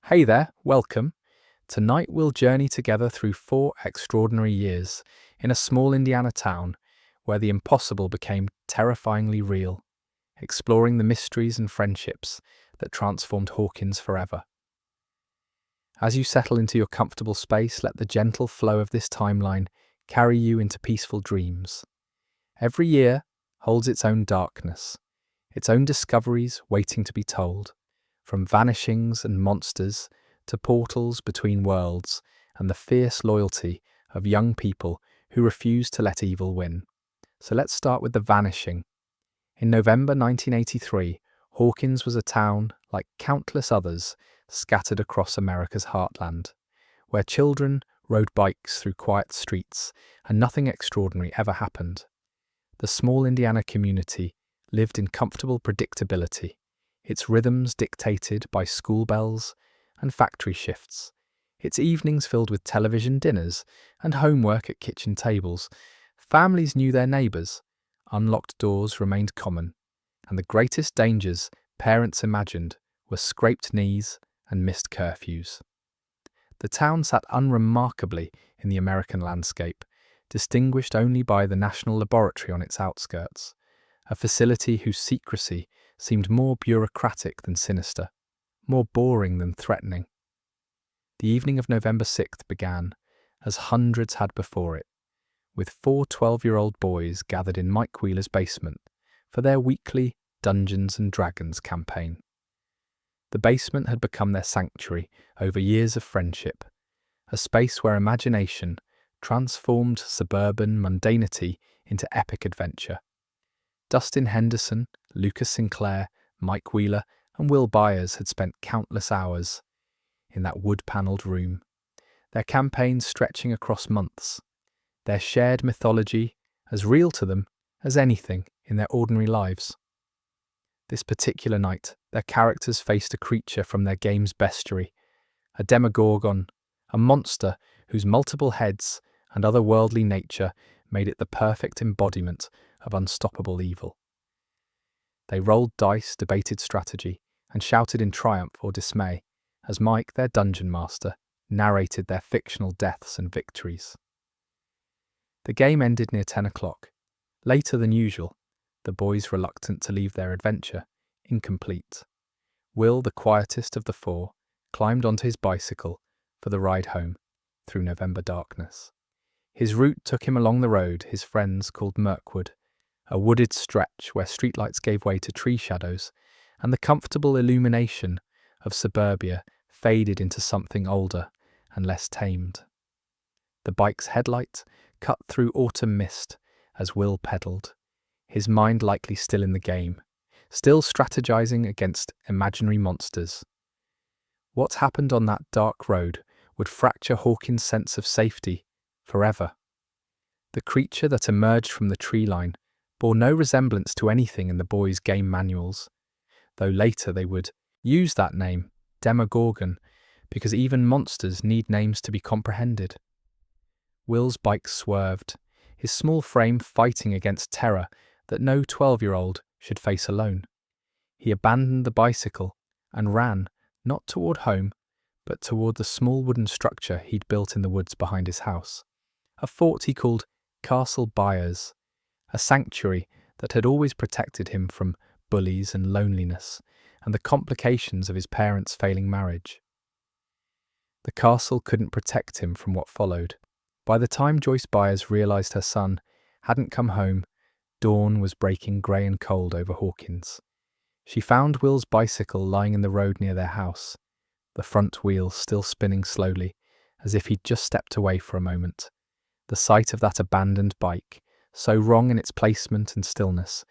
Hey there, welcome. Tonight we'll journey together through 4 extraordinary years in a small Indiana town where the impossible became terrifyingly real, exploring the mysteries and friendships that transformed Hawkins forever. As you settle into your comfortable space, let the gentle flow of this timeline carry you into peaceful dreams. Every year holds its own darkness, its own discoveries waiting to be told, from vanishings and monsters to portals between worlds and the fierce loyalty of young people who refuse to let evil win. So let's start with the vanishing. In November 1983, Hawkins was a town like countless others scattered across America's heartland, where children rode bikes through quiet streets and nothing extraordinary ever happened. The small Indiana community lived in comfortable predictability, its rhythms dictated by school bells and factory shifts, its evenings filled with television dinners and homework at kitchen tables. Families knew their neighbours, unlocked doors remained common, and the greatest dangers parents imagined were scraped knees and missed curfews. The town sat unremarkably in the American landscape, distinguished only by the National Laboratory on its outskirts, a facility whose secrecy seemed more bureaucratic than sinister, more boring than threatening. The evening of November 6th began, as hundreds had before it, with 4 12-year-old boys gathered in Mike Wheeler's basement for their weekly Dungeons and Dragons campaign. The basement had become their sanctuary over years of friendship, a space where imagination transformed suburban mundanity into epic adventure. Dustin Henderson, Lucas Sinclair, Mike Wheeler, and Will Byers had spent countless hours in that wood-panelled room, their campaigns stretching across months, their shared mythology as real to them as anything in their ordinary lives. This particular night, their characters faced a creature from their game's bestiary, a demogorgon, a monster whose multiple heads and otherworldly nature made it the perfect embodiment of unstoppable evil. They rolled dice, debated strategy, and shouted in triumph or dismay as Mike, their dungeon master, narrated their fictional deaths and victories. The game ended near 10 o'clock, later than usual, the boys reluctant to leave their adventure incomplete. Will, the quietest of the 4, climbed onto his bicycle for the ride home through November darkness. His route took him along the road his friends called Mirkwood, a wooded stretch where streetlights gave way to tree shadows, and the comfortable illumination of suburbia faded into something older and less tamed. The bike's headlight cut through autumn mist as Will pedalled, his mind likely still in the game, still strategizing against imaginary monsters. What happened on that dark road would fracture Hawkins' sense of safety forever. The creature that emerged from the tree line bore no resemblance to anything in the boys' game manuals, though later they would use that name, Demogorgon, because even monsters need names to be comprehended. Will's bike swerved, his small frame fighting against terror that no 12-year-old should face alone. He abandoned the bicycle and ran, not toward home, but toward the small wooden structure he'd built in the woods behind his house, a fort he called Castle Byers, a sanctuary that had always protected him from bullies and loneliness and the complications of his parents' failing marriage. The castle couldn't protect him from what followed. By the time Joyce Byers realized her son hadn't come home, dawn was breaking grey and cold over Hawkins. She found Will's bicycle lying in the road near their house, the front wheel still spinning slowly, as if he'd just stepped away for a moment. The sight of that abandoned bike, so wrong in its placement and stillness,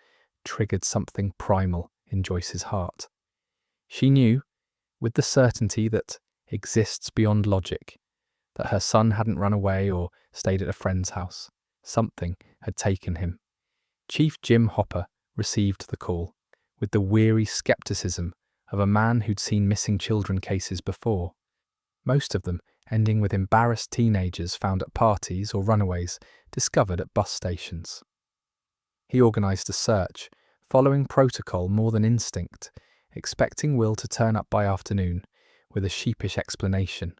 triggered something primal in Joyce's heart. She knew, with the certainty that exists beyond logic, that her son hadn't run away or stayed at a friend's house. Something had taken him. Chief Jim Hopper received the call, with the weary skepticism of a man who'd seen missing children cases before, most of them ending with embarrassed teenagers found at parties or runaways discovered at bus stations. He organised a search, following protocol more than instinct, expecting Will to turn up by afternoon, with a sheepish explanation.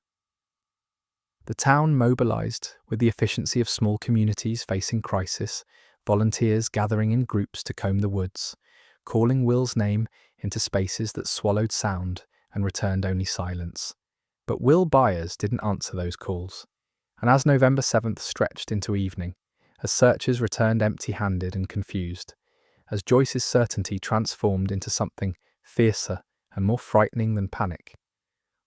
The town mobilized with the efficiency of small communities facing crisis, volunteers gathering in groups to comb the woods, calling Will's name into spaces that swallowed sound and returned only silence. But Will Byers didn't answer those calls, and as November 7th stretched into evening, as searchers returned empty-handed and confused, as Joyce's certainty transformed into something fiercer and more frightening than panic,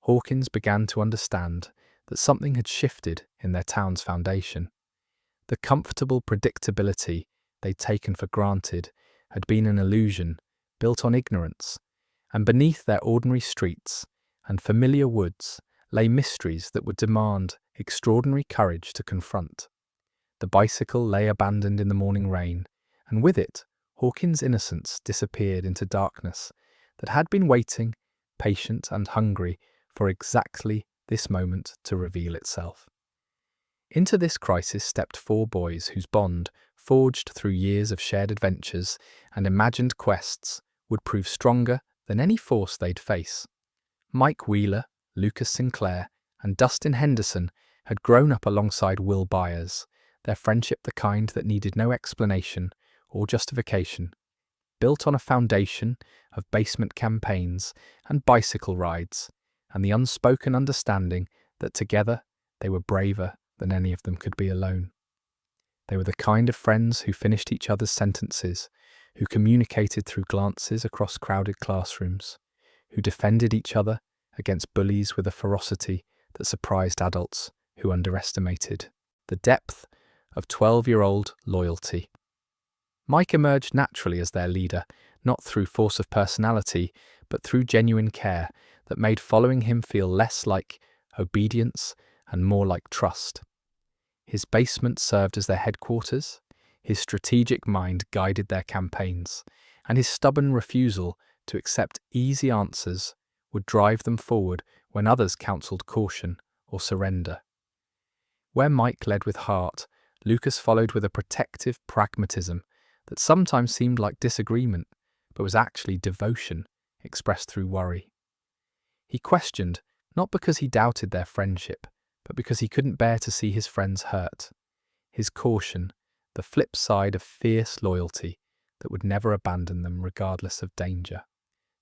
Hawkins began to understand that something had shifted in their town's foundation. The comfortable predictability they'd taken for granted had been an illusion built on ignorance, and beneath their ordinary streets and familiar woods lay mysteries that would demand extraordinary courage to confront. The bicycle lay abandoned in the morning rain, and with it, Hawkins' innocence disappeared into darkness that had been waiting, patient and hungry, for exactly this moment to reveal itself. Into this crisis stepped four boys whose bond, forged through years of shared adventures and imagined quests, would prove stronger than any force they'd face. Mike Wheeler, Lucas Sinclair, and Dustin Henderson had grown up alongside Will Byers, their friendship the kind that needed no explanation or justification, built on a foundation of basement campaigns and bicycle rides, and the unspoken understanding that together they were braver than any of them could be alone. They were the kind of friends who finished each other's sentences, who communicated through glances across crowded classrooms, who defended each other against bullies with a ferocity that surprised adults who underestimated the depth of 12-year-old loyalty. Mike emerged naturally as their leader, not through force of personality, but through genuine care that made following him feel less like obedience and more like trust. His basement served as their headquarters, his strategic mind guided their campaigns, and his stubborn refusal to accept easy answers would drive them forward when others counselled caution or surrender. Where Mike led with heart, Lucas followed with a protective pragmatism that sometimes seemed like disagreement, but was actually devotion expressed through worry. He questioned, not because he doubted their friendship, but because he couldn't bear to see his friends hurt. His caution, the flip side of fierce loyalty that would never abandon them regardless of danger.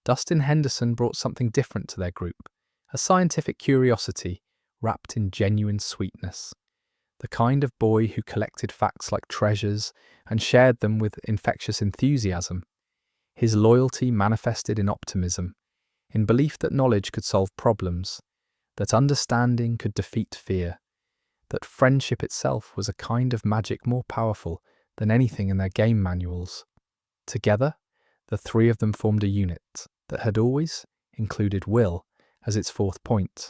Dustin Henderson brought something different to their group, a scientific curiosity wrapped in genuine sweetness. The kind of boy who collected facts like treasures and shared them with infectious enthusiasm. His loyalty manifested in optimism, in belief that knowledge could solve problems, that understanding could defeat fear, that friendship itself was a kind of magic more powerful than anything in their game manuals. Together, the three of them formed a unit that had always included Will as its fourth point,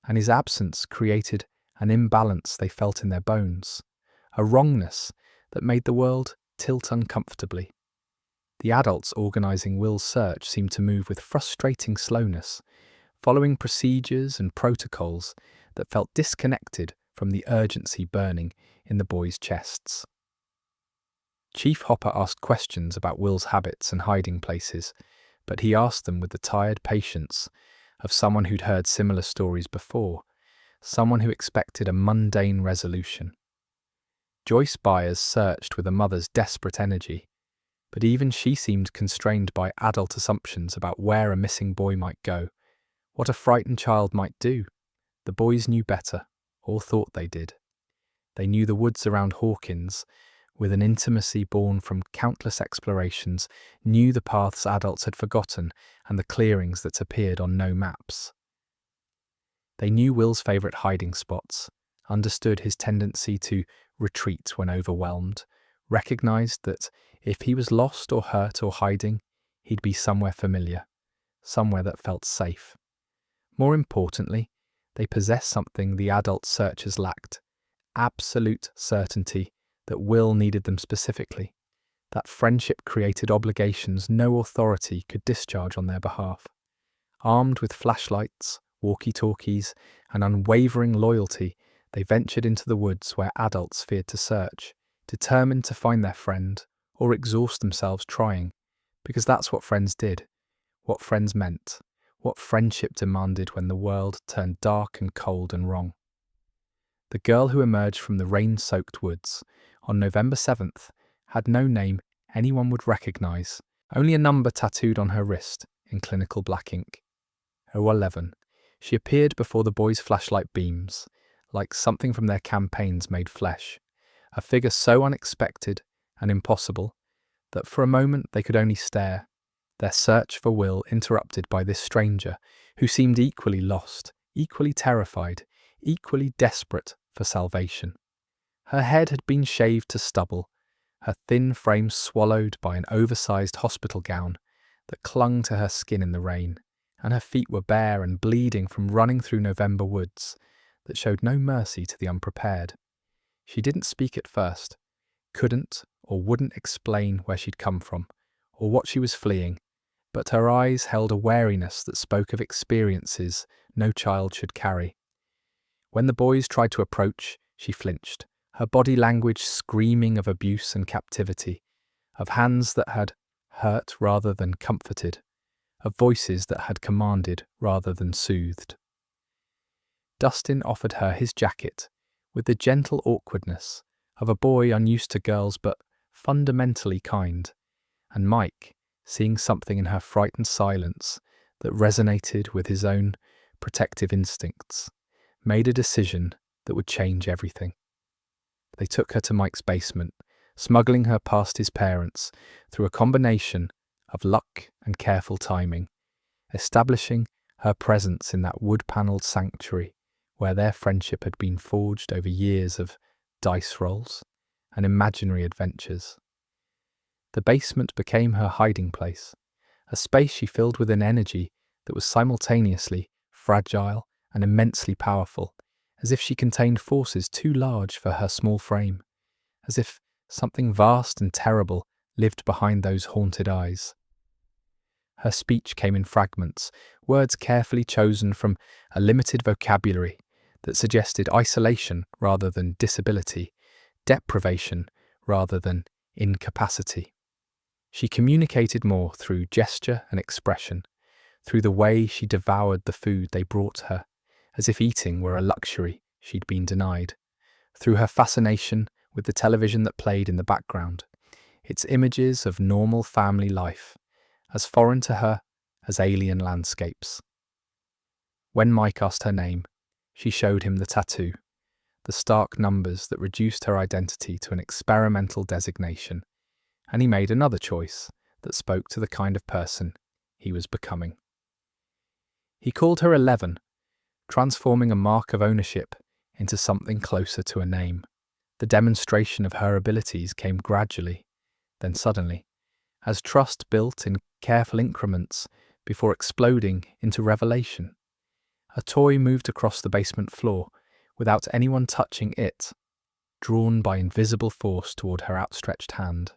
and his absence created an imbalance they felt in their bones, a wrongness that made the world tilt uncomfortably. The adults organising Will's search seemed to move with frustrating slowness, following procedures and protocols that felt disconnected from the urgency burning in the boys' chests. Chief Hopper asked questions about Will's habits and hiding places, but he asked them with the tired patience of someone who'd heard similar stories before, someone who expected a mundane resolution. Joyce Byers searched with a mother's desperate energy, but even she seemed constrained by adult assumptions about where a missing boy might go, what a frightened child might do. The boys knew better, or thought they did. They knew the woods around Hawkins, with an intimacy born from countless explorations, knew the paths adults had forgotten and the clearings that appeared on no maps. They knew Will's favourite hiding spots, understood his tendency to retreat when overwhelmed, recognised that if he was lost or hurt or hiding, he'd be somewhere familiar, somewhere that felt safe. More importantly, they possessed something the adult searchers lacked, absolute certainty that Will needed them specifically, that friendship created obligations no authority could discharge on their behalf. Armed with flashlights, walkie-talkies, and unwavering loyalty, they ventured into the woods where adults feared to search, determined to find their friend or exhaust themselves trying, because that's what friends did, what friends meant, what friendship demanded when the world turned dark and cold and wrong. The girl who emerged from the rain-soaked woods on November 7th had no name anyone would recognize, only a number tattooed on her wrist in clinical black ink. 011. She appeared before the boys' flashlight beams, like something from their campaigns made flesh, a figure so unexpected and impossible that for a moment they could only stare, their search for Will interrupted by this stranger who seemed equally lost, equally terrified, equally desperate for salvation. Her head had been shaved to stubble, her thin frame swallowed by an oversized hospital gown that clung to her skin in the rain, and her feet were bare and bleeding from running through November woods that showed no mercy to the unprepared. She didn't speak at first, couldn't or wouldn't explain where she'd come from, or what she was fleeing, but her eyes held a wariness that spoke of experiences no child should carry. When the boys tried to approach, she flinched, her body language screaming of abuse and captivity, of hands that had hurt rather than comforted, of voices that had commanded rather than soothed. Dustin offered her his jacket with the gentle awkwardness of a boy unused to girls but fundamentally kind, and Mike, seeing something in her frightened silence that resonated with his own protective instincts, made a decision that would change everything. They took her to Mike's basement, smuggling her past his parents through a combination of luck and careful timing, establishing her presence in that wood-panelled sanctuary where their friendship had been forged over years of dice rolls and imaginary adventures. The basement became her hiding place, a space she filled with an energy that was simultaneously fragile and immensely powerful, as if she contained forces too large for her small frame, as if something vast and terrible lived behind those haunted eyes. Her speech came in fragments, words carefully chosen from a limited vocabulary that suggested isolation rather than disability, deprivation rather than incapacity. She communicated more through gesture and expression, through the way she devoured the food they brought her, as if eating were a luxury she'd been denied, through her fascination with the television that played in the background, its images of normal family life, as foreign to her as alien landscapes. When Mike asked her name, she showed him the tattoo, the stark numbers that reduced her identity to an experimental designation, and he made another choice that spoke to the kind of person he was becoming. He called her 11, transforming a mark of ownership into something closer to a name. The demonstration of her abilities came gradually, then suddenly, as trust built in careful increments before exploding into revelation. A toy moved across the basement floor without anyone touching it, drawn by invisible force toward her outstretched hand.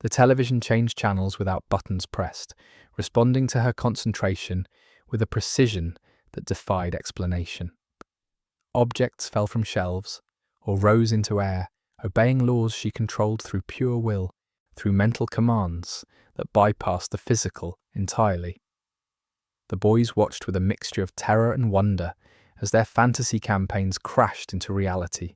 The television changed channels without buttons pressed, responding to her concentration with a precision that defied explanation. Objects fell from shelves or rose into air, obeying laws she controlled through pure will, through mental commands that bypassed the physical entirely. The boys watched with a mixture of terror and wonder as their fantasy campaigns crashed into reality,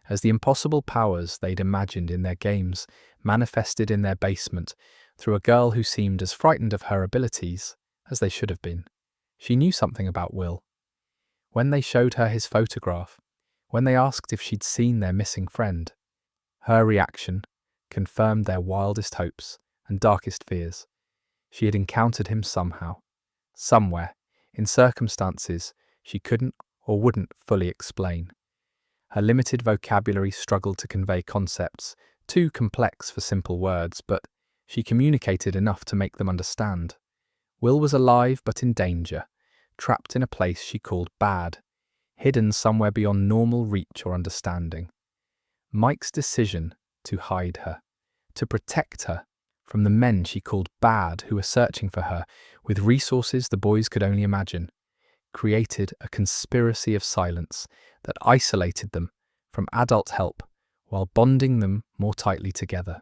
as the impossible powers they'd imagined in their games manifested in their basement through a girl who seemed as frightened of her abilities as they should have been. She knew something about Will. When they showed her his photograph, when they asked if she'd seen their missing friend, her reaction confirmed their wildest hopes and darkest fears. She had encountered him somehow, somewhere, in circumstances she couldn't or wouldn't fully explain. Her limited vocabulary struggled to convey concepts too complex for simple words, but she communicated enough to make them understand. Will was alive but in danger, trapped in a place she called bad, hidden somewhere beyond normal reach or understanding. Mike's decision to hide her, to protect her from the men she called bad who were searching for her with resources the boys could only imagine, created a conspiracy of silence that isolated them from adult help while bonding them more tightly together.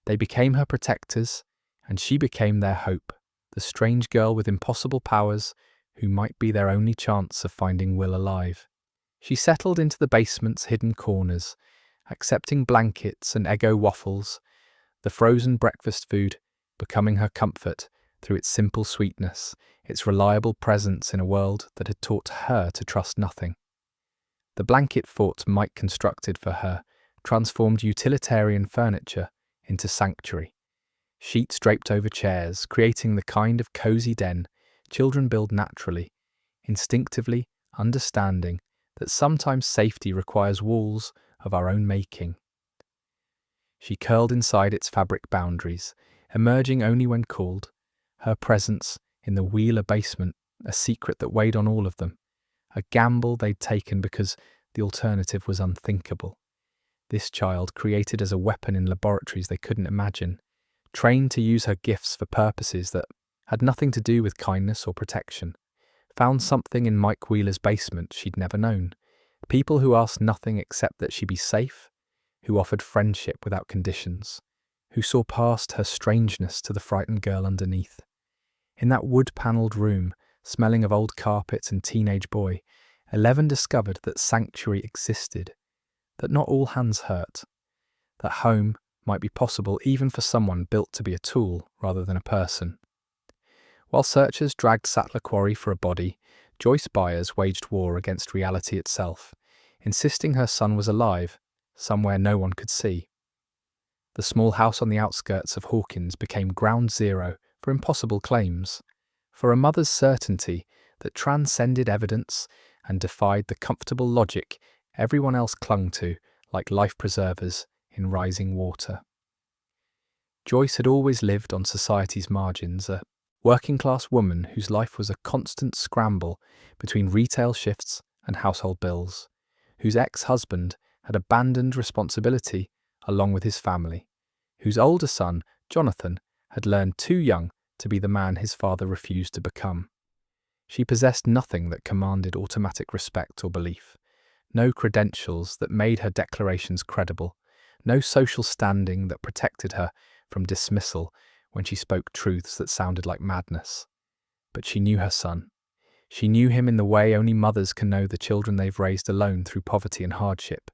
They became her protectors, and she became their hope, the strange girl with impossible powers who might be their only chance of finding Will alive. She settled into the basement's hidden corners, accepting blankets and Eggo waffles, the frozen breakfast food becoming her comfort through its simple sweetness, its reliable presence in a world that had taught her to trust nothing. The blanket fort Mike constructed for her transformed utilitarian furniture into sanctuary. Sheets draped over chairs, creating the kind of cozy den children build naturally, instinctively understanding that sometimes safety requires walls of our own making. She curled inside its fabric boundaries, emerging only when called, her presence in the Wheeler basement a secret that weighed on all of them, a gamble they'd taken because the alternative was unthinkable. This child, created as a weapon in laboratories they couldn't imagine, trained to use her gifts for purposes that had nothing to do with kindness or protection, found something in Mike Wheeler's basement she'd never known. People who asked nothing except that she be safe, who offered friendship without conditions, who saw past her strangeness to the frightened girl underneath. In that wood-panelled room, smelling of old carpets and teenage boy, Eleven discovered that sanctuary existed, that not all hands hurt, that home might be possible even for someone built to be a tool rather than a person. While searchers dragged Sattler Quarry for a body, Joyce Byers waged war against reality itself, insisting her son was alive, somewhere no one could see. The small house on the outskirts of Hawkins became ground zero for impossible claims, for a mother's certainty that transcended evidence and defied the comfortable logic everyone else clung to like life preservers in rising water. Joyce had always lived on society's margins, a working-class woman whose life was a constant scramble between retail shifts and household bills, whose ex-husband had abandoned responsibility along with his family, whose older son, Jonathan, had learned too young to be the man his father refused to become. She possessed nothing that commanded automatic respect or belief, no credentials that made her declarations credible, no social standing that protected her from dismissal when she spoke truths that sounded like madness. But she knew her son. She knew him in the way only mothers can know the children they've raised alone through poverty and hardship,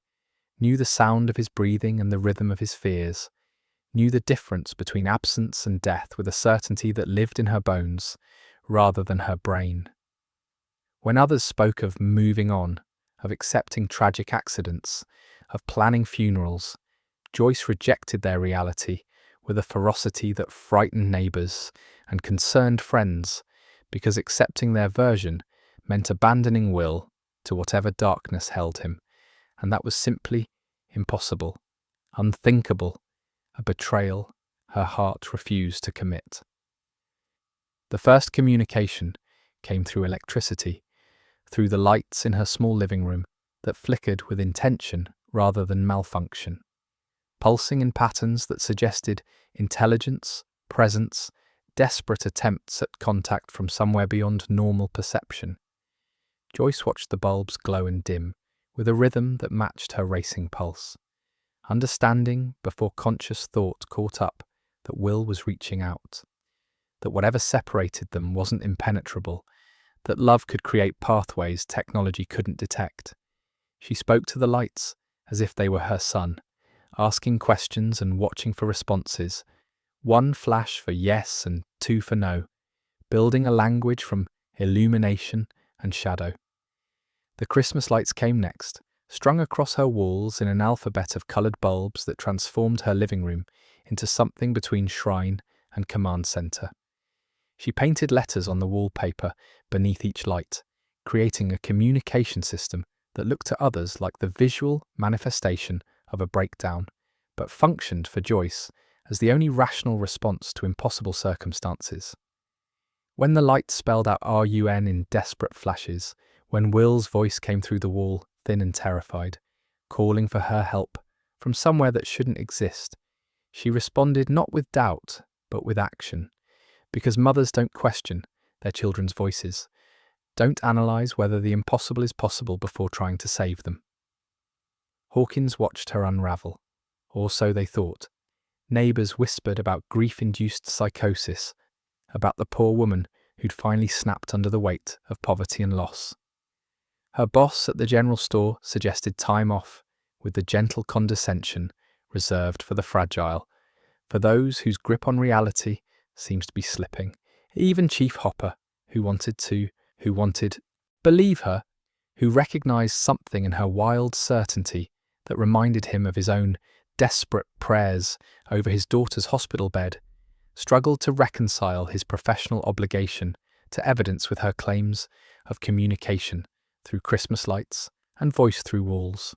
knew the sound of his breathing and the rhythm of his fears, knew the difference between absence and death with a certainty that lived in her bones rather than her brain. When others spoke of moving on, of accepting tragic accidents, of planning funerals, Joyce rejected their reality with a ferocity that frightened neighbours and concerned friends, because accepting their version meant abandoning Will to whatever darkness held him, and that was simply impossible, unthinkable, a betrayal her heart refused to commit. The first communication came through electricity, through the lights in her small living room that flickered with intention rather than malfunction, pulsing in patterns that suggested intelligence, presence, desperate attempts at contact from somewhere beyond normal perception. Joyce watched the bulbs glow and dim, with a rhythm that matched her racing pulse, understanding before conscious thought caught up that Will was reaching out, that whatever separated them wasn't impenetrable, that love could create pathways technology couldn't detect. She spoke to the lights as if they were her son, asking questions and watching for responses, one flash for yes and two for no, building a language from illumination and shadow. The Christmas lights came next, strung across her walls in an alphabet of coloured bulbs that transformed her living room into something between shrine and command centre. She painted letters on the wallpaper beneath each light, creating a communication system that looked to others like the visual manifestation of a breakdown, but functioned for Joyce as the only rational response to impossible circumstances. When the light spelled out RUN in desperate flashes, when Will's voice came through the wall, thin and terrified, calling for her help from somewhere that shouldn't exist, she responded not with doubt, but with action. Because mothers don't question their children's voices, don't analyse whether the impossible is possible before trying to save them. Hawkins watched her unravel, or so they thought. Neighbours whispered about grief-induced psychosis, about the poor woman who'd finally snapped under the weight of poverty and loss. Her boss at the general store suggested time off with the gentle condescension reserved for the fragile, for those whose grip on reality seems to be slipping. Even Chief Hopper, who wanted believe her, who recognized something in her wild certainty that reminded him of his own desperate prayers over his daughter's hospital bed, struggled to reconcile his professional obligation to evidence with her claims of communication through Christmas lights and voice through walls.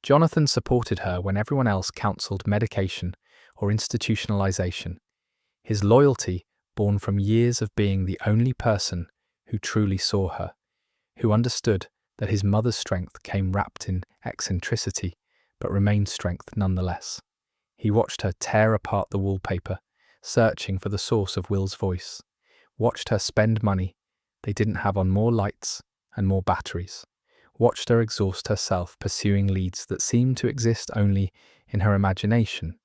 Jonathan supported her when everyone else counselled medication or institutionalization, his loyalty born from years of being the only person who truly saw her, who understood that his mother's strength came wrapped in eccentricity, but remained strength nonetheless. He watched her tear apart the wallpaper, searching for the source of Will's voice, watched her spend money they didn't have on more lights and more batteries, watched her exhaust herself pursuing leads that seemed to exist only in her imagination,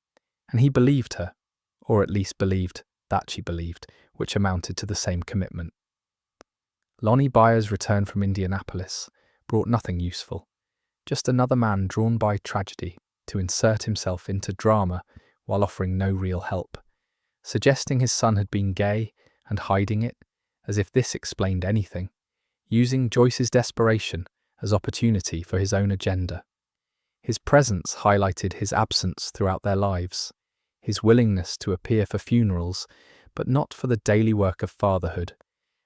and he believed her, or at least believed that she believed, which amounted to the same commitment. Lonnie Byers' return from Indianapolis brought nothing useful, just another man drawn by tragedy to insert himself into drama while offering no real help, suggesting his son had been gay and hiding it, as if this explained anything, using Joyce's desperation as opportunity for his own agenda. His presence highlighted his absence throughout their lives, his willingness to appear for funerals, but not for the daily work of fatherhood,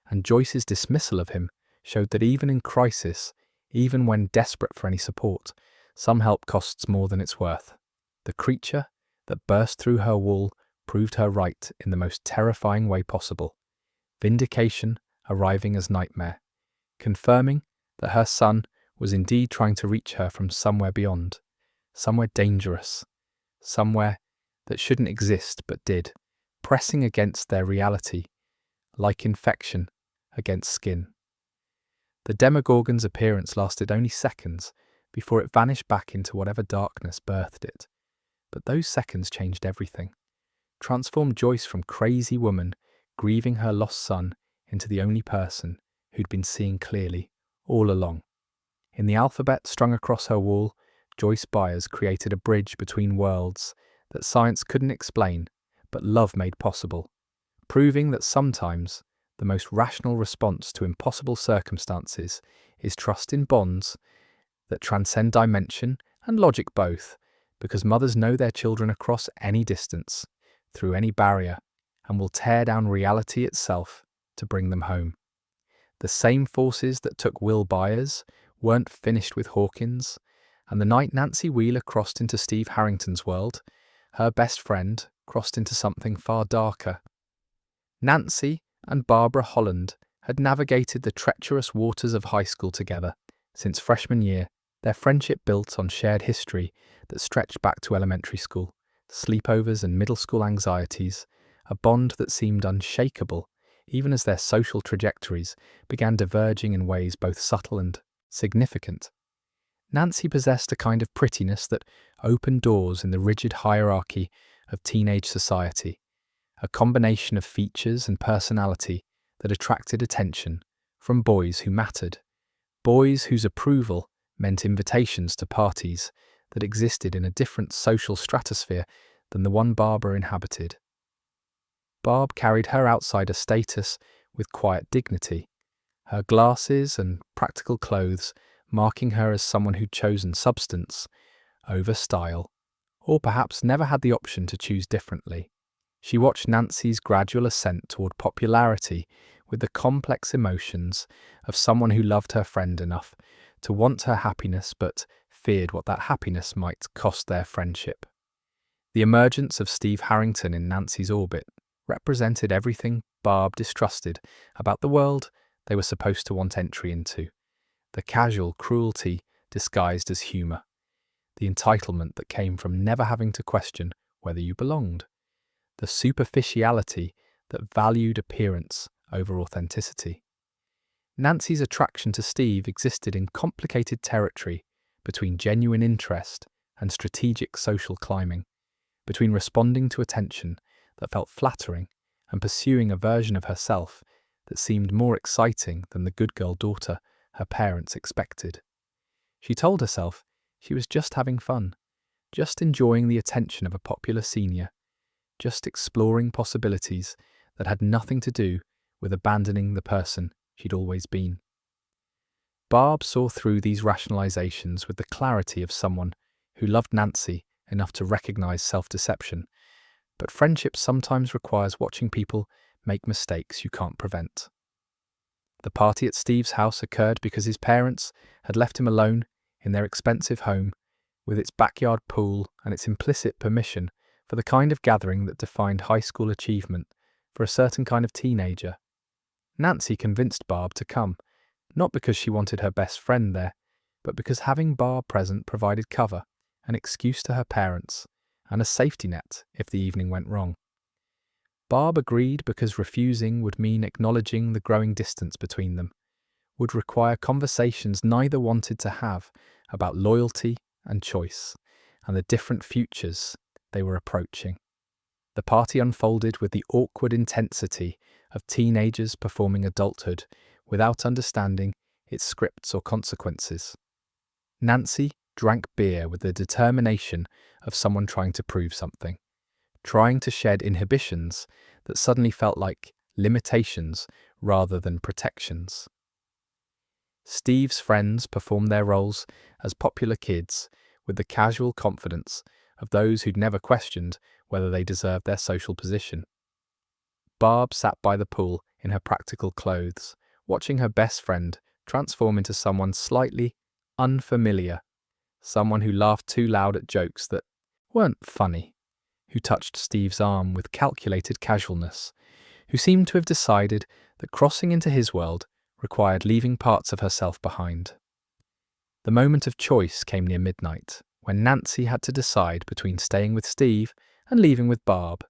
and Joyce's dismissal of him showed that even in crisis, even when desperate for any support, some help costs more than it's worth. The creature that burst through her wall proved her right in the most terrifying way possible, vindication arriving as nightmare, confirming that her son was indeed trying to reach her from somewhere beyond, somewhere dangerous, somewhere that shouldn't exist but did, pressing against their reality, like infection against skin. The Demogorgon's appearance lasted only seconds before it vanished back into whatever darkness birthed it. But those seconds changed everything, transformed Joyce from crazy woman grieving her lost son into the only person who'd been seeing clearly all along. In the alphabet strung across her wall, Joyce Byers created a bridge between worlds that science couldn't explain, but love made possible, proving that sometimes the most rational response to impossible circumstances is trust in bonds that transcend dimension and logic both, because mothers know their children across any distance, through any barrier, and will tear down reality itself to bring them home. The same forces that took Will Byers weren't finished with Hawkins, and the night Nancy Wheeler crossed into Steve Harrington's world, her best friend crossed into something far darker. Nancy and Barbara Holland had navigated the treacherous waters of high school together since freshman year, their friendship built on shared history that stretched back to elementary school, sleepovers and middle school anxieties, a bond that seemed unshakable even as their social trajectories began diverging in ways both subtle and significant. Nancy possessed a kind of prettiness that opened doors in the rigid hierarchy of teenage society, a combination of features and personality that attracted attention from boys who mattered, boys whose approval meant invitations to parties that existed in a different social stratosphere than the one Barbara inhabited. Barb carried her outsider status with quiet dignity, her glasses and practical clothes marking her as someone who'd chosen substance over style, or perhaps never had the option to choose differently. She watched Nancy's gradual ascent toward popularity with the complex emotions of someone who loved her friend enough to want her happiness but feared what that happiness might cost their friendship. The emergence of Steve Harrington in Nancy's orbit represented everything Barb distrusted about the world they were supposed to want entry into. The casual cruelty disguised as humour, the entitlement that came from never having to question whether you belonged, the superficiality that valued appearance over authenticity. Nancy's attraction to Steve existed in complicated territory between genuine interest and strategic social climbing, between responding to attention that felt flattering and pursuing a version of herself that seemed more exciting than the good girl daughter her parents expected. She told herself she was just having fun, just enjoying the attention of a popular senior, just exploring possibilities that had nothing to do with abandoning the person she'd always been. Barb saw through these rationalizations with the clarity of someone who loved Nancy enough to recognize self-deception, but friendship sometimes requires watching people make mistakes you can't prevent. The party at Steve's house occurred because his parents had left him alone in their expensive home, with its backyard pool and its implicit permission for the kind of gathering that defined high school achievement for a certain kind of teenager. Nancy convinced Barb to come, not because she wanted her best friend there, but because having Barb present provided cover, an excuse to her parents, and a safety net if the evening went wrong. Barb agreed because refusing would mean acknowledging the growing distance between them, would require conversations neither wanted to have about loyalty and choice, and the different futures they were approaching. The party unfolded with the awkward intensity of teenagers performing adulthood without understanding its scripts or consequences. Nancy drank beer with the determination of someone trying to prove something, trying to shed inhibitions that suddenly felt like limitations rather than protections. Steve's friends performed their roles as popular kids with the casual confidence of those who'd never questioned whether they deserved their social position. Barb sat by the pool in her practical clothes, watching her best friend transform into someone slightly unfamiliar, someone who laughed too loud at jokes that weren't funny, who touched Steve's arm with calculated casualness, who seemed to have decided that crossing into his world required leaving parts of herself behind. The moment of choice came near midnight, when Nancy had to decide between staying with Steve and leaving with Barb,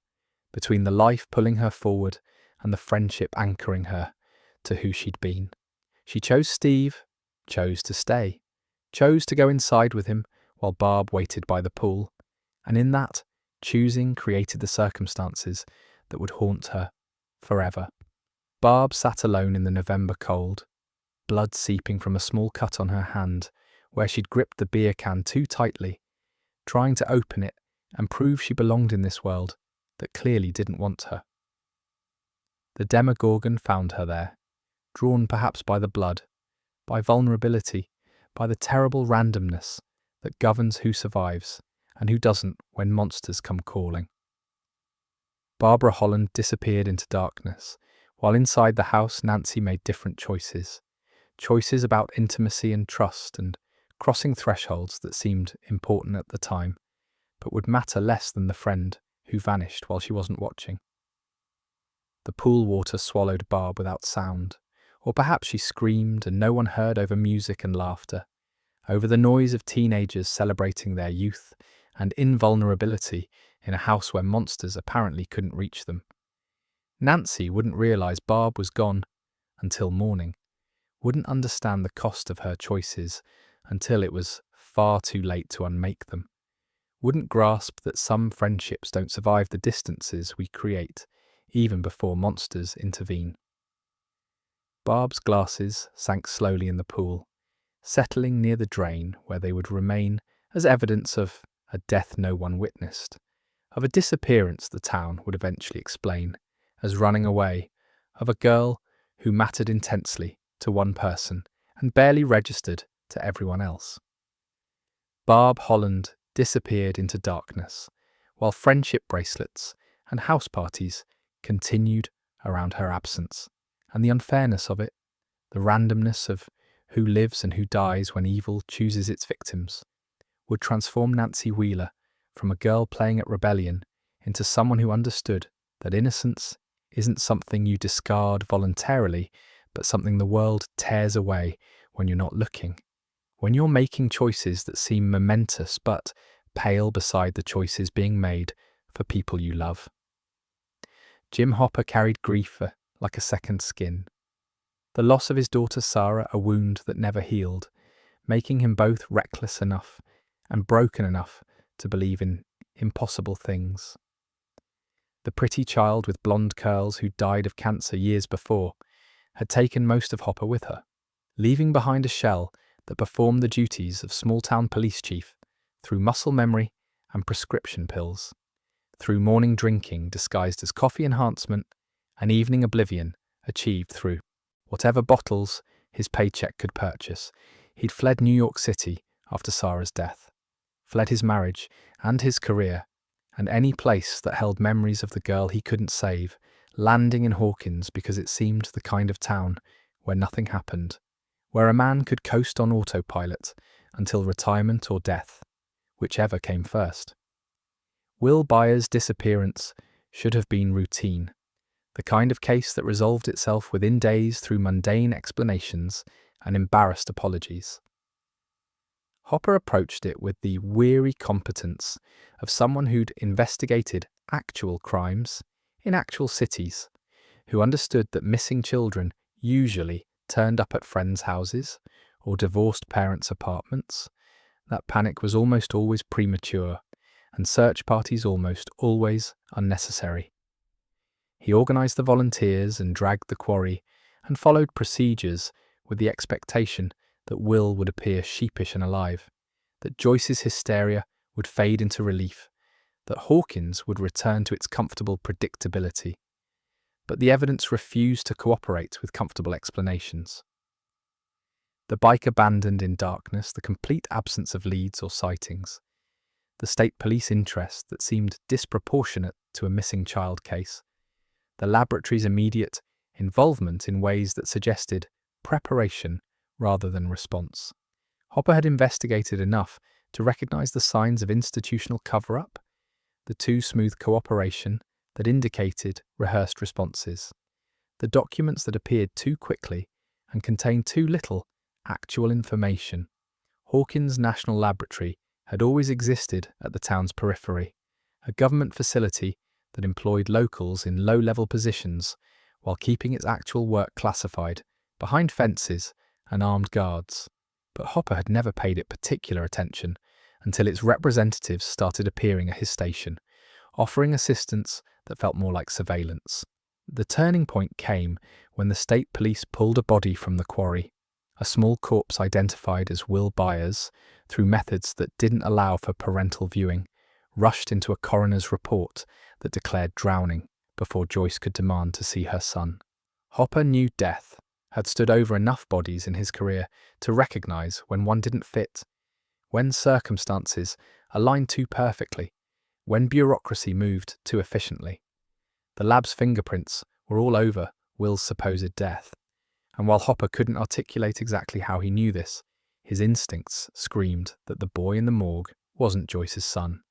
between the life pulling her forward and the friendship anchoring her to who she'd been. She chose Steve, chose to stay, chose to go inside with him while Barb waited by the pool, and in that, choosing created the circumstances that would haunt her forever. Barb sat alone in the November cold, blood seeping from a small cut on her hand where she'd gripped the beer can too tightly, trying to open it and prove she belonged in this world that clearly didn't want her. The Demogorgon found her there, drawn perhaps by the blood, by vulnerability, by the terrible randomness that governs who survives and who doesn't when monsters come calling. Barbara Holland disappeared into darkness, while inside the house Nancy made different choices about intimacy and trust and crossing thresholds that seemed important at the time, but would matter less than the friend who vanished while she wasn't watching. The pool water swallowed Barb without sound, or perhaps she screamed and no one heard over music and laughter, over the noise of teenagers celebrating their youth and invulnerability in a house where monsters apparently couldn't reach them. Nancy wouldn't realize Barb was gone until morning, wouldn't understand the cost of her choices until it was far too late to unmake them, wouldn't grasp that some friendships don't survive the distances we create even before monsters intervene. Barb's glasses sank slowly in the pool, settling near the drain where they would remain as evidence of a death no one witnessed, of a disappearance the town would eventually explain as running away, of a girl who mattered intensely to one person and barely registered to everyone else. Barb Holland disappeared into darkness, while friendship bracelets and house parties continued around her absence, and the unfairness of it, the randomness of who lives and who dies when evil chooses its victims, would transform Nancy Wheeler from a girl playing at rebellion into someone who understood that innocence isn't something you discard voluntarily, but something the world tears away when you're not looking, when you're making choices that seem momentous but pale beside the choices being made for people you love. Jim Hopper carried grief like a second skin. The loss of his daughter Sarah a wound that never healed, making him both reckless enough and broken enough to believe in impossible things. The pretty child with blonde curls who died of cancer years before had taken most of Hopper with her, leaving behind a shell that performed the duties of small-town police chief through muscle memory and prescription pills, through morning drinking disguised as coffee enhancement and evening oblivion achieved through whatever bottles his paycheck could purchase. He'd fled New York City after Sarah's death, fled his marriage and his career, and any place that held memories of the girl he couldn't save, landing in Hawkins because it seemed the kind of town where nothing happened, where a man could coast on autopilot until retirement or death, whichever came first. Will Byers' disappearance should have been routine, the kind of case that resolved itself within days through mundane explanations and embarrassed apologies. Hopper approached it with the weary competence of someone who'd investigated actual crimes in actual cities, who understood that missing children usually turned up at friends' houses or divorced parents' apartments, that panic was almost always premature, and search parties almost always unnecessary. He organised the volunteers and dragged the quarry, and followed procedures with the expectation that Will would appear sheepish and alive, that Joyce's hysteria would fade into relief, that Hawkins would return to its comfortable predictability. But the evidence refused to cooperate with comfortable explanations. The bike abandoned in darkness, the complete absence of leads or sightings, the state police interest that seemed disproportionate to a missing child case, the laboratory's immediate involvement in ways that suggested preparation rather than response. Hopper had investigated enough to recognize the signs of institutional cover-up, the too smooth cooperation that indicated rehearsed responses, the documents that appeared too quickly and contained too little actual information. Hawkins National Laboratory had always existed at the town's periphery, a government facility that employed locals in low-level positions while keeping its actual work classified behind fences and armed guards. But Hopper had never paid it particular attention until its representatives started appearing at his station, offering assistance that felt more like surveillance. The turning point came when the state police pulled a body from the quarry, a small corpse identified as Will Byers through methods that didn't allow for parental viewing, rushed into a coroner's report that declared drowning before Joyce could demand to see her son. Hopper knew death had stood over enough bodies in his career to recognize when one didn't fit, when circumstances aligned too perfectly, when bureaucracy moved too efficiently. The lab's fingerprints were all over Will's supposed death, and while Hopper couldn't articulate exactly how he knew this, his instincts screamed that the boy in the morgue wasn't Joyce's son,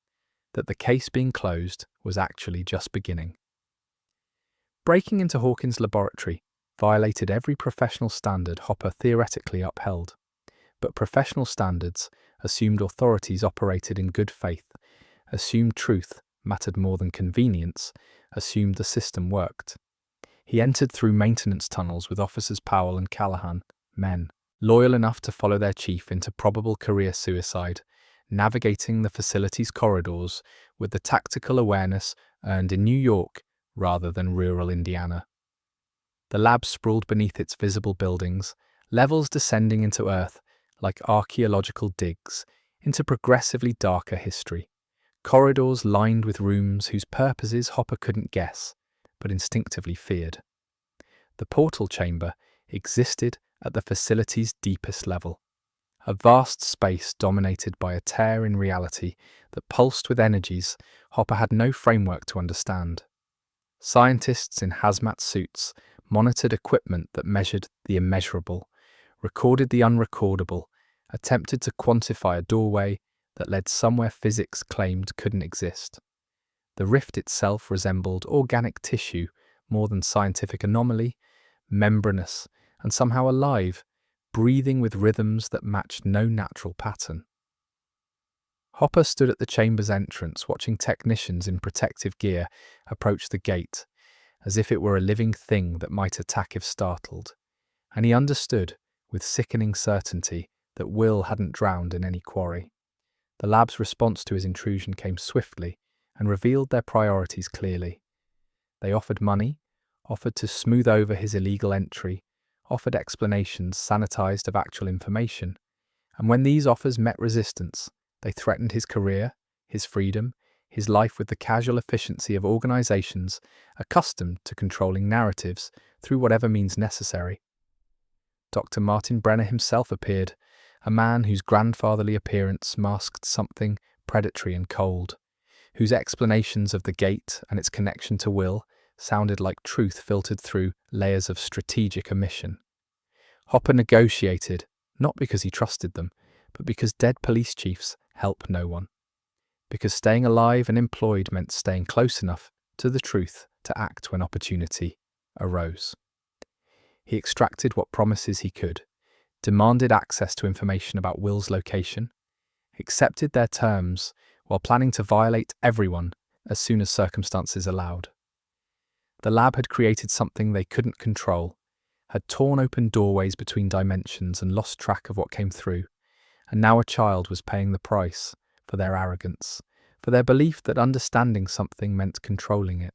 that the case being closed was actually just beginning. Breaking into Hawkins' laboratory violated every professional standard Hopper theoretically upheld, but professional standards assumed authorities operated in good faith, assumed truth mattered more than convenience, assumed the system worked. He entered through maintenance tunnels with Officers Powell and Callahan, men loyal enough to follow their chief into probable career suicide, navigating the facility's corridors with the tactical awareness earned in New York rather than rural Indiana. The lab sprawled beneath its visible buildings, levels descending into earth like archaeological digs into progressively darker history, corridors lined with rooms whose purposes Hopper couldn't guess, but instinctively feared. The portal chamber existed at the facility's deepest level, a vast space dominated by a tear in reality that pulsed with energies Hopper had no framework to understand. Scientists in hazmat suits monitored equipment that measured the immeasurable, recorded the unrecordable, attempted to quantify a doorway that led somewhere physics claimed couldn't exist. The rift itself resembled organic tissue more than scientific anomaly, membranous and somehow alive, breathing with rhythms that matched no natural pattern. Hopper stood at the chamber's entrance, watching technicians in protective gear approach the gate, as if it were a living thing that might attack if startled, and he understood, with sickening certainty, that Will hadn't drowned in any quarry. The lab's response to his intrusion came swiftly and revealed their priorities clearly. They offered money, offered to smooth over his illegal entry, offered explanations sanitized of actual information. And when these offers met resistance, they threatened his career, his freedom, his life with the casual efficiency of organizations accustomed to controlling narratives through whatever means necessary. Dr. Martin Brenner himself appeared, a man whose grandfatherly appearance masked something predatory and cold, whose explanations of the gate and its connection to will sounded like truth filtered through layers of strategic omission. Hopper negotiated, not because he trusted them, but because dead police chiefs help no one. Because staying alive and employed meant staying close enough to the truth to act when opportunity arose. He extracted what promises he could, demanded access to information about Will's location, accepted their terms while planning to violate everyone as soon as circumstances allowed. The lab had created something they couldn't control, had torn open doorways between dimensions and lost track of what came through, and now a child was paying the price for their arrogance, for their belief that understanding something meant controlling it.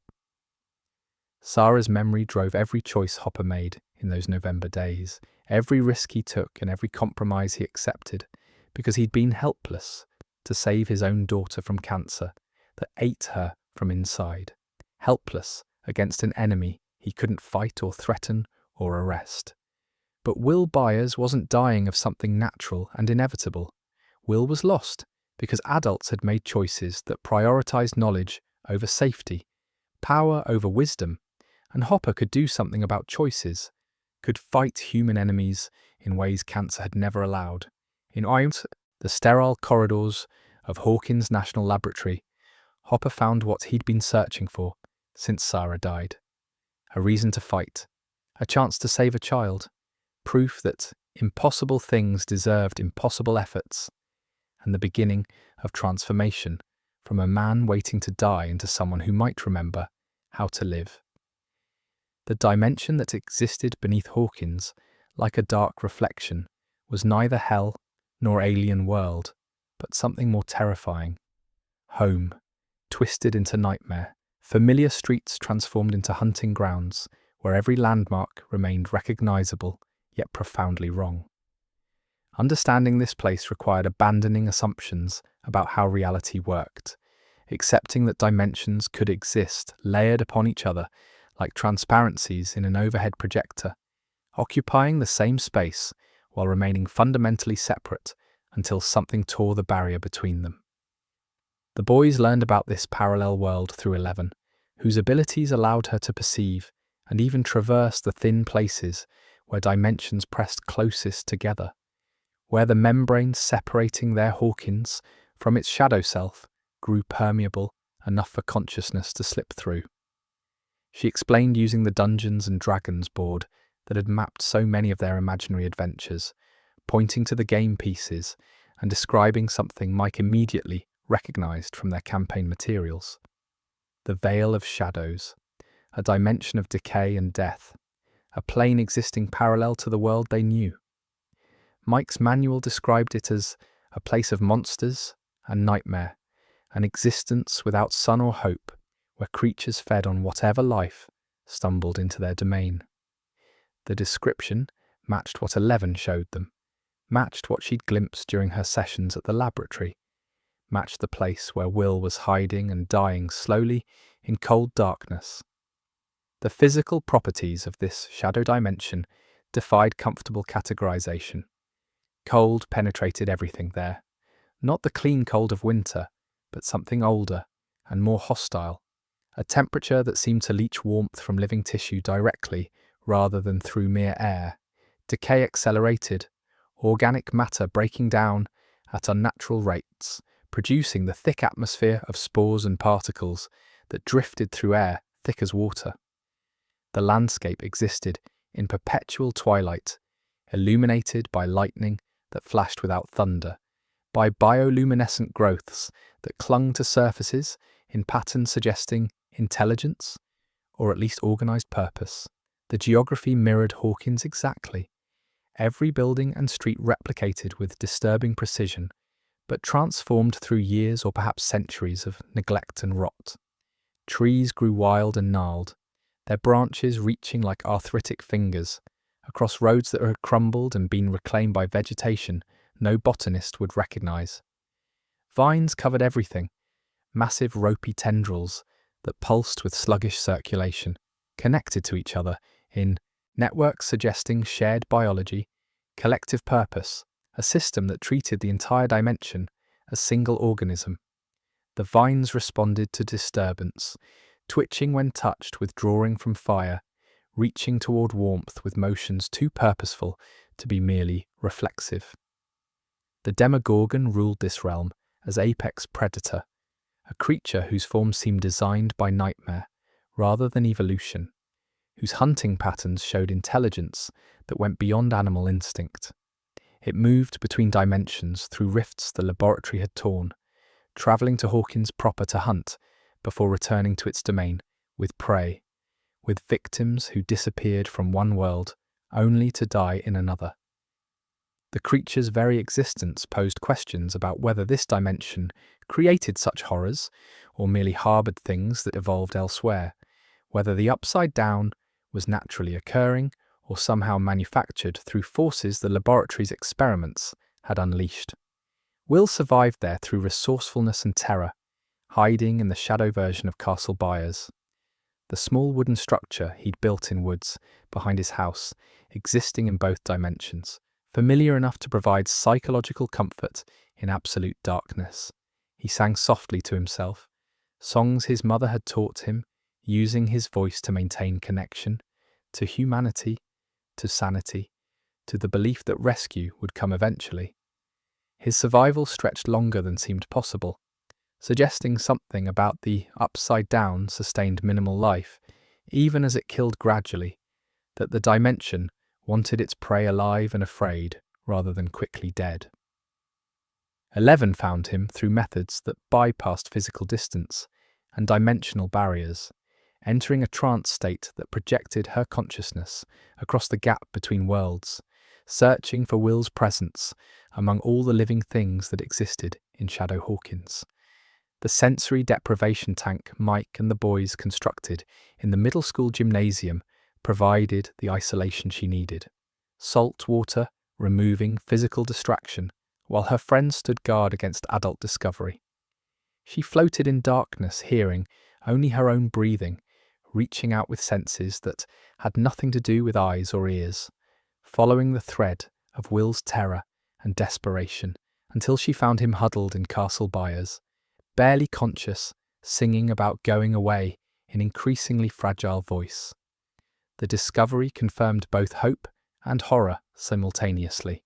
Sarah's memory drove every choice Hopper made in those November days, every risk he took and every compromise he accepted, because he'd been helpless to save his own daughter from cancer that ate her from inside, helpless against an enemy he couldn't fight or threaten or arrest. But Will Byers wasn't dying of something natural and inevitable. Will was lost because adults had made choices that prioritized knowledge over safety, power over wisdom, and Hopper could do something about choices, could fight human enemies in ways cancer had never allowed. In the sterile corridors of Hawkins National Laboratory, Hopper found what he'd been searching for since Sarah died. A reason to fight, a chance to save a child, proof that impossible things deserved impossible efforts, and the beginning of transformation from a man waiting to die into someone who might remember how to live. The dimension that existed beneath Hawkins, like a dark reflection, was neither hell nor alien world, but something more terrifying. Home, twisted into nightmare, familiar streets transformed into hunting grounds, where every landmark remained recognizable, yet profoundly wrong. Understanding this place required abandoning assumptions about how reality worked, accepting that dimensions could exist layered upon each other like transparencies in an overhead projector, occupying the same space while remaining fundamentally separate until something tore the barrier between them. The boys learned about this parallel world through 11, whose abilities allowed her to perceive and even traverse the thin places where dimensions pressed closest together, where the membrane separating their Hawkins from its shadow self grew permeable enough for consciousness to slip through. She explained using the Dungeons and Dragons board that had mapped so many of their imaginary adventures, pointing to the game pieces and describing something Mike immediately recognized from their campaign materials. The Veil of Shadows, a dimension of decay and death, a plane existing parallel to the world they knew. Mike's manual described it as a place of monsters and nightmare, an existence without sun or hope, where creatures fed on whatever life stumbled into their domain. The description matched what 11 showed them, matched what she'd glimpsed during her sessions at the laboratory, matched the place where Will was hiding and dying slowly in cold darkness. The physical properties of this shadow dimension defied comfortable categorization. Cold penetrated everything there, not the clean cold of winter, but something older and more hostile, a temperature that seemed to leach warmth from living tissue directly rather than through mere air, decay accelerated, organic matter breaking down at unnatural rates, producing the thick atmosphere of spores and particles that drifted through air thick as water. The landscape existed in perpetual twilight, illuminated by lightning that flashed without thunder, by bioluminescent growths that clung to surfaces in patterns suggesting intelligence, or at least organized purpose. The geography mirrored Hawkins exactly. Every building and street replicated with disturbing precision, but transformed through years or perhaps centuries of neglect and rot. Trees grew wild and gnarled, their branches reaching like arthritic fingers, across roads that had crumbled and been reclaimed by vegetation no botanist would recognize. Vines covered everything, massive ropey tendrils that pulsed with sluggish circulation, connected to each other in networks suggesting shared biology, collective purpose, a system that treated the entire dimension as single organism. The vines responded to disturbance, twitching when touched, withdrawing from fire, reaching toward warmth with motions too purposeful to be merely reflexive. The Demogorgon ruled this realm as apex predator, a creature whose form seemed designed by nightmare rather than evolution, whose hunting patterns showed intelligence that went beyond animal instinct. It moved between dimensions through rifts the laboratory had torn, travelling to Hawkins proper to hunt before returning to its domain with prey, with victims who disappeared from one world only to die in another. The creature's very existence posed questions about whether this dimension created such horrors or merely harboured things that evolved elsewhere, whether the upside down was naturally occurring or somehow manufactured through forces the laboratory's experiments had unleashed. Will survived there through resourcefulness and terror, hiding in the shadow version of Castle Byers, the small wooden structure he'd built in woods behind his house, existing in both dimensions, familiar enough to provide psychological comfort in absolute darkness. He sang softly to himself, songs his mother had taught him, using his voice to maintain connection to humanity, to sanity, to the belief that rescue would come eventually. His survival stretched longer than seemed possible, suggesting something about the upside down sustained minimal life, even as it killed gradually, that the dimension wanted its prey alive and afraid rather than quickly dead. 11 found him through methods that bypassed physical distance and dimensional barriers, entering a trance state that projected her consciousness across the gap between worlds, searching for Will's presence among all the living things that existed in Shadow Hawkins. The sensory deprivation tank Mike and the boys constructed in the middle school gymnasium provided the isolation she needed. Salt water, removing physical distraction, while her friends stood guard against adult discovery. She floated in darkness, hearing only her own breathing, reaching out with senses that had nothing to do with eyes or ears, following the thread of Will's terror and desperation until she found him huddled in Castle Byers, barely conscious, singing about going away in increasingly fragile voice. The discovery confirmed both hope and horror simultaneously.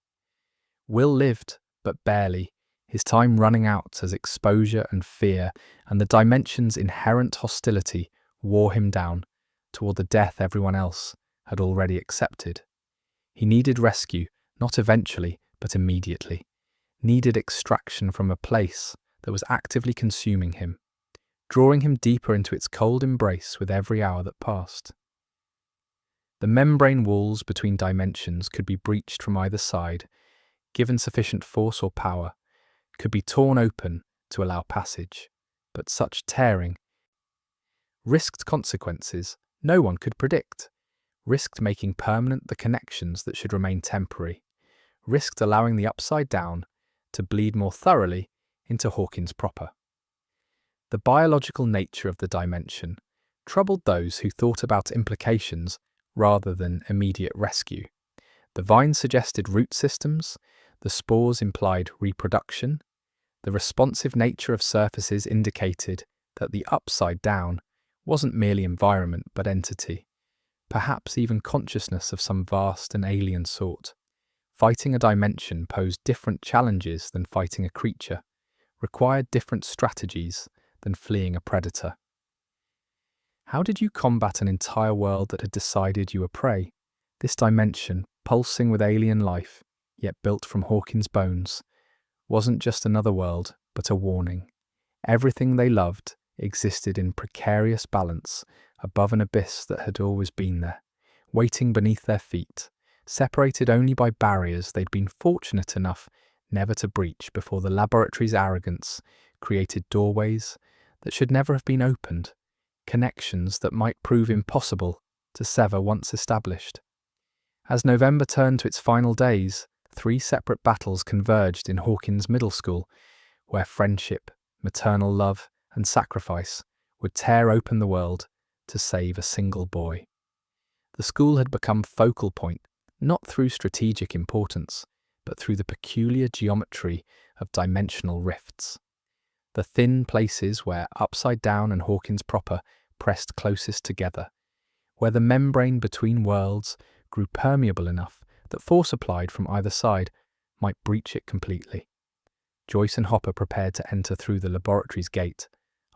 Will lived, but barely, his time running out as exposure and fear and the dimension's inherent hostility wore him down toward the death everyone else had already accepted. He needed rescue, not eventually, but immediately. Needed extraction from a place that was actively consuming him, drawing him deeper into its cold embrace with every hour that passed. The membrane walls between dimensions could be breached from either side, given sufficient force or power, could be torn open to allow passage, but such tearing risked consequences no one could predict, risked making permanent the connections that should remain temporary, risked allowing the upside down to bleed more thoroughly into Hawkins proper. The biological nature of the dimension troubled those who thought about implications rather than immediate rescue. The vines suggested root systems, the spores implied reproduction, the responsive nature of surfaces indicated that the upside down wasn't merely environment but entity, perhaps even consciousness of some vast and alien sort. Fighting a dimension posed different challenges than fighting a creature, required different strategies than fleeing a predator. How did you combat an entire world that had decided you were prey? This dimension, pulsing with alien life, yet built from Hawkins' bones, wasn't just another world, but a warning. Everything they loved existed in precarious balance above an abyss that had always been there, waiting beneath their feet, separated only by barriers they'd been fortunate enough never to breach before the laboratory's arrogance created doorways that should never have been opened, connections that might prove impossible to sever once established. As November turned to its final days, 3 separate battles converged in Hawkins Middle School, where friendship, maternal love, and sacrifice would tear open the world to save a single boy. The school had become focal point, not through strategic importance, but through the peculiar geometry of dimensional rifts. The thin places where Upside Down and Hawkins proper pressed closest together, where the membrane between worlds grew permeable enough that force applied from either side might breach it completely. Joyce and Hopper prepared to enter through the laboratory's gate,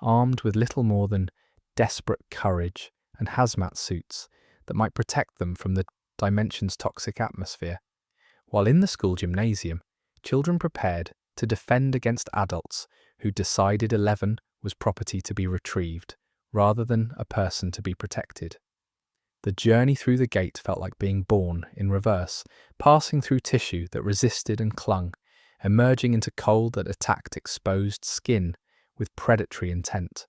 armed with little more than desperate courage and hazmat suits that might protect them from the dimension's toxic atmosphere. While in the school gymnasium, children prepared to defend against adults who decided 11 was property to be retrieved, rather than a person to be protected. The journey through the gate felt like being born in reverse, passing through tissue that resisted and clung, emerging into cold that attacked exposed skin with predatory intent.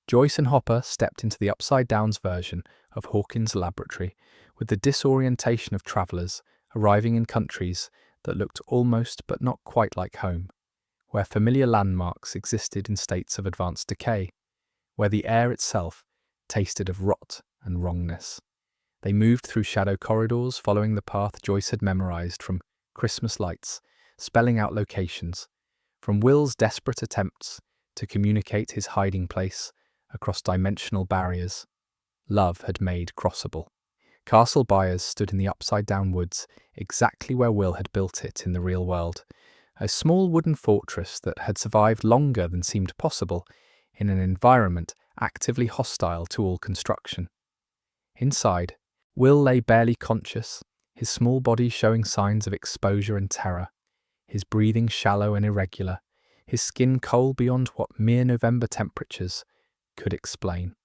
Joyce and Hopper stepped into the Upside Down's version of Hawkins' laboratory with the disorientation of travellers arriving in countries that looked almost but not quite like home, where familiar landmarks existed in states of advanced decay, where the air itself tasted of rot and wrongness. They moved through shadow corridors following the path Joyce had memorized from Christmas lights, spelling out locations, from Will's desperate attempts to communicate his hiding place across dimensional barriers. Love had made crossable. Castle Byers stood in the upside-down woods, exactly where Will had built it in the real world, a small wooden fortress that had survived longer than seemed possible in an environment actively hostile to all construction. Inside, Will lay barely conscious, his small body showing signs of exposure and terror, his breathing shallow and irregular, his skin cold beyond what mere November temperatures could explain.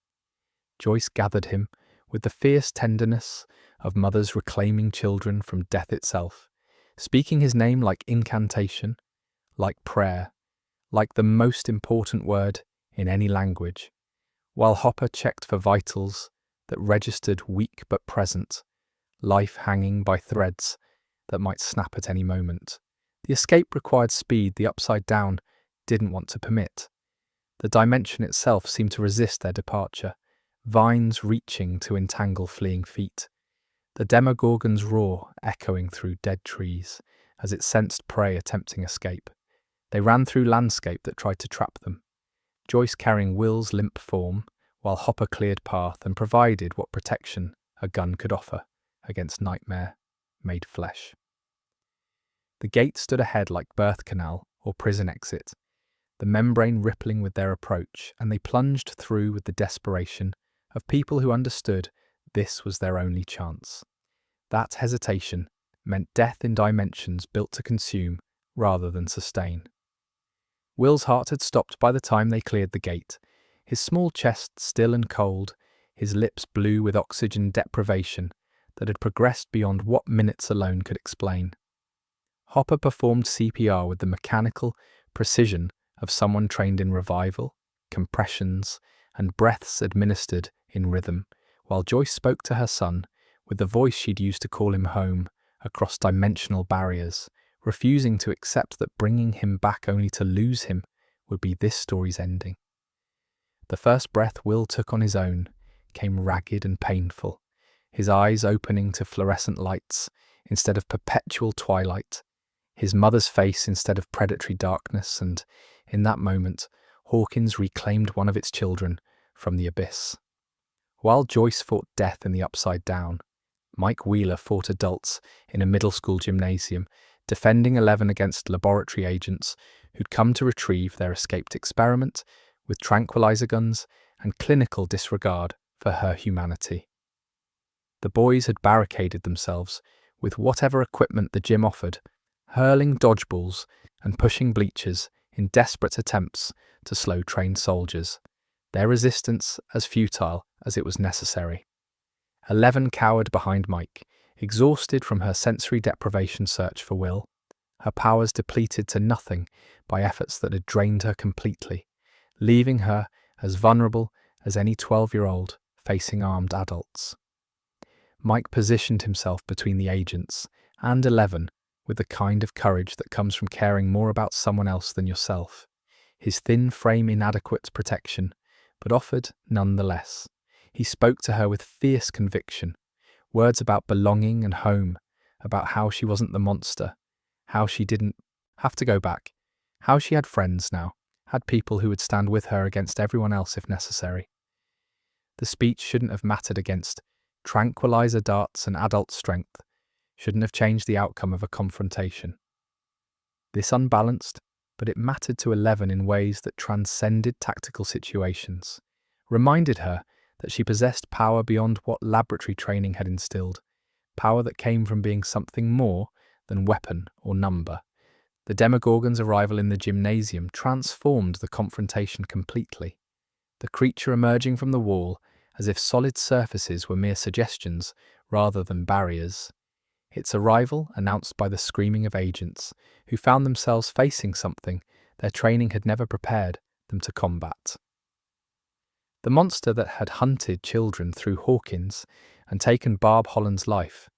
Joyce gathered him with the fierce tenderness of mothers reclaiming children from death itself, speaking his name like incantation, like prayer, like the most important word in any language, while Hopper checked for vitals that registered weak but present, life hanging by threads that might snap at any moment. The escape required speed the Upside Down didn't want to permit. The dimension itself seemed to resist their departure, vines reaching to entangle fleeing feet. The Demogorgon's roar echoing through dead trees as it sensed prey attempting escape. They ran through landscape that tried to trap them, Joyce carrying Will's limp form, while Hopper cleared path and provided what protection a gun could offer against nightmare made flesh. The gate stood ahead like birth canal or prison exit, the membrane rippling with their approach, and they plunged through with the desperation of people who understood this was their only chance. That hesitation meant death in dimensions built to consume rather than sustain. Will's heart had stopped by the time they cleared the gate, his small chest still and cold, his lips blue with oxygen deprivation that had progressed beyond what minutes alone could explain. Hopper performed CPR with the mechanical precision of someone trained in revival, compressions, and breaths administered in rhythm, while Joyce spoke to her son with the voice she'd used to call him home across dimensional barriers, refusing to accept that bringing him back only to lose him would be this story's ending. The first breath Will took on his own came ragged and painful, his eyes opening to fluorescent lights instead of perpetual twilight, his mother's face instead of predatory darkness, and in that moment, Hawkins reclaimed one of its children from the abyss. While Joyce fought death in the Upside Down, Mike Wheeler fought adults in a middle school gymnasium, defending 11 against laboratory agents who'd come to retrieve their escaped experiment with tranquilizer guns and clinical disregard for her humanity. The boys had barricaded themselves with whatever equipment the gym offered, hurling dodgeballs and pushing bleachers in desperate attempts to slow trained soldiers, their resistance as futile as it was necessary. 11 cowered behind Mike, exhausted from her sensory deprivation search for Will, her powers depleted to nothing by efforts that had drained her completely, leaving her as vulnerable as any 12-year-old facing armed adults. Mike positioned himself between the agents and 11 with the kind of courage that comes from caring more about someone else than yourself. His thin frame inadequate protection, but offered nonetheless. He spoke to her with fierce conviction, words about belonging and home, about how she wasn't the monster, how she didn't have to go back, how she had friends now, had people who would stand with her against everyone else if necessary. The speech shouldn't have mattered against tranquilizer darts and adult strength, shouldn't have changed the outcome of a confrontation. This unbalanced, but it mattered to 11 in ways that transcended tactical situations, reminded her that she possessed power beyond what laboratory training had instilled, power that came from being something more than weapon or number. The Demogorgon's arrival in the gymnasium transformed the confrontation completely. The creature emerging from the wall as if solid surfaces were mere suggestions rather than barriers. Its arrival announced by the screaming of agents who found themselves facing something their training had never prepared them to combat. The monster that had hunted children through Hawkins and taken Barb Holland's life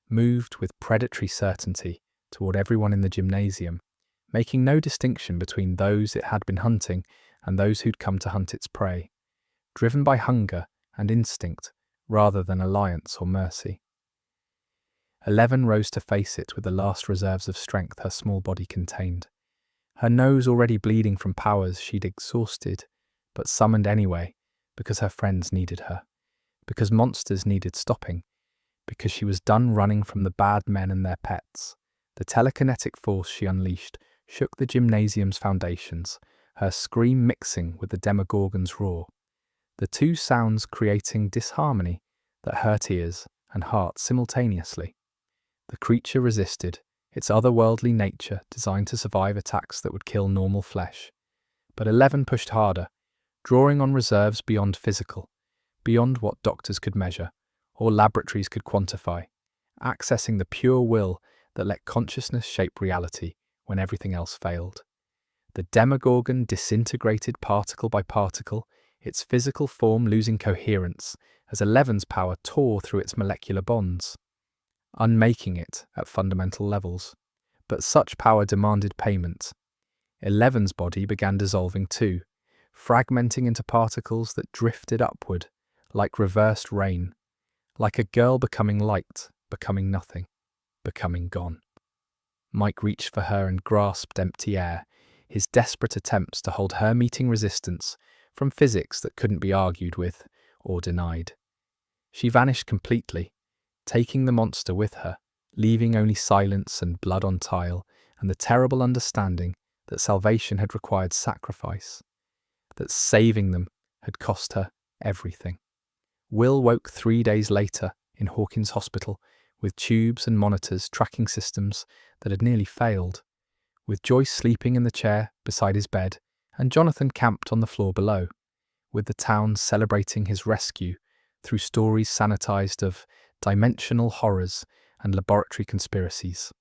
moved with predatory certainty toward everyone in the gymnasium, making no distinction between those it had been hunting and those who'd come to hunt its prey, driven by hunger and instinct rather than alliance or mercy. 11 rose to face it with the last reserves of strength her small body contained, her nose already bleeding from powers she'd exhausted, but summoned anyway, because her friends needed her, because monsters needed stopping, because she was done running from the bad men and their pets. The telekinetic force she unleashed shook the gymnasium's foundations, her scream mixing with the Demogorgon's roar, the two sounds creating disharmony that hurt ears and heart simultaneously. The creature resisted, its otherworldly nature designed to survive attacks that would kill normal flesh. But 11 pushed harder, drawing on reserves beyond physical, beyond what doctors could measure or laboratories could quantify, accessing the pure will that let consciousness shape reality when everything else failed. The Demogorgon disintegrated particle by particle, its physical form losing coherence as 11's power tore through its molecular bonds, unmaking it at fundamental levels. But such power demanded payment. 11's body began dissolving too, fragmenting into particles that drifted upward, like reversed rain, like a girl becoming light, becoming nothing, becoming gone. Mike reached for her and grasped empty air, his desperate attempts to hold her meeting resistance from physics that couldn't be argued with or denied. She vanished completely, taking the monster with her, leaving only silence and blood on tile and the terrible understanding that salvation had required sacrifice, that saving them had cost her everything. Will woke 3 days later in Hawkins Hospital with tubes and monitors tracking systems that had nearly failed, with Joyce sleeping in the chair beside his bed and Jonathan camped on the floor below, with the town celebrating his rescue through stories sanitized of dimensional horrors and laboratory conspiracies.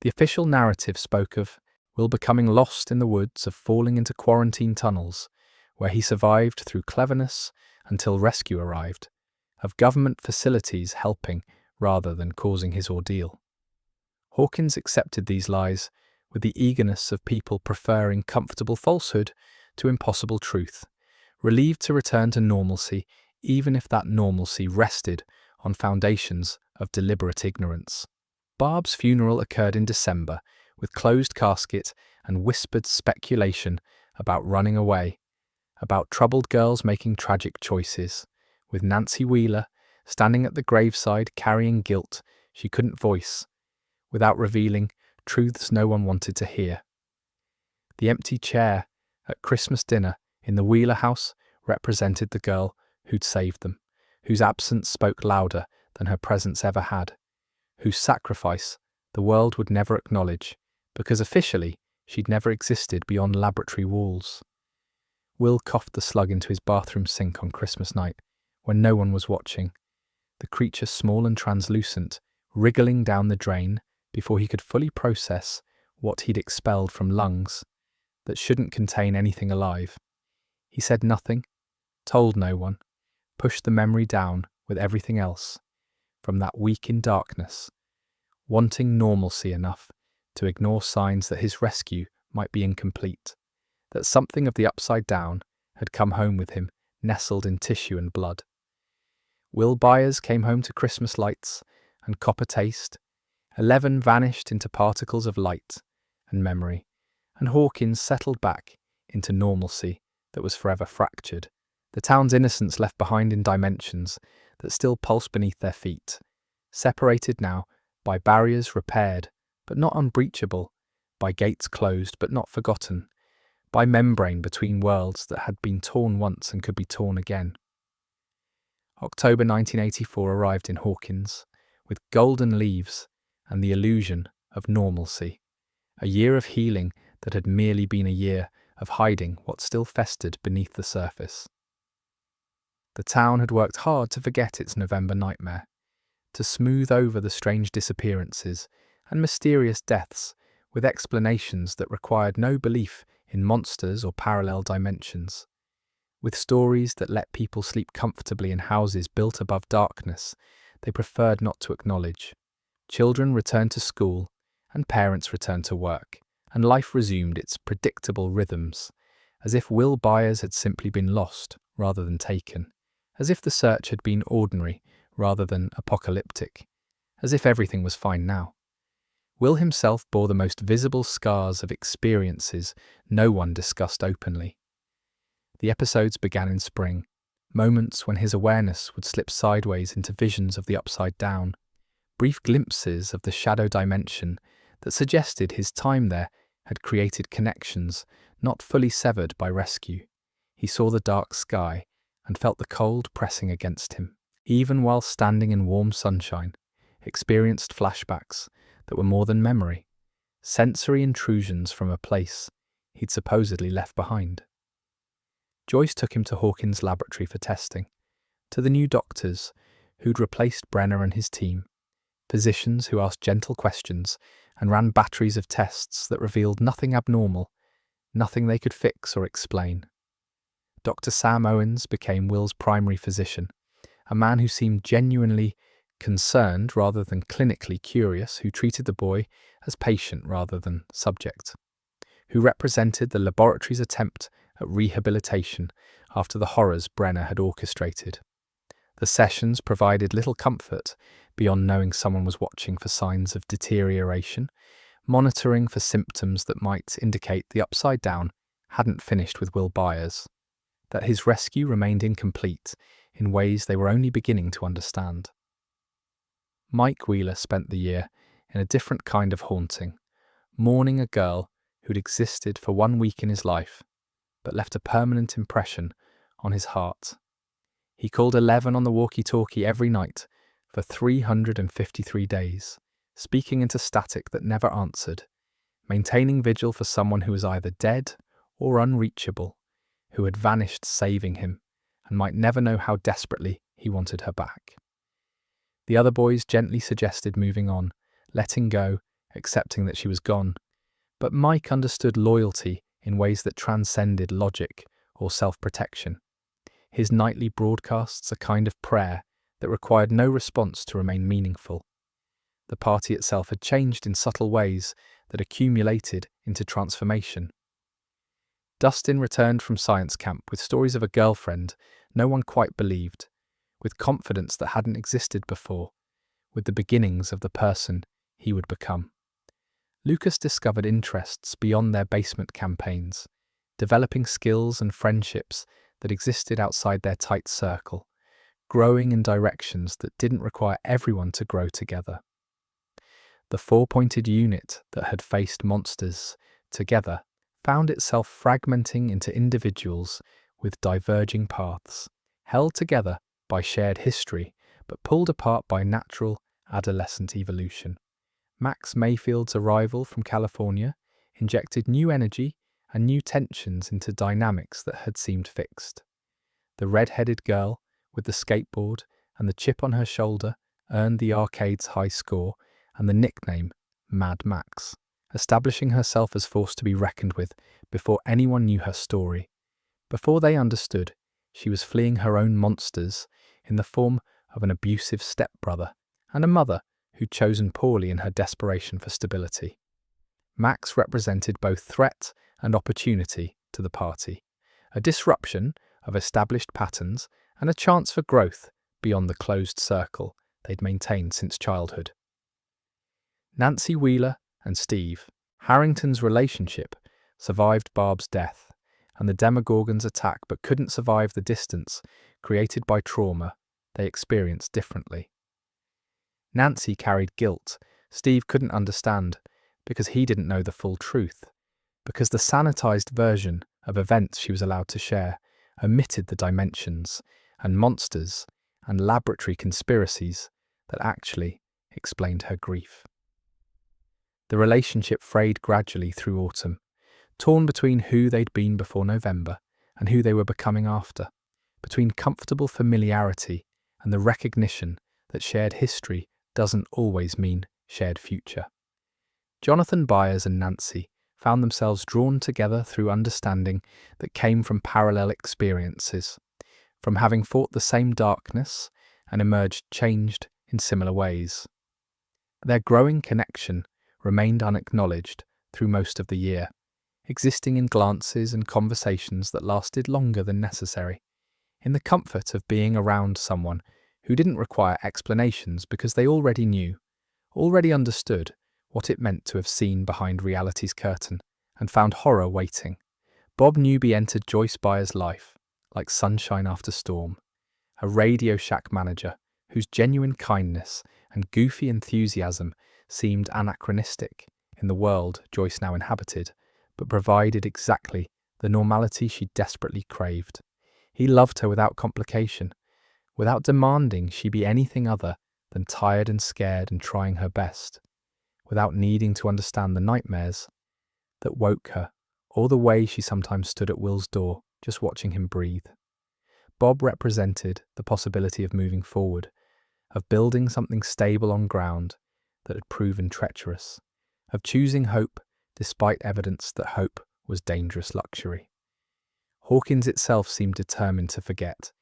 The official narrative spoke of Will becoming lost in the woods, of falling into quarantine tunnels, where he survived through cleverness until rescue arrived, of government facilities helping rather than causing his ordeal. Hawkins accepted these lies with the eagerness of people preferring comfortable falsehood to impossible truth, relieved to return to normalcy, even if that normalcy rested on foundations of deliberate ignorance. Barb's funeral occurred in December, with closed casket and whispered speculation about running away, about troubled girls making tragic choices, with Nancy Wheeler standing at the graveside carrying guilt she couldn't voice, without revealing truths no one wanted to hear. The empty chair at Christmas dinner in the Wheeler house represented the girl who'd saved them, whose absence spoke louder than her presence ever had, whose sacrifice the world would never acknowledge, because officially she'd never existed beyond laboratory walls. Will coughed the slug into his bathroom sink on Christmas night, when no one was watching, the creature small and translucent, wriggling down the drain before he could fully process what he'd expelled from lungs that shouldn't contain anything alive. He said nothing, told no one, pushed the memory down with everything else, from that week in darkness, wanting normalcy enough to ignore signs that his rescue might be incomplete, that something of the upside down had come home with him, nestled in tissue and blood. Will Byers came home to Christmas lights and copper taste. 11 vanished into particles of light and memory, and Hawkins settled back into normalcy that was forever fractured. The town's innocence left behind in dimensions that still pulse beneath their feet, separated now by barriers repaired but not unbreachable, by gates closed but not forgotten, by membrane between worlds that had been torn once and could be torn again. October 1984 arrived in Hawkins, with golden leaves and the illusion of normalcy, a year of healing that had merely been a year of hiding what still festered beneath the surface. The town had worked hard to forget its November nightmare, to smooth over the strange disappearances and mysterious deaths with explanations that required no belief in monsters or parallel dimensions, with stories that let people sleep comfortably in houses built above darkness they preferred not to acknowledge. Children returned to school, and parents returned to work, and life resumed its predictable rhythms, as if Will Byers had simply been lost rather than taken, as if the search had been ordinary rather than apocalyptic, as if everything was fine now. Will himself bore the most visible scars of experiences no one discussed openly. The episodes began in spring, moments when his awareness would slip sideways into visions of the upside down, brief glimpses of the shadow dimension that suggested his time there had created connections not fully severed by rescue. He saw the dark sky and felt the cold pressing against him. Even while standing in warm sunshine, experienced flashbacks that were more than memory, sensory intrusions from a place he'd supposedly left behind. Joyce took him to Hawkins' laboratory for testing, to the new doctors who'd replaced Brenner and his team, physicians who asked gentle questions and ran batteries of tests that revealed nothing abnormal, nothing they could fix or explain. Dr. Sam Owens became Will's primary physician, a man who seemed genuinely concerned rather than clinically curious, who treated the boy as patient rather than subject, who represented the laboratory's attempt at rehabilitation after the horrors Brenner had orchestrated. The sessions provided little comfort beyond knowing someone was watching for signs of deterioration, monitoring for symptoms that might indicate the upside down hadn't finished with Will Byers, that his rescue remained incomplete in ways they were only beginning to understand. Mike Wheeler spent the year in a different kind of haunting, mourning a girl who'd existed for 1 week in his life, but left a permanent impression on his heart. He called 11 on the walkie-talkie every night for 353 days, speaking into static that never answered, maintaining vigil for someone who was either dead or unreachable, who had vanished saving him, and might never know how desperately he wanted her back. The other boys gently suggested moving on, letting go, accepting that she was gone, but Mike understood loyalty in ways that transcended logic or self-protection. His nightly broadcasts a kind of prayer that required no response to remain meaningful. The party itself had changed in subtle ways that accumulated into transformation. Dustin returned from science camp with stories of a girlfriend no one quite believed, with confidence that hadn't existed before, with the beginnings of the person he would become. Lucas discovered interests beyond their basement campaigns, developing skills and friendships that existed outside their tight circle, growing in directions that didn't require everyone to grow together. The four-pointed unit that had faced monsters together found itself fragmenting into individuals with diverging paths, held together by shared history, but pulled apart by natural adolescent evolution. Max Mayfield's arrival from California injected new energy and new tensions into dynamics that had seemed fixed. The red-headed girl with the skateboard and the chip on her shoulder earned the arcade's high score and the nickname Mad Max, establishing herself as force to be reckoned with before anyone knew her story, before they understood She was fleeing her own monsters in the form of an abusive stepbrother and a mother who'd chosen poorly in her desperation for stability. Max represented both threat and opportunity to the party, a disruption of established patterns and a chance for growth beyond the closed circle they'd maintained since childhood. Nancy Wheeler and Steve Harrington's relationship survived Barb's death and the Demogorgon's attack, but couldn't survive the distance created by trauma they experienced differently. Nancy carried guilt Steve couldn't understand because he didn't know the full truth, because the sanitized version of events she was allowed to share omitted the dimensions and monsters and laboratory conspiracies that actually explained her grief. The relationship frayed gradually through autumn, torn between who they'd been before November and who they were becoming after, between comfortable familiarity and the recognition that shared history doesn't always mean shared future. Jonathan Byers and Nancy found themselves drawn together through understanding that came from parallel experiences, from having fought the same darkness and emerged changed in similar ways. Their growing connection remained unacknowledged through most of the year, existing in glances and conversations that lasted longer than necessary, in the comfort of being around someone who didn't require explanations because they already knew, already understood what it meant to have seen behind reality's curtain and found horror waiting. Bob Newby entered Joyce Byers' life like sunshine after storm, a Radio Shack manager whose genuine kindness and goofy enthusiasm seemed anachronistic in the world Joyce now inhabited, but provided exactly the normality she desperately craved. He loved her without complication, without demanding she be anything other than tired and scared and trying her best, without needing to understand the nightmares that woke her, or the way she sometimes stood at Will's door, just watching him breathe. Bob represented the possibility of moving forward, of building something stable on ground that had proven treacherous, of choosing hope despite evidence that hope was dangerous luxury. Hawkins itself seemed determined to forget,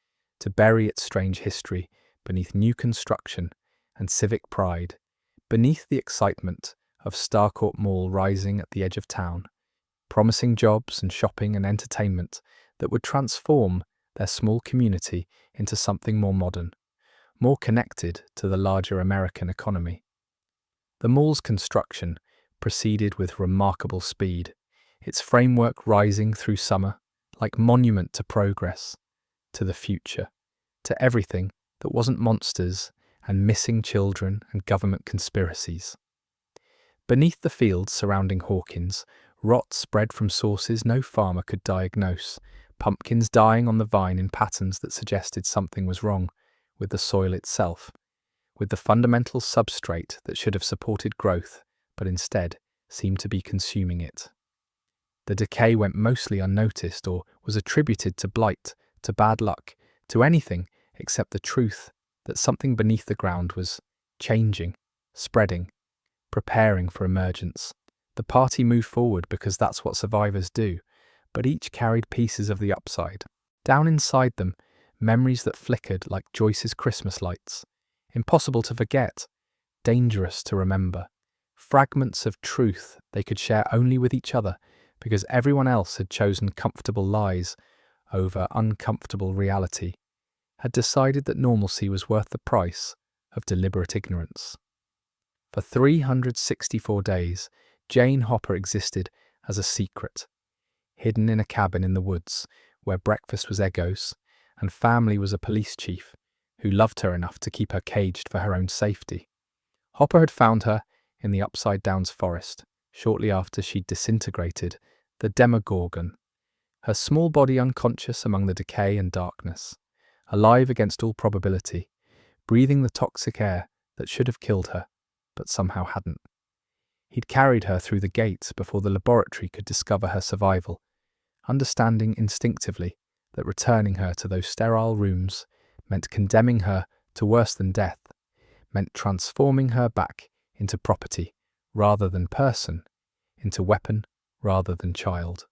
to bury its strange history beneath new construction and civic pride, beneath the excitement of Starcourt Mall rising at the edge of town, promising jobs and shopping and entertainment that would transform their small community into something more modern, more connected to the larger American economy. The mall's construction proceeded with remarkable speed, its framework rising through summer like monument to progress, to the future, to everything that wasn't monsters and missing children and government conspiracies. Beneath the fields surrounding Hawkins, rot spread from sources no farmer could diagnose, pumpkins dying on the vine in patterns that suggested something was wrong with the soil itself, with the fundamental substrate that should have supported growth, but instead seemed to be consuming it. The decay went mostly unnoticed or was attributed to blight, to bad luck, to anything except the truth that something beneath the ground was changing, spreading, preparing for emergence. The party moved forward because that's what survivors do, but each carried pieces of the upside. Down inside them, memories that flickered like Joyce's Christmas lights, impossible to forget, dangerous to remember, fragments of truth they could share only with each other because everyone else had chosen comfortable lies over uncomfortable reality, had decided that normalcy was worth the price of deliberate ignorance. For 364 days, Jane Hopper existed as a secret, hidden in a cabin in the woods where breakfast was Eggos and family was a police chief who loved her enough to keep her caged for her own safety. Hopper had found her in the Upside Down's forest shortly after she'd disintegrated the Demogorgon, her small body unconscious among the decay and darkness, alive against all probability, breathing the toxic air that should have killed her, but somehow hadn't. He'd carried her through the gates before the laboratory could discover her survival, understanding instinctively that returning her to those sterile rooms meant condemning her to worse than death, meant transforming her back into property rather than person, into weapon rather than child.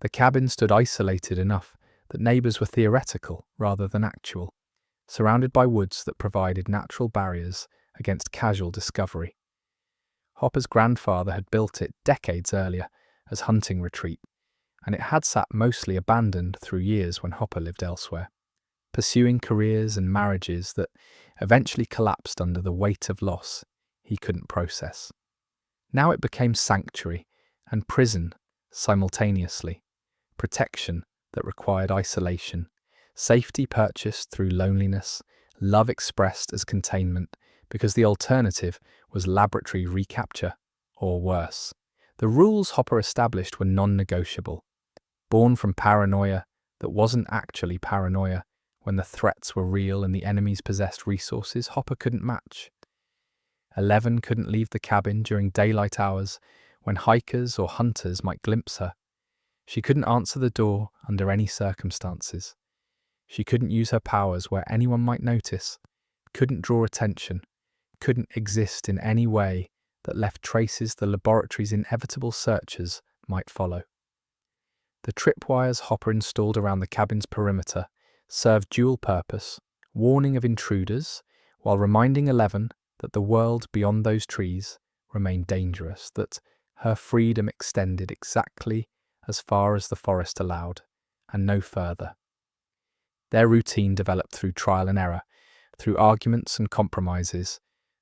The cabin stood isolated enough that neighbours were theoretical rather than actual, surrounded by woods that provided natural barriers against casual discovery. Hopper's grandfather had built it decades earlier as hunting retreat, and it had sat mostly abandoned through years when Hopper lived elsewhere, pursuing careers and marriages that eventually collapsed under the weight of loss he couldn't process. Now it became sanctuary and prison simultaneously, protection that required isolation, safety purchased through loneliness, love expressed as containment, because the alternative was laboratory recapture, or worse. The rules Hopper established were non-negotiable, born from paranoia that wasn't actually paranoia when the threats were real and the enemies possessed resources Hopper couldn't match. 11 couldn't leave the cabin during daylight hours when hikers or hunters might glimpse her. She couldn't answer the door under any circumstances. She couldn't use her powers where anyone might notice, couldn't draw attention, couldn't exist in any way that left traces the laboratory's inevitable searchers might follow. The tripwires Hopper installed around the cabin's perimeter served dual purpose, warning of intruders, while reminding 11 that the world beyond those trees remained dangerous, that her freedom extended exactly as far as the forest allowed, and no further. Their routine developed through trial and error, through arguments and compromises,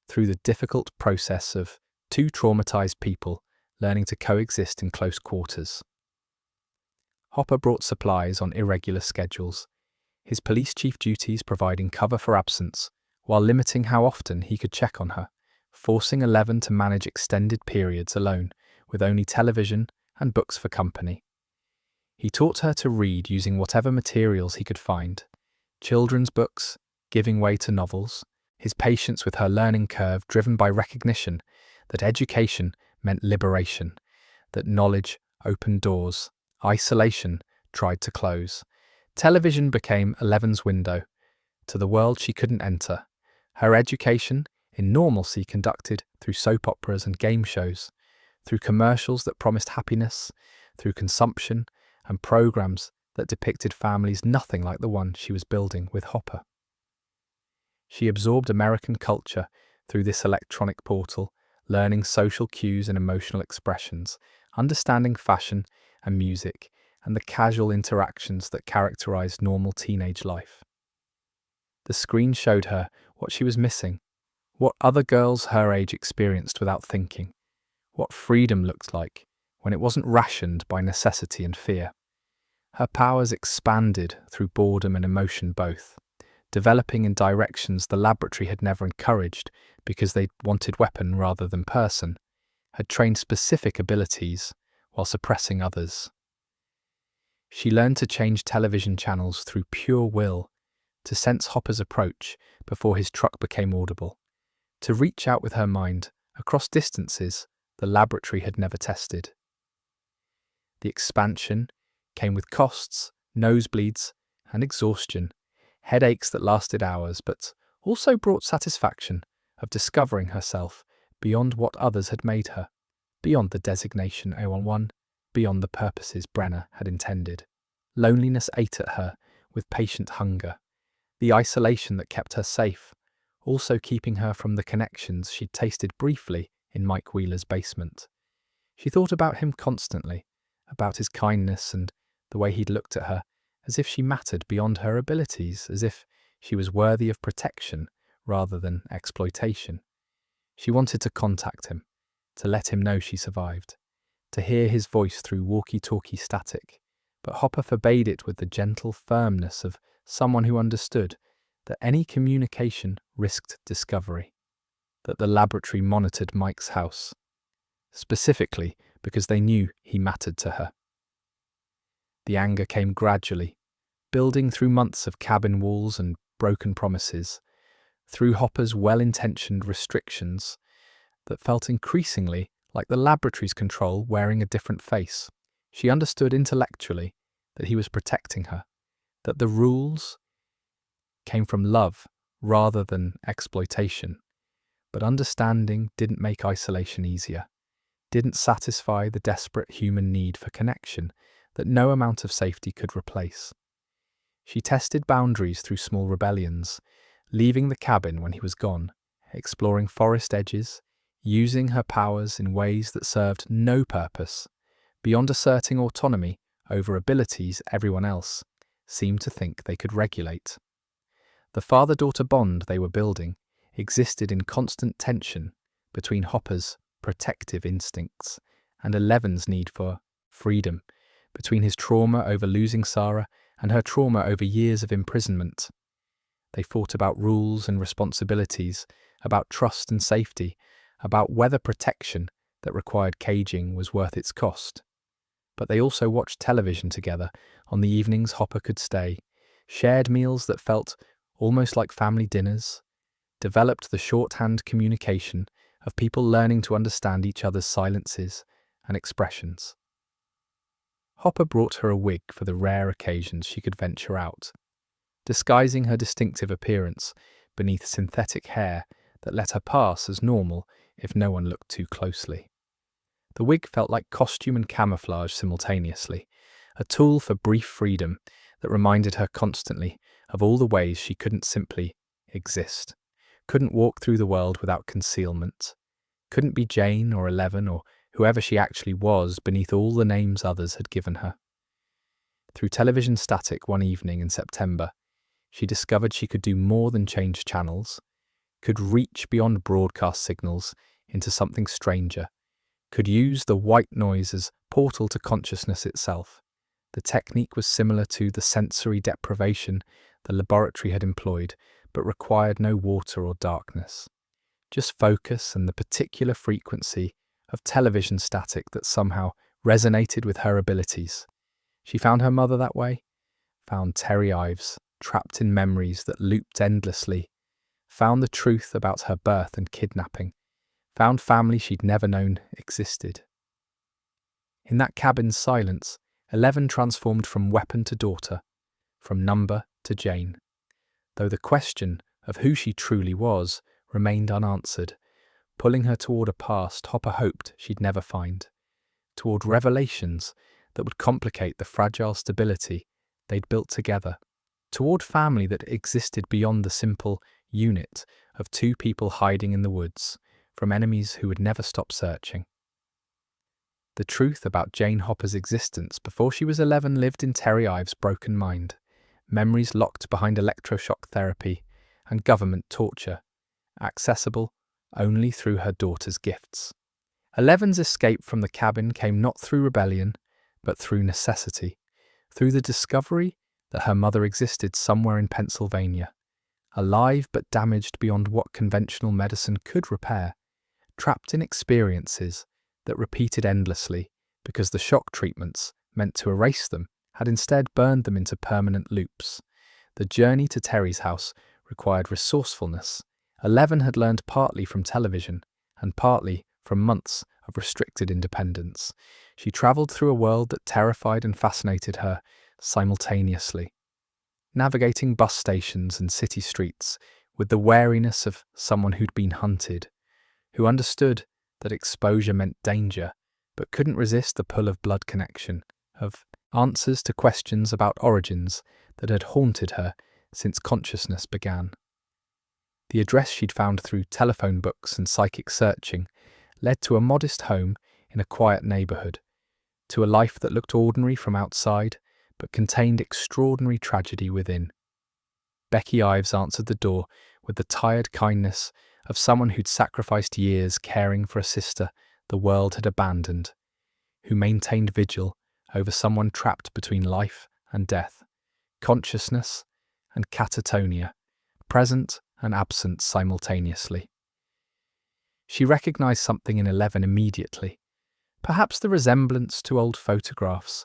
through the difficult process of two traumatized people learning to coexist in close quarters. Hopper brought supplies on irregular schedules, his police chief duties providing cover for absence, while limiting how often he could check on her, forcing 11 to manage extended periods alone, with only television and books for company. He taught her to read using whatever materials he could find, children's books, giving way to novels, his patience with her learning curve driven by recognition that education meant liberation, that knowledge opened doors, isolation tried to close. Television became 11's window to the world she couldn't enter, her education in normalcy conducted through soap operas and game shows, through commercials that promised happiness, through consumption and programs that depicted families nothing like the one she was building with Hopper. She absorbed American culture through this electronic portal, learning social cues and emotional expressions, understanding fashion and music, and the casual interactions that characterized normal teenage life. The screen showed her what she was missing, what other girls her age experienced without thinking, what freedom looked like when it wasn't rationed by necessity and fear. Her powers expanded through boredom and emotion both, developing in directions the laboratory had never encouraged because they wanted weapon rather than person, had trained specific abilities while suppressing others. She learned to change television channels through pure will, to sense Hopper's approach before his truck became audible, to reach out with her mind across distances the laboratory had never tested. The expansion came with costs, nosebleeds, and exhaustion, headaches that lasted hours, but also brought satisfaction of discovering herself beyond what others had made her, beyond the designation 011, beyond the purposes Brenner had intended. Loneliness ate at her with patient hunger, the isolation that kept her safe, also keeping her from the connections she'd tasted briefly in Mike Wheeler's basement. She thought about him constantly, about his kindness and the way he'd looked at her, as if she mattered beyond her abilities, as if she was worthy of protection rather than exploitation. She wanted to contact him, to let him know she survived, to hear his voice through walkie-talkie static, but Hopper forbade it with the gentle firmness of someone who understood that any communication risked discovery, that the laboratory monitored Mike's house, specifically because they knew he mattered to her. The anger came gradually, building through months of cabin walls and broken promises, through Hopper's well-intentioned restrictions that felt increasingly like the laboratory's control wearing a different face. She understood intellectually that he was protecting her, that the rules came from love rather than exploitation. But understanding didn't make isolation easier, didn't satisfy the desperate human need for connection that no amount of safety could replace. She tested boundaries through small rebellions, leaving the cabin when he was gone, exploring forest edges, using her powers in ways that served no purpose, beyond asserting autonomy over abilities everyone else seemed to think they could regulate. The father-daughter bond they were building existed in constant tension between Hopper's protective instincts and Eleven's need for freedom, between his trauma over losing Sarah and her trauma over years of imprisonment. They fought about rules and responsibilities, about trust and safety, about whether protection that required caging was worth its cost. But they also watched television together on the evenings Hopper could stay, shared meals that felt almost like family dinners, developed the shorthand communication of people learning to understand each other's silences and expressions. Hopper brought her a wig for the rare occasions she could venture out, disguising her distinctive appearance beneath synthetic hair that let her pass as normal if no one looked too closely. The wig felt like costume and camouflage simultaneously, a tool for brief freedom that reminded her constantly of all the ways she couldn't simply exist, couldn't walk through the world without concealment, couldn't be Jane or Eleven or whoever she actually was beneath all the names others had given her. Through television static one evening in September, she discovered she could do more than change channels, could reach beyond broadcast signals into something stranger, could use the white noise as portal to consciousness itself. The technique was similar to the sensory deprivation the laboratory had employed, but required no water or darkness. Just focus and the particular frequency of television static that somehow resonated with her abilities. She found her mother that way, found Terry Ives trapped in memories that looped endlessly, found the truth about her birth and kidnapping, found family she'd never known existed. In that cabin's silence, Eleven transformed from weapon to daughter, from number to Jane, though the question of who she truly was remained unanswered, pulling her toward a past Hopper hoped she'd never find, toward revelations that would complicate the fragile stability they'd built together, toward family that existed beyond the simple unit of two people hiding in the woods from enemies who would never stop searching. The truth about Jane Hopper's existence before she was 11 lived in Terry Ives' broken mind, memories locked behind electroshock therapy and government torture, accessible only through her daughter's gifts. 11's escape from the cabin came not through rebellion, but through necessity, through the discovery that her mother existed somewhere in Pennsylvania, alive but damaged beyond what conventional medicine could repair, trapped in experiences that repeated endlessly because the shock treatments meant to erase them had instead burned them into permanent loops. The journey to Terry's house required resourcefulness. 11 had learned partly from television and partly from months of restricted independence. She travelled through a world that terrified and fascinated her simultaneously, navigating bus stations and city streets with the wariness of someone who'd been hunted, who understood that exposure meant danger, but couldn't resist the pull of blood connection, of answers to questions about origins that had haunted her since consciousness began. The address she'd found through telephone books and psychic searching led to a modest home in a quiet neighbourhood, to a life that looked ordinary from outside, but contained extraordinary tragedy within. Becky Ives answered the door with the tired kindness of someone who'd sacrificed years caring for a sister the world had abandoned, who maintained vigil over someone trapped between life and death, consciousness and catatonia, present and absent simultaneously. She recognized something in 11 immediately, perhaps the resemblance to old photographs,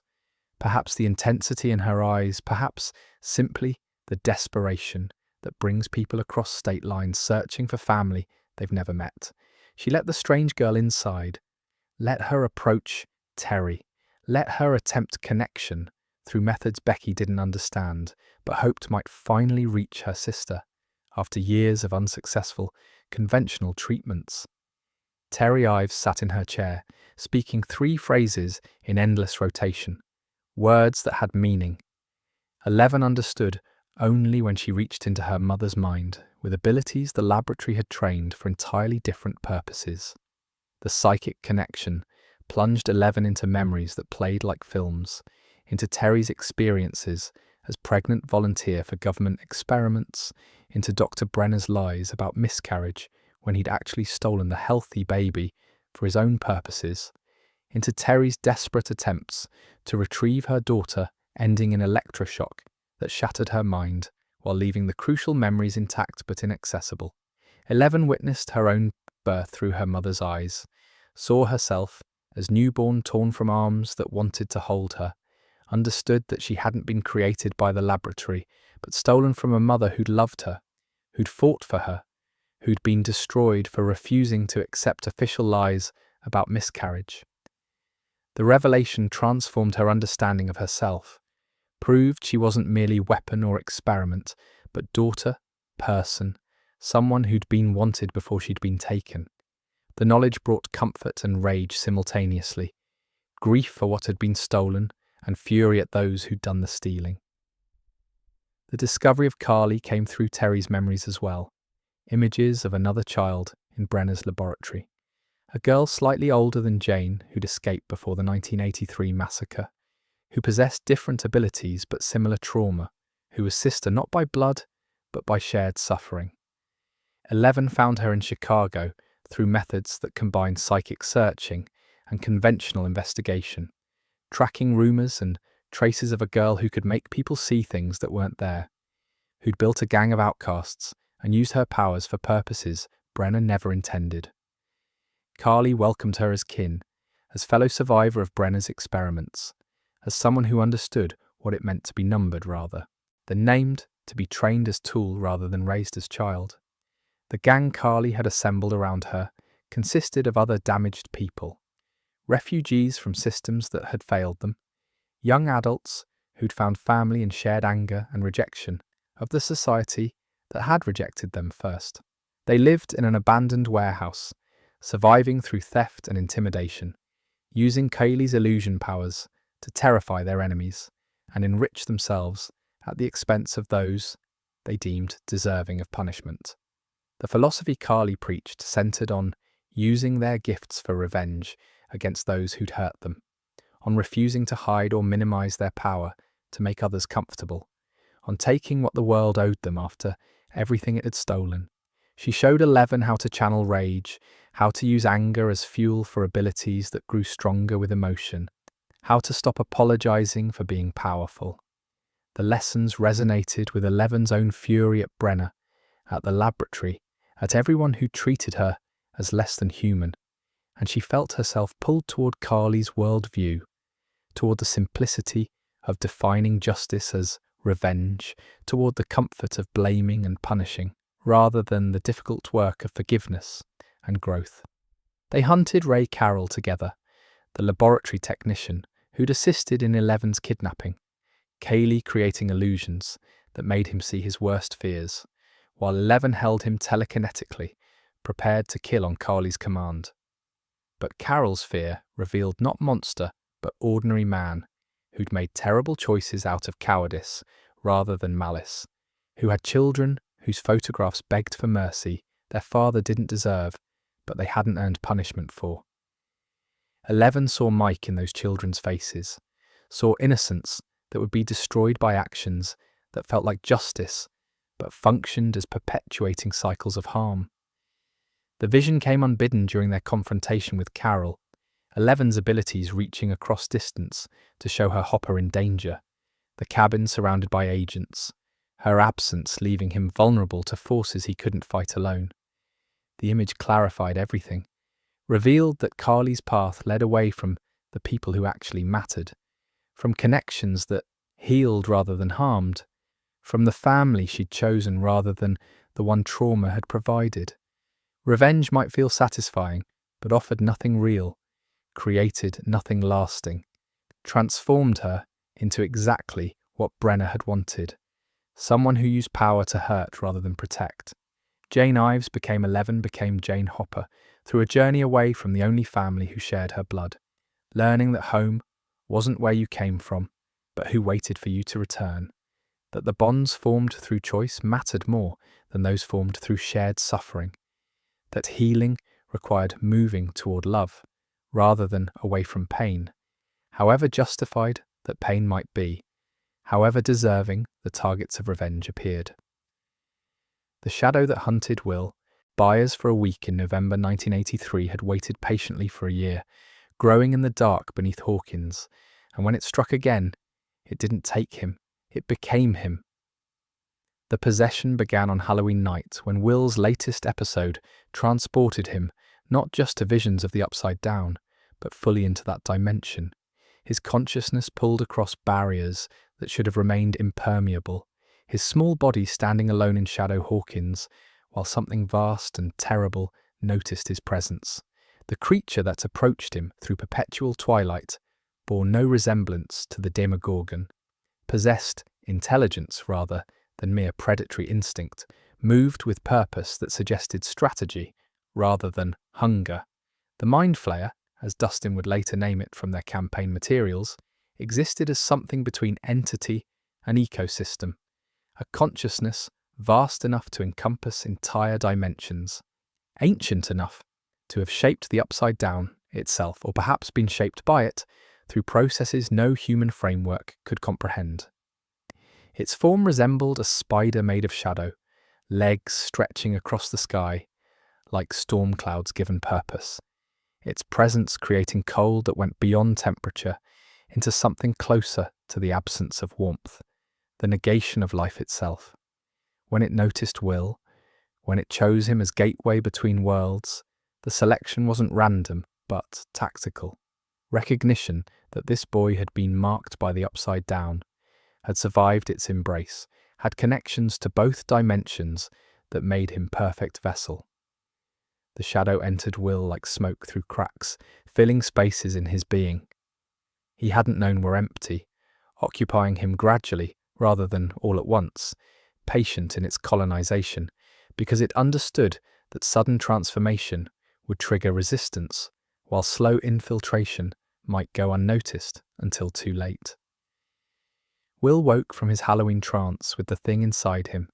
perhaps the intensity in her eyes, perhaps simply the desperation that brings people across state lines searching for family they've never met. She let the strange girl inside, let her approach Terry, let her attempt connection through methods Becky didn't understand, but hoped might finally reach her sister after years of unsuccessful, conventional treatments. Terry Ives sat in her chair, speaking 3 phrases in endless rotation, words that had meaning. Eleven understood only when she reached into her mother's mind, with abilities the laboratory had trained for entirely different purposes. The psychic connection plunged Eleven into memories that played like films, into Terry's experiences as pregnant volunteer for government experiments, into Dr. Brenner's lies about miscarriage when he'd actually stolen the healthy baby for his own purposes, into Terry's desperate attempts to retrieve her daughter, ending in electroshock that shattered her mind while leaving the crucial memories intact but inaccessible. Eleven witnessed her own birth through her mother's eyes, saw herself as newborn torn from arms that wanted to hold her, understood that she hadn't been created by the laboratory, but stolen from a mother who'd loved her, who'd fought for her, who'd been destroyed for refusing to accept official lies about miscarriage. The revelation transformed her understanding of herself, proved she wasn't merely weapon or experiment, but daughter, person, someone who'd been wanted before she'd been taken. The knowledge brought comfort and rage simultaneously, grief for what had been stolen and fury at those who'd done the stealing. The discovery of Carly came through Terry's memories as well, images of another child in Brenner's laboratory. A girl slightly older than Jane who'd escaped before the 1983 massacre, who possessed different abilities but similar trauma, who was sister not by blood but by shared suffering. 11 found her in Chicago through methods that combined psychic searching and conventional investigation, tracking rumours and traces of a girl who could make people see things that weren't there, who'd built a gang of outcasts and used her powers for purposes Brenner never intended. Carly welcomed her as kin, as fellow survivor of Brenner's experiments, as someone who understood what it meant to be numbered rather than named, to be trained as tool rather than raised as child. The gang Carly had assembled around her consisted of other damaged people, refugees from systems that had failed them, young adults who'd found family in shared anger and rejection of the society that had rejected them first. They lived in an abandoned warehouse, surviving through theft and intimidation, using Kaylee's illusion powers to terrify their enemies and enrich themselves at the expense of those they deemed deserving of punishment. The philosophy Carly preached centered on using their gifts for revenge against those who'd hurt them, on refusing to hide or minimize their power to make others comfortable, on taking what the world owed them after everything it had stolen. She showed 11 how to channel rage, how to use anger as fuel for abilities that grew stronger with emotion, how to stop apologizing for being powerful. The lessons resonated with 11's own fury at Brenner, at the laboratory, at everyone who treated her as less than human, and she felt herself pulled toward Carly's worldview, toward the simplicity of defining justice as revenge, toward the comfort of blaming and punishing, rather than the difficult work of forgiveness and growth. They hunted Ray Carroll together, the laboratory technician who'd assisted in 11's kidnapping, Kaylee creating illusions that made him see his worst fears, while 11 held him telekinetically, prepared to kill on Carly's command. But Carroll's fear revealed not monster, but ordinary man, who'd made terrible choices out of cowardice rather than malice, who had children whose photographs begged for mercy their father didn't deserve, but they hadn't earned punishment for. 11 saw Mike in those children's faces, saw innocence that would be destroyed by actions that felt like justice, but functioned as perpetuating cycles of harm. The vision came unbidden during their confrontation with Carroll, 11's abilities reaching across distance to show her Hopper in danger, the cabin surrounded by agents, her absence leaving him vulnerable to forces he couldn't fight alone. The image clarified everything, revealed that Carly's path led away from the people who actually mattered, from connections that healed rather than harmed, from the family she'd chosen rather than the one trauma had provided. Revenge might feel satisfying, but offered nothing real, created nothing lasting, transformed her into exactly what Brenner had wanted, someone who used power to hurt rather than protect. Jane Ives became 11 became Jane Hopper through a journey away from the only family who shared her blood, learning that home wasn't where you came from, but who waited for you to return. that the bonds formed through choice mattered more than those formed through shared suffering, that healing required moving toward love rather than away from pain, however justified that pain might be, however deserving the targets of revenge appeared. The shadow that hunted Will, buyers for a week in November 1983 had waited patiently for a year, growing in the dark beneath Hawkins, and when it struck again, it didn't take him, it became him. The possession began on Halloween night when Will's latest episode transported him not just to visions of the Upside Down, but fully into that dimension. His consciousness pulled across barriers that should have remained impermeable, his small body standing alone in Shadow Hawkins, while something vast and terrible noticed his presence. The creature that approached him through perpetual twilight bore no resemblance to the Demogorgon, possessed intelligence rather than mere predatory instinct, moved with purpose that suggested strategy rather than hunger. The Mind Flayer, as Dustin would later name it from their campaign materials, existed as something between entity and ecosystem, a consciousness vast enough to encompass entire dimensions, ancient enough to have shaped the Upside Down itself, or perhaps been shaped by it through processes no human framework could comprehend. Its form resembled a spider made of shadow, legs stretching across the sky like storm clouds given purpose, its presence creating cold that went beyond temperature into something closer to the absence of warmth, the negation of life itself. When it noticed Will, when it chose him as gateway between worlds, the selection wasn't random, but tactical. Recognition that this boy had been marked by the Upside Down, had survived its embrace, had connections to both dimensions that made him perfect vessel. The shadow entered Will like smoke through cracks, filling spaces in his being he hadn't known were empty, occupying him gradually rather than all at once, patient in its colonization, because it understood that sudden transformation would trigger resistance, while slow infiltration might go unnoticed until too late. Will woke from his Halloween trance with the thing inside him,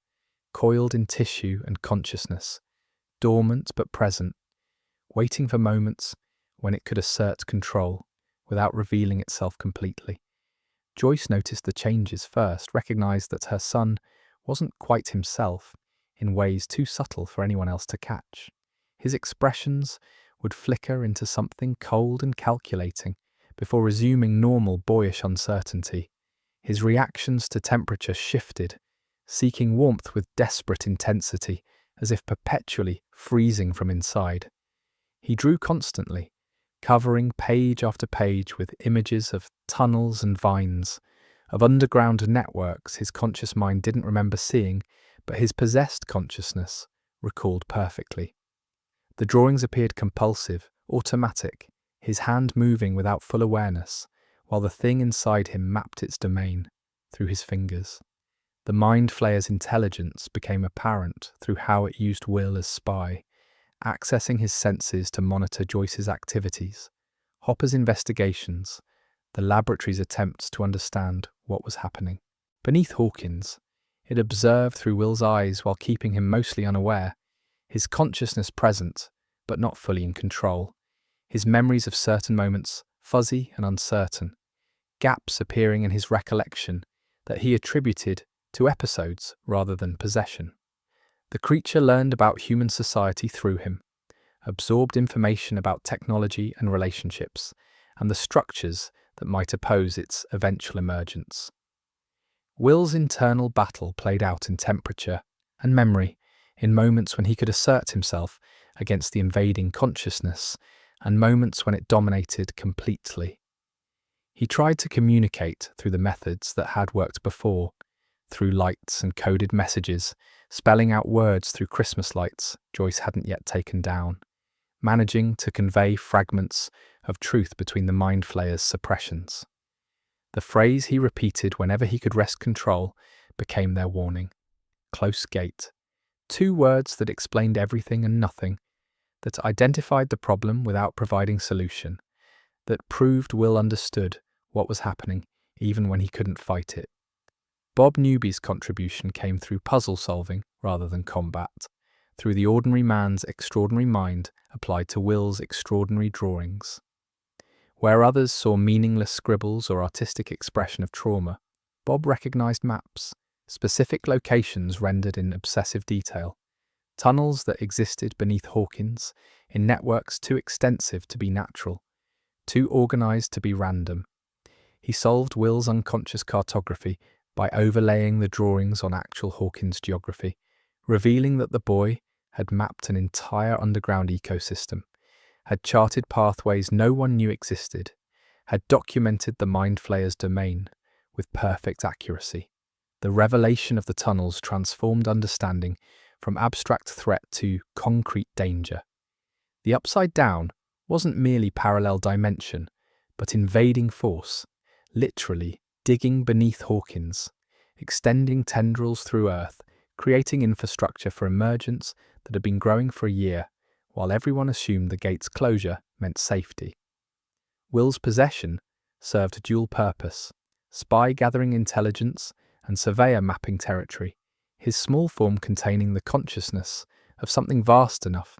coiled in tissue and consciousness, dormant but present, waiting for moments when it could assert control without revealing itself completely. Joyce noticed the changes first, recognized that her son wasn't quite himself in ways too subtle for anyone else to catch. His expressions would flicker into something cold and calculating before resuming normal boyish uncertainty. His reactions to temperature shifted, seeking warmth with desperate intensity, as if perpetually freezing from inside. He drew constantly, covering page after page with images of tunnels and vines, of underground networks his conscious mind didn't remember seeing, but his possessed consciousness recalled perfectly. The drawings appeared compulsive, automatic, his hand moving without full awareness, while the thing inside him mapped its domain through his fingers. The Mind Flayer's intelligence became apparent through how it used Will as spy, accessing his senses to monitor Joyce's activities, Hopper's investigations, the laboratory's attempts to understand what was happening. Beneath Hawkins, it observed through Will's eyes while keeping him mostly unaware, his consciousness present, but not fully in control, his memories of certain moments fuzzy and uncertain, gaps appearing in his recollection that he attributed to episodes rather than possession. The creature learned about human society through him, absorbed information about technology and relationships, and the structures that might oppose its eventual emergence. Will's internal battle played out in temperature and memory, in moments when he could assert himself against the invading consciousness, and moments when it dominated completely. He tried to communicate through the methods that had worked before, through lights and coded messages, spelling out words through Christmas lights Joyce hadn't yet taken down, managing to convey fragments of truth between the Mind Flayer's suppressions. The phrase he repeated whenever he could wrest control became their warning. Close gate. 2 words that explained everything and nothing, that identified the problem without providing solution, that proved Will understood what was happening even when he couldn't fight it. Bob Newby's contribution came through puzzle solving rather than combat, through the ordinary man's extraordinary mind applied to Will's extraordinary drawings. Where others saw meaningless scribbles or artistic expression of trauma, Bob recognized maps, specific locations rendered in obsessive detail, tunnels that existed beneath Hawkins in networks too extensive to be natural, too organized to be random. He solved Will's unconscious cartography by overlaying the drawings on actual Hawkins geography, revealing that the boy had mapped an entire underground ecosystem, had charted pathways no one knew existed, had documented the Mind Flayer's domain with perfect accuracy. The revelation of the tunnels transformed understanding from abstract threat to concrete danger. The Upside Down wasn't merely parallel dimension, but invading force, literally digging beneath Hawkins, extending tendrils through Earth, creating infrastructure for emergence that had been growing for a year, while everyone assumed the gate's closure meant safety. Will's possession served a dual purpose: spy gathering intelligence and surveyor mapping territory, his small form containing the consciousness of something vast enough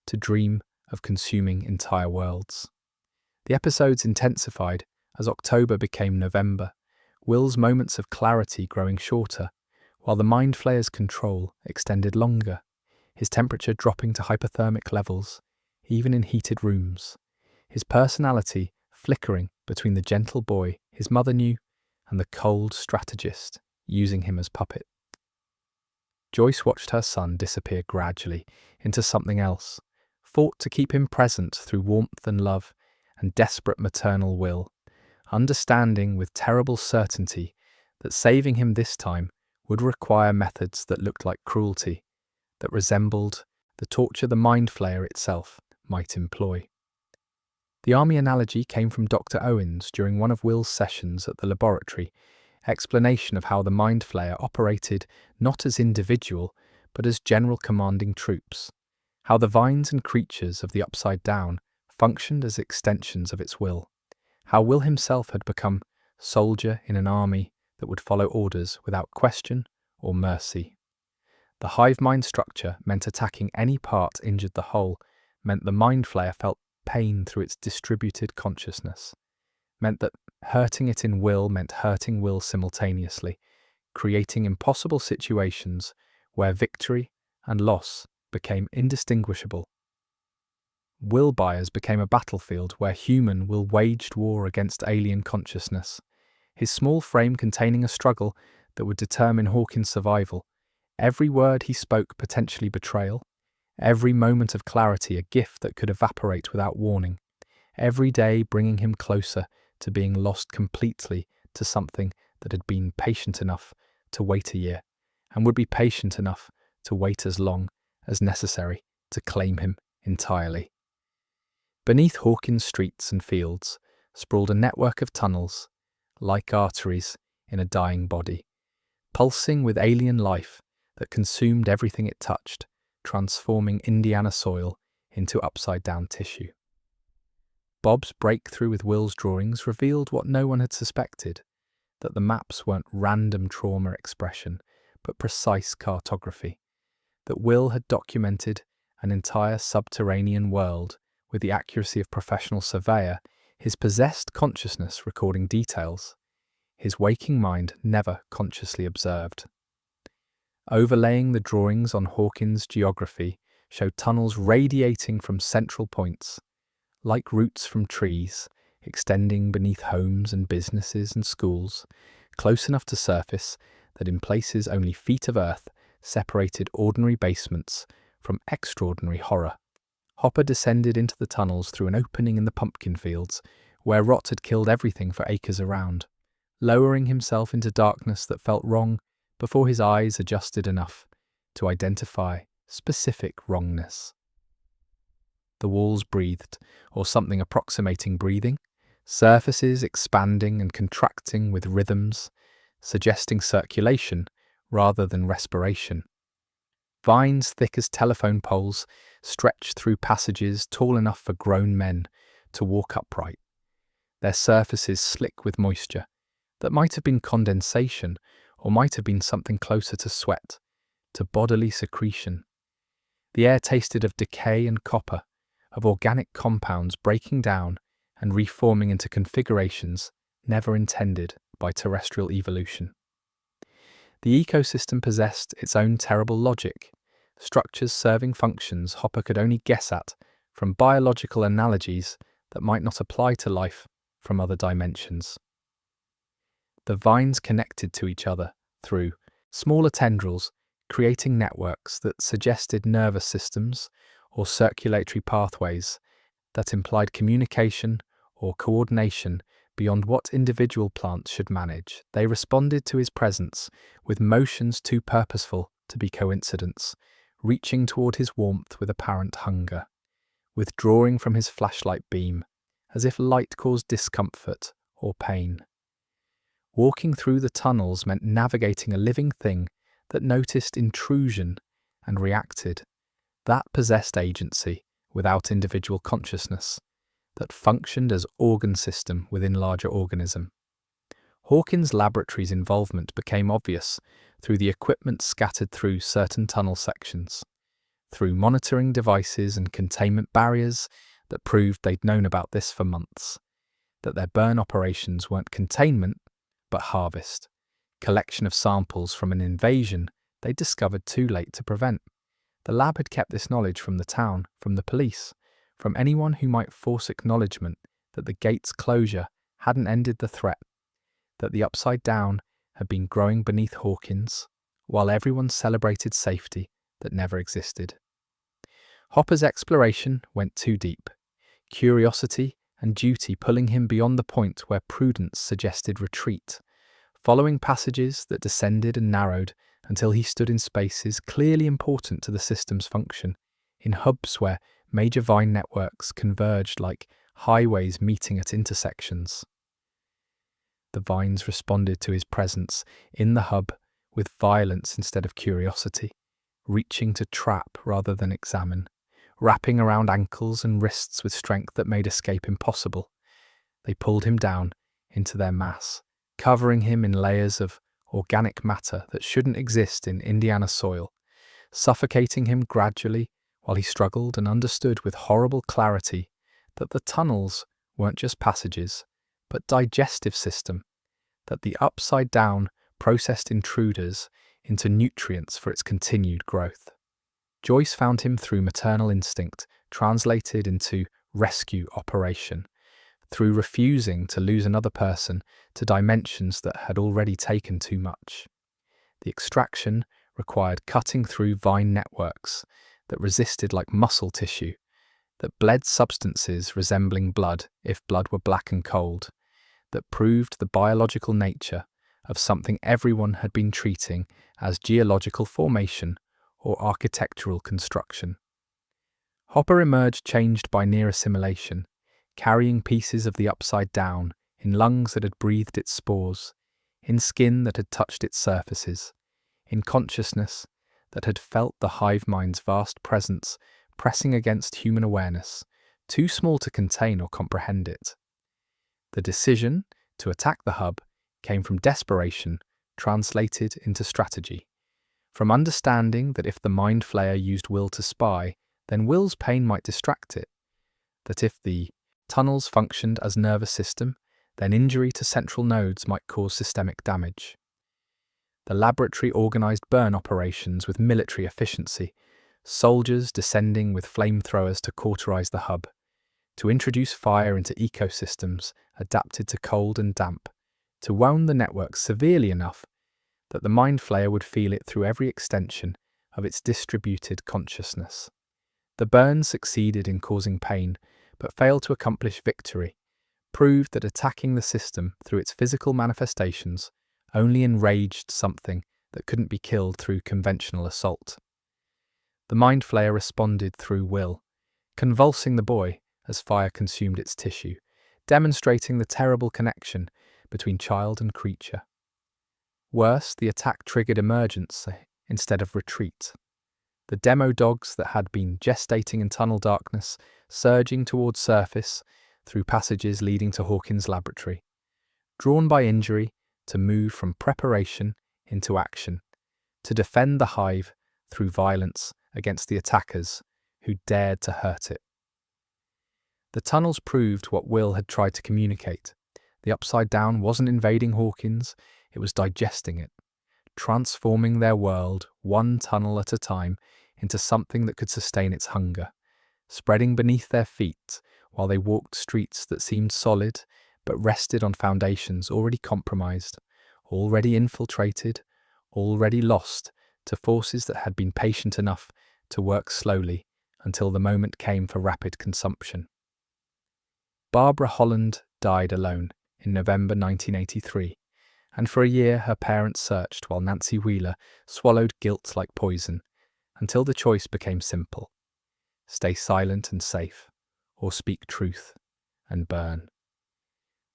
to dream of consuming entire worlds. The episodes intensified as October became November, Will's moments of clarity growing shorter, while the Mind Flayer's control extended longer, his temperature dropping to hypothermic levels, even in heated rooms, his personality flickering between the gentle boy his mother knew and the cold strategist using him as puppet. Joyce watched her son disappear gradually into something else, fought to keep him present through warmth and love and desperate maternal will, understanding with terrible certainty that saving him this time would require methods that looked like cruelty, that resembled the torture the Mind Flayer itself might employ. The army analogy came from Dr. Owens during one of Will's sessions at the laboratory, explanation of how the Mind Flayer operated not as individual, but as general commanding troops, how the vines and creatures of the Upside Down functioned as extensions of its will, how Will himself had become soldier in an army that would follow orders without question or mercy. The hive mind structure meant attacking any part injured the whole, meant the Mind Flayer felt pain through its distributed consciousness, meant that hurting it in Will meant hurting Will simultaneously, creating impossible situations where victory and loss became indistinguishable. Will Byers became a battlefield where human will waged war against alien consciousness, his small frame containing a struggle that would determine Hawkins' survival, every word he spoke potentially betrayal, every moment of clarity a gift that could evaporate without warning, every day bringing him closer to being lost completely to something that had been patient enough to wait a year, and would be patient enough to wait as long as necessary to claim him entirely. Beneath Hawkins' streets and fields sprawled a network of tunnels, like arteries in a dying body, pulsing with alien life that consumed everything it touched, transforming Indiana soil into upside-down tissue. Bob's breakthrough with Will's drawings revealed what no one had suspected, that the maps weren't random trauma expression, but precise cartography, that Will had documented an entire subterranean world with the accuracy of professional surveyor, his possessed consciousness recording details, his waking mind never consciously observed. Overlaying the drawings on Hawkins' geography showed tunnels radiating from central points, like roots from trees, extending beneath homes and businesses and schools, close enough to surface that in places only feet of earth separated ordinary basements from extraordinary horror. Hopper descended into the tunnels through an opening in the pumpkin fields, where rot had killed everything for acres around, lowering himself into darkness that felt wrong before his eyes adjusted enough to identify specific wrongness. The walls breathed, or something approximating breathing, surfaces expanding and contracting with rhythms, suggesting circulation rather than respiration. Vines thick as telephone poles stretched through passages tall enough for grown men to walk upright, their surfaces slick with moisture that might have been condensation or might have been something closer to sweat, to bodily secretion. The air tasted of decay and copper, of organic compounds breaking down and reforming into configurations never intended by terrestrial evolution. The ecosystem possessed its own terrible logic, structures serving functions Hopper could only guess at from biological analogies that might not apply to life from other dimensions. The vines connected to each other through smaller tendrils, creating networks that suggested nervous systems or circulatory pathways that implied communication or coordination beyond what individual plants should manage. They responded to his presence with motions too purposeful to be coincidence, reaching toward his warmth with apparent hunger, withdrawing from his flashlight beam, as if light caused discomfort or pain. Walking through the tunnels meant navigating a living thing that noticed intrusion and reacted, that possessed agency without individual consciousness, that functioned as organ system within larger organism. Hawkins' laboratory's involvement became obvious through the equipment scattered through certain tunnel sections, through monitoring devices and containment barriers that proved they'd known about this for months, that their burn operations weren't containment, but harvest, collection of samples from an invasion they'd discovered too late to prevent. The lab had kept this knowledge from the town, from the police, from anyone who might force acknowledgement that the gate's closure hadn't ended the threat, that the upside down had been growing beneath Hawkins, while everyone celebrated safety that never existed. Hopper's exploration went too deep, curiosity and duty pulling him beyond the point where prudence suggested retreat, following passages that descended and narrowed until he stood in spaces clearly important to the system's function, in hubs where major vine networks converged like highways meeting at intersections. The vines responded to his presence in the hub with violence instead of curiosity, reaching to trap rather than examine, wrapping around ankles and wrists with strength that made escape impossible. They pulled him down into their mass, covering him in layers of organic matter that shouldn't exist in Indiana soil, suffocating him gradually while he struggled and understood with horrible clarity that the tunnels weren't just passages, but digestive system, that the upside down processed intruders into nutrients for its continued growth. Joyce found him through maternal instinct, translated into rescue operation, through refusing to lose another person to dimensions that had already taken too much. The extraction required cutting through vine networks that resisted like muscle tissue, that bled substances resembling blood if blood were black and cold, that proved the biological nature of something everyone had been treating as geological formation or architectural construction. Hopper emerged changed by near assimilation, carrying pieces of the upside down in lungs that had breathed its spores, in skin that had touched its surfaces, in consciousness that had felt the hive mind's vast presence pressing against human awareness, too small to contain or comprehend it. The decision to attack the hub came from desperation translated into strategy, from understanding that if the mind flayer used will to spy, then will's pain might distract it, that if the tunnels functioned as nervous system, then injury to central nodes might cause systemic damage. The laboratory organized burn operations with military efficiency, soldiers descending with flamethrowers to cauterize the hub, to introduce fire into ecosystems adapted to cold and damp, to wound the network severely enough that the mind flayer would feel it through every extension of its distributed consciousness. The burn succeeded in causing pain, but failed to accomplish victory, proved that attacking the system through its physical manifestations only enraged something that couldn't be killed through conventional assault. The mind flayer responded through will, convulsing the boy as fire consumed its tissue, demonstrating the terrible connection between child and creature. Worse, the attack triggered emergence instead of retreat. The demo dogs that had been gestating in tunnel darkness, surging towards surface through passages leading to Hawkins' laboratory, drawn by injury to move from preparation into action, to defend the hive through violence against the attackers who dared to hurt it. The tunnels proved what Will had tried to communicate. The Upside Down wasn't invading Hawkins, it was digesting it, transforming their world, one tunnel at a time, into something that could sustain its hunger, spreading beneath their feet while they walked streets that seemed solid but rested on foundations already compromised, already infiltrated, already lost to forces that had been patient enough to work slowly until the moment came for rapid consumption. Barbara Holland died alone in November 1983, and for a year her parents searched while Nancy Wheeler swallowed guilt like poison, until the choice became simple: stay silent and safe, or speak truth and burn.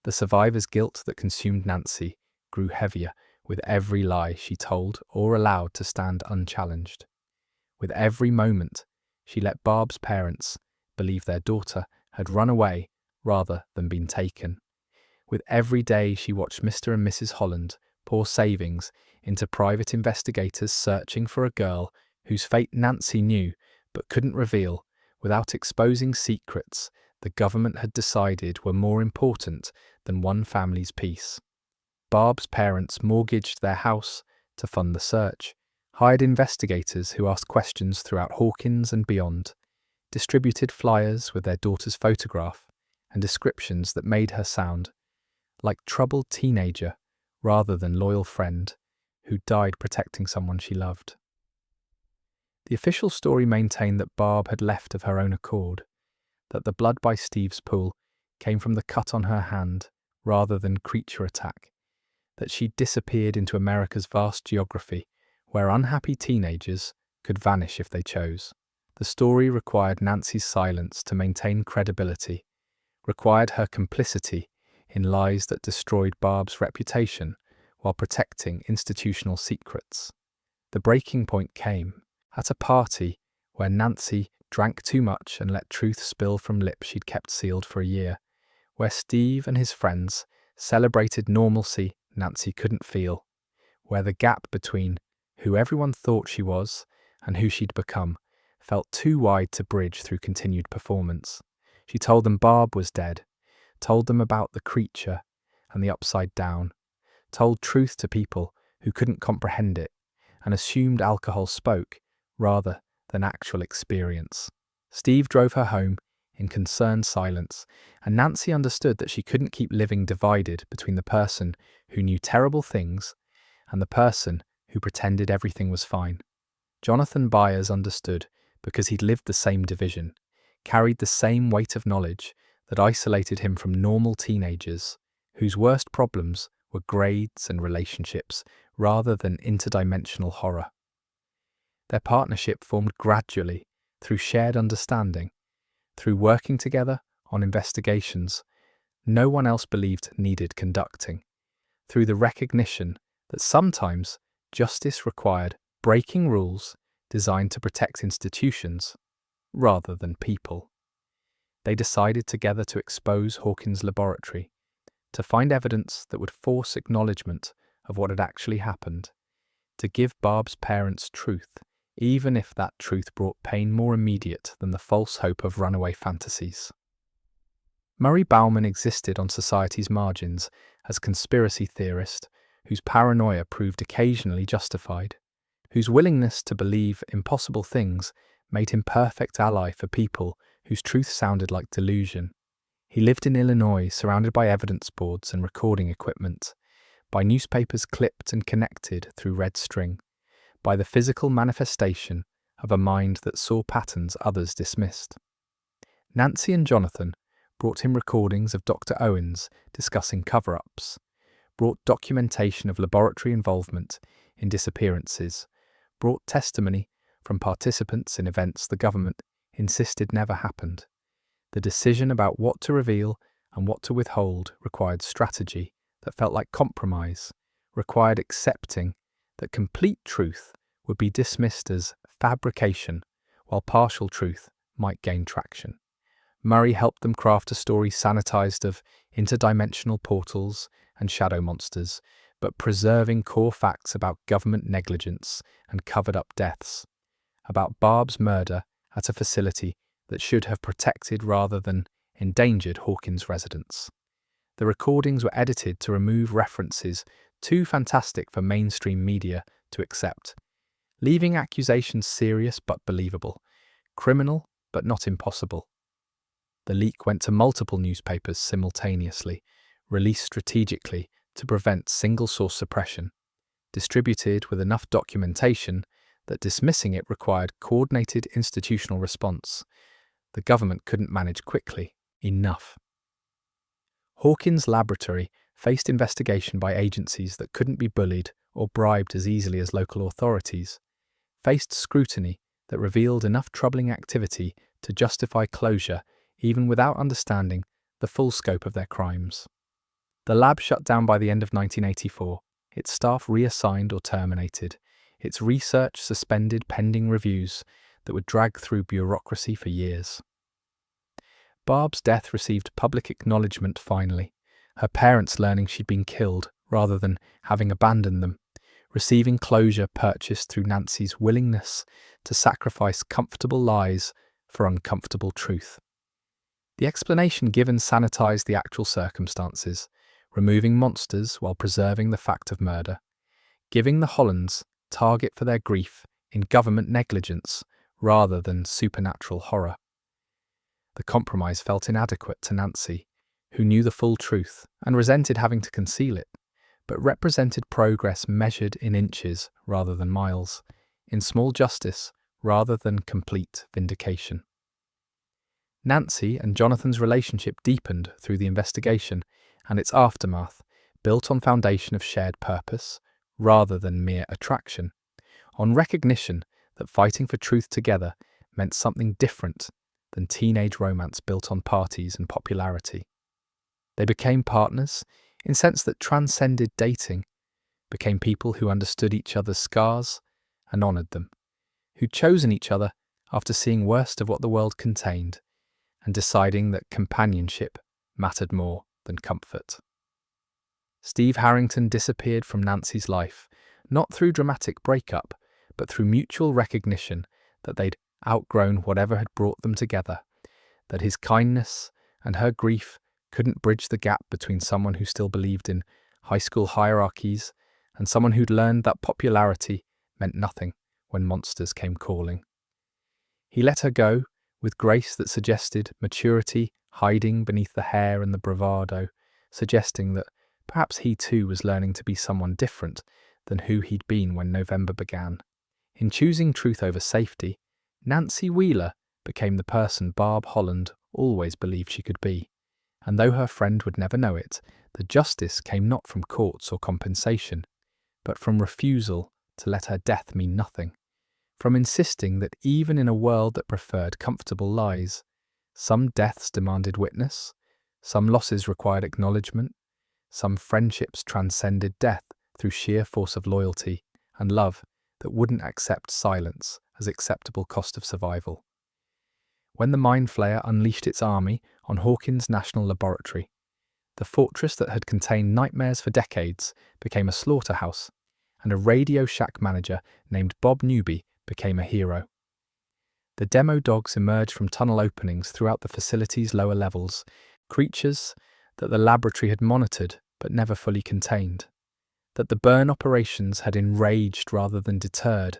The survivor's guilt that consumed Nancy grew heavier with every lie she told or allowed to stand unchallenged. With every moment, she let Barb's parents believe their daughter had run away rather than been taken. With every day she watched Mr. and Mrs. Holland pour savings into private investigators searching for a girl whose fate Nancy knew but couldn't reveal without exposing secrets the government had decided were more important than one family's peace. Barb's parents mortgaged their house to fund the search, hired investigators who asked questions throughout Hawkins and beyond, distributed flyers with their daughter's photograph and descriptions that made her sound like troubled teenager rather than loyal friend who died protecting someone she loved. The official story maintained that Barb had left of her own accord, that the blood by Steve's pool came from the cut on her hand rather than creature attack, that she disappeared into America's vast geography where unhappy teenagers could vanish if they chose. The story required Nancy's silence to maintain credibility, required her complicity in lies that destroyed Barb's reputation while protecting institutional secrets. The breaking point came at a party where Nancy drank too much and let truth spill from lips she'd kept sealed for a year, where Steve and his friends celebrated normalcy Nancy couldn't feel, where the gap between who everyone thought she was and who she'd become felt too wide to bridge through continued performance. She told them Barb was dead, told them about the creature and the Upside Down, told truth to people who couldn't comprehend it, and assumed alcohol spoke rather than actual experience. Steve drove her home in concerned silence, and Nancy understood that she couldn't keep living divided between the person who knew terrible things and the person who pretended everything was fine. Jonathan Byers understood because he'd lived the same division, carried the same weight of knowledge that isolated him from normal teenagers whose worst problems were grades and relationships rather than interdimensional horror. Their partnership formed gradually through shared understanding, through working together on investigations no one else believed needed conducting, through the recognition that sometimes justice required breaking rules designed to protect institutions rather than people. They decided together to expose Hawkins' laboratory, to find evidence that would force acknowledgement of what had actually happened, to give Barb's parents truth, even if that truth brought pain more immediate than the false hope of runaway fantasies. Murray Bauman existed on society's margins as a conspiracy theorist whose paranoia proved occasionally justified, whose willingness to believe impossible things made him perfect ally for people whose truth sounded like delusion. He lived in Illinois, surrounded by evidence boards and recording equipment, by newspapers clipped and connected through red string, by the physical manifestation of a mind that saw patterns others dismissed. Nancy and Jonathan brought him recordings of Dr. Owens discussing cover-ups, brought documentation of laboratory involvement in disappearances, brought testimony from participants in events the government insisted never happened. The decision about what to reveal and what to withhold required strategy that felt like compromise, required accepting that complete truth would be dismissed as fabrication, while partial truth might gain traction. Murray helped them craft a story sanitized of interdimensional portals and shadow monsters, but preserving core facts about government negligence and covered-up deaths, about Barb's murder at a facility that should have protected rather than endangered Hawkins residents. The recordings were edited to remove references too fantastic for mainstream media to accept, leaving accusations serious but believable, criminal but not impossible. The leak went to multiple newspapers simultaneously, released strategically to prevent single-source suppression, distributed with enough documentation that dismissing it required coordinated institutional response. The government couldn't manage quickly enough. Hawkins' laboratory faced investigation by agencies that couldn't be bullied or bribed as easily as local authorities, faced scrutiny that revealed enough troubling activity to justify closure even without understanding the full scope of their crimes. The lab shut down by the end of 1984, its staff reassigned or terminated, its research suspended pending reviews that would drag through bureaucracy for years. Barb's death received public acknowledgement finally, her parents learning she'd been killed rather than having abandoned them, receiving closure purchased through Nancy's willingness to sacrifice comfortable lies for uncomfortable truth. The explanation given sanitized the actual circumstances, removing monsters while preserving the fact of murder, giving the Hollands target for their grief in government negligence rather than supernatural horror. The compromise felt inadequate to Nancy, who knew the full truth and resented having to conceal it, but represented progress measured in inches rather than miles, in small justice rather than complete vindication. Nancy and Jonathan's relationship deepened through the investigation and its aftermath, built on foundation of shared purpose rather than mere attraction, on recognition that fighting for truth together meant something different than teenage romance built on parties and popularity. They became partners in sense that transcended dating, became people who understood each other's scars and honoured them, who'd chosen each other after seeing worst of what the world contained and deciding that companionship mattered more than comfort. Steve Harrington disappeared from Nancy's life, not through dramatic breakup, but through mutual recognition that they'd outgrown whatever had brought them together, that his kindness and her grief couldn't bridge the gap between someone who still believed in high school hierarchies and someone who'd learned that popularity meant nothing when monsters came calling. He let her go with grace that suggested maturity hiding beneath the hair and the bravado, suggesting that perhaps he too was learning to be someone different than who he'd been when November began. In choosing truth over safety, Nancy Wheeler became the person Barb Holland always believed she could be. And though her friend would never know it, the justice came not from courts or compensation, but from refusal to let her death mean nothing, from insisting that even in a world that preferred comfortable lies, some deaths demanded witness, some losses required acknowledgement, some friendships transcended death through sheer force of loyalty and love that wouldn't accept silence as acceptable cost of survival. When the Mind Flayer unleashed its army on Hawkins National Laboratory, the fortress that had contained nightmares for decades became a slaughterhouse, and a Radio Shack manager named Bob Newby became a hero. The demo dogs emerged from tunnel openings throughout the facility's lower levels, creatures that the laboratory had monitored but never fully contained, that the burn operations had enraged rather than deterred,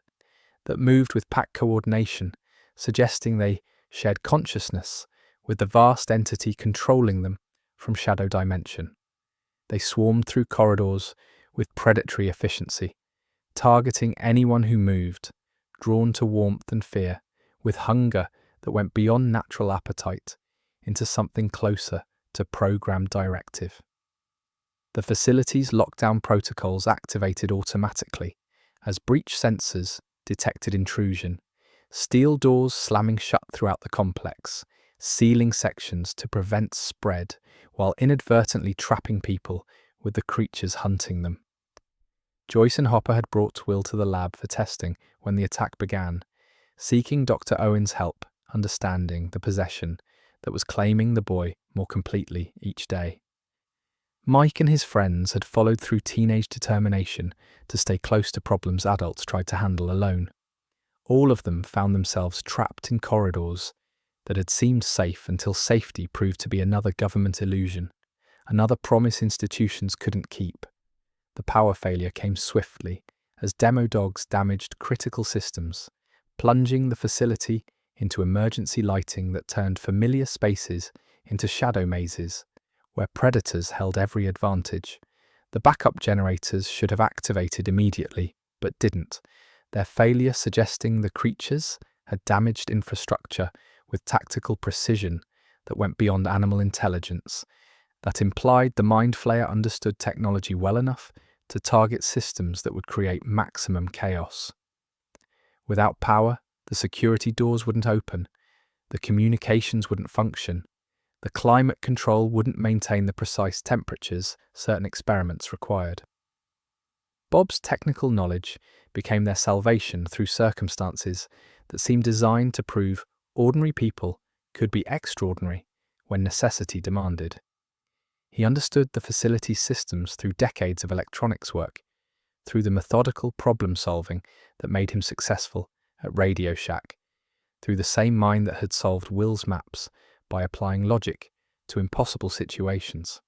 that moved with pack coordination, suggesting they shared consciousness with the vast entity controlling them from shadow dimension. They swarmed through corridors with predatory efficiency, targeting anyone who moved, drawn to warmth and fear, with hunger that went beyond natural appetite into something closer to programmed directive. The facility's lockdown protocols activated automatically as breach sensors detected intrusion, steel doors slamming shut throughout the complex, sealing sections to prevent spread while inadvertently trapping people with the creatures hunting them. Joyce and Hopper had brought Will to the lab for testing when the attack began, seeking Dr. Owen's help, understanding the possession that was claiming the boy more completely each day. Mike and his friends had followed through teenage determination to stay close to problems adults tried to handle alone. All of them found themselves trapped in corridors that had seemed safe until safety proved to be another government illusion, another promise institutions couldn't keep. The power failure came swiftly as demo dogs damaged critical systems, plunging the facility into emergency lighting that turned familiar spaces into shadow mazes, where predators held every advantage. The backup generators should have activated immediately, but didn't, their failure suggesting the creatures had damaged infrastructure with tactical precision that went beyond animal intelligence, that implied the Mind Flayer understood technology well enough to target systems that would create maximum chaos. Without power, the security doors wouldn't open, the communications wouldn't function, the climate control wouldn't maintain the precise temperatures certain experiments required. Bob's technical knowledge became their salvation through circumstances that seemed designed to prove ordinary people could be extraordinary when necessity demanded. He understood the facility's systems through decades of electronics work, through the methodical problem-solving that made him successful at Radio Shack, through the same mind that had solved Will's maps by applying logic to impossible situations.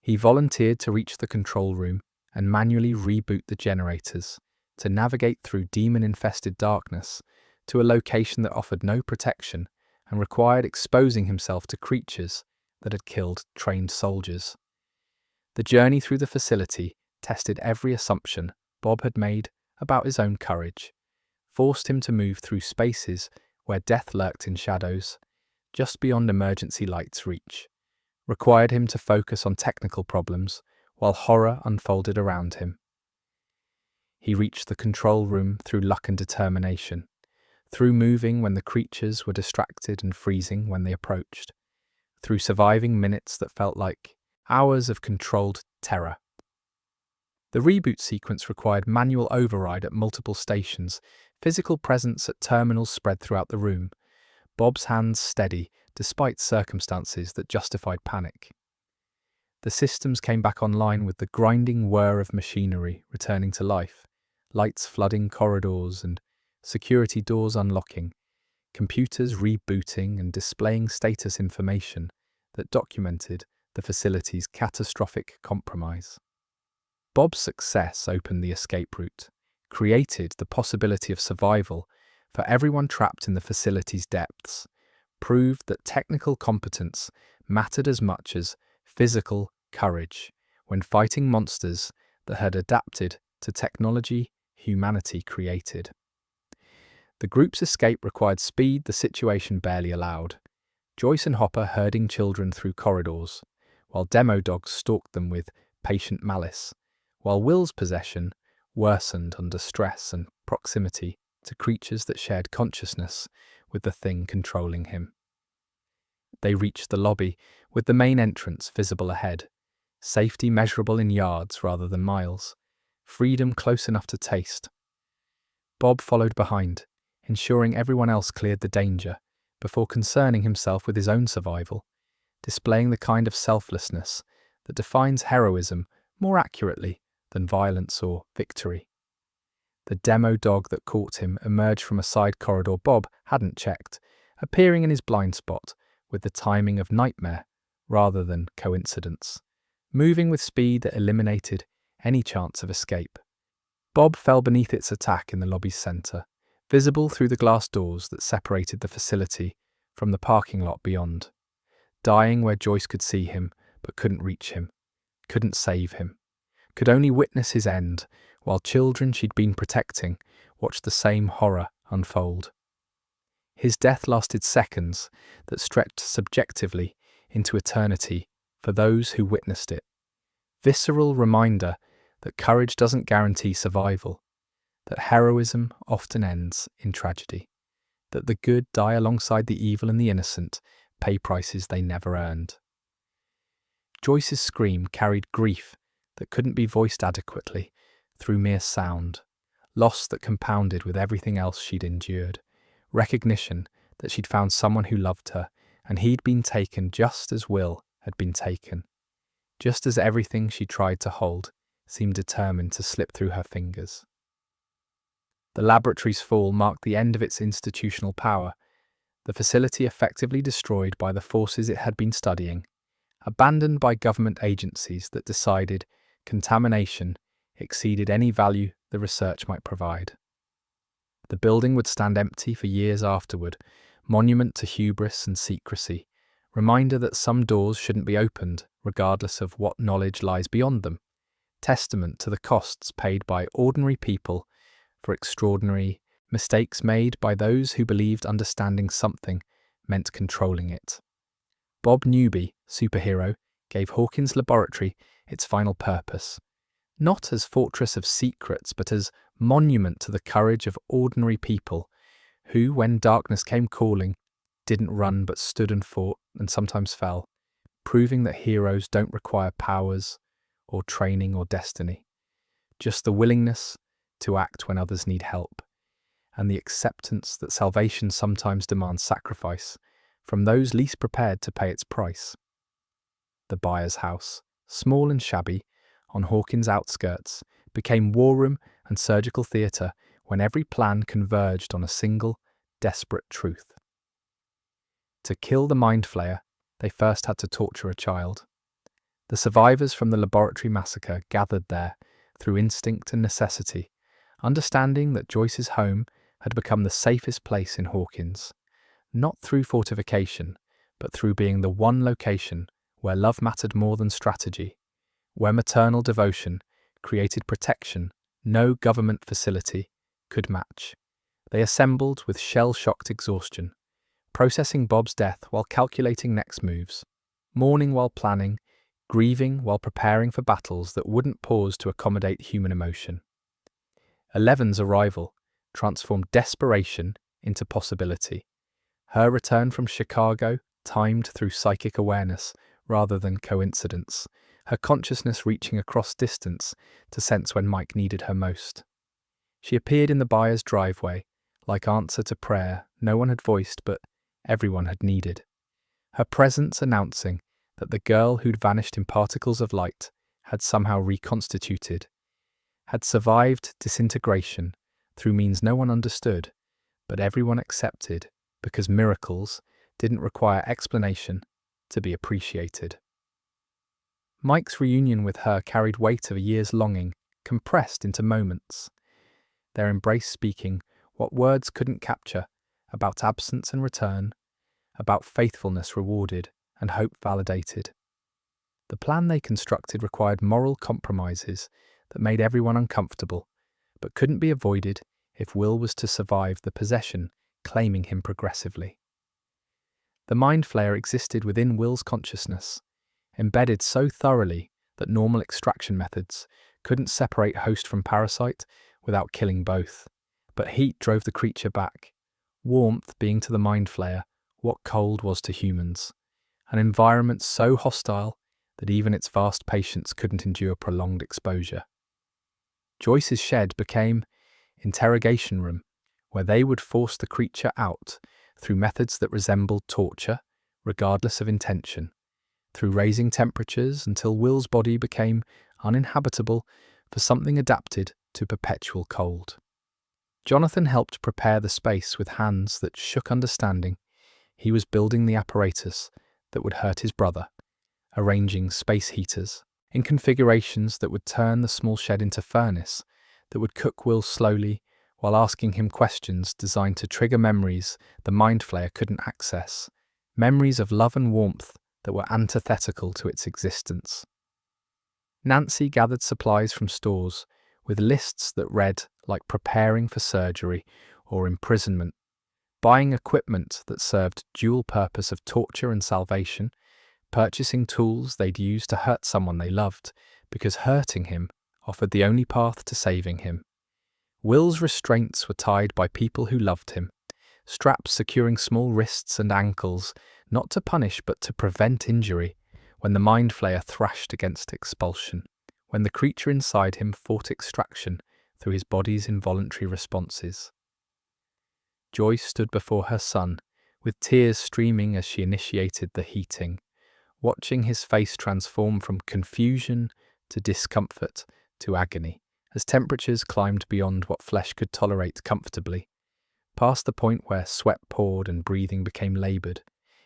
He volunteered to reach the control room and manually reboot the generators, to navigate through demon-infested darkness to a location that offered no protection and required exposing himself to creatures that had killed trained soldiers. The journey through the facility tested every assumption Bob had made about his own courage, forced him to move through spaces where death lurked in shadows, just beyond emergency light's reach, required him to focus on technical problems while horror unfolded around him. He reached the control room through luck and determination, through moving when the creatures were distracted and freezing when they approached, through surviving minutes that felt like hours of controlled terror. The reboot sequence required manual override at multiple stations, physical presence at terminals spread throughout the room, Bob's hands steady despite circumstances that justified panic. The systems came back online with the grinding whir of machinery returning to life, lights flooding corridors and security doors unlocking, computers rebooting and displaying status information that documented the facility's catastrophic compromise. Bob's success opened the escape route, created the possibility of survival for everyone trapped in the facility's depths, proved that technical competence mattered as much as physical courage when fighting monsters that had adapted to technology humanity created. The group's escape required speed the situation barely allowed, Joyce and Hopper herding children through corridors, while demo dogs stalked them with patient malice, while Will's possession worsened under stress and proximity to creatures that shared consciousness with the thing controlling him. They reached the lobby, with the main entrance visible ahead, safety measurable in yards rather than miles, freedom close enough to taste. Bob followed behind, ensuring everyone else cleared the danger, before concerning himself with his own survival, displaying the kind of selflessness that defines heroism more accurately than violence or victory. The demo dog that caught him emerged from a side corridor Bob hadn't checked, appearing in his blind spot with the timing of nightmare rather than coincidence, moving with speed that eliminated any chance of escape. Bob fell beneath its attack in the lobby's centre, visible through the glass doors that separated the facility from the parking lot beyond, dying where Joyce could see him but couldn't reach him, couldn't save him, could only witness his end, while children she'd been protecting watched the same horror unfold. His death lasted seconds that stretched subjectively into eternity for those who witnessed it. Visceral reminder that courage doesn't guarantee survival, that heroism often ends in tragedy, that the good die alongside the evil and the innocent, pay prices they never earned. Joyce's scream carried grief that couldn't be voiced adequately through mere sound, loss that compounded with everything else she'd endured, recognition that she'd found someone who loved her and he'd been taken just as Will had been taken. just as everything she tried to hold seemed determined to slip through her fingers. The laboratory's fall marked the end of its institutional power, the facility effectively destroyed by the forces it had been studying, abandoned by government agencies that decided contamination exceeded any value the research might provide. The building would stand empty for years afterward, monument to hubris and secrecy, reminder that some doors shouldn't be opened, regardless of what knowledge lies beyond them, testament to the costs paid by ordinary people for extraordinary mistakes made by those who believed understanding something meant controlling it. Bob Newby, superhero, gave Hawkins' laboratory its final purpose, not as fortress of secrets, but as monument to the courage of ordinary people who, when darkness came calling, didn't run but stood and fought and sometimes fell, proving that heroes don't require powers or training or destiny, just the willingness to act when others need help, and the acceptance that salvation sometimes demands sacrifice from those least prepared to pay its price. The Byers house, small and shabby, on Hawkins' outskirts, became war room and surgical theatre when every plan converged on a single, desperate truth. To kill the mind flayer, they first had to torture a child. The survivors from the laboratory massacre gathered there through instinct and necessity, understanding that Joyce's home had become the safest place in Hawkins, not through fortification, but through being the one location where love mattered more than strategy, where maternal devotion created protection no government facility could match. They assembled with shell-shocked exhaustion, processing Bob's death while calculating next moves, mourning while planning, grieving while preparing for battles that wouldn't pause to accommodate human emotion. Eleven's arrival transformed desperation into possibility. Her return from Chicago, timed through psychic awareness rather than coincidence, her consciousness reaching across distance to sense when Mike needed her most. She appeared in the Byers' driveway, like answer to prayer no one had voiced but everyone had needed. Her presence announcing that the girl who'd vanished in particles of light had somehow reconstituted, had survived disintegration through means no one understood, but everyone accepted because miracles didn't require explanation to be appreciated. Mike's reunion with her carried weight of a year's longing, compressed into moments. Their embrace speaking what words couldn't capture, about absence and return, about faithfulness rewarded and hope validated. The plan they constructed required moral compromises that made everyone uncomfortable, but couldn't be avoided if Will was to survive the possession claiming him progressively. The mind flayer existed within Will's consciousness, embedded so thoroughly that normal extraction methods couldn't separate host from parasite without killing both. But heat drove the creature back, warmth being to the mind flayer what cold was to humans, an environment so hostile that even its vast patience couldn't endure prolonged exposure. Joyce's shed became interrogation room, where they would force the creature out through methods that resembled torture, regardless of intention, through raising temperatures until Will's body became uninhabitable for something adapted to perpetual cold. Jonathan helped prepare the space with hands that shook understanding. He was building the apparatus that would hurt his brother, arranging space heaters in configurations that would turn the small shed into furnace, that would cook Will slowly while asking him questions designed to trigger memories the mind flayer couldn't access, memories of love and warmth that were antithetical to its existence. Nancy gathered supplies from stores with lists that read like preparing for surgery or imprisonment, buying equipment that served dual purpose of torture and salvation, purchasing tools they'd use to hurt someone they loved because hurting him offered the only path to saving him. Will's restraints were tied by people who loved him, straps securing small wrists and ankles, not to punish but to prevent injury, when the mind flayer thrashed against expulsion, when the creature inside him fought extraction through his body's involuntary responses. Joyce stood before her son, with tears streaming as she initiated the heating, watching his face transform from confusion to discomfort to agony as temperatures climbed beyond what flesh could tolerate comfortably, past the point where sweat poured and breathing became laboured,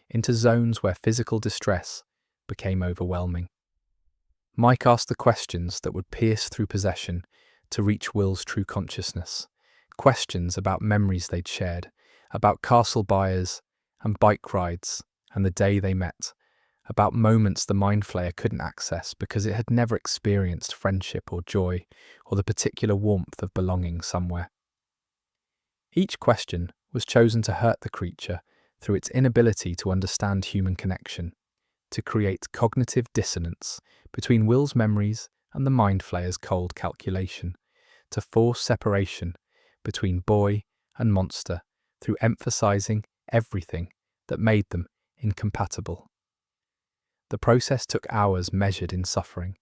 into zones where physical distress became overwhelming. Mike asked the questions that would pierce through possession to reach Will's true consciousness, questions about memories they'd shared, about castle byres and bike rides and the day they met, about moments the Mind Flayer couldn't access because it had never experienced friendship or joy or the particular warmth of belonging somewhere. Each question was chosen to hurt the creature through its inability to understand human connection, to create cognitive dissonance between Will's memories and the Mind Flayer's cold calculation, to force separation between boy and monster through emphasizing everything that made them incompatible. The process took hours measured in suffering,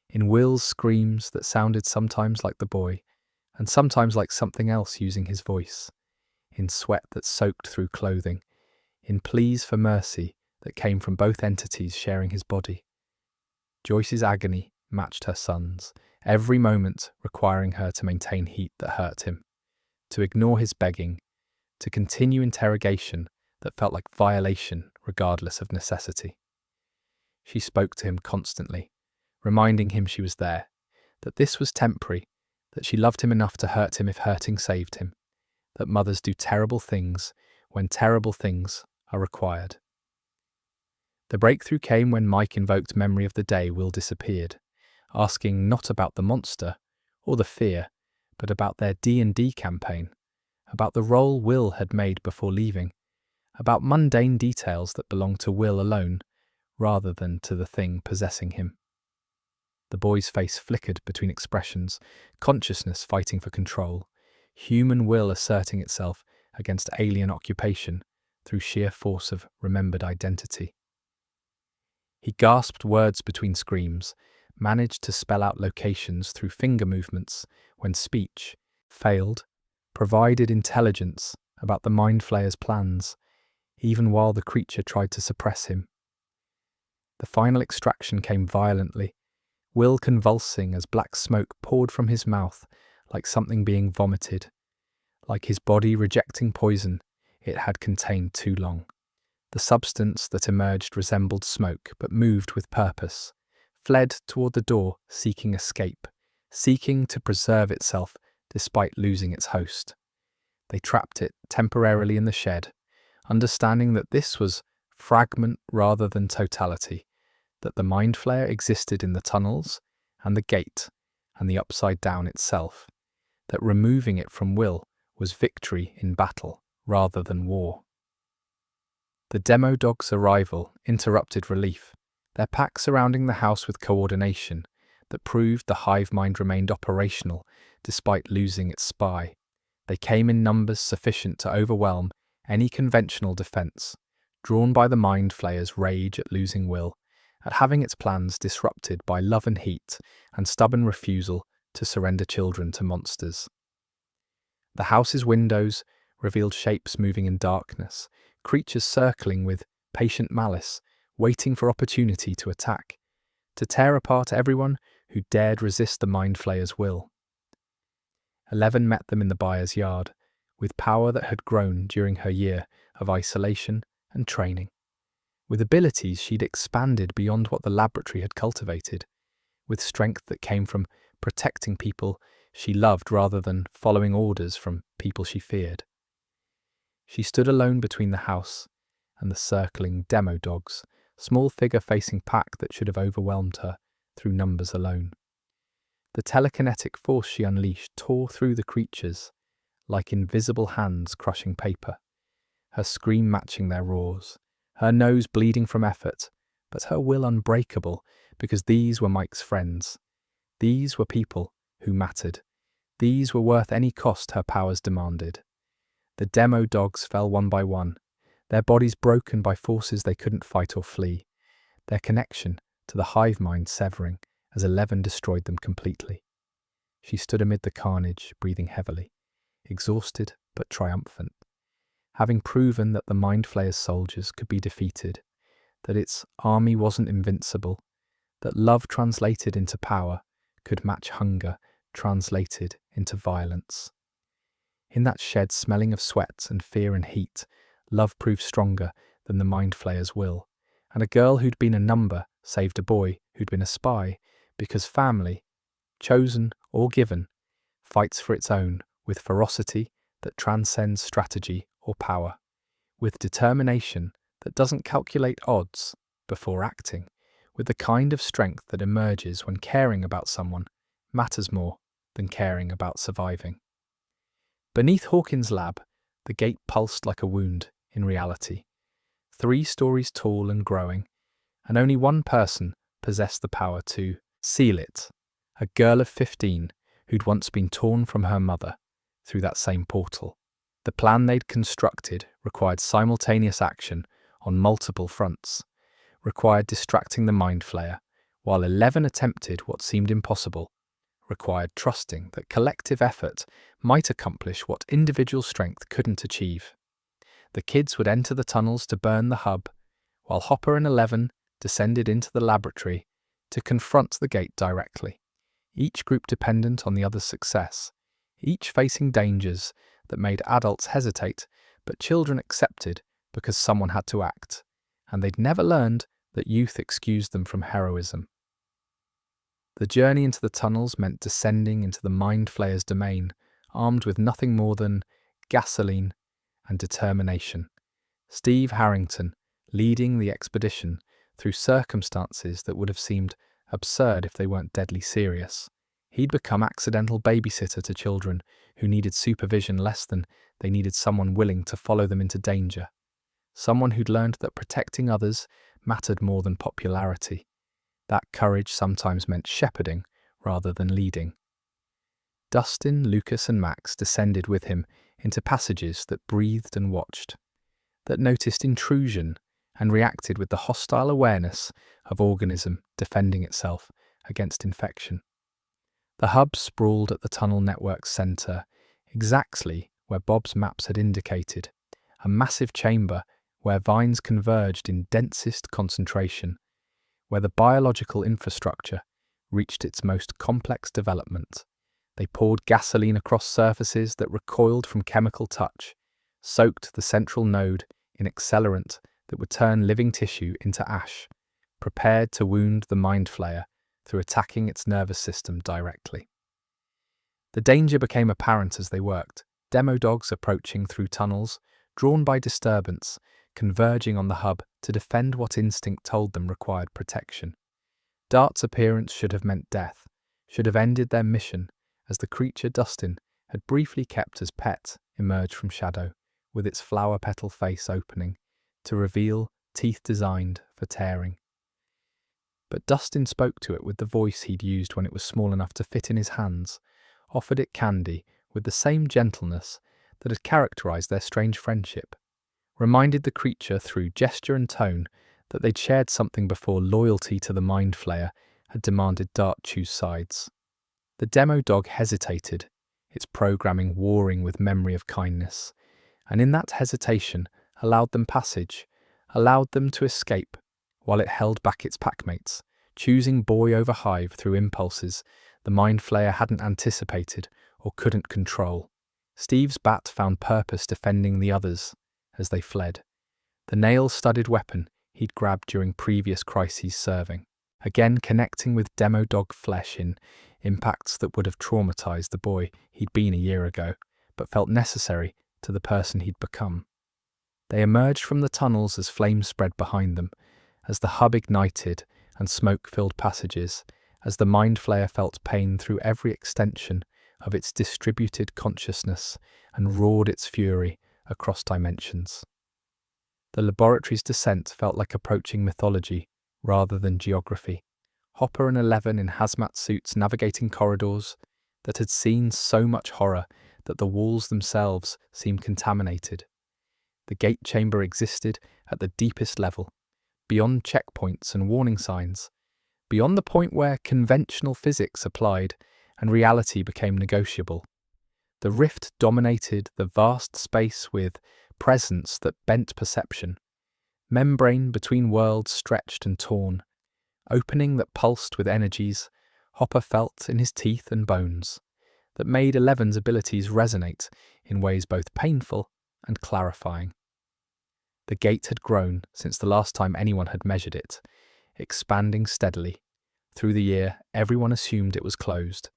in Will's screams that sounded sometimes like the boy and sometimes like something else using his voice, in sweat that soaked through clothing, in pleas for mercy that came from both entities sharing his body. Joyce's agony matched her son's, every moment requiring her to maintain heat that hurt him, to ignore his begging, to continue interrogation that felt like violation regardless of necessity. She spoke to him constantly, reminding him she was there, that this was temporary, that she loved him enough to hurt him if hurting saved him, that mothers do terrible things when terrible things are required. The breakthrough came when Mike invoked memory of the day Will disappeared, asking not about the monster or the fear, but about their D&D campaign, about the role Will had made before leaving, about mundane details that belonged to Will alone, rather than to the thing possessing him. The boy's face flickered between expressions, consciousness fighting for control, human will asserting itself against alien occupation through sheer force of remembered identity. He gasped words between screams, managed to spell out locations through finger movements when speech failed, provided intelligence about the Mind Flayer's plans, even while the creature tried to suppress him. The final extraction came violently, Will convulsing as black smoke poured from his mouth like something being vomited, like his body rejecting poison it had contained too long. The substance that emerged resembled smoke but moved with purpose, fled toward the door seeking escape, seeking to preserve itself despite losing its host. They trapped it temporarily in the shed, understanding that this was fragment rather than totality, that the Mind Flayer existed in the tunnels and the gate and the upside down itself, that removing it from Will was victory in battle rather than war. The demo dog's arrival interrupted relief, their pack surrounding the house with coordination that proved the hive mind remained operational despite losing its spy. They came in numbers sufficient to overwhelm any conventional defense, drawn by the Mind Flayer's rage at losing Will, at having its plans disrupted by love and heat and stubborn refusal to surrender children to monsters. The house's windows revealed shapes moving in darkness, creatures circling with patient malice, waiting for opportunity to attack, to tear apart everyone who dared resist the Mind Flayer's will. 11 met them in the buyer's yard, with power that had grown during her year of isolation and training, with abilities she'd expanded beyond what the laboratory had cultivated, with strength that came from protecting people she loved rather than following orders from people she feared. She stood alone between the house and the circling demo dogs, small figure-facing pack that should have overwhelmed her through numbers alone. The telekinetic force she unleashed tore through the creatures, like invisible hands crushing paper, her scream matching their roars, her nose bleeding from effort, but her will unbreakable because these were Mike's friends. These were people who mattered. These were worth any cost her powers demanded. The demo dogs fell one by one, their bodies broken by forces they couldn't fight or flee, their connection to the hive mind severing as 11 destroyed them completely. She stood amid the carnage, breathing heavily, exhausted but triumphant, having proven that the Mind Flayer's soldiers could be defeated, that its army wasn't invincible, that love translated into power could match hunger translated into violence. In that shed smelling of sweat and fear and heat, love proved stronger than the mind flayer's will, and a girl who'd been a number saved a boy who'd been a spy, because family, chosen or given, fights for its own with ferocity that transcends strategy or power, with determination that doesn't calculate odds before acting, with the kind of strength that emerges when caring about someone matters more than caring about surviving. Beneath Hawkins' lab, the gate pulsed like a wound in reality, 3 stories tall and growing, and only one person possessed the power to seal it, a girl of 15 who'd once been torn from her mother through that same portal. The plan they'd constructed required simultaneous action on multiple fronts, required distracting the mind flayer, while 11 attempted what seemed impossible, required trusting that collective effort might accomplish what individual strength couldn't achieve. The kids would enter the tunnels to burn the hub, while Hopper and 11 descended into the laboratory to confront the gate directly, each group dependent on the other's success, each facing dangers that made adults hesitate but children accepted because someone had to act, and they'd never learned that youth excused them from heroism. The journey into the tunnels meant descending into the mind flayer's domain, armed with nothing more than gasoline and determination. Steve Harrington leading the expedition through circumstances that would have seemed absurd if they weren't deadly serious. He'd become accidental babysitter to children who needed supervision less than they needed someone willing to follow them into danger. Someone who'd learned that protecting others mattered more than popularity. That courage sometimes meant shepherding rather than leading. Dustin, Lucas, and Max descended with him into passages that breathed and watched, that noticed intrusion and reacted with the hostile awareness of organism defending itself against infection. The hub sprawled at the tunnel network's centre, exactly where Bob's maps had indicated, a massive chamber where vines converged in densest concentration, where the biological infrastructure reached its most complex development. They poured gasoline across surfaces that recoiled from chemical touch, soaked the central node in accelerant that would turn living tissue into ash, prepared to wound the mind flayer through attacking its nervous system directly. The danger became apparent as they worked, demo dogs approaching through tunnels, drawn by disturbance, converging on the hub to defend what instinct told them required protection. Dart's appearance should have meant death, should have ended their mission, as the creature Dustin had briefly kept as pet emerged from shadow, with its flower petal face opening, to reveal teeth designed for tearing. But Dustin spoke to it with the voice he'd used when it was small enough to fit in his hands, offered it candy with the same gentleness that had characterized their strange friendship, reminded the creature through gesture and tone that they'd shared something before loyalty to the mind flayer had demanded Dart choose sides. The demo dog hesitated, its programming warring with memory of kindness, and in that hesitation allowed them passage, allowed them to escape, while it held back its packmates, choosing boy over hive through impulses the mind flayer hadn't anticipated or couldn't control. Steve's bat found purpose defending the others as they fled, the nail-studded weapon he'd grabbed during previous crises serving, again connecting with demo dog flesh in impacts that would have traumatized the boy he'd been a year ago, but felt necessary to the person he'd become. They emerged from the tunnels as flames spread behind them, as the hub ignited and smoke filled passages, as the mind flayer felt pain through every extension of its distributed consciousness and roared its fury across dimensions. The laboratory's descent felt like approaching mythology rather than geography. Hopper and 11 in hazmat suits navigating corridors that had seen so much horror that the walls themselves seemed contaminated. The gate chamber existed at the deepest level, beyond checkpoints and warning signs, beyond the point where conventional physics applied and reality became negotiable. The rift dominated the vast space with presence that bent perception, Membrane between worlds stretched and torn, opening that pulsed with energies Hopper felt in his teeth and bones, that made 11's abilities resonate in ways both painful and clarifying. The gate had grown since the last time anyone had measured it, expanding steadily. Through the year, everyone assumed it was closed,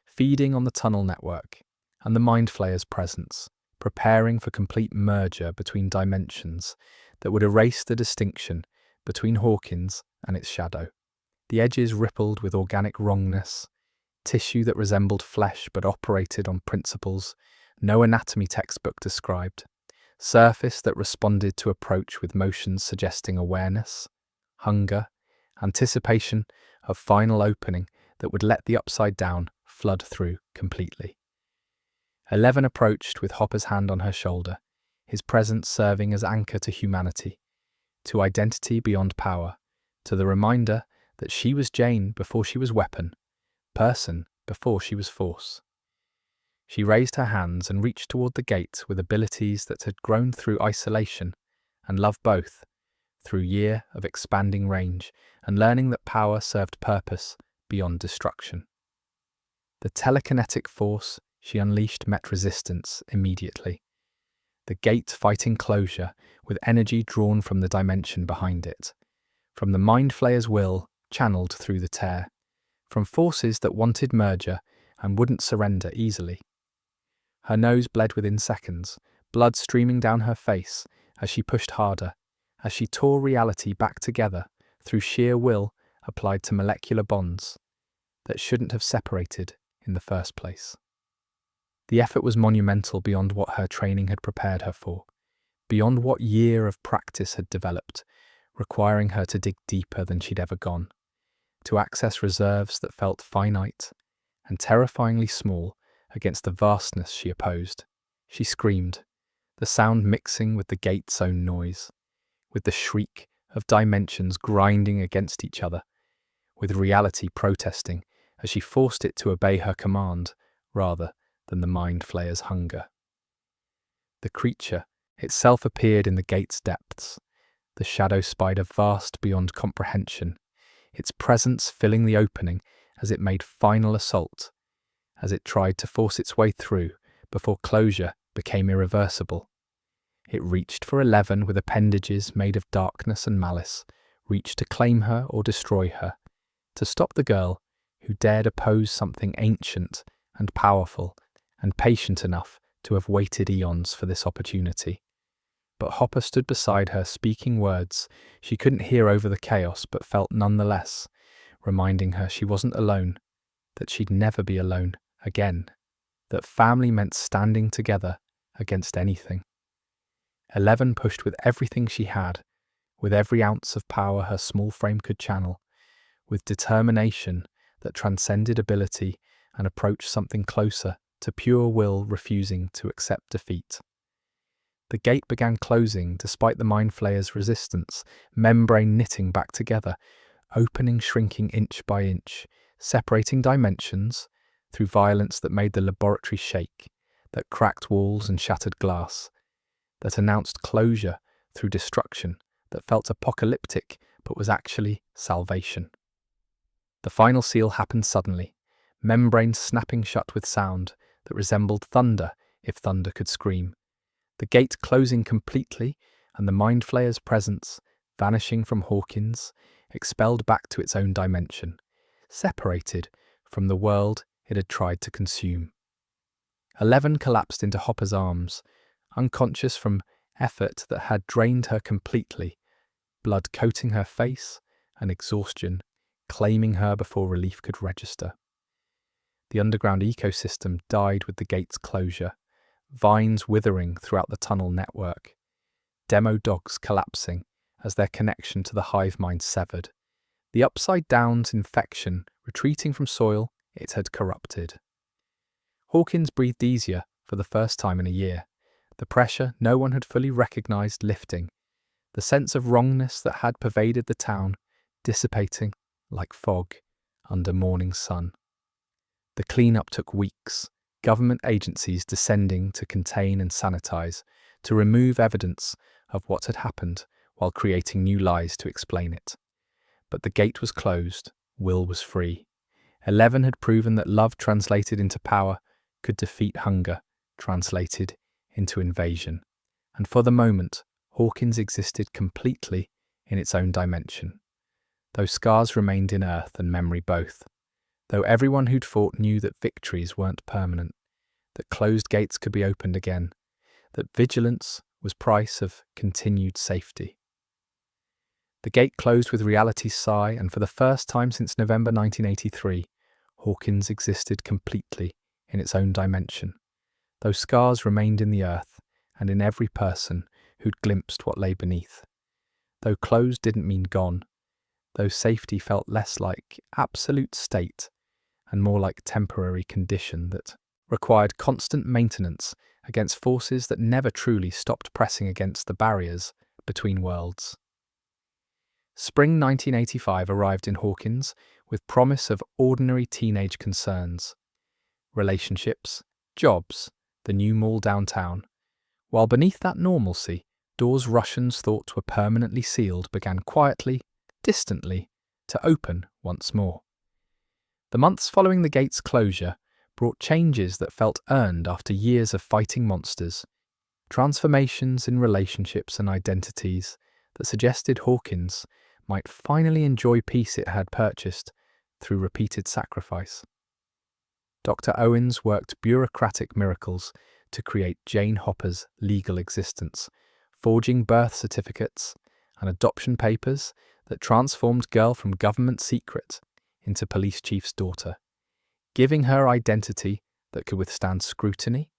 feeding on the tunnel network and the Mind Flayer's presence, preparing for complete merger between dimensions that would erase the distinction between Hawkins and its shadow. The edges rippled with organic wrongness, tissue that resembled flesh but operated on principles no anatomy textbook described, surface that responded to approach with motions suggesting awareness, hunger, anticipation of final opening that would let the upside down flood through completely. 11 approached with Hopper's hand on her shoulder, his presence serving as anchor to humanity, to identity beyond power, to the reminder that she was Jane before she was weapon, person before she was force. She raised her hands and reached toward the gate with abilities that had grown through isolation and love both, through year of expanding range and learning that power served purpose beyond destruction. The telekinetic force she unleashed met resistance immediately. The gate fighting closure with energy drawn from the dimension behind it, from the Mind Flayer's will channeled through the tear, from forces that wanted merger and wouldn't surrender easily. Her nose bled within seconds, blood streaming down her face as she pushed harder, as she tore reality back together through sheer will applied to molecular bonds that shouldn't have separated in the first place. The effort was monumental beyond what her training had prepared her for, beyond what year of practice had developed, requiring her to dig deeper than she'd ever gone, to access reserves that felt finite and terrifyingly small against the vastness she opposed. She screamed, the sound mixing with the gate's own noise, with the shriek of dimensions grinding against each other, with reality protesting as she forced it to obey her command rather than the Mind Flayer's hunger. The creature itself appeared in the gate's depths, the shadow spider vast beyond comprehension, its presence filling the opening as it made final assault, as it tried to force its way through before closure became irreversible. It reached for 11 with appendages made of darkness and malice, reached to claim her or destroy her, to stop the girl who dared oppose something ancient and powerful and patient enough to have waited eons for this opportunity. But Hopper stood beside her, speaking words she couldn't hear over the chaos but felt nonetheless, reminding her she wasn't alone, that she'd never be alone again, that family meant standing together against anything. 11 pushed with everything she had, with every ounce of power her small frame could channel, with determination that transcended ability and approached something closer to pure will refusing to accept defeat. The gate began closing despite the Mind Flayer's resistance, membrane knitting back together, opening shrinking inch by inch, separating dimensions through violence that made the laboratory shake, that cracked walls and shattered glass, that announced closure through destruction that felt apocalyptic but was actually salvation. The final seal happened suddenly, membrane snapping shut with sound that resembled thunder if thunder could scream, the gate closing completely and the Mind Flayer's presence vanishing from Hawkins, expelled back to its own dimension, separated from the world it had tried to consume. 11 collapsed into Hopper's arms, unconscious from effort that had drained her completely, blood coating her face and exhaustion claiming her before relief could register. The underground ecosystem died with the gate's closure, vines withering throughout the tunnel network, demo dogs collapsing as their connection to the hive mind severed, the upside down's infection retreating from soil it had corrupted. Hawkins breathed easier for the first time in a year, the pressure no one had fully recognized lifting, the sense of wrongness that had pervaded the town dissipating like fog under morning sun. The cleanup took weeks, government agencies descending to contain and sanitize, to remove evidence of what had happened while creating new lies to explain it. But the gate was closed, Will was free. 11 had proven that love translated into power could defeat hunger, translated into invasion. And for the moment, Hawkins existed completely in its own dimension. Though scars remained in earth and memory both. Though everyone who'd fought knew that victories weren't permanent, that closed gates could be opened again, that vigilance was price of continued safety. The gate closed with reality's sigh, and for the first time since November 1983, Hawkins existed completely in its own dimension. Those scars remained in the earth and in every person who'd glimpsed what lay beneath. Though closed didn't mean gone, though safety felt less like absolute state and more like temporary condition that required constant maintenance against forces that never truly stopped pressing against the barriers between worlds. Spring 1985 arrived in Hawkins with promise of ordinary teenage concerns. Relationships, jobs, the new mall downtown. While beneath that normalcy, doors Russians thought were permanently sealed began quietly, distantly, to open once more. The months following the gate's closure brought changes that felt earned after years of fighting monsters, transformations in relationships and identities that suggested Hawkins might finally enjoy peace it had purchased through repeated sacrifice. Dr. Owens worked bureaucratic miracles to create Jane Hopper's legal existence, forging birth certificates and adoption papers that transformed girl from government secret into police chief's daughter, giving her identity that could withstand scrutiny,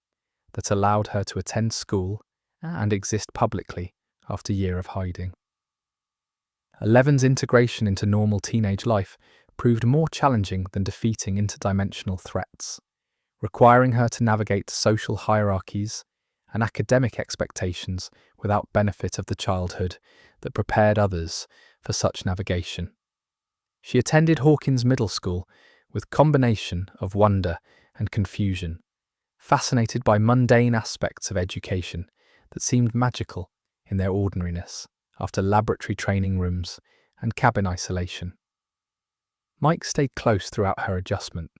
that allowed her to attend school and exist publicly after a year of hiding. 11's integration into normal teenage life proved more challenging than defeating interdimensional threats, requiring her to navigate social hierarchies and academic expectations without benefit of the childhood that prepared others for such navigation. She attended Hawkins Middle School with combination of wonder and confusion, fascinated by mundane aspects of education that seemed magical in their ordinariness after laboratory training rooms and cabin isolation. Mike stayed close throughout her adjustment,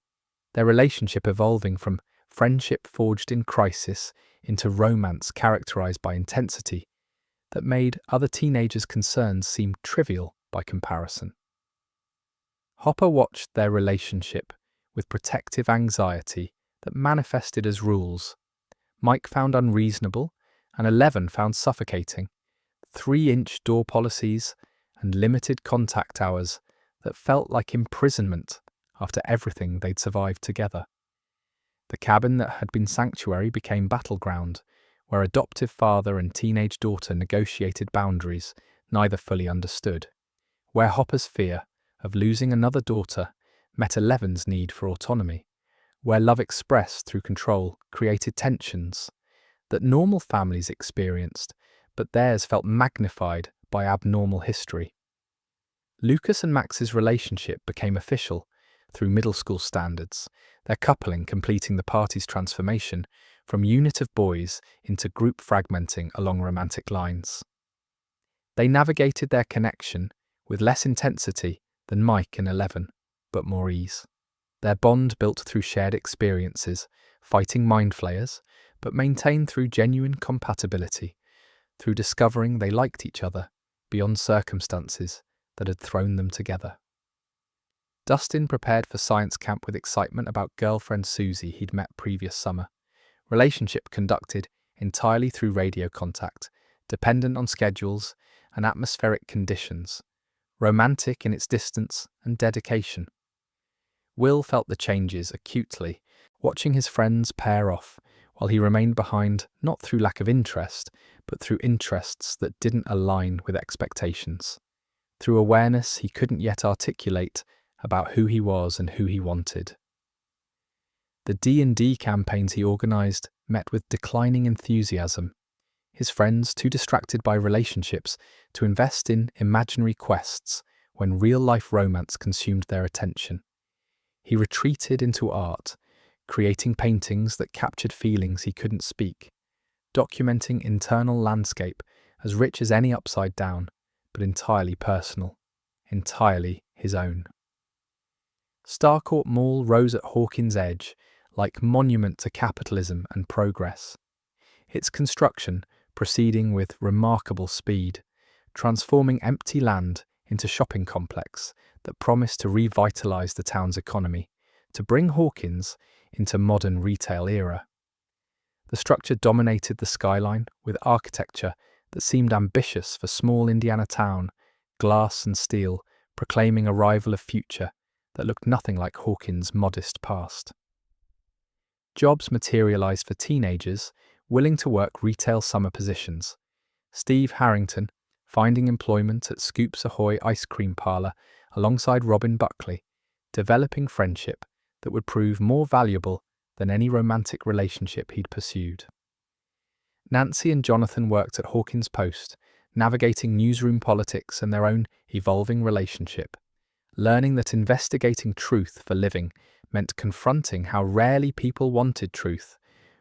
their relationship evolving from friendship forged in crisis into romance characterized by intensity that made other teenagers' concerns seem trivial by comparison. Hopper watched their relationship with protective anxiety that manifested as rules. Mike found unreasonable, and 11 found suffocating. 3-inch door policies and limited contact hours that felt like imprisonment after everything they'd survived together. The cabin that had been sanctuary became battleground, where adoptive father and teenage daughter negotiated boundaries neither fully understood, where Hopper's fear of losing another daughter met 11's need for autonomy, where love expressed through control created tensions that normal families experienced, but theirs felt magnified by abnormal history. Lucas and Max's relationship became official through middle school standards, their coupling completing the party's transformation from unit of boys into group fragmenting along romantic lines. They navigated their connection with less intensity than Mike and 11, but more ease. Their bond built through shared experiences, fighting mind flayers, but maintained through genuine compatibility, through discovering they liked each other beyond circumstances that had thrown them together. Dustin prepared for science camp with excitement about girlfriend Susie he'd met previous summer. Relationship conducted entirely through radio contact, dependent on schedules and atmospheric conditions, romantic in its distance and dedication. Will felt the changes acutely, watching his friends pair off, while he remained behind not through lack of interest, but through interests that didn't align with expectations, through awareness he couldn't yet articulate about who he was and who he wanted. The D&D campaigns he organised met with declining enthusiasm, his friends too distracted by relationships to invest in imaginary quests when real-life romance consumed their attention. He retreated into art, creating paintings that captured feelings he couldn't speak, documenting internal landscape as rich as any upside down, but entirely personal, entirely his own. Starcourt Mall rose at Hawkins' edge, like monument to capitalism and progress. Its construction proceeding with remarkable speed, transforming empty land into shopping complex that promised to revitalise the town's economy, to bring Hawkins into modern retail era. The structure dominated the skyline with architecture that seemed ambitious for small Indiana town, glass and steel proclaiming a rival of future that looked nothing like Hawkins' modest past. Jobs materialised for teenagers willing to work retail summer positions. Steve Harrington, finding employment at Scoops Ahoy ice cream parlour alongside Robin Buckley, developing friendship that would prove more valuable than any romantic relationship he'd pursued. Nancy and Jonathan worked at Hawkins Post, navigating newsroom politics and their own evolving relationship, learning that investigating truth for living meant confronting how rarely people wanted truth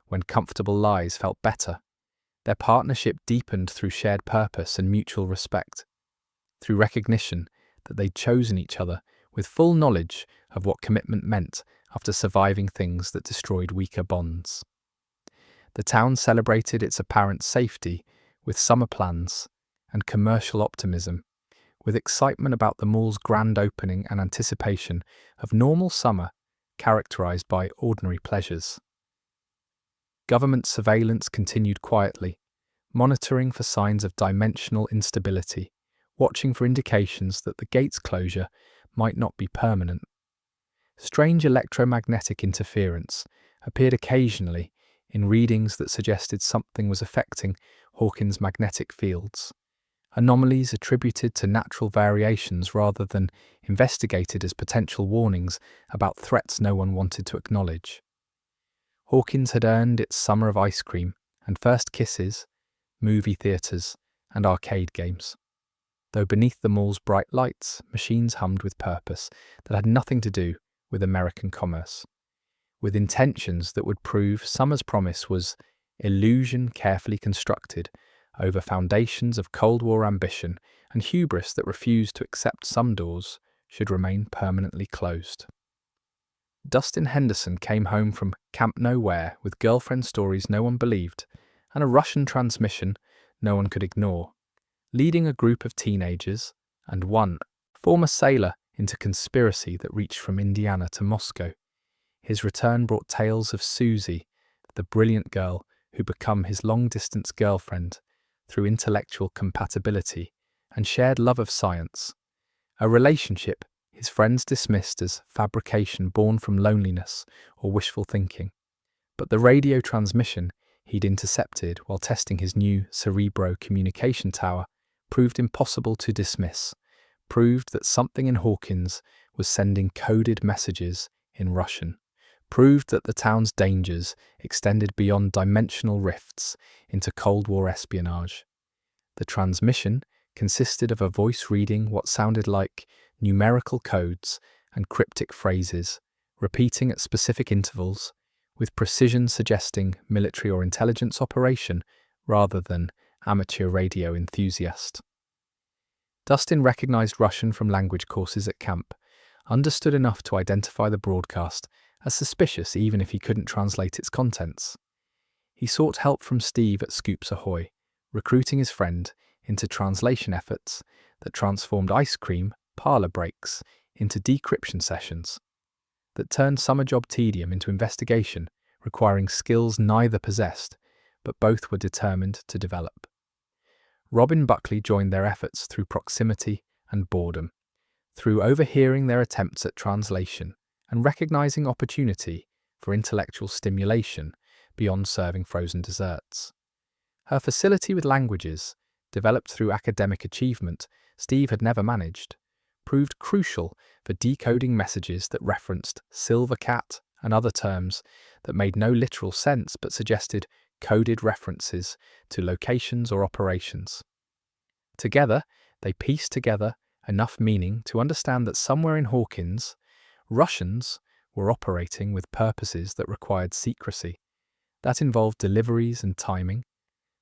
when comfortable lies felt better. Their partnership deepened through shared purpose and mutual respect, through recognition that they'd chosen each other with full knowledge of what commitment meant after surviving things that destroyed weaker bonds. The town celebrated its apparent safety with summer plans and commercial optimism, with excitement about the mall's grand opening and anticipation of normal summer characterized by ordinary pleasures. Government surveillance continued quietly, monitoring for signs of dimensional instability, watching for indications that the gate's closure might not be permanent. Strange electromagnetic interference appeared occasionally in readings that suggested something was affecting Hawkins' magnetic fields, anomalies attributed to natural variations rather than investigated as potential warnings about threats no one wanted to acknowledge. Hawkins had earned its summer of ice cream and first kisses, movie theatres, and arcade games. Though beneath the mall's bright lights, machines hummed with purpose that had nothing to do with American commerce, with intentions that would prove summer's promise was illusion carefully constructed over foundations of Cold War ambition and hubris that refused to accept some doors should remain permanently closed. Dustin Henderson came home from Camp Nowhere with girlfriend stories no one believed and a Russian transmission no one could ignore, leading a group of teenagers and one former sailor into conspiracy that reached from Indiana to Moscow. His return brought tales of Susie, the brilliant girl who became his long-distance girlfriend through intellectual compatibility and shared love of science, a relationship his friends dismissed as fabrication born from loneliness or wishful thinking. But the radio transmission he'd intercepted while testing his new Cerebro communication tower proved impossible to dismiss, proved that something in Hawkins was sending coded messages in Russian, proved that the town's dangers extended beyond dimensional rifts into Cold War espionage. The transmission consisted of a voice reading what sounded like numerical codes and cryptic phrases, repeating at specific intervals, with precision suggesting military or intelligence operation rather than amateur radio enthusiast. Dustin recognized Russian from language courses at camp, understood enough to identify the broadcast as suspicious even if he couldn't translate its contents. He sought help from Steve at Scoops Ahoy, recruiting his friend into translation efforts that transformed ice cream parlor breaks into decryption sessions, that turned summer job tedium into investigation, requiring skills neither possessed, but both were determined to develop. Robin Buckley joined their efforts through proximity and boredom, through overhearing their attempts at translation and recognizing opportunity for intellectual stimulation beyond serving frozen desserts. Her facility with languages, developed through academic achievement Steve had never managed, proved crucial for decoding messages that referenced silver cat and other terms that made no literal sense but suggested coded references to locations or operations. Together, they pieced together enough meaning to understand that somewhere in Hawkins, Russians were operating with purposes that required secrecy. That involved deliveries and timing,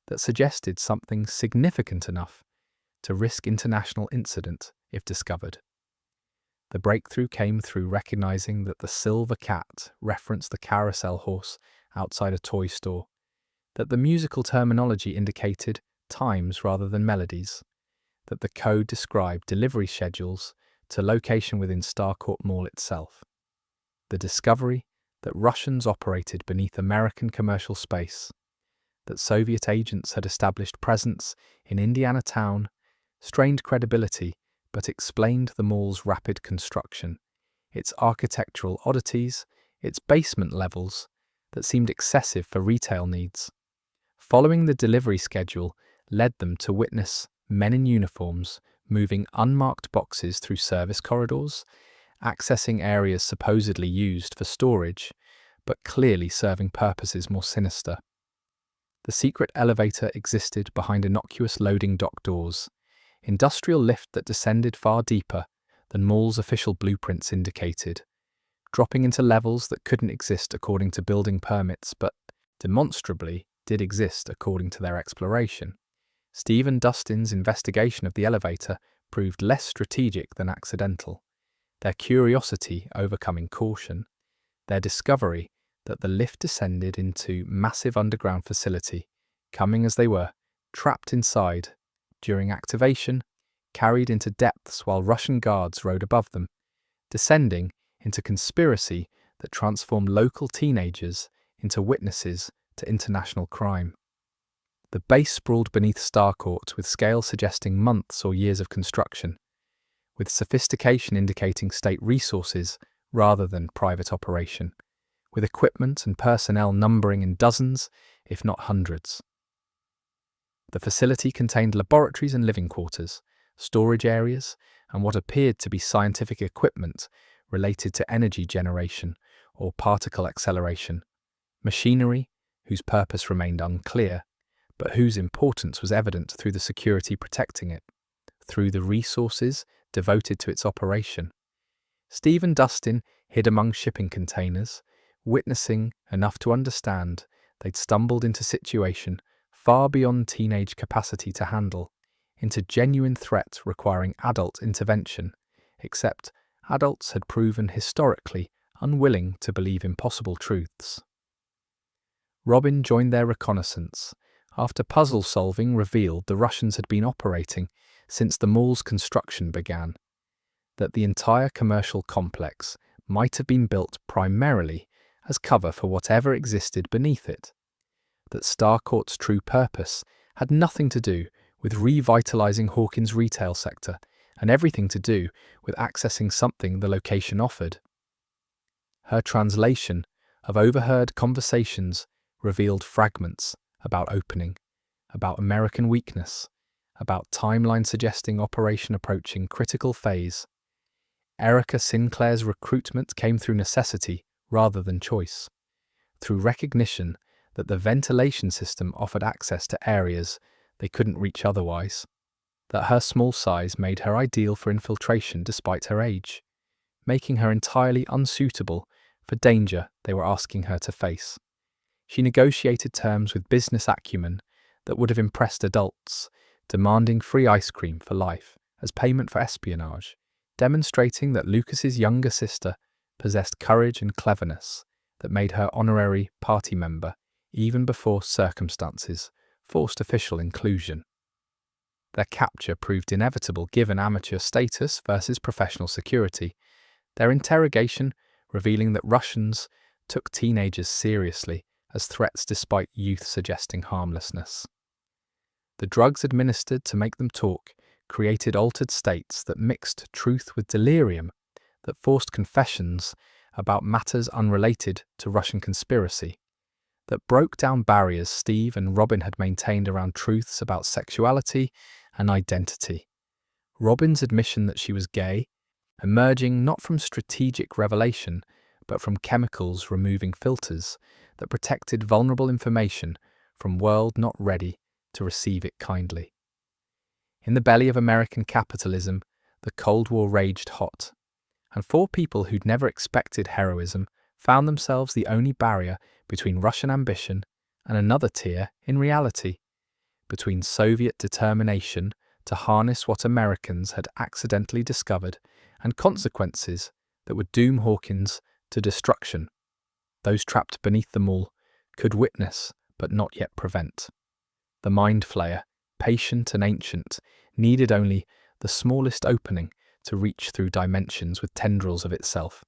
that suggested something significant enough to risk international incident if discovered. The breakthrough came through recognizing that the silver cat referenced the carousel horse outside a toy store, that the musical terminology indicated times rather than melodies, that the code described delivery schedules to location within Starcourt Mall itself. The discovery that Russians operated beneath American commercial space, that Soviet agents had established presence in Indianatown, strained credibility but explained the mall's rapid construction, its architectural oddities, its basement levels that seemed excessive for retail needs. Following the delivery schedule led them to witness men in uniforms moving unmarked boxes through service corridors, accessing areas supposedly used for storage, but clearly serving purposes more sinister. The secret elevator existed behind innocuous loading dock doors, industrial lift that descended far deeper than mall's official blueprints indicated, dropping into levels that couldn't exist according to building permits but demonstrably did exist according to their exploration. Steve and Dustin's investigation of the elevator proved less strategic than accidental, their curiosity overcoming caution, their discovery that the lift descended into massive underground facility, coming as they were, trapped inside, during activation, carried into depths while Russian guards rode above them, descending into conspiracy that transformed local teenagers into witnesses to international crime. The base sprawled beneath Starcourt with scale suggesting months or years of construction, with sophistication indicating state resources rather than private operation, with equipment and personnel numbering in dozens, if not hundreds. The facility contained laboratories and living quarters, storage areas, and what appeared to be scientific equipment related to energy generation or particle acceleration, machinery whose purpose remained unclear, but whose importance was evident through the security protecting it, through the resources devoted to its operation. Steve and Dustin hid among shipping containers, witnessing enough to understand they'd stumbled into situation far beyond teenage capacity to handle, into genuine threat requiring adult intervention, except adults had proven historically unwilling to believe impossible truths. Robin joined their reconnaissance after puzzle solving revealed the Russians had been operating since the mall's construction began, that the entire commercial complex might have been built primarily as cover for whatever existed beneath it, that Starcourt's true purpose had nothing to do with revitalizing Hawkins' retail sector and everything to do with accessing something the location offered. Her translation of overheard conversations revealed fragments about opening, about American weakness, about timeline suggesting operation approaching critical phase. Erica Sinclair's recruitment came through necessity rather than choice, through recognition that the ventilation system offered access to areas they couldn't reach otherwise, that her small size made her ideal for infiltration despite her age, making her entirely unsuitable for danger they were asking her to face. She negotiated terms with business acumen that would have impressed adults, demanding free ice cream for life as payment for espionage, demonstrating that Lucas's younger sister possessed courage and cleverness that made her honorary party member even before circumstances forced official inclusion. Their capture proved inevitable given amateur status versus professional security, their interrogation revealing that Russians took teenagers seriously as threats despite youth suggesting harmlessness. The drugs administered to make them talk created altered states that mixed truth with delirium, that forced confessions about matters unrelated to Russian conspiracy, that broke down barriers Steve and Robin had maintained around truths about sexuality and identity. Robin's admission that she was gay, emerging not from strategic revelation, but from chemicals removing filters that protected vulnerable information from world not ready to receive it kindly. In the belly of American capitalism, the Cold War raged hot, and four people who'd never expected heroism found themselves the only barrier between Russian ambition and another tier in reality. between Soviet determination to harness what Americans had accidentally discovered and consequences that would doom Hawkins to destruction. Those trapped beneath them all could witness but not yet prevent. The mind flayer, patient and ancient, needed only the smallest opening to reach through dimensions with tendrils of itself,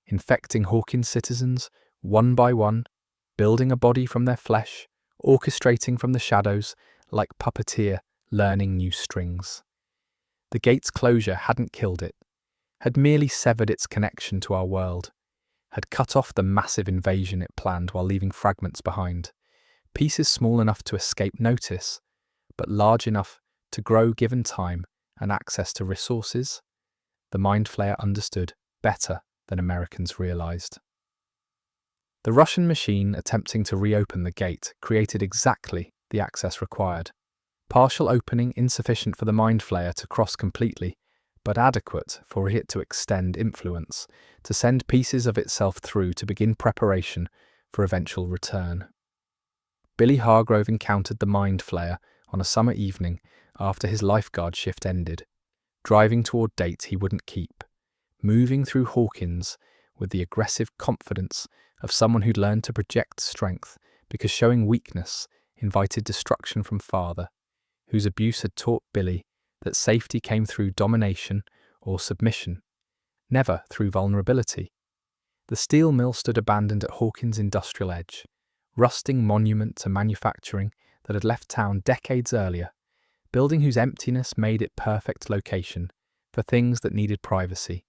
infecting Hawkins' citizens one by one, building a body from their flesh, orchestrating from the shadows like puppeteer learning new strings. The gate's closure hadn't killed it, had merely severed its connection to our world, had cut off the massive invasion it planned while leaving fragments behind, pieces small enough to escape notice, but large enough to grow given time and access to resources. The mind flayer understood better than Americans realized. The Russian machine attempting to reopen the gate created exactly the access required. Partial opening insufficient for the mind flayer to cross completely, but adequate for it to extend influence, to send pieces of itself through to begin preparation for eventual return. Billy Hargrove encountered the mind flayer on a summer evening after his lifeguard shift ended, driving toward dates he wouldn't keep, moving through Hawkins with the aggressive confidence of someone who'd learned to project strength because showing weakness invited destruction from father, whose abuse had taught Billy that safety came through domination or submission, never through vulnerability. The steel mill stood abandoned at Hawkins' industrial edge, rusting monument to manufacturing that had left town decades earlier, building whose emptiness made it perfect location for things that needed privacy,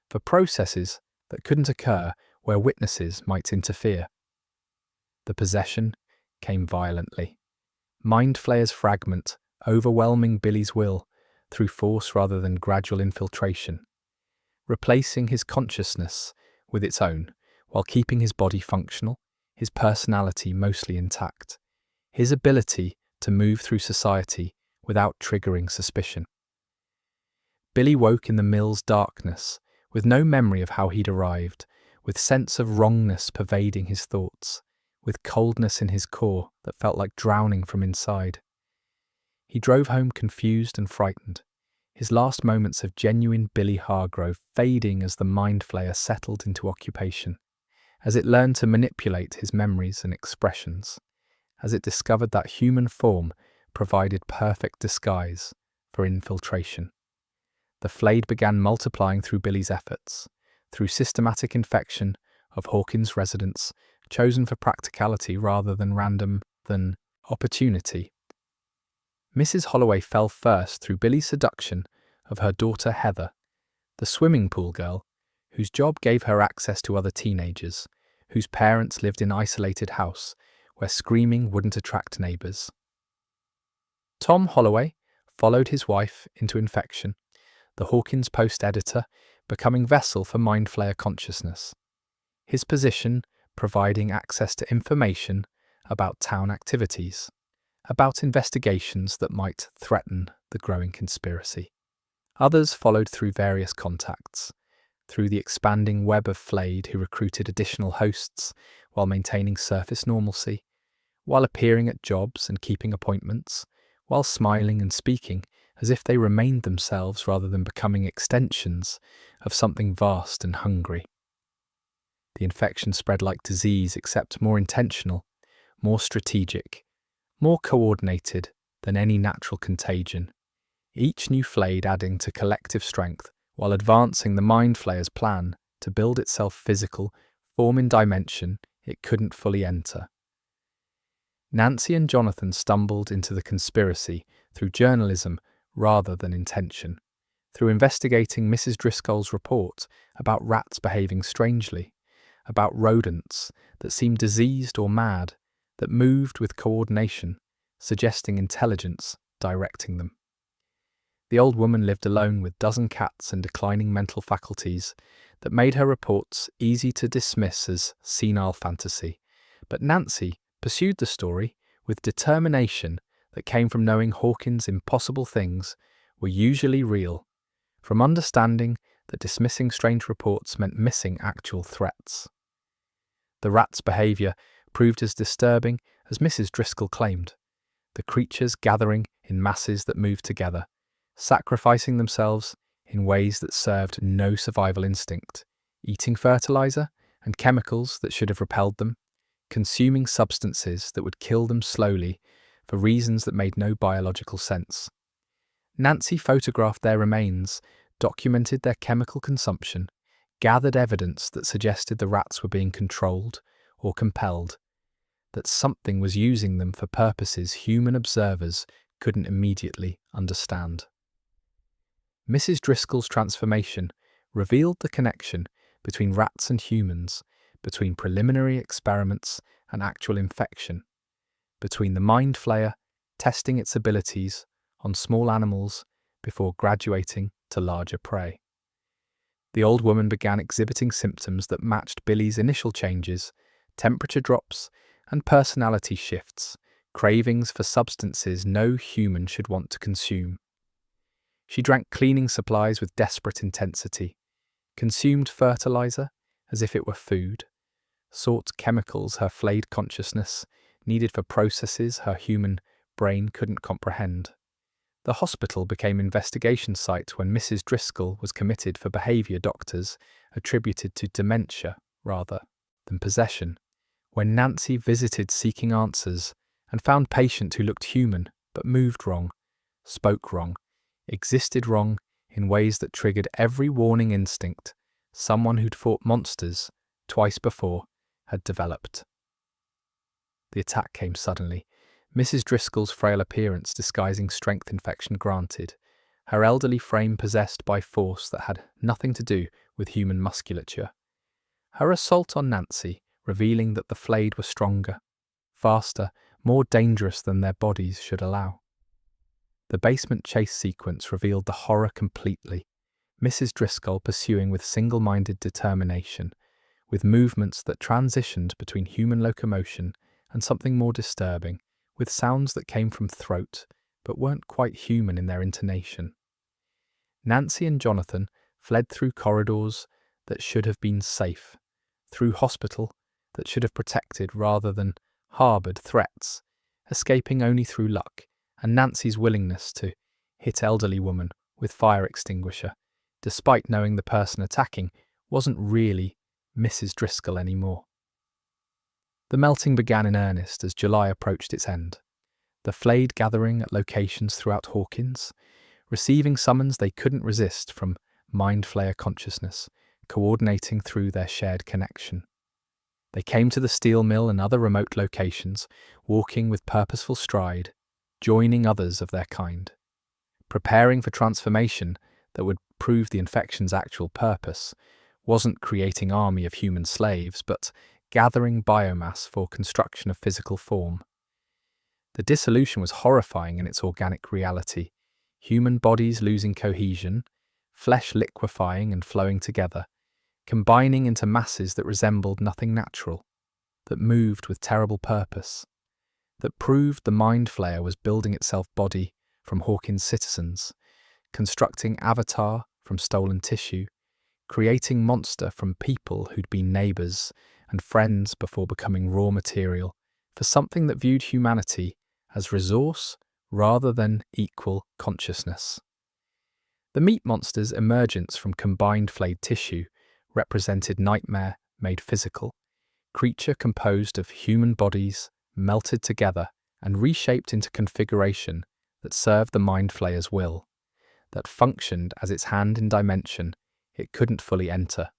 for processes that couldn't occur where witnesses might interfere. The possession came violently. Mind flayer's fragment, overwhelming Billy's will through force rather than gradual infiltration, replacing his consciousness with its own, while keeping his body functional, his personality mostly intact, his ability to move through society without triggering suspicion. Billy woke in the mill's darkness, with no memory of how he'd arrived, with sense of wrongness pervading his thoughts, with coldness in his core that felt like drowning from inside. He drove home confused and frightened, his last moments of genuine Billy Hargrove fading as the mind flayer settled into occupation, as it learned to manipulate his memories and expressions, as it discovered that human form provided perfect disguise for infiltration. The flayed began multiplying through Billy's efforts, through systematic infection of Hawkins' residents, chosen for practicality rather than random, than opportunity. Mrs. Holloway fell first through Billy's seduction of her daughter Heather, the swimming pool girl, whose job gave her access to other teenagers, whose parents lived in isolated house where screaming wouldn't attract neighbours. Tom Holloway followed his wife into infection, the Hawkins Post editor becoming vessel for mind flayer consciousness, his position providing access to information about town activities, about investigations that might threaten the growing conspiracy. Others followed through various contacts, through the expanding web of flayed who recruited additional hosts while maintaining surface normalcy, while appearing at jobs and keeping appointments, while smiling and speaking as if they remained themselves rather than becoming extensions of something vast and hungry. The infection spread like disease, except more intentional, more strategic, more coordinated than any natural contagion, each new flayed adding to collective strength while advancing the mind flayer's plan to build itself physical form in dimension it couldn't fully enter. Nancy and Jonathan stumbled into the conspiracy through journalism rather than intention, through investigating Mrs. Driscoll's report about rats behaving strangely, about rodents that seemed diseased or mad, that moved with coordination, suggesting intelligence directing them. The old woman lived alone with dozen cats and declining mental faculties that made her reports easy to dismiss as senile fantasy, but Nancy pursued the story with determination that came from knowing Hawkins' impossible things were usually real, from understanding that dismissing strange reports meant missing actual threats. The rat's behaviour proved as disturbing as Mrs. Driscoll claimed. the creatures gathering in masses that moved together, sacrificing themselves in ways that served no survival instinct, eating fertilizer and chemicals that should have repelled them, consuming substances that would kill them slowly for reasons that made no biological sense. Nancy photographed their remains, documented their chemical consumption, gathered evidence that suggested the rats were being controlled or compelled, that something was using them for purposes human observers couldn't immediately understand. Mrs. Driscoll's transformation revealed the connection between rats and humans, between preliminary experiments and actual infection, between the mind flayer testing its abilities on small animals before graduating to larger prey. The old woman began exhibiting symptoms that matched Billy's initial changes, temperature drops, and personality shifts, cravings for substances no human should want to consume. She drank cleaning supplies with desperate intensity, consumed fertilizer as if it were food, sought chemicals her flayed consciousness needed for processes her human brain couldn't comprehend. The hospital became investigation site when Mrs. Driscoll was committed for behaviour doctors attributed to dementia rather than possession, when Nancy visited seeking answers and found patient who looked human but moved wrong, spoke wrong, existed wrong in ways that triggered every warning instinct someone who'd fought monsters twice before had developed. The attack came suddenly, Mrs. Driscoll's frail appearance disguising strength infection granted, her elderly frame possessed by force that had nothing to do with human musculature. Her assault on Nancy revealing that the flayed were stronger, faster, more dangerous than their bodies should allow. The basement chase sequence revealed the horror completely, Mrs. Driscoll pursuing with single-minded determination, with movements that transitioned between human locomotion and something more disturbing, with sounds that came from throat but weren't quite human in their intonation. Nancy and Jonathan fled through corridors that should have been safe, through hospital that should have protected rather than harboured threats, escaping only through luck and Nancy's willingness to hit elderly woman with fire extinguisher, despite knowing the person attacking wasn't really Mrs. Driscoll anymore. The melting began in earnest as July approached its end, the flayed gathering at locations throughout Hawkins, receiving summons they couldn't resist from mind flayer consciousness, coordinating through their shared connection. They came to the steel mill and other remote locations, walking with purposeful stride, joining others of their kind, preparing for transformation that would prove the infection's actual purpose wasn't creating army of human slaves, but gathering biomass for construction of physical form. The dissolution was horrifying in its organic reality, human bodies losing cohesion, flesh liquefying and flowing together, combining into masses that resembled nothing natural, that moved with terrible purpose, that proved the mind flayer was building itself body from Hawkins' citizens, constructing avatar from stolen tissue, creating monster from people who'd been neighbours and friends before becoming raw material for something that viewed humanity as resource rather than equal consciousness. The meat monster's emergence from combined flayed tissue represented nightmare made physical, creature composed of human bodies melted together and reshaped into configuration that served the mind flayer's will, that functioned as its hand in dimension it couldn't fully enter,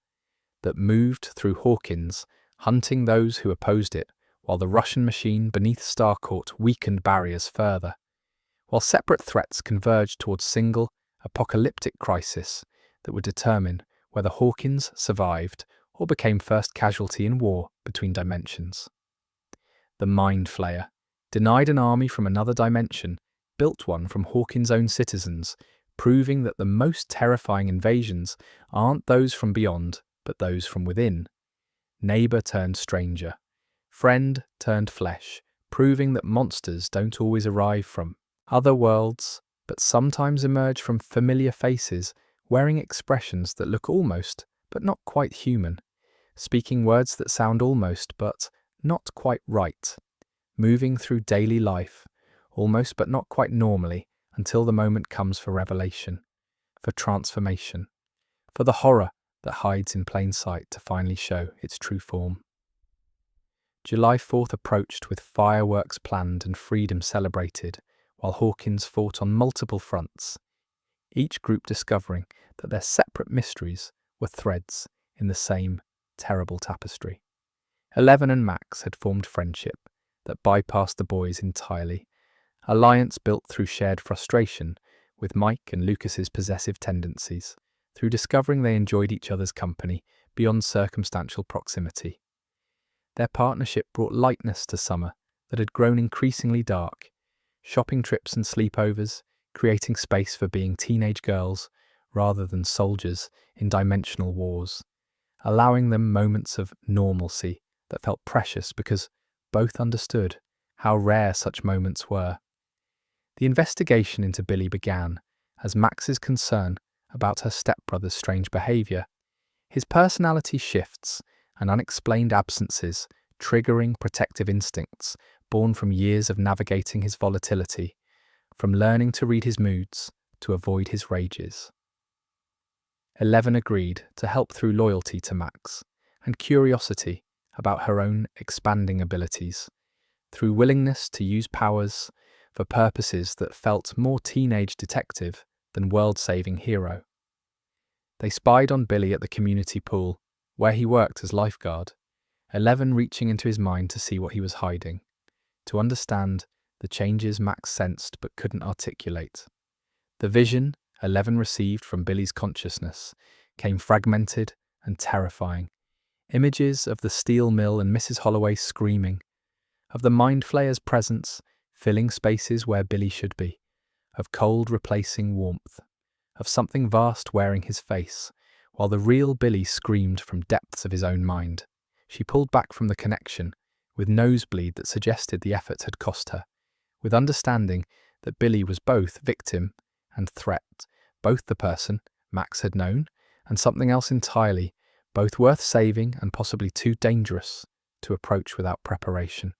that moved through Hawkins, hunting those who opposed it, while the Russian machine beneath Starcourt weakened barriers further, while separate threats converged towards single, apocalyptic crisis that would determine whether Hawkins survived or became first casualty in war between dimensions. The Mind Flayer, denied an army from another dimension, built one from Hawkins' own citizens, proving that the most terrifying invasions aren't those from beyond, but those from within. Neighbour turned stranger, friend turned flesh, proving that monsters don't always arrive from other worlds, but sometimes emerge from familiar faces, wearing expressions that look almost, but not quite human, speaking words that sound almost, but not quite right, moving through daily life, almost but not quite normally, until the moment comes for revelation, for transformation, for the horror that hides in plain sight to finally show its true form. July 4th approached with fireworks planned and freedom celebrated, while Hawkins fought on multiple fronts, each group discovering that their separate mysteries were threads in the same terrible tapestry. 11 and Max had formed friendship that bypassed the boys entirely, alliance built through shared frustration with Mike and Lucas's possessive tendencies, through discovering they enjoyed each other's company beyond circumstantial proximity. Their partnership brought lightness to summer that had grown increasingly dark, shopping trips and sleepovers, creating space for being teenage girls rather than soldiers in dimensional wars, allowing them moments of normalcy that felt precious because both understood how rare such moments were. The investigation into Billy began as Max's concern about her stepbrother's strange behaviour, his personality shifts and unexplained absences triggering protective instincts born from years of navigating his volatility, from learning to read his moods to avoid his rages. 11 agreed to help through loyalty to Max and curiosity about her own expanding abilities, through willingness to use powers for purposes that felt more teenage detective than world-saving hero. They spied on Billy at the community pool, where he worked as lifeguard, 11 reaching into his mind to see what he was hiding, to understand the changes Max sensed but couldn't articulate. The vision 11 received from Billy's consciousness came fragmented and terrifying. Images of the steel mill and Mrs. Holloway screaming, of the mind flayer's presence filling spaces where Billy should be, of cold replacing warmth, of something vast wearing his face, while the real Billy screamed from depths of his own mind. She pulled back from the connection, with nosebleed that suggested the effort had cost her, with understanding that Billy was both victim and threat, both the person Max had known and something else entirely, both worth saving and possibly too dangerous to approach without preparation.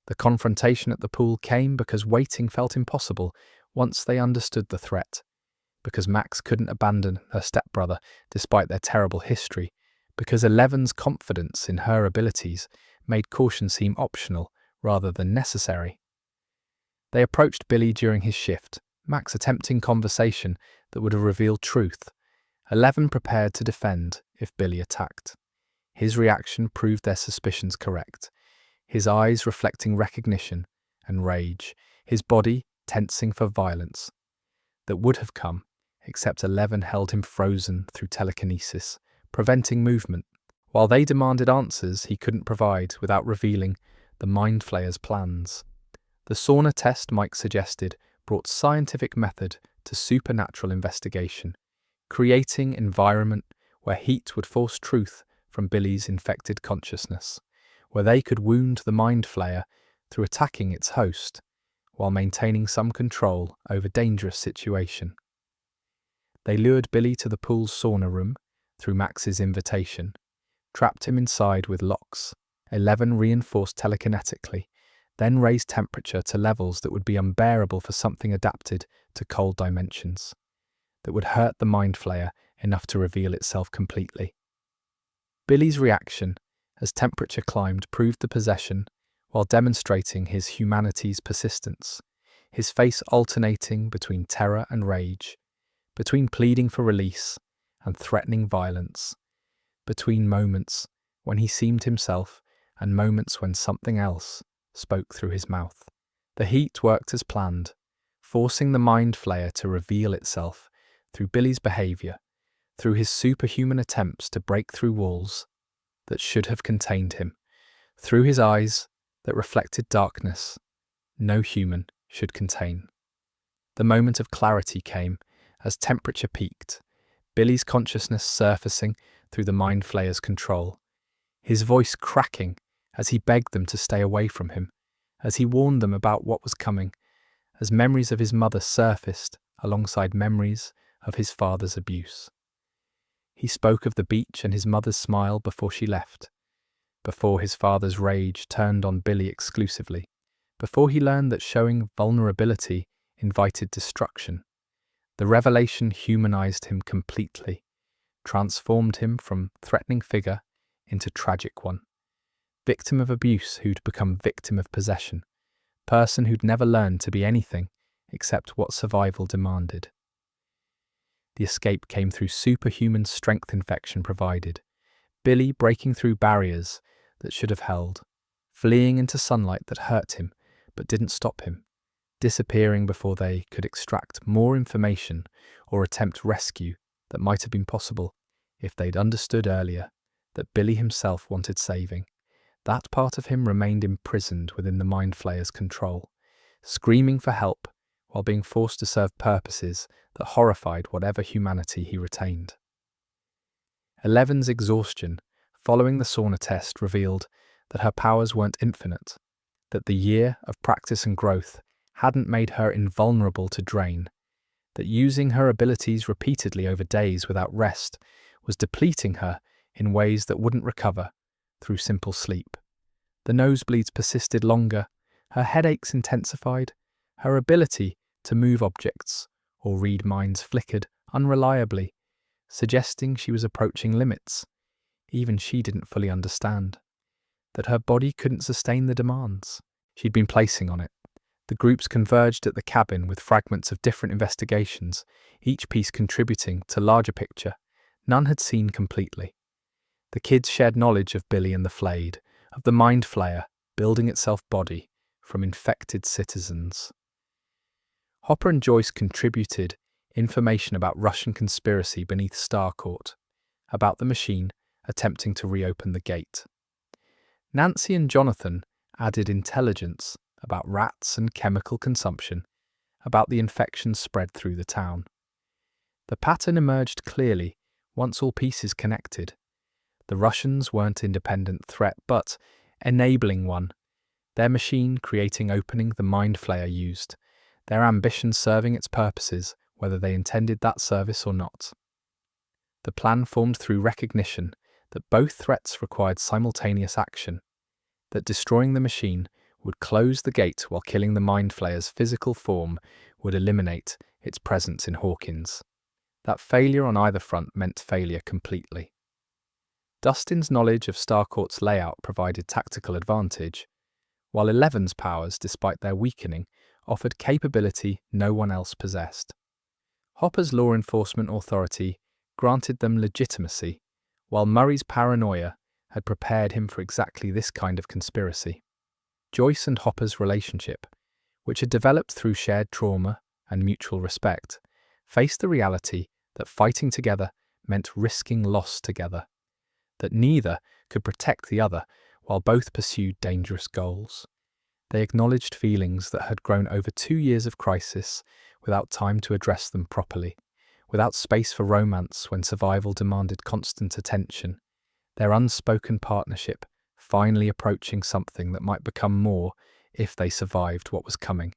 The confrontation at the pool came because waiting felt impossible once they understood the threat, because Max couldn't abandon her stepbrother despite their terrible history, because 11's confidence in her abilities made caution seem optional rather than necessary. They approached Billy during his shift, Max attempting conversation that would have revealed truth, 11 prepared to defend if Billy attacked. His reaction proved their suspicions correct, his eyes reflecting recognition and rage, his body tensing for violence that would have come, except 11 held him frozen through telekinesis, preventing movement, while they demanded answers he couldn't provide without revealing the mind flayer's plans. The sauna test Mike suggested brought scientific method to supernatural investigation, creating environment where heat would force truth from Billy's infected consciousness, where they could wound the mind flayer through attacking its host, while maintaining some control over dangerous situation. They lured Billy to the pool's sauna room through Max's invitation, trapped him inside with locks, 11 reinforced telekinetically, then raised temperature to levels that would be unbearable for something adapted to cold dimensions, that would hurt the mind flayer enough to reveal itself completely. Billy's reaction, as temperature climbed, proved the possession, while demonstrating his humanity's persistence, his face alternating between terror and rage, between pleading for release and threatening violence, between moments when he seemed himself and moments when something else spoke through his mouth. The heat worked as planned, forcing the mind flayer to reveal itself through Billy's behaviour, through his superhuman attempts to break through walls that should have contained him, through his eyes that reflected darkness no human should contain. The moment of clarity came as temperature peaked, Billy's consciousness surfacing through the mind flayer's control, his voice cracking as he begged them to stay away from him, as he warned them about what was coming, as memories of his mother surfaced alongside memories of his father's abuse. He spoke of the beach and his mother's smile before she left, before his father's rage turned on Billy exclusively, before he learned that showing vulnerability invited destruction. The revelation humanized him completely, transformed him from threatening figure into tragic one. Victim of abuse who'd become victim of possession. Person who'd never learned to be anything except what survival demanded. The escape came through superhuman strength infection provided. Billy breaking through barriers that should have held, fleeing into sunlight that hurt him but didn't stop him, disappearing before they could extract more information or attempt rescue that might have been possible if they'd understood earlier that Billy himself wanted saving. That part of him remained imprisoned within the Mind Flayer's control, screaming for help while being forced to serve purposes that horrified whatever humanity he retained. Eleven's exhaustion following the sauna test revealed that her powers weren't infinite, that the year of practice and growth hadn't made her invulnerable to drain, that using her abilities repeatedly over days without rest was depleting her in ways that wouldn't recover through simple sleep. The nosebleeds persisted longer, her headaches intensified, her ability to move objects or read minds flickered unreliably, suggesting she was approaching limits even she didn't fully understand, that her body couldn't sustain the demands she'd been placing on it. The groups converged at the cabin with fragments of different investigations, each piece contributing to larger picture none had seen completely. The kids shared knowledge of Billy and the Flayed, of the Mind Flayer building itself body from infected citizens. Hopper and Joyce contributed information about Russian conspiracy beneath Starcourt, about the machine attempting to reopen the gate. Nancy and Jonathan added intelligence about rats and chemical consumption, about the infection spread through the town. The pattern emerged clearly once all pieces connected. The Russians weren't independent threat, but enabling one, their machine creating opening the Mind Flayer used, their ambition serving its purposes whether they intended that service or not. The plan formed through recognition that both threats required simultaneous action, that destroying the machine would close the gate while killing the Mind Flayer's physical form would eliminate its presence in Hawkins. That failure on either front meant failure completely. Dustin's knowledge of Starcourt's layout provided tactical advantage, while Eleven's powers, despite their weakening, offered capability no one else possessed. Hopper's law enforcement authority granted them legitimacy, while Murray's paranoia had prepared him for exactly this kind of conspiracy. Joyce and Hopper's relationship, which had developed through shared trauma and mutual respect, faced the reality that fighting together meant risking loss together, that neither could protect the other while both pursued dangerous goals. They acknowledged feelings that had grown over 2 years of crisis without time to address them properly, without space for romance when survival demanded constant attention, their unspoken partnership finally approaching something that might become more if they survived what was coming.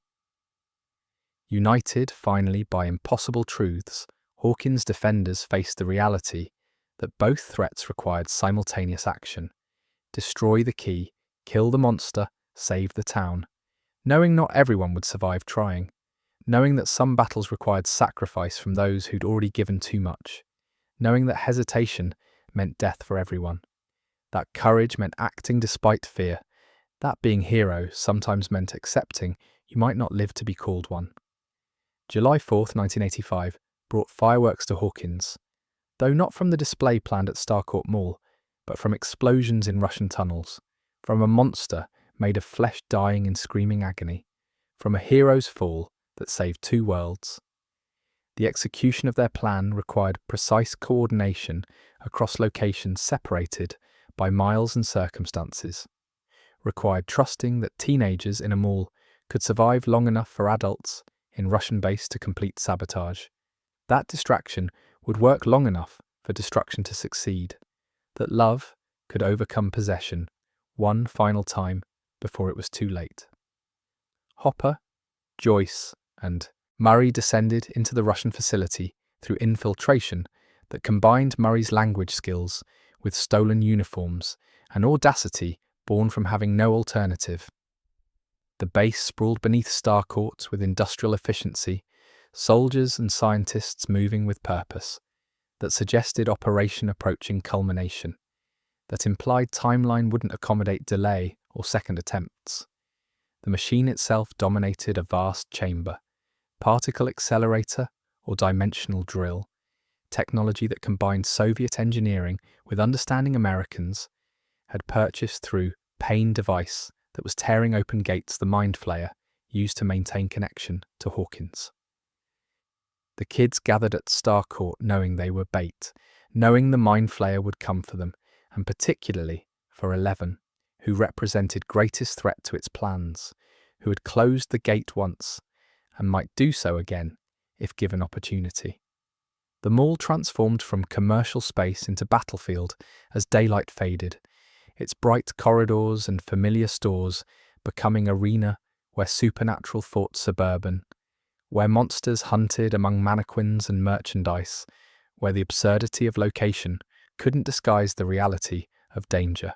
United, finally, by impossible truths, Hawkins' defenders faced the reality that both threats required simultaneous action. Destroy the key, kill the monster, save the town. Knowing not everyone would survive trying. Knowing that some battles required sacrifice from those who'd already given too much. Knowing that hesitation meant death for everyone. That courage meant acting despite fear. That being hero sometimes meant accepting you might not live to be called one. July 4th, 1985 brought fireworks to Hawkins, though not from the display planned at Starcourt Mall, but from explosions in Russian tunnels, from a monster made of flesh dying in screaming agony, from a hero's fall that saved 2 worlds. The execution of their plan required precise coordination across locations separated by miles and circumstances, required trusting that teenagers in a mall could survive long enough for adults in Russian base to complete sabotage. That distraction would work long enough for destruction to succeed, that love could overcome possession one final time before it was too late. Hopper, Joyce, and Murray descended into the Russian facility through infiltration that combined Murray's language skills with stolen uniforms and audacity born from having no alternative. The base sprawled beneath Starcourt with industrial efficiency, soldiers and scientists moving with purpose, that suggested operation approaching culmination, that implied timeline wouldn't accommodate delay or second attempts. The machine itself dominated a vast chamber, particle accelerator or dimensional drill, technology that combined Soviet engineering with understanding Americans had purchased through Paine device that was tearing open gates the Mind Flayer used to maintain connection to Hawkins. The kids gathered at Starcourt knowing they were bait, knowing the Mind Flayer would come for them, and particularly for 11, who represented greatest threat to its plans, who had closed the gate once and might do so again if given opportunity. The mall transformed from commercial space into battlefield as daylight faded, its bright corridors and familiar stores becoming arena where supernatural fought suburban, where monsters hunted among mannequins and merchandise, where the absurdity of location couldn't disguise the reality of danger.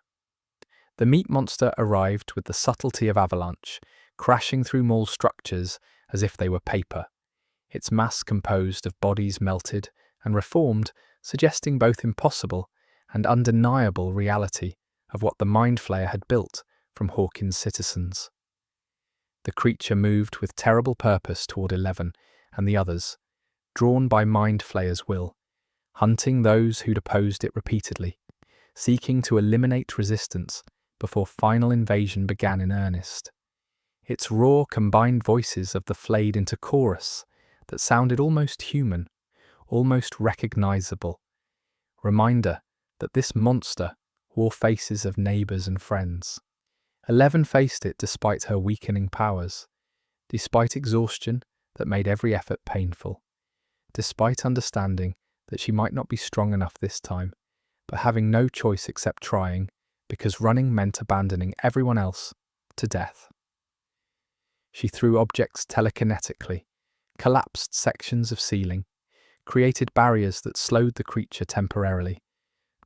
The meat monster arrived with the subtlety of avalanche, crashing through mall structures as if they were paper, its mass composed of bodies melted and reformed, suggesting both impossible and undeniable reality of what the Mind Flayer had built from Hawkins' citizens. The creature moved with terrible purpose toward 11 and the others, drawn by Mind Flayer's will, hunting those who'd opposed it repeatedly, seeking to eliminate resistance before final invasion began in earnest. Its raw combined voices of the flayed into chorus that sounded almost human, almost recognizable. Reminder that this monster wore faces of neighbors and friends. 11 faced it despite her weakening powers, despite exhaustion that made every effort painful, despite understanding that she might not be strong enough this time, but having no choice except trying, because running meant abandoning everyone else to death. She threw objects telekinetically, collapsed sections of ceiling, created barriers that slowed the creature temporarily,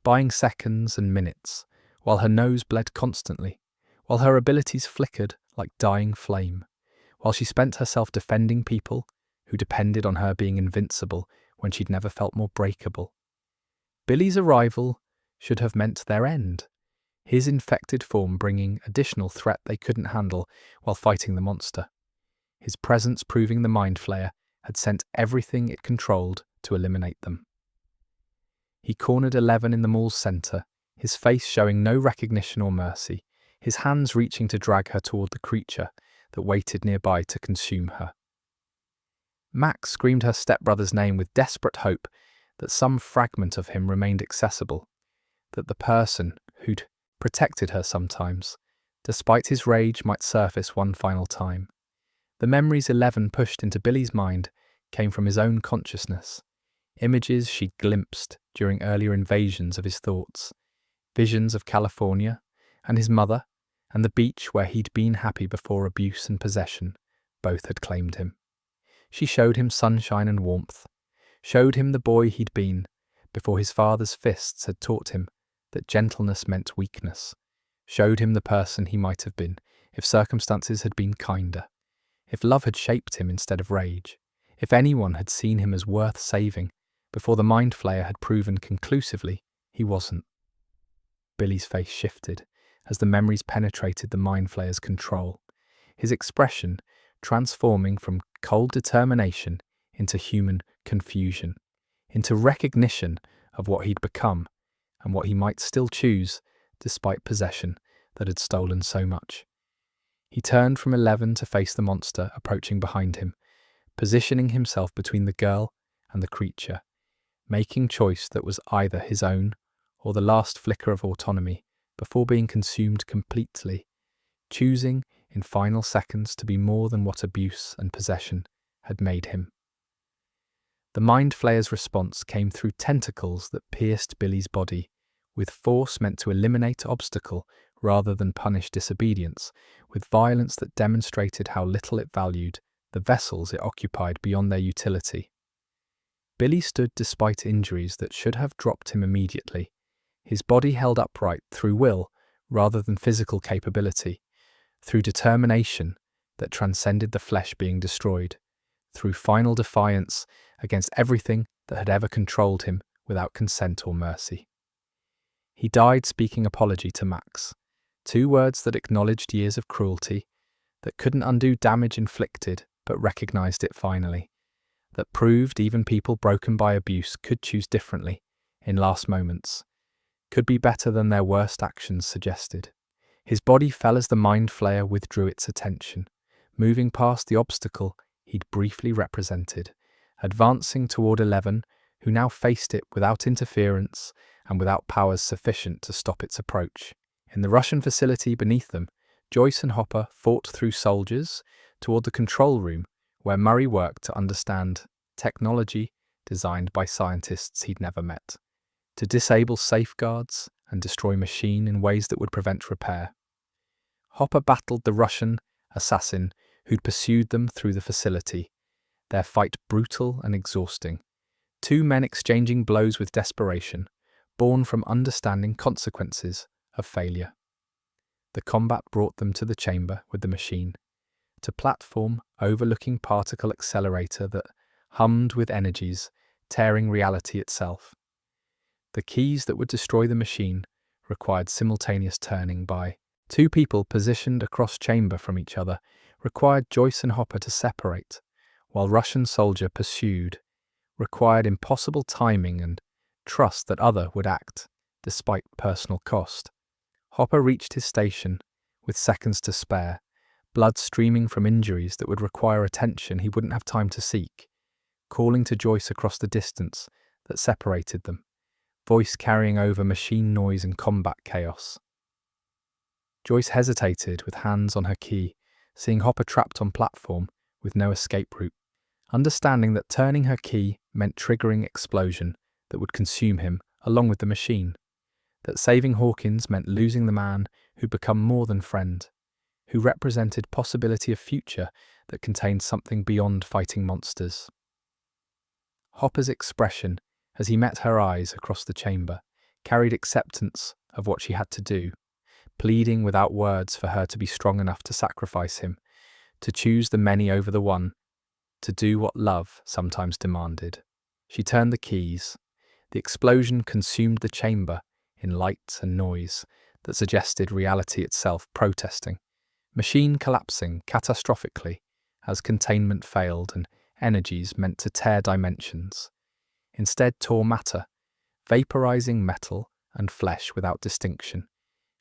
buying seconds and minutes, while her nose bled constantly, while her abilities flickered like dying flame, while she spent herself defending people who depended on her being invincible when she'd never felt more breakable. Billy's arrival should have meant their end, his infected form bringing additional threat they couldn't handle while fighting the monster. His presence proving the Mind Flayer had sent everything it controlled to eliminate them. He cornered 11 in the mall's center, his face showing no recognition or mercy, his hands reaching to drag her toward the creature that waited nearby to consume her. Max screamed her stepbrother's name with desperate hope that some fragment of him remained accessible, that the person who'd protected her sometimes, despite his rage, might surface one final time. The memories 11 pushed into Billy's mind came from his own consciousness, images she'd glimpsed during earlier invasions of his thoughts, visions of California and his mother, and the beach where he'd been happy before abuse and possession both had claimed him. She showed him sunshine and warmth, showed him the boy he'd been before his father's fists had taught him that gentleness meant weakness, showed him the person he might have been if circumstances had been kinder, if love had shaped him instead of rage, if anyone had seen him as worth saving before the Mind Flayer had proven conclusively he wasn't. Billy's face shifted as the memories penetrated the Mind Flayer's control, his expression transforming from cold determination into human confusion, into recognition of what he'd become and what he might still choose despite possession that had stolen so much. He turned from 11 to face the monster approaching behind him, positioning himself between the girl and the creature, making choice that was either his own or the last flicker of autonomy before being consumed completely, choosing in final seconds to be more than what abuse and possession had made him. The Mind Flayer's response came through tentacles that pierced Billy's body, with force meant to eliminate obstacle rather than punish disobedience, with violence that demonstrated how little it valued the vessels it occupied beyond their utility. Billy stood despite injuries that should have dropped him immediately, his body held upright through will rather than physical capability, through determination that transcended the flesh being destroyed, through final defiance against everything that had ever controlled him without consent or mercy. He died speaking apology to Max, 2 words that acknowledged years of cruelty, that couldn't undo damage inflicted but recognized it finally, that proved even people broken by abuse could choose differently in last moments, could be better than their worst actions suggested. His body fell as the mind flayer withdrew its attention, moving past the obstacle he'd briefly represented, advancing toward 11, who now faced it without interference and without powers sufficient to stop its approach. In the Russian facility beneath them, Joyce and Hopper fought through soldiers toward the control room where Murray worked to understand technology designed by scientists he'd never met, to disable safeguards and destroy machine in ways that would prevent repair. Hopper battled the Russian assassin who'd pursued them through the facility, their fight brutal and exhausting. 2 men exchanging blows with desperation, born from understanding consequences of failure. The combat brought them to the chamber with the machine, to platform overlooking particle accelerator that hummed with energies, tearing reality itself. The keys that would destroy the machine required simultaneous turning by 2 people positioned across chamber from each other, required Joyce and Hopper to separate, while Russian soldier pursued, required impossible timing and trust that other would act, despite personal cost. Hopper reached his station with seconds to spare, blood streaming from injuries that would require attention he wouldn't have time to seek, calling to Joyce across the distance that separated them, voice carrying over machine noise and combat chaos. Joyce hesitated with hands on her key, seeing Hopper trapped on platform with no escape route, understanding that turning her key meant triggering explosion that would consume him along with the machine, that saving Hawkins meant losing the man who'd become more than friend, who represented possibility of future that contained something beyond fighting monsters. Hopper's expression, as he met her eyes across the chamber, carried acceptance of what she had to do, pleading without words for her to be strong enough to sacrifice him, to choose the many over the one, to do what love sometimes demanded. She turned the keys. The explosion consumed the chamber in light and noise that suggested reality itself protesting, machine collapsing catastrophically as containment failed and energies meant to tear dimensions instead tore matter, vaporizing metal and flesh without distinction,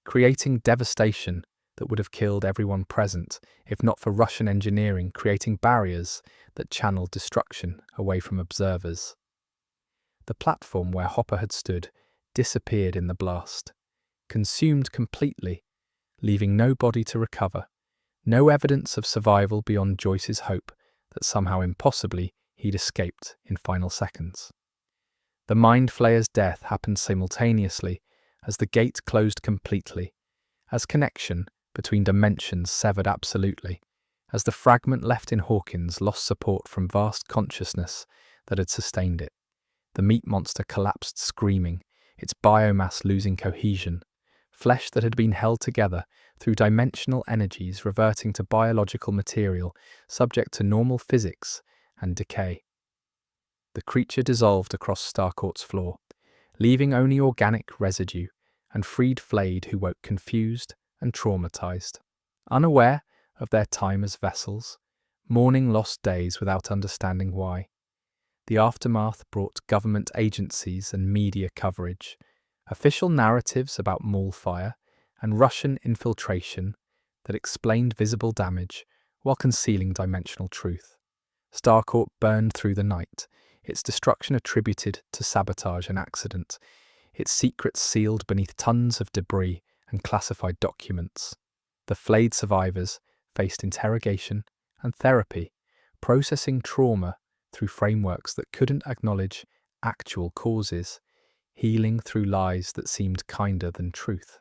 creating devastation that would have killed everyone present if not for Russian engineering creating barriers that channeled destruction away from observers. The platform where Hopper had stood disappeared in the blast, consumed completely, leaving no body to recover, no evidence of survival beyond Joyce's hope that somehow impossibly he'd escaped in final seconds. The mind flayer's death happened simultaneously as the gate closed completely, as connection between dimensions severed absolutely, as the fragment left in Hawkins lost support from vast consciousness that had sustained it. The meat monster collapsed screaming, its biomass losing cohesion, flesh that had been held together through dimensional energies reverting to biological material subject to normal physics and decay. The creature dissolved across Starcourt's floor, leaving only organic residue, and freed Flayed, who woke confused and traumatized, unaware of their time as vessels, mourning lost days without understanding why. The aftermath brought government agencies and media coverage, official narratives about mall fire and Russian infiltration that explained visible damage while concealing dimensional truth. Starcourt burned through the night, its destruction attributed to sabotage and accident, its secrets sealed beneath tons of debris and classified documents. The flayed survivors faced interrogation and therapy, processing trauma through frameworks that couldn't acknowledge actual causes, healing through lies that seemed kinder than truth.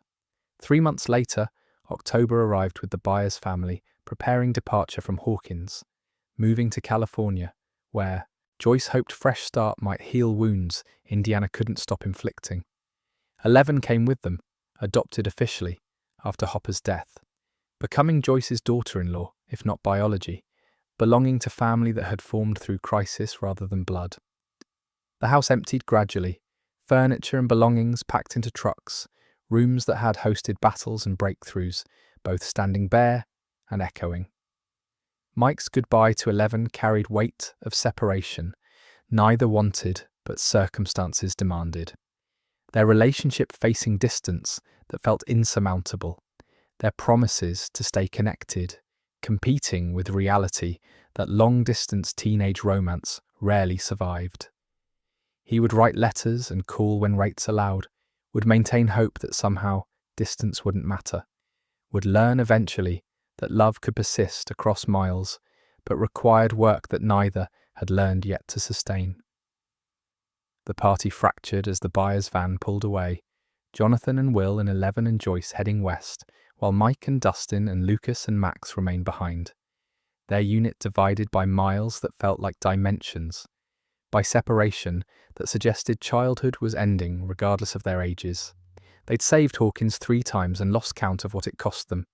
3 months later, October arrived with the Byers family preparing departure from Hawkins, moving to California, where Joyce hoped fresh start might heal wounds Indiana couldn't stop inflicting. 11 came with them, adopted officially after Hopper's death, becoming Joyce's daughter-in-law, if not biology, belonging to family that had formed through crisis rather than blood. The house emptied gradually, furniture and belongings packed into trucks, rooms that had hosted battles and breakthroughs, both standing bare and echoing. Mike's goodbye to 11 carried weight of separation, neither wanted but circumstances demanded. Their relationship facing distance that felt insurmountable, their promises to stay connected, competing with reality that long-distance teenage romance rarely survived. He would write letters and call when rates allowed, would maintain hope that somehow distance wouldn't matter, would learn eventually that love could persist across miles, but required work that neither had learned yet to sustain. The party fractured as the buyer's van pulled away, Jonathan and Will and 11 and Joyce heading west, while Mike and Dustin and Lucas and Max remained behind. Their unit divided by miles that felt like dimensions, by separation that suggested childhood was ending regardless of their ages. They'd saved Hawkins 3 times and lost count of what it cost them,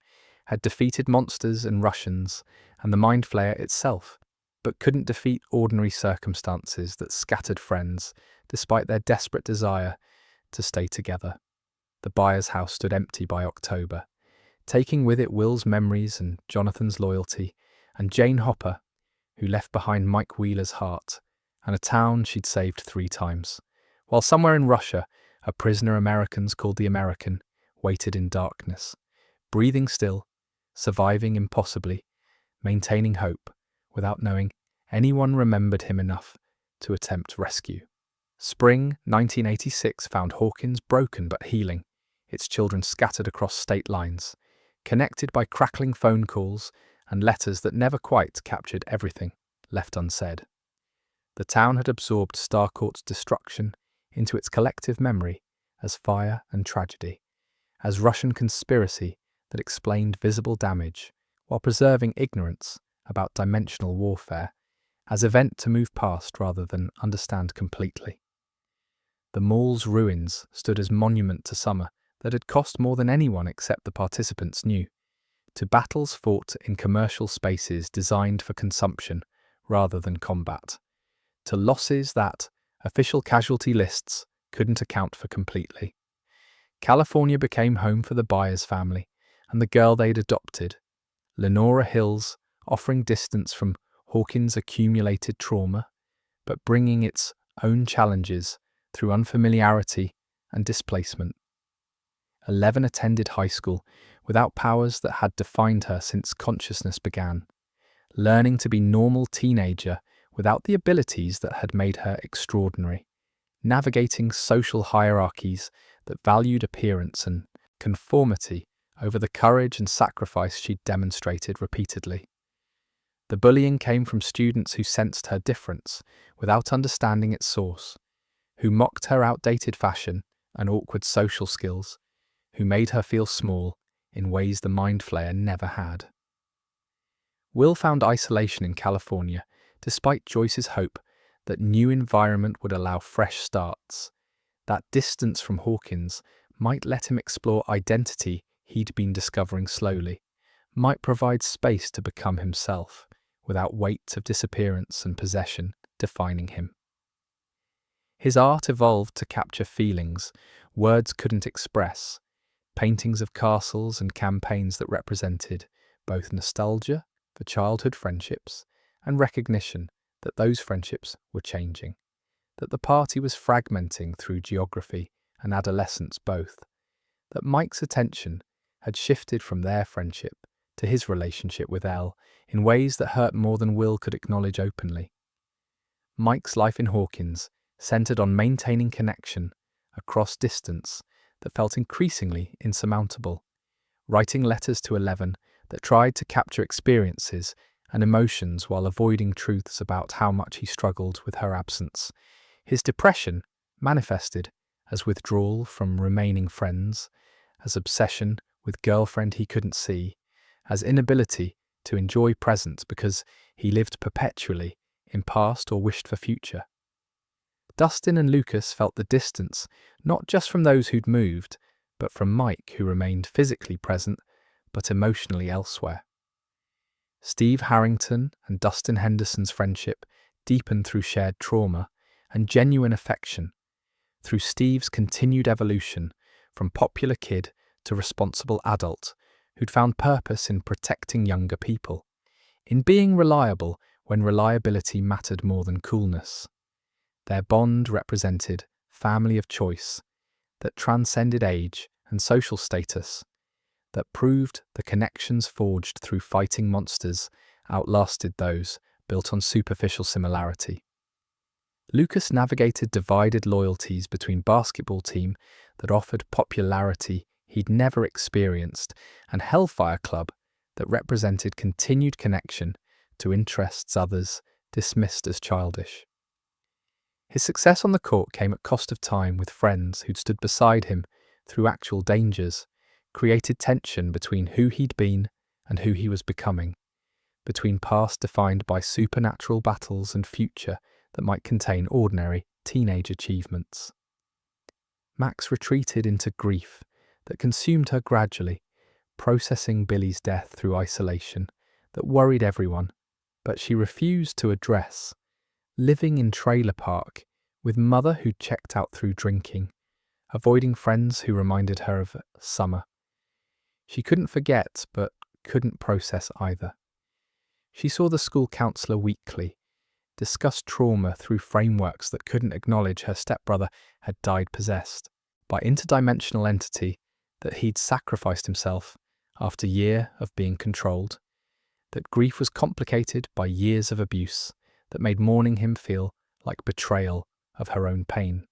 had defeated monsters and Russians and the Mind Flayer itself, but couldn't defeat ordinary circumstances that scattered friends, despite their desperate desire to stay together. The buyer's house stood empty by October, taking with it Will's memories and Jonathan's loyalty, and Jane Hopper, who left behind Mike Wheeler's heart, and a town she'd saved 3 times, while somewhere in Russia, a prisoner Americans called the American waited in darkness, breathing still, surviving impossibly, maintaining hope, without knowing anyone remembered him enough to attempt rescue. Spring 1986 found Hawkins broken but healing, its children scattered across state lines, connected by crackling phone calls and letters that never quite captured everything left unsaid. The town had absorbed Starcourt's destruction into its collective memory as fire and tragedy, as Russian conspiracy that explained visible damage while preserving ignorance about dimensional warfare, as event to move past rather than understand completely. The mall's ruins stood as monument to summer that had cost more than anyone except the participants knew, to battles fought in commercial spaces designed for consumption rather than combat, to losses that official casualty lists couldn't account for completely. California became home for the buyer's family and the girl they'd adopted, Lenora Hills, offering distance from Hawkins' accumulated trauma, but bringing its own challenges through unfamiliarity and displacement. 11 attended high school without powers that had defined her since consciousness began, learning to be normal teenager without the abilities that had made her extraordinary, navigating social hierarchies that valued appearance and conformity over the courage and sacrifice she'd demonstrated repeatedly. The bullying came from students who sensed her difference without understanding its source, who mocked her outdated fashion and awkward social skills, who made her feel small in ways the Mind Flayer never had. Will found isolation in California, despite Joyce's hope that new environment would allow fresh starts. That distance from Hawkins might let him explore identity he'd been discovering slowly, might provide space to become himself, without weight of disappearance and possession defining him. His art evolved to capture feelings words couldn't express, paintings of castles and campaigns that represented both nostalgia for childhood friendships and recognition that those friendships were changing, that the party was fragmenting through geography and adolescence both, that Mike's attention had shifted from their friendship to his relationship with Elle in ways that hurt more than Will could acknowledge openly. Mike's life in Hawkins centered on maintaining connection across distance that felt increasingly insurmountable, writing letters to 11 that tried to capture experiences and emotions while avoiding truths about how much he struggled with her absence. His depression manifested as withdrawal from remaining friends, as obsession with girlfriend he couldn't see, as inability to enjoy present because he lived perpetually in past or wished for future. Dustin and Lucas felt the distance not just from those who'd moved, but from Mike, who remained physically present but emotionally elsewhere. Steve Harrington and Dustin Henderson's friendship deepened through shared trauma and genuine affection, through Steve's continued evolution from popular kid to responsible adult who'd found purpose in protecting younger people, in being reliable when reliability mattered more than coolness. Their bond represented family of choice that transcended age and social status, that proved the connections forged through fighting monsters outlasted those built on superficial similarity. Lucas navigated divided loyalties between basketball team that offered popularity he'd never experienced and Hellfire Club that represented continued connection to interests others dismissed as childish. His success on the court came at cost of time with friends who'd stood beside him through actual dangers, created tension between who he'd been and who he was becoming, between past defined by supernatural battles and future that might contain ordinary teenage achievements. Max retreated into grief that consumed her gradually, processing Billy's death through isolation that worried everyone, but she refused to address, living in trailer park with mother who checked out through drinking, avoiding friends who reminded her of summer. She couldn't forget, but couldn't process either. She saw the school counselor weekly, discussed trauma through frameworks that couldn't acknowledge her stepbrother had died possessed by interdimensional entity, that he'd sacrificed himself after year of being controlled, that grief was complicated by years of abuse that made mourning him feel like betrayal of her own pain.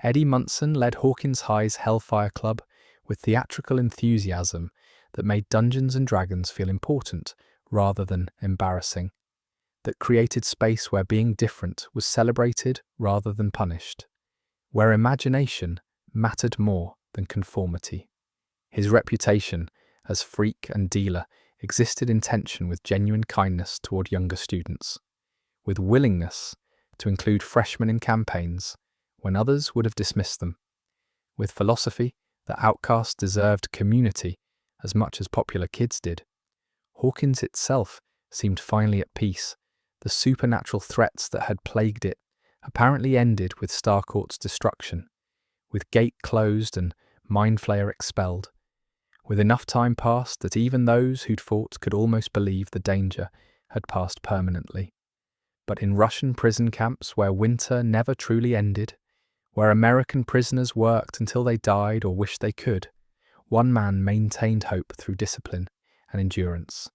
Eddie Munson led Hawkins High's Hellfire Club with theatrical enthusiasm that made Dungeons and Dragons feel important rather than embarrassing, that created space where being different was celebrated rather than punished, where imagination mattered more than conformity. His reputation as freak and dealer existed in tension with genuine kindness toward younger students, with willingness to include freshmen in campaigns when others would have dismissed them, with philosophy that outcasts deserved community as much as popular kids did. Hawkins itself seemed finally at peace. The supernatural threats that had plagued it apparently ended with Starcourt's destruction, with gate closed and Mind Flayer expelled, with enough time passed that even those who'd fought could almost believe the danger had passed permanently. But in Russian prison camps where winter never truly ended, where American prisoners worked until they died or wished they could, one man maintained hope through discipline and endurance,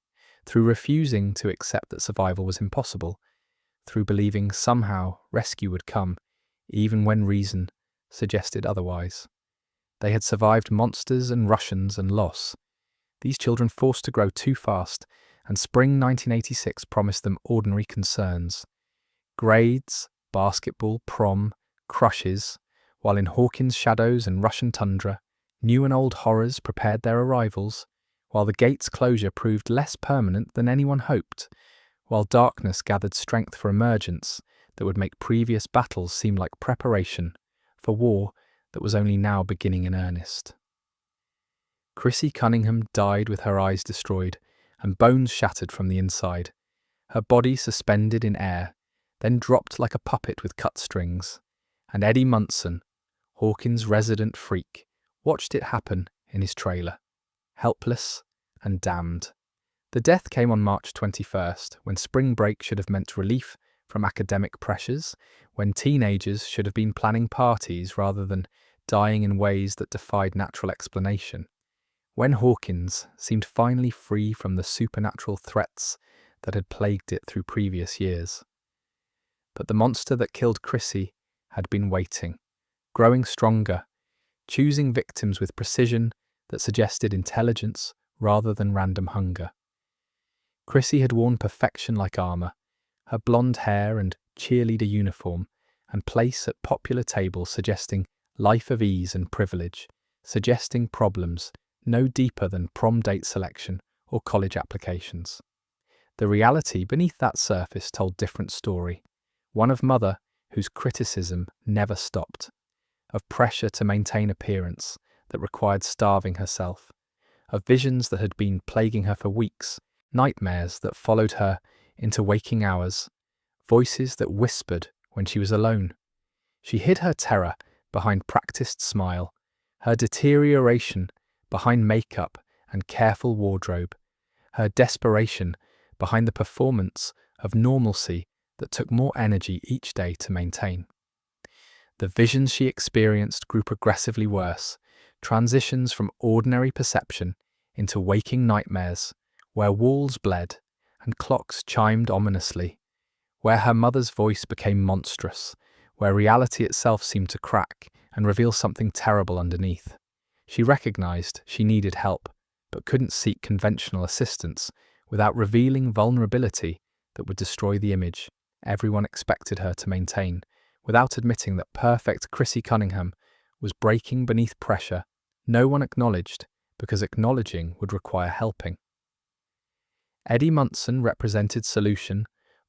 through refusing to accept that survival was impossible, through believing somehow rescue would come, even when reason suggested otherwise. They had survived monsters and Russians and loss. These children forced to grow too fast, and spring 1986 promised them ordinary concerns. Grades, basketball, prom, crushes, while in Hawkins' shadows and Russian tundra, new and old horrors prepared their arrivals, while the gate's closure proved less permanent than anyone hoped, while darkness gathered strength for emergence that would make previous battles seem like preparation for war that was only now beginning in earnest. Chrissy Cunningham died with her eyes destroyed and bones shattered from the inside, her body suspended in air, then dropped like a puppet with cut strings, and Eddie Munson, Hawkins' resident freak, watched it happen in his trailer, helpless and damned. The death came on March 21st, when spring break should have meant relief from academic pressures, when teenagers should have been planning parties rather than dying in ways that defied natural explanation, when Hawkins seemed finally free from the supernatural threats that had plagued it through previous years. But the monster that killed Chrissy had been waiting, growing stronger, choosing victims with precision that suggested intelligence rather than random hunger. Chrissy had worn perfection like armor, her blonde hair and cheerleader uniform, and place at popular tables suggesting life of ease and privilege, suggesting problems no deeper than prom date selection or college applications. The reality beneath that surface told different story, one of mother whose criticism never stopped, of pressure to maintain appearance that required starving herself, of visions that had been plaguing her for weeks nightmares that followed her into waking hours, voices that whispered when she was alone. She hid her terror behind practiced smile, her deterioration behind makeup and careful wardrobe, her desperation behind the performance of normalcy that took more energy each day to maintain. The visions she experienced grew progressively worse, transitions from ordinary perception into waking nightmares, where walls bled and clocks chimed ominously, where her mother's voice became monstrous, where reality itself seemed to crack and reveal something terrible underneath. She recognized she needed help, but couldn't seek conventional assistance without revealing vulnerability that would destroy the image everyone expected her to maintain, without admitting that perfect Chrissy Cunningham was breaking beneath pressure no one acknowledged, because acknowledging would require helping. Eddie Munson represented solution,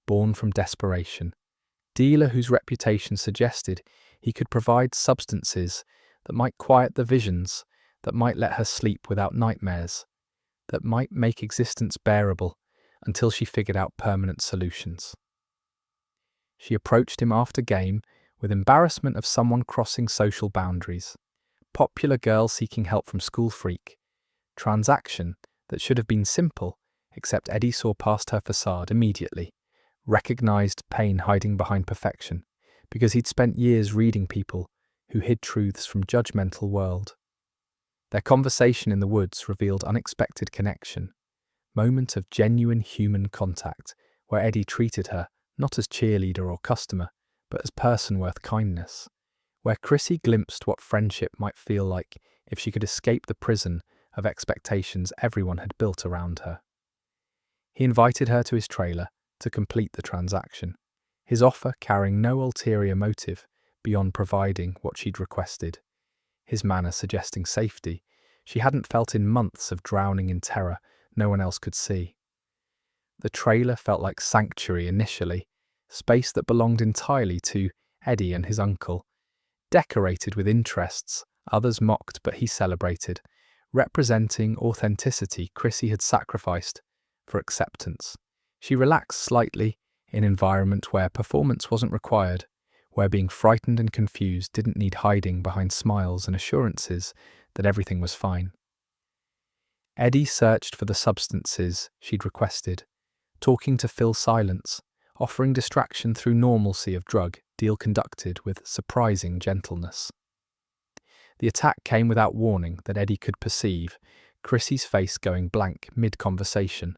born from desperation, dealer whose reputation suggested he could provide substances that might quiet the visions, that might let her sleep without nightmares, that might make existence bearable until she figured out permanent solutions. She approached him after game with embarrassment of someone crossing social boundaries, popular girl seeking help from school freak, transaction that should have been simple, except Eddie saw past her facade immediately, recognized pain hiding behind perfection, because he'd spent years reading people who hid truths from judgmental world. Their conversation in the woods revealed unexpected connection, moment of genuine human contact, where Eddie treated her not as cheerleader or customer, but as person worth kindness, where Chrissy glimpsed what friendship might feel like if she could escape the prison of expectations everyone had built around her. He invited her to his trailer to complete the transaction, his offer carrying no ulterior motive beyond providing what she'd requested, his manner suggesting safety she hadn't felt in months of drowning in terror no one else could see. The trailer felt like sanctuary initially, space that belonged entirely to Eddie and his uncle, decorated with interests others mocked but he celebrated, representing authenticity Chrissy had sacrificed for acceptance. She relaxed slightly in an environment where performance wasn't required, where being frightened and confused didn't need hiding behind smiles and assurances that everything was fine. Eddie searched for the substances she'd requested, talking to fill silence, offering distraction through normalcy of drug deal conducted with surprising gentleness. The attack came without warning that Eddie could perceive, Chrissy's face going blank mid-conversation,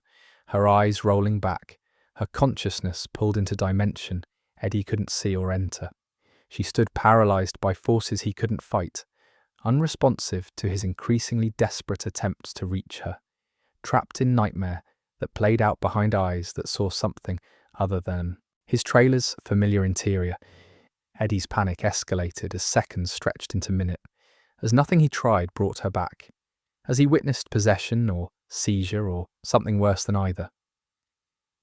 her eyes rolling back, her consciousness pulled into dimension Eddie couldn't see or enter. She stood paralyzed by forces he couldn't fight, unresponsive to his increasingly desperate attempts to reach her, trapped in nightmare that played out behind eyes that saw something other than his trailer's familiar interior. Eddie's panic escalated as seconds stretched into minutes, as nothing he tried brought her back, as he witnessed possession or seizure or something worse than either.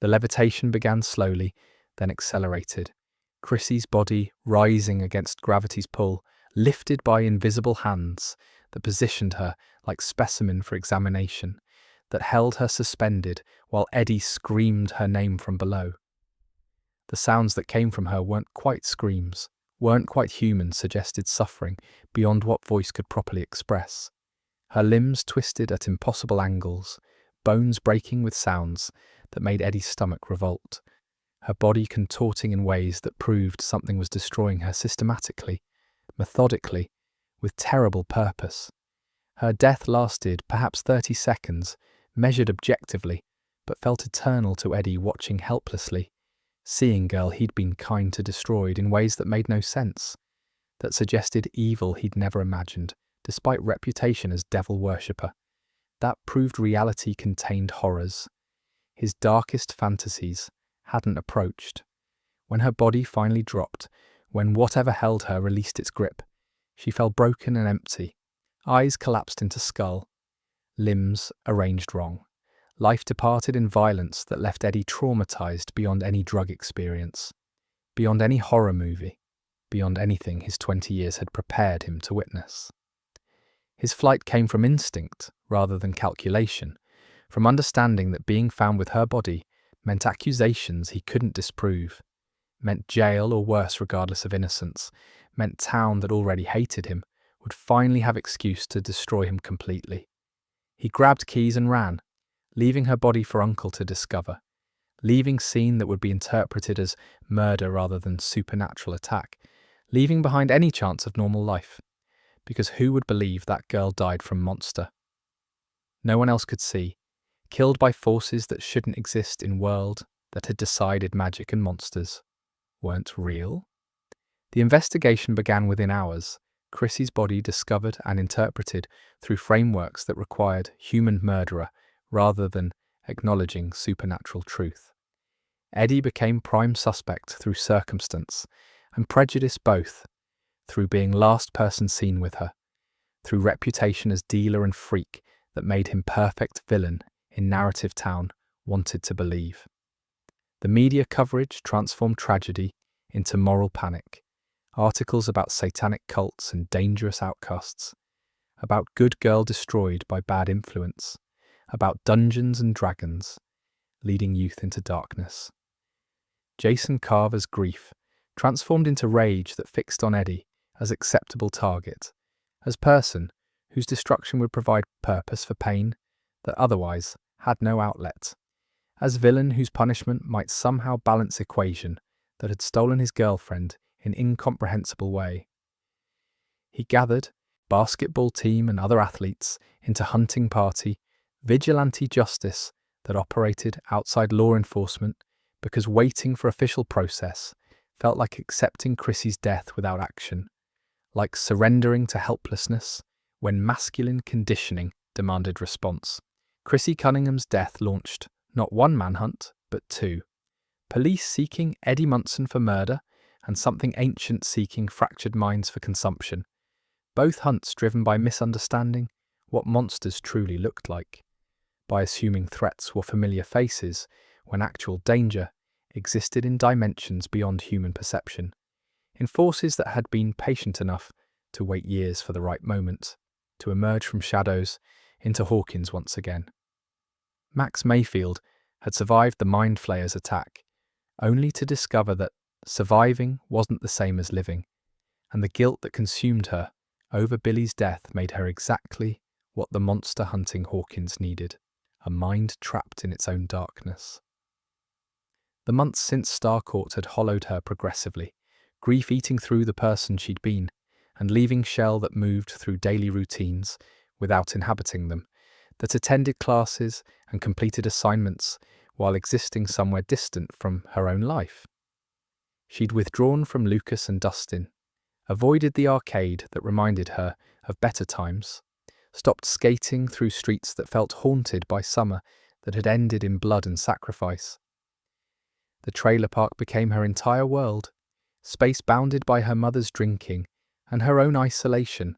The levitation began slowly, then accelerated, Chrissy's body rising against gravity's pull, lifted by invisible hands that positioned her like specimen for examination, that held her suspended while Eddie screamed her name from below. The sounds that came from her weren't quite screams, weren't quite human, suggested suffering beyond what voice could properly express. Her limbs twisted at impossible angles, bones breaking with sounds that made Eddie's stomach revolt, her body contorting in ways that proved something was destroying her systematically, methodically, with terrible purpose. Her death lasted perhaps 30 seconds, measured objectively, but felt eternal to Eddie watching helplessly, seeing girl he'd been kind to destroyed in ways that made no sense, that suggested evil he'd never imagined, despite reputation as devil worshipper. That proved reality contained horrors. His darkest fantasies hadn't approached. When her body finally dropped, when whatever held her released its grip, she fell broken and empty, eyes collapsed into skull, limbs arranged wrong. Life departed in violence that left Eddie traumatized beyond any drug experience, beyond any horror movie, beyond anything his 20 years had prepared him to witness. His flight came from instinct rather than calculation, from understanding that being found with her body meant accusations he couldn't disprove, meant jail or worse regardless of innocence, meant town that already hated him would finally have excuse to destroy him completely. He grabbed keys and ran, leaving her body for Uncle to discover, leaving scene that would be interpreted as murder rather than supernatural attack, leaving behind any chance of normal life, because who would believe that girl died from monster? No one else could see, killed by forces that shouldn't exist in world that had decided magic and monsters weren't real? The investigation began within hours, Chrissy's body discovered and interpreted through frameworks that required human murderer rather than acknowledging supernatural truth. Eddie became prime suspect through circumstance and prejudice both, through being last person seen with her, through reputation as dealer and freak that made him perfect villain in narrative town wanted to believe. The media coverage transformed tragedy into moral panic. Articles about satanic cults and dangerous outcasts, about good girl destroyed by bad influence, about Dungeons and Dragons, leading youth into darkness. Jason Carver's grief transformed into rage that fixed on Eddie as acceptable target, as person whose destruction would provide purpose for pain that otherwise had no outlet, as villain whose punishment might somehow balance equation that had stolen his girlfriend in incomprehensible way. He gathered basketball team and other athletes into hunting party, vigilante justice that operated outside law enforcement because waiting for official process felt like accepting Chrissy's death without action, like surrendering to helplessness when masculine conditioning demanded response. Chrissy Cunningham's death launched not one manhunt, but two. Police seeking Eddie Munson for murder and something ancient seeking fractured minds for consumption. Both hunts driven by misunderstanding what monsters truly looked like, by assuming threats were familiar faces when actual danger existed in dimensions beyond human perception, in forces that had been patient enough to wait years for the right moment, to emerge from shadows into Hawkins once again. Max Mayfield had survived the Mind Flayer's attack, only to discover that surviving wasn't the same as living, and the guilt that consumed her over Billy's death made her exactly what the monster hunting Hawkins needed, a mind trapped in its own darkness. The months since Starcourt had hollowed her progressively, grief eating through the person she'd been, and leaving shell that moved through daily routines without inhabiting them, that attended classes and completed assignments while existing somewhere distant from her own life. She'd withdrawn from Lucas and Dustin, avoided the arcade that reminded her of better times, stopped skating through streets that felt haunted by summer that had ended in blood and sacrifice. The trailer park became her entire world, space bounded by her mother's drinking and her own isolation,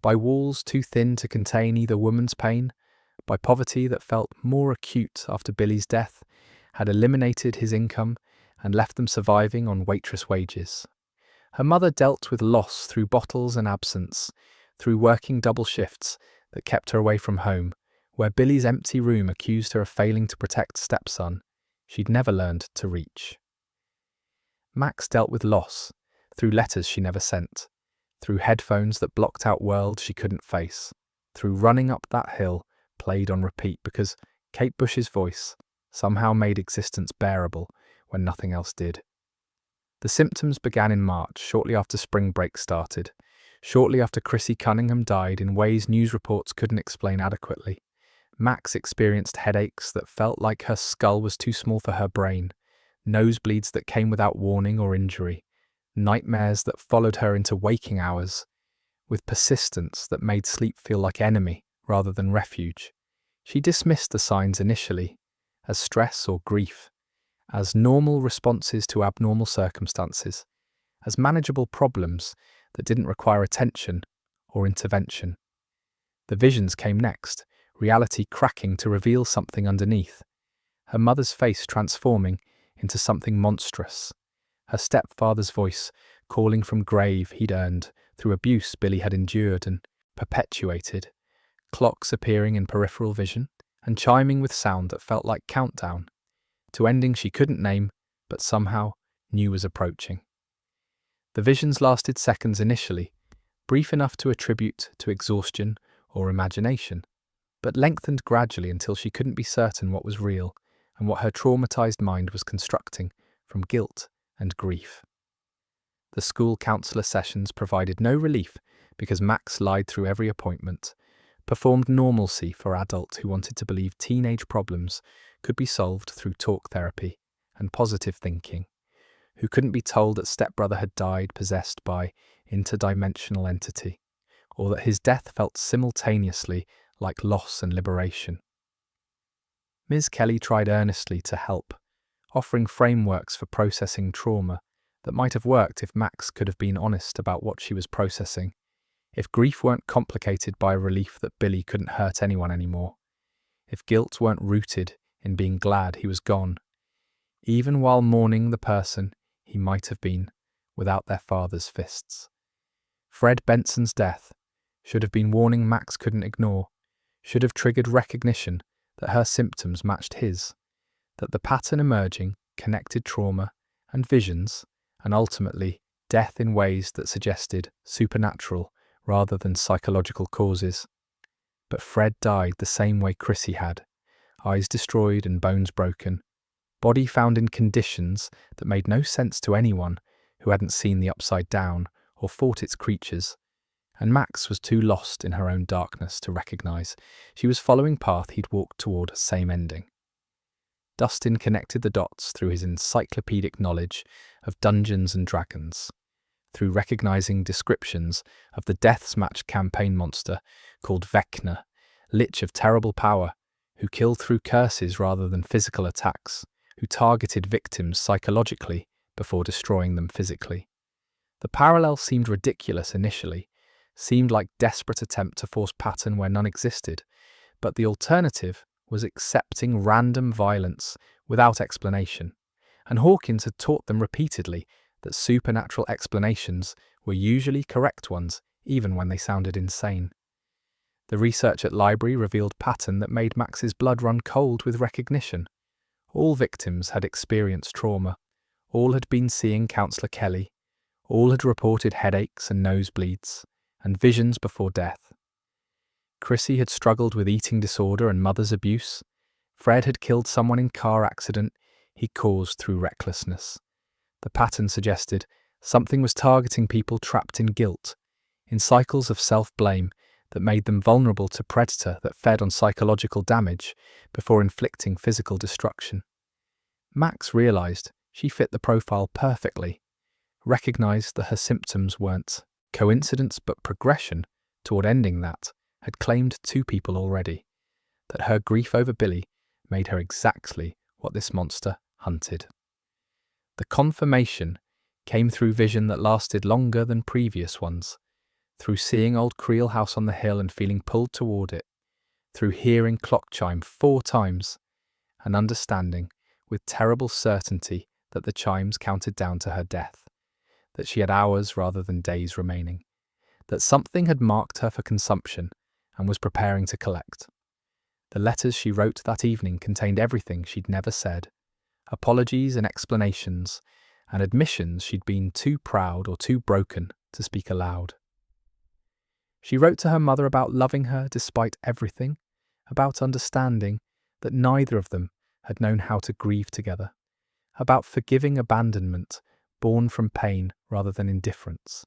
by walls too thin to contain either woman's pain, by poverty that felt more acute after Billy's death, had eliminated his income and left them surviving on waitress wages. Her mother dealt with loss through bottles and absence, through working double shifts that kept her away from home, where Billy's empty room accused her of failing to protect stepson she'd never learned to reach. Max dealt with loss through letters she never sent, through headphones that blocked out worlds she couldn't face, through running up that hill played on repeat because Kate Bush's voice somehow made existence bearable when nothing else did. The symptoms began in March, shortly after spring break started, shortly after Chrissy Cunningham died in ways news reports couldn't explain adequately. Max experienced headaches that felt like her skull was too small for her brain, nosebleeds that came without warning or injury, nightmares that followed her into waking hours, with persistence that made sleep feel like enemy rather than refuge. She dismissed the signs initially as stress or grief, as normal responses to abnormal circumstances, as manageable problems that didn't require attention or intervention. The visions came next, reality cracking to reveal something underneath, her mother's face transforming into something monstrous, her stepfather's voice calling from grave he'd earned through abuse Billy had endured and perpetuated, clocks appearing in peripheral vision, and chiming with sound that felt like countdown, to ending she couldn't name, but somehow knew was approaching. The visions lasted seconds initially, brief enough to attribute to exhaustion or imagination, but lengthened gradually until she couldn't be certain what was real and what her traumatized mind was constructing from guilt and grief. The school counselor sessions provided no relief because Max lied through every appointment, performed normalcy for adults who wanted to believe teenage problems could be solved through talk therapy and positive thinking, who couldn't be told that stepbrother had died possessed by interdimensional entity, or that his death felt simultaneously like loss and liberation. Ms. Kelly tried earnestly to help, offering frameworks for processing trauma that might have worked if Max could have been honest about what she was processing, if grief weren't complicated by a relief that Billy couldn't hurt anyone anymore, if guilt weren't rooted in being glad he was gone, even while mourning the person he might have been without their father's fists. Fred Benson's death should have been warning Max couldn't ignore, should have triggered recognition that her symptoms matched his, that the pattern emerging connected trauma and visions, and ultimately death in ways that suggested supernatural rather than psychological causes. But Fred died the same way Chrissy had, eyes destroyed and bones broken, body found in conditions that made no sense to anyone who hadn't seen the Upside Down or fought its creatures, and Max was too lost in her own darkness to recognise she was following path he'd walked toward a same ending. Dustin connected the dots through his encyclopedic knowledge of Dungeons and Dragons, through recognising descriptions of the Death's Match campaign monster called Vecna, lich of terrible power, who killed through curses rather than physical attacks, who targeted victims psychologically before destroying them physically. The parallel seemed ridiculous initially, seemed like desperate attempt to force pattern where none existed, but the alternative was accepting random violence without explanation, and Hawkins had taught them repeatedly that supernatural explanations were usually correct ones, even when they sounded insane. The research at library revealed pattern that made Max's blood run cold with recognition. All victims had experienced trauma, all had been seeing Counsellor Kelly, all had reported headaches and nosebleeds, and visions before death. Chrissy had struggled with eating disorder and mother's abuse. Fred had killed someone in car accident he caused through recklessness. The pattern suggested something was targeting people trapped in guilt, in cycles of self-blame that made them vulnerable to predator that fed on psychological damage before inflicting physical destruction. Max realised she fit the profile perfectly, recognised that her symptoms weren't coincidence but progression toward ending that had claimed two people already, that her grief over Billy made her exactly what this monster hunted. The confirmation came through vision that lasted longer than previous ones, through seeing old Creel House on the hill and feeling pulled toward it, through hearing clock chime 4 times, and understanding with terrible certainty that the chimes counted down to her death, that she had hours rather than days remaining, that something had marked her for consumption and was preparing to collect. The letters she wrote that evening contained everything she'd never said, apologies and explanations, and admissions she'd been too proud or too broken to speak aloud. She wrote to her mother about loving her despite everything, about understanding that neither of them had known how to grieve together, about forgiving abandonment born from pain rather than indifference.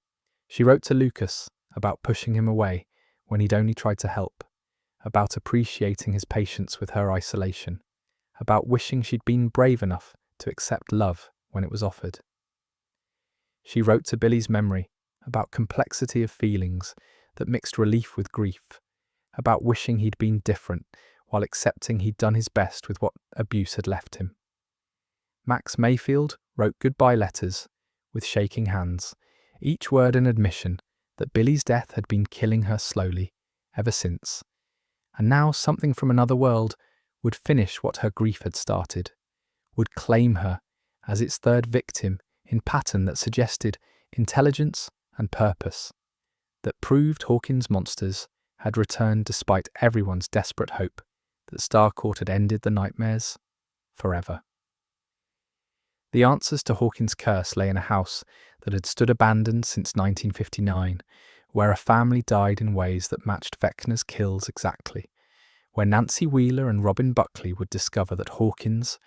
She wrote to Lucas about pushing him away when he'd only tried to help, about appreciating his patience with her isolation, about wishing she'd been brave enough to accept love when it was offered. She wrote to Billy's memory about complexity of feelings that mixed relief with grief, about wishing he'd been different while accepting he'd done his best with what abuse had left him. Max Mayfield wrote goodbye letters with shaking hands, each word an admission that Billy's death had been killing her slowly ever since, and now something from another world would finish what her grief had started, would claim her as its third victim in pattern that suggested intelligence and purpose, that proved Hawkins' monsters had returned despite everyone's desperate hope that Starcourt had ended the nightmares forever. The answers to Hawkins' curse lay in a house that had stood abandoned since 1959, where a family died in ways that matched Vecna's kills exactly, where Nancy Wheeler and Robin Buckley would discover that Hawkins'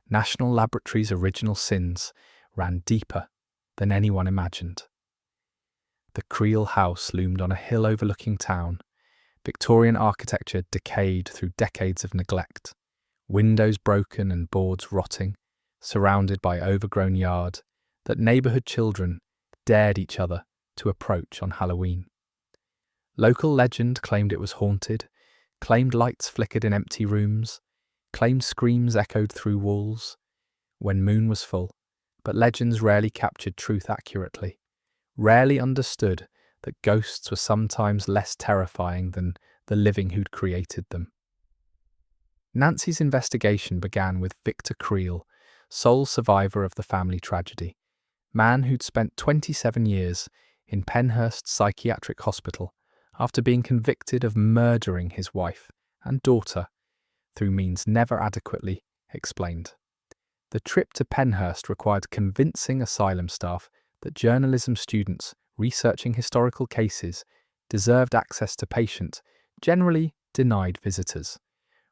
National Laboratory's original sins ran deeper than anyone imagined. The Creel house loomed on a hill overlooking town, Victorian architecture decayed through decades of neglect, windows broken and boards rotting, surrounded by overgrown yard that neighbourhood children dared each other to approach on Halloween. Local legend claimed it was haunted, claimed lights flickered in empty rooms, claimed screams echoed through walls when moon was full, but legends rarely captured truth accurately, rarely understood that ghosts were sometimes less terrifying than the living who'd created them. Nancy's investigation began with Victor Creel, sole survivor of the family tragedy, man who'd spent 27 years in Penhurst Psychiatric Hospital after being convicted of murdering his wife and daughter through means never adequately explained. The trip to Penhurst required convincing asylum staff that journalism students researching historical cases deserved access to patient, generally denied visitors,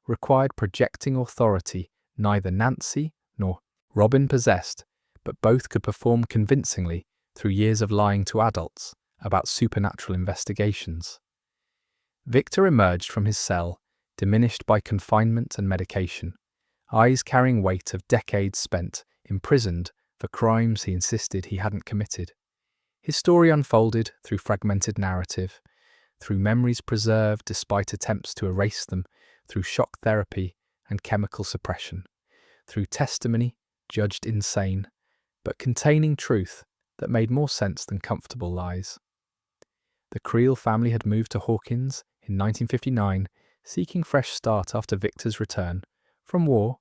required projecting authority neither Nancy nor Robin possessed, but both could perform convincingly through years of lying to adults about supernatural investigations. Victor emerged from his cell, diminished by confinement and medication, eyes carrying weight of decades spent imprisoned for crimes he insisted he hadn't committed. His story unfolded through fragmented narrative, through memories preserved despite attempts to erase them, through shock therapy and chemical suppression, through testimony judged insane, but containing truth that made more sense than comfortable lies. The Creel family had moved to Hawkins in 1959, seeking fresh start after Victor's return from war,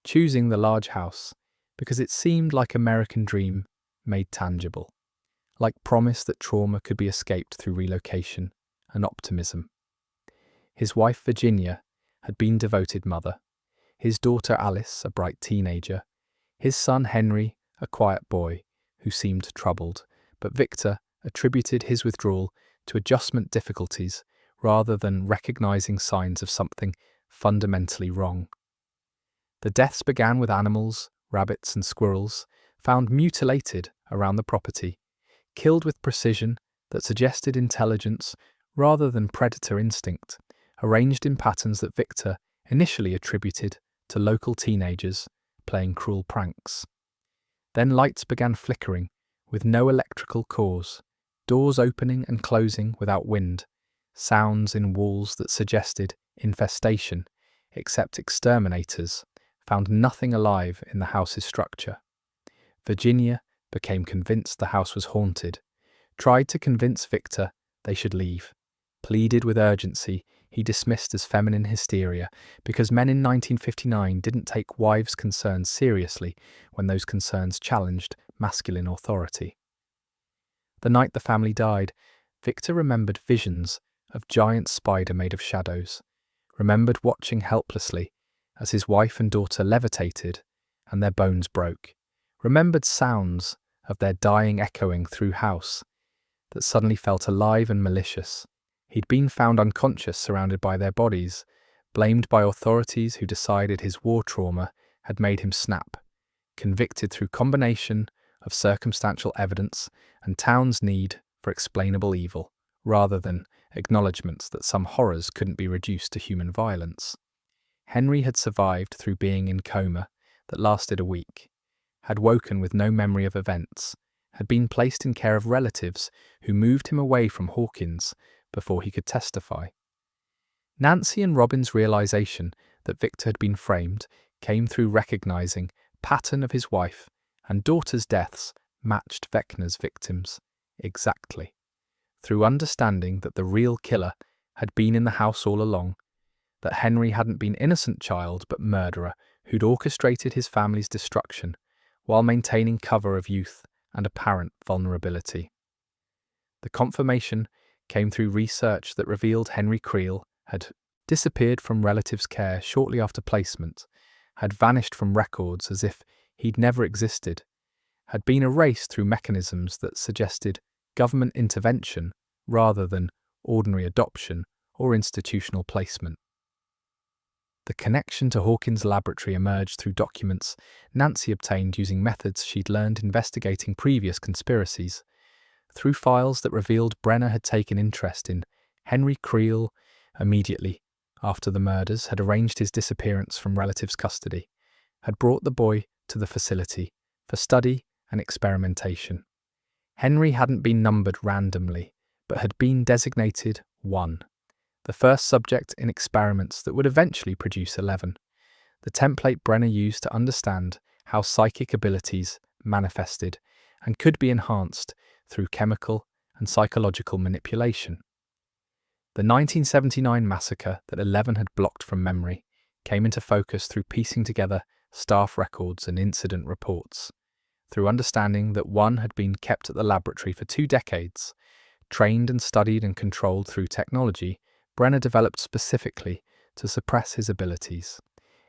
choosing the large house because it seemed like American dream made tangible, like promise that trauma could be escaped through relocation and optimism. His wife Virginia had been devoted mother, his daughter Alice a bright teenager, his son Henry a quiet boy who seemed troubled, but Victor attributed his withdrawal to adjustment difficulties rather than recognizing signs of something fundamentally wrong. The deaths began with animals, rabbits and squirrels, found mutilated around the property, killed with precision that suggested intelligence rather than predator instinct, arranged in patterns that Victor initially attributed to local teenagers playing cruel pranks. Then lights began flickering with no electrical cause, doors opening and closing without wind, sounds in walls that suggested infestation, except exterminators found nothing alive in the house's structure. Virginia became convinced the house was haunted, tried to convince Victor they should leave, pleaded with urgency he dismissed as feminine hysteria because men in 1959 didn't take wives' concerns seriously when those concerns challenged masculine authority. The night the family died, Victor remembered visions of giant spider made of shadows, remembered watching helplessly as his wife and daughter levitated and their bones broke, remembered sounds of their dying echoing through house that suddenly felt alive and malicious. He'd been found unconscious surrounded by their bodies, blamed by authorities who decided his war trauma had made him snap, convicted through combination of circumstantial evidence and town's need for explainable evil, rather than acknowledgements that some horrors couldn't be reduced to human violence. Henry had survived through being in coma that lasted a week, had woken with no memory of events, had been placed in care of relatives who moved him away from Hawkins before he could testify. Nancy and Robin's realization that Victor had been framed came through recognizing pattern of his wife and daughter's deaths matched Vecna's victims exactly, through understanding that the real killer had been in the house all along, that Henry hadn't been innocent child but murderer who'd orchestrated his family's destruction while maintaining cover of youth and apparent vulnerability. The confirmation came through research that revealed Henry Creel had disappeared from relatives' care shortly after placement, had vanished from records as if he'd never existed, had been erased through mechanisms that suggested government intervention rather than ordinary adoption or institutional placement. The connection to Hawkins' laboratory emerged through documents Nancy obtained using methods she'd learned investigating previous conspiracies, through files that revealed Brenner had taken interest in Henry Creel immediately after the murders, had arranged his disappearance from relatives' custody, had brought the boy to the facility for study and experimentation. Henry hadn't been numbered randomly, but had been designated 1, the first subject in experiments that would eventually produce 11, the template Brenner used to understand how psychic abilities manifested and could be enhanced through chemical and psychological manipulation. The 1979 massacre that 11 had blocked from memory came into focus through piecing together staff records and incident reports, through understanding that 1 had been kept at the laboratory for 2 decades, trained and studied and controlled through technology Brenner developed specifically to suppress his abilities.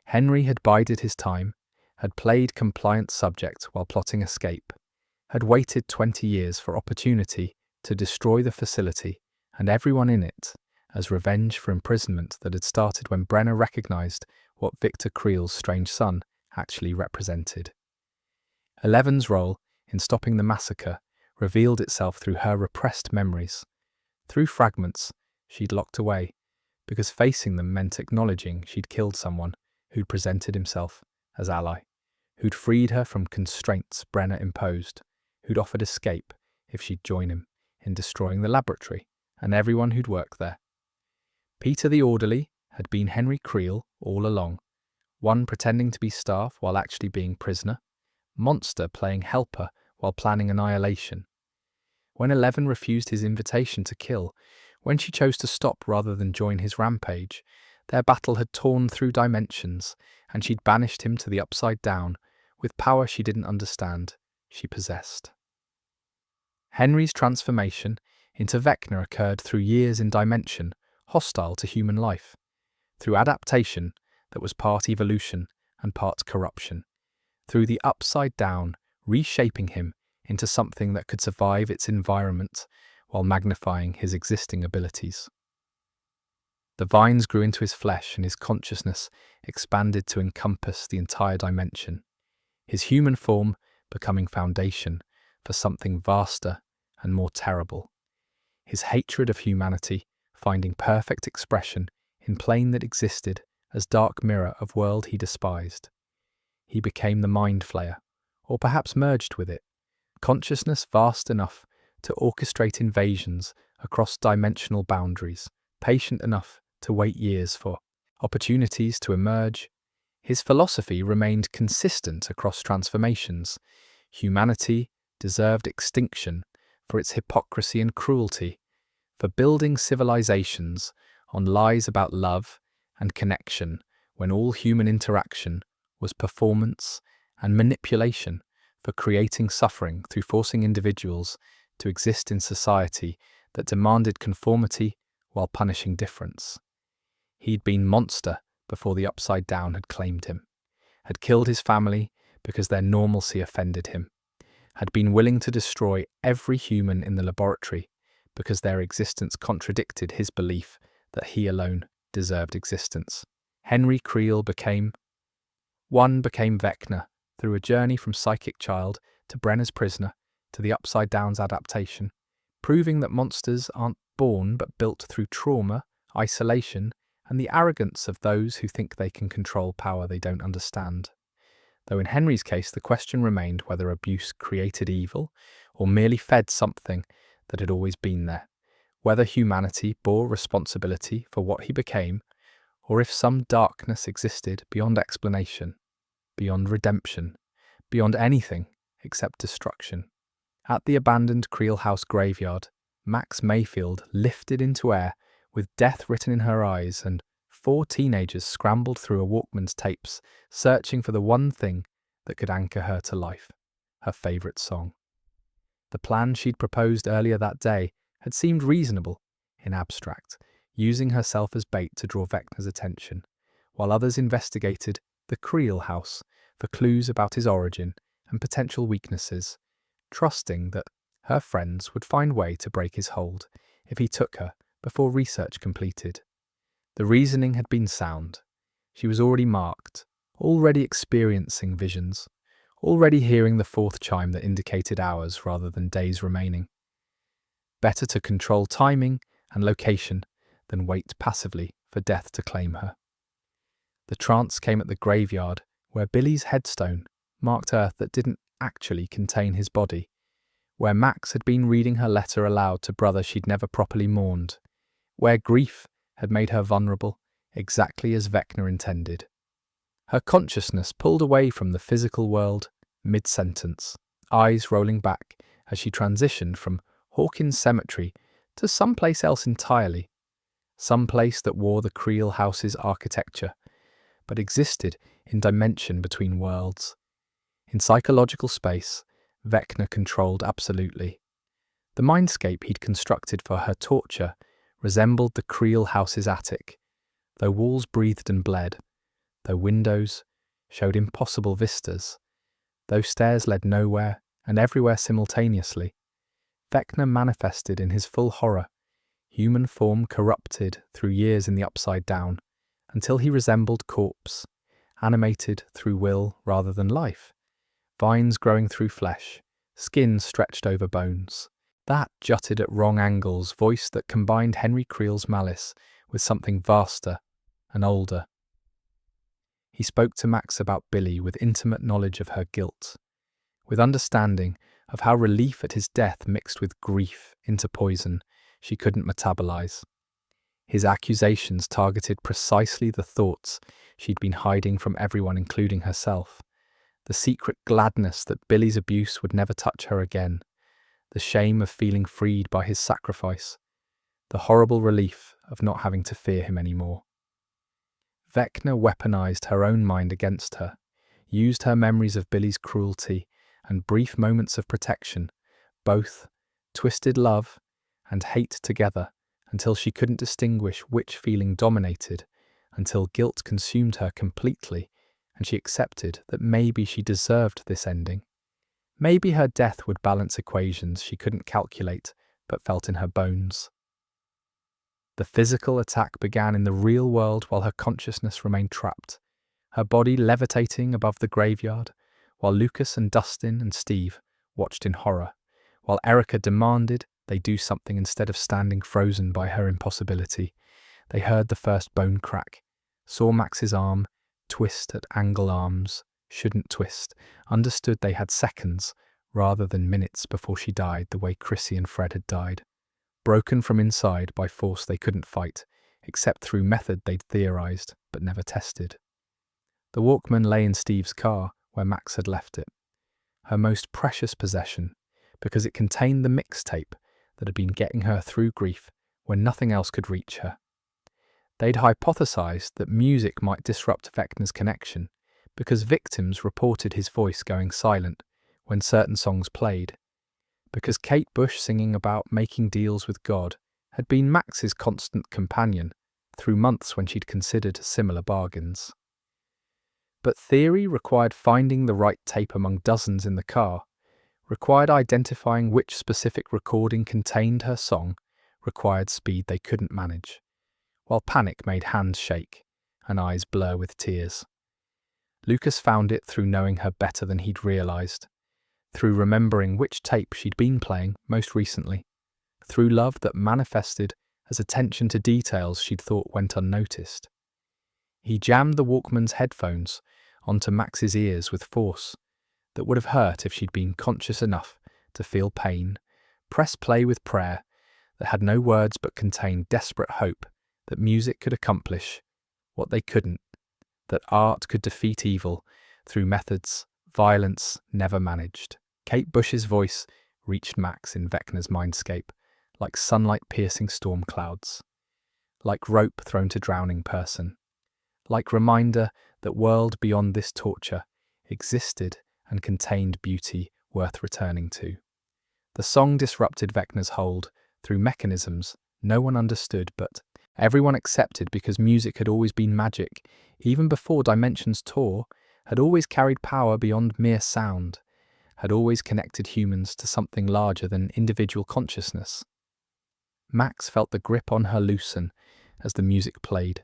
Henry had bided his time, had played compliant subject while plotting escape, had waited 20 years for opportunity to destroy the facility and everyone in it, as revenge for imprisonment that had started when Brenner recognized what Victor Creel's strange son actually represented. 11's role in stopping the massacre revealed itself through her repressed memories, through fragments she'd locked away, because facing them meant acknowledging she'd killed someone who'd presented himself as ally, who'd freed her from constraints Brenner imposed, who'd offered escape if she'd join him in destroying the laboratory and everyone who'd worked there. Peter the orderly had been Henry Creel all along, 1 pretending to be staff while actually being prisoner, Monster playing helper while planning annihilation. When 11 refused his invitation to kill, when she chose to stop rather than join his rampage, their battle had torn through dimensions, and she'd banished him to the upside down with power she didn't understand she possessed. Henry's transformation into Vecna occurred through years in dimension hostile to human life, through adaptation that was part evolution and part corruption, through the upside down reshaping him into something that could survive its environment while magnifying his existing abilities. The vines grew into his flesh and his consciousness expanded to encompass the entire dimension, his human form becoming foundation for something vaster and more terrible, his hatred of humanity finding perfect expression in plane that existed as dark mirror of world he despised. He became the mind flayer, or perhaps merged with it, consciousness vast enough to orchestrate invasions across dimensional boundaries, patient enough to wait years for opportunities to emerge. His philosophy remained consistent across transformations. Humanity deserved extinction for its hypocrisy and cruelty, for building civilizations on lies about love and connection when all human interaction was performance and manipulation, for creating suffering through forcing individuals to exist in society that demanded conformity while punishing difference. He'd been monster before the Upside Down had claimed him, had killed his family because their normalcy offended him, had been willing to destroy every human in the laboratory because their existence contradicted his belief that he alone deserved existence. Henry Creel became Vecna through a journey from psychic child to Brenner's prisoner to the Upside Down's adaptation, proving that monsters aren't born but built through trauma, isolation, and the arrogance of those who think they can control power they don't understand. Though in Henry's case the question remained whether abuse created evil or merely fed something that had always been there, whether humanity bore responsibility for what he became, or if some darkness existed beyond explanation, beyond redemption, beyond anything except destruction. At the abandoned Creel House graveyard, Max Mayfield lifted into air with death written in her eyes, and 4 teenagers scrambled through a Walkman's tapes, searching for the one thing that could anchor her to life, her favourite song. The plan she'd proposed earlier that day had seemed reasonable in abstract, using herself as bait to draw Vecna's attention, while others investigated the Creel house for clues about his origin and potential weaknesses, trusting that her friends would find way to break his hold if he took her before research completed. The reasoning had been sound. She was already marked, already experiencing visions, already hearing the fourth chime that indicated hours rather than days remaining. Better to control timing and location than wait passively for death to claim her. The trance came at the graveyard where Billy's headstone marked earth that didn't actually contain his body, where Max had been reading her letter aloud to brother she'd never properly mourned, where grief had made her vulnerable exactly as Vecna intended. Her consciousness pulled away from the physical world mid-sentence, eyes rolling back as she transitioned from Hawkins Cemetery to someplace else entirely, some place that wore the Creel house's architecture, but existed in dimension between worlds. In psychological space, Vecna controlled absolutely. The mindscape he'd constructed for her torture resembled the Creel house's attic, though walls breathed and bled, though windows showed impossible vistas, though stairs led nowhere and everywhere simultaneously. Vecna manifested in his full horror, human form corrupted through years in the Upside Down, until he resembled corpse, animated through will rather than life, vines growing through flesh, skin stretched over bones. That jutted at wrong angles, voice that combined Henry Creel's malice with something vaster and older. He spoke to Max about Billy with intimate knowledge of her guilt, with understanding of how relief at his death mixed with grief into poison she couldn't metabolize. His accusations targeted precisely the thoughts she'd been hiding from everyone, including herself. The secret gladness that Billy's abuse would never touch her again. The shame of feeling freed by his sacrifice. The horrible relief of not having to fear him anymore. Vecna weaponized her own mind against her, used her memories of Billy's cruelty and brief moments of protection, both twisted love and hate together, until she couldn't distinguish which feeling dominated, until guilt consumed her completely, and she accepted that maybe she deserved this ending. Maybe her death would balance equations she couldn't calculate but felt in her bones. The physical attack began in the real world while her consciousness remained trapped, her body levitating above the graveyard, while Lucas and Dustin and Steve watched in horror, while Erica demanded they do something instead of standing frozen by her impossibility. They heard the first bone crack, saw Max's arm twist at angle arms shouldn't twist, understood they had seconds rather than minutes before she died the way Chrissy and Fred had died, broken from inside by force they couldn't fight, except through method they'd theorized but never tested. The Walkman lay in Steve's car where Max had left it, her most precious possession, because it contained the mixtape that had been getting her through grief when nothing else could reach her. They'd hypothesized that music might disrupt Vecna's connection because victims reported his voice going silent when certain songs played, because Kate Bush singing about making deals with God had been Max's constant companion through months when she'd considered similar bargains. But theory required finding the right tape among dozens in the car, required identifying which specific recording contained her song, required speed they couldn't manage, while panic made hands shake and eyes blur with tears. Lucas found it through knowing her better than he'd realized, through remembering which tape she'd been playing most recently, through love that manifested as attention to details she'd thought went unnoticed. He jammed the Walkman's headphones onto Max's ears with force that would have hurt if she'd been conscious enough to feel pain, press play with prayer that had no words but contained desperate hope that music could accomplish what they couldn't, that art could defeat evil through methods violence never managed. Kate Bush's voice reached Max in Vecna's mindscape, like sunlight piercing storm clouds, like rope thrown to drowning person, like reminder that world beyond this torture existed and contained beauty worth returning to. The song disrupted Vecna's hold through mechanisms no one understood but Everyone accepted because music had always been magic, even before Dimensions Tour, had always carried power beyond mere sound, had always connected humans to something larger than individual consciousness. Max felt the grip on her loosen as the music played,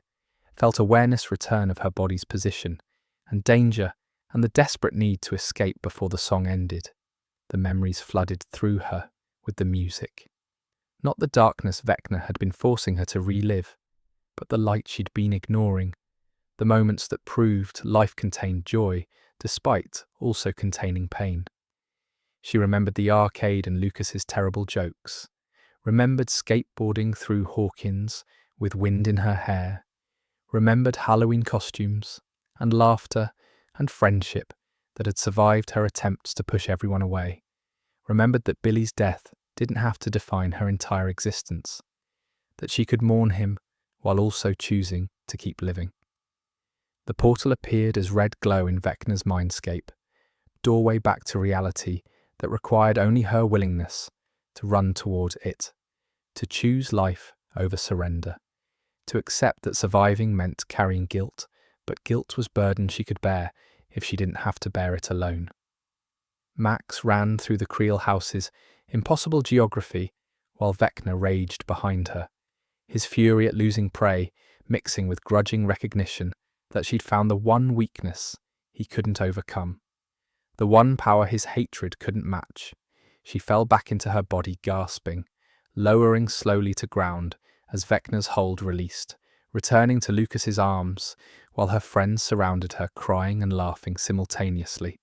felt awareness return of her body's position, and danger, and the desperate need to escape before the song ended. The memories flooded through her with the music. Not the darkness Vecna had been forcing her to relive, but the light she'd been ignoring, the moments that proved life contained joy, despite also containing pain. She remembered the arcade and Lucas's terrible jokes, remembered skateboarding through Hawkins with wind in her hair, remembered Halloween costumes and laughter and friendship that had survived her attempts to push everyone away, remembered that Billy's death didn't have to define her entire existence, that she could mourn him while also choosing to keep living. The portal appeared as red glow in Vecna's mindscape, doorway back to reality that required only her willingness to run toward it, to choose life over surrender, to accept that surviving meant carrying guilt, but guilt was burden she could bear if she didn't have to bear it alone. Max ran through the Creel house's impossible geography while Vecna raged behind her, his fury at losing prey mixing with grudging recognition that she'd found the one weakness he couldn't overcome, the one power his hatred couldn't match. She fell back into her body gasping, lowering slowly to ground as Vecna's hold released, returning to Lucas's arms while her friends surrounded her crying and laughing simultaneously,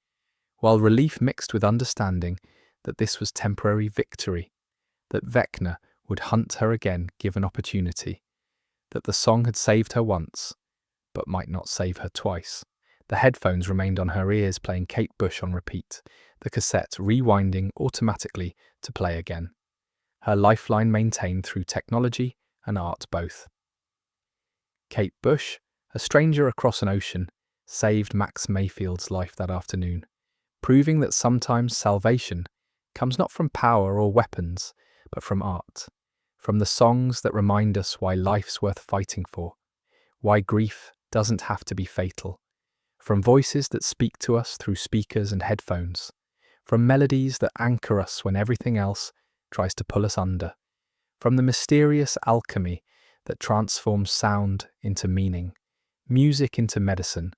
while relief mixed with understanding that this was temporary victory, that Vecna would hunt her again given opportunity, that the song had saved her once, but might not save her twice. The headphones remained on her ears playing Kate Bush on repeat, the cassette rewinding automatically to play again. Her lifeline maintained through technology and art both. Kate Bush, a stranger across an ocean, saved Max Mayfield's life that afternoon, proving that sometimes salvation comes not from power or weapons, but from art, from the songs that remind us why life's worth fighting for, why grief doesn't have to be fatal, from voices that speak to us through speakers and headphones, from melodies that anchor us when everything else tries to pull us under, from the mysterious alchemy that transforms sound into meaning, music into medicine,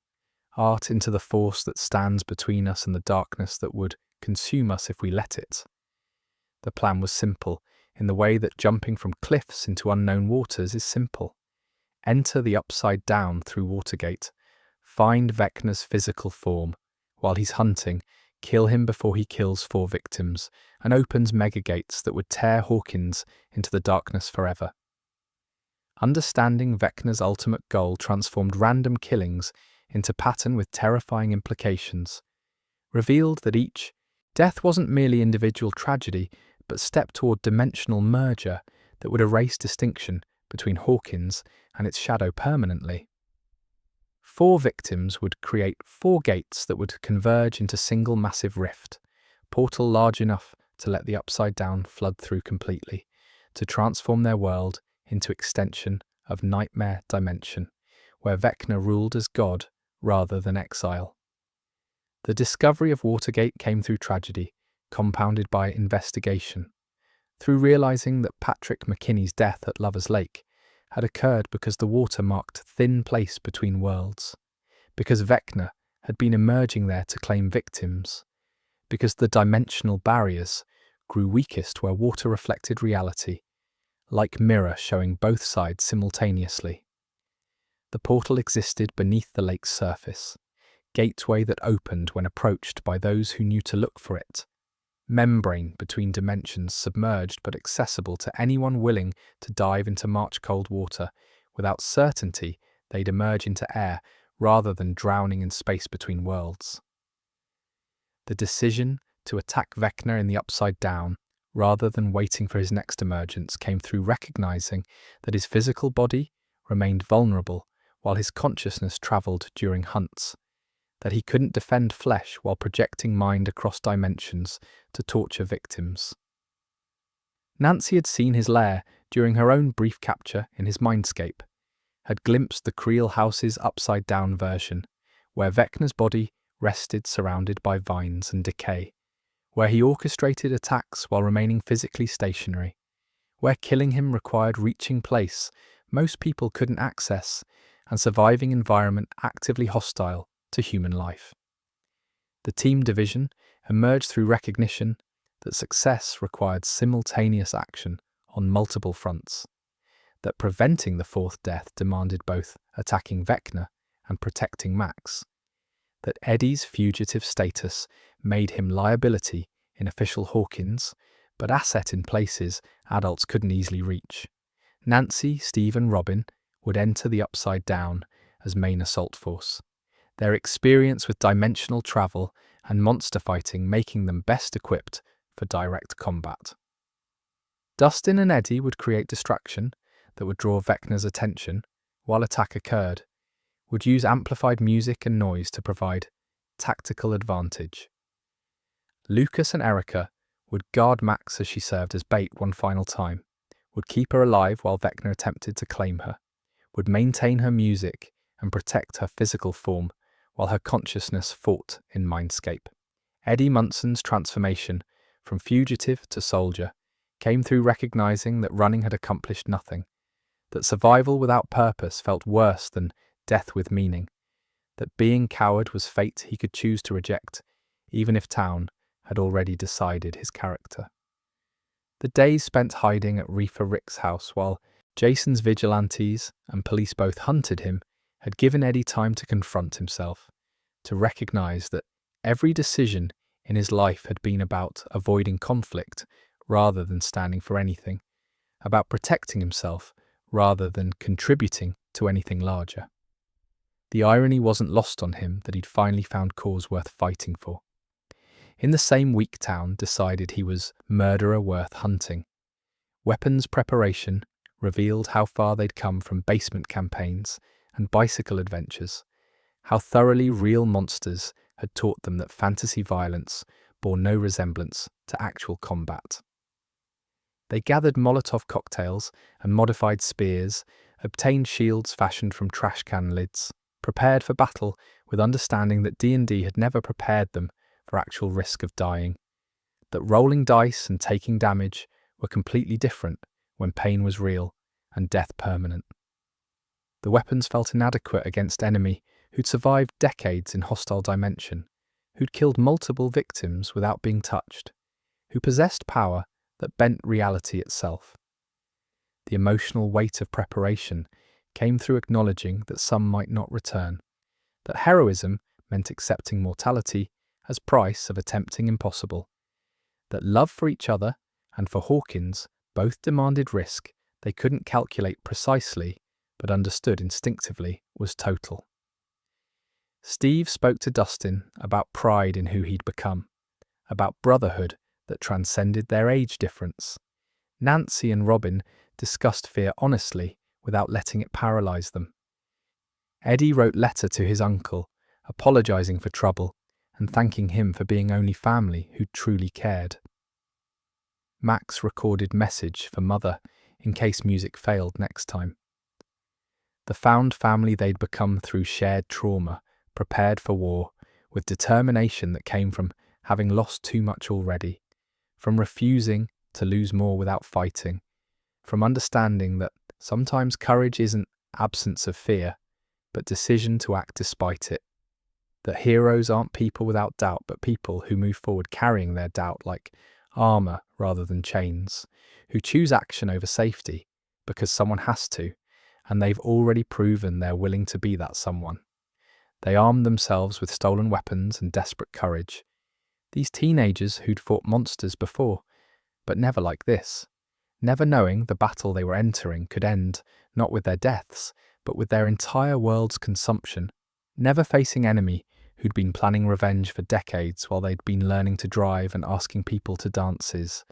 art into the force that stands between us and the darkness that would consume us if we let it. The plan was simple, in the way that jumping from cliffs into unknown waters is simple. Enter the Upside Down through Watergate, find Vecna's physical form. While he's hunting, kill him before he kills 4 victims, and opens megagates that would tear Hawkins into the darkness forever. Understanding Vecna's ultimate goal transformed random killings into pattern with terrifying implications, revealed that each death wasn't merely individual tragedy, but step toward dimensional merger that would erase distinction between Hawkins and its shadow permanently. 4 victims would create 4 gates that would converge into single massive rift, portal large enough to let the Upside Down flood through completely, to transform their world into extension of Nightmare Dimension, where Vecna ruled as god rather than exile. The discovery of Watergate came through tragedy, compounded by investigation, through realizing that Patrick McKinney's death at Lover's Lake had occurred because the water marked thin place between worlds, because Vecna had been emerging there to claim victims, because the dimensional barriers grew weakest where water reflected reality, like mirror showing both sides simultaneously. The portal existed beneath the lake's surface, gateway that opened when approached by those who knew to look for it, membrane between dimensions submerged but accessible to anyone willing to dive into March-cold water without certainty they'd emerge into air rather than drowning in space between worlds. The decision to attack Vecna in the Upside Down rather than waiting for his next emergence came through recognizing that his physical body remained vulnerable while his consciousness traveled during hunts, that he couldn't defend flesh while projecting mind across dimensions to torture victims. Nancy had seen his lair during her own brief capture in his mindscape, had glimpsed the Creel house's upside-down version, where Vecna's body rested surrounded by vines and decay, where he orchestrated attacks while remaining physically stationary, where killing him required reaching place most people couldn't access and surviving environment actively hostile to human life. The team division emerged through recognition that success required simultaneous action on multiple fronts, that preventing the fourth death demanded both attacking Vecna and protecting Max, that Eddie's fugitive status made him liability in official Hawkins, but asset in places adults couldn't easily reach. Nancy, Steve and Robin would enter the Upside Down as main assault force, their experience with dimensional travel and monster fighting making them best equipped for direct combat. Dustin and Eddie would create distraction that would draw Vecna's attention while attack occurred, would use amplified music and noise to provide tactical advantage. Lucas and Erica would guard Max as she served as bait one final time, would keep her alive while Vecna attempted to claim her, would maintain her music and protect her physical form while her consciousness fought in Mindscape. Eddie Munson's transformation from fugitive to soldier came through recognizing that running had accomplished nothing, that survival without purpose felt worse than death with meaning, that being coward was fate he could choose to reject, even if town had already decided his character. The days spent hiding at Reefer Rick's house while Jason's vigilantes and police both hunted him had given Eddie time to confront himself, to recognize that every decision in his life had been about avoiding conflict rather than standing for anything, about protecting himself rather than contributing to anything larger. The irony wasn't lost on him that he'd finally found cause worth fighting for. In the same week, town decided he was murderer worth hunting. Weapons preparation revealed how far they'd come from basement campaigns and bicycle adventures, how thoroughly real monsters had taught them that fantasy violence bore no resemblance to actual combat. They gathered Molotov cocktails and modified spears, obtained shields fashioned from trash can lids, prepared for battle with understanding that D&D had never prepared them for actual risk of dying, that rolling dice and taking damage were completely different when pain was real and death permanent. The weapons felt inadequate against enemy who'd survived decades in hostile dimension, who'd killed multiple victims without being touched, who possessed power that bent reality itself. The emotional weight of preparation came through acknowledging that some might not return, that heroism meant accepting mortality as price of attempting impossible, that love for each other and for Hawkins both demanded risk they couldn't calculate precisely but understood instinctively was total. Steve spoke to Dustin about pride in who he'd become, about brotherhood that transcended their age difference. Nancy and Robin discussed fear honestly without letting it paralyze them. Eddie wrote letter to his uncle, apologizing for trouble and thanking him for being only family who truly cared. Max recorded message for mother in case music failed next time. The found family they'd become through shared trauma, prepared for war, with determination that came from having lost too much already, from refusing to lose more without fighting, from understanding that sometimes courage isn't absence of fear, but decision to act despite it. That heroes aren't people without doubt, but people who move forward carrying their doubt like armor rather than chains, who choose action over safety because someone has to, and they've already proven they're willing to be that someone. They armed themselves with stolen weapons and desperate courage. These teenagers who'd fought monsters before, but never like this, never knowing the battle they were entering could end not with their deaths, but with their entire world's consumption, never facing enemy who'd been planning revenge for decades while they'd been learning to drive and asking people to dances,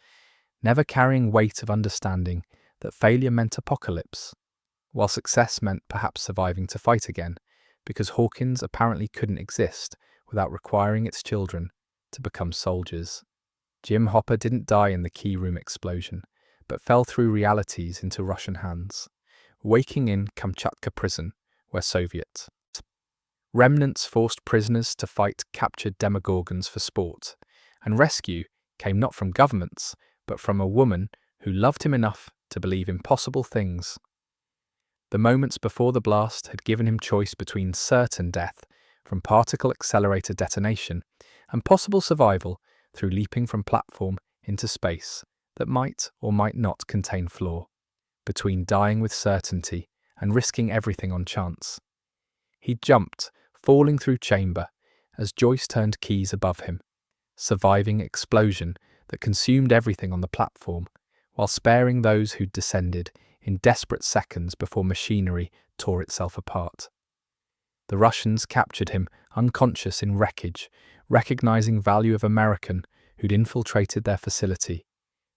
never carrying weight of understanding that failure meant apocalypse, while success meant perhaps surviving to fight again, because Hawkins apparently couldn't exist without requiring its children to become soldiers. Jim Hopper didn't die in the key room explosion, but fell through realities into Russian hands, waking in Kamchatka prison, where Soviet remnants forced prisoners to fight captured demogorgons for sport, and rescue came not from governments, but from a woman who loved him enough to believe impossible things. The moments before the blast had given him choice between certain death from particle accelerator detonation and possible survival through leaping from platform into space that might or might not contain floor, between dying with certainty and risking everything on chance. He jumped, falling through chamber, as Joyce turned keys above him, surviving explosion that consumed everything on the platform, while sparing those who'd descended in desperate seconds before machinery tore itself apart. The Russians captured him unconscious in wreckage, recognizing value of American who'd infiltrated their facility,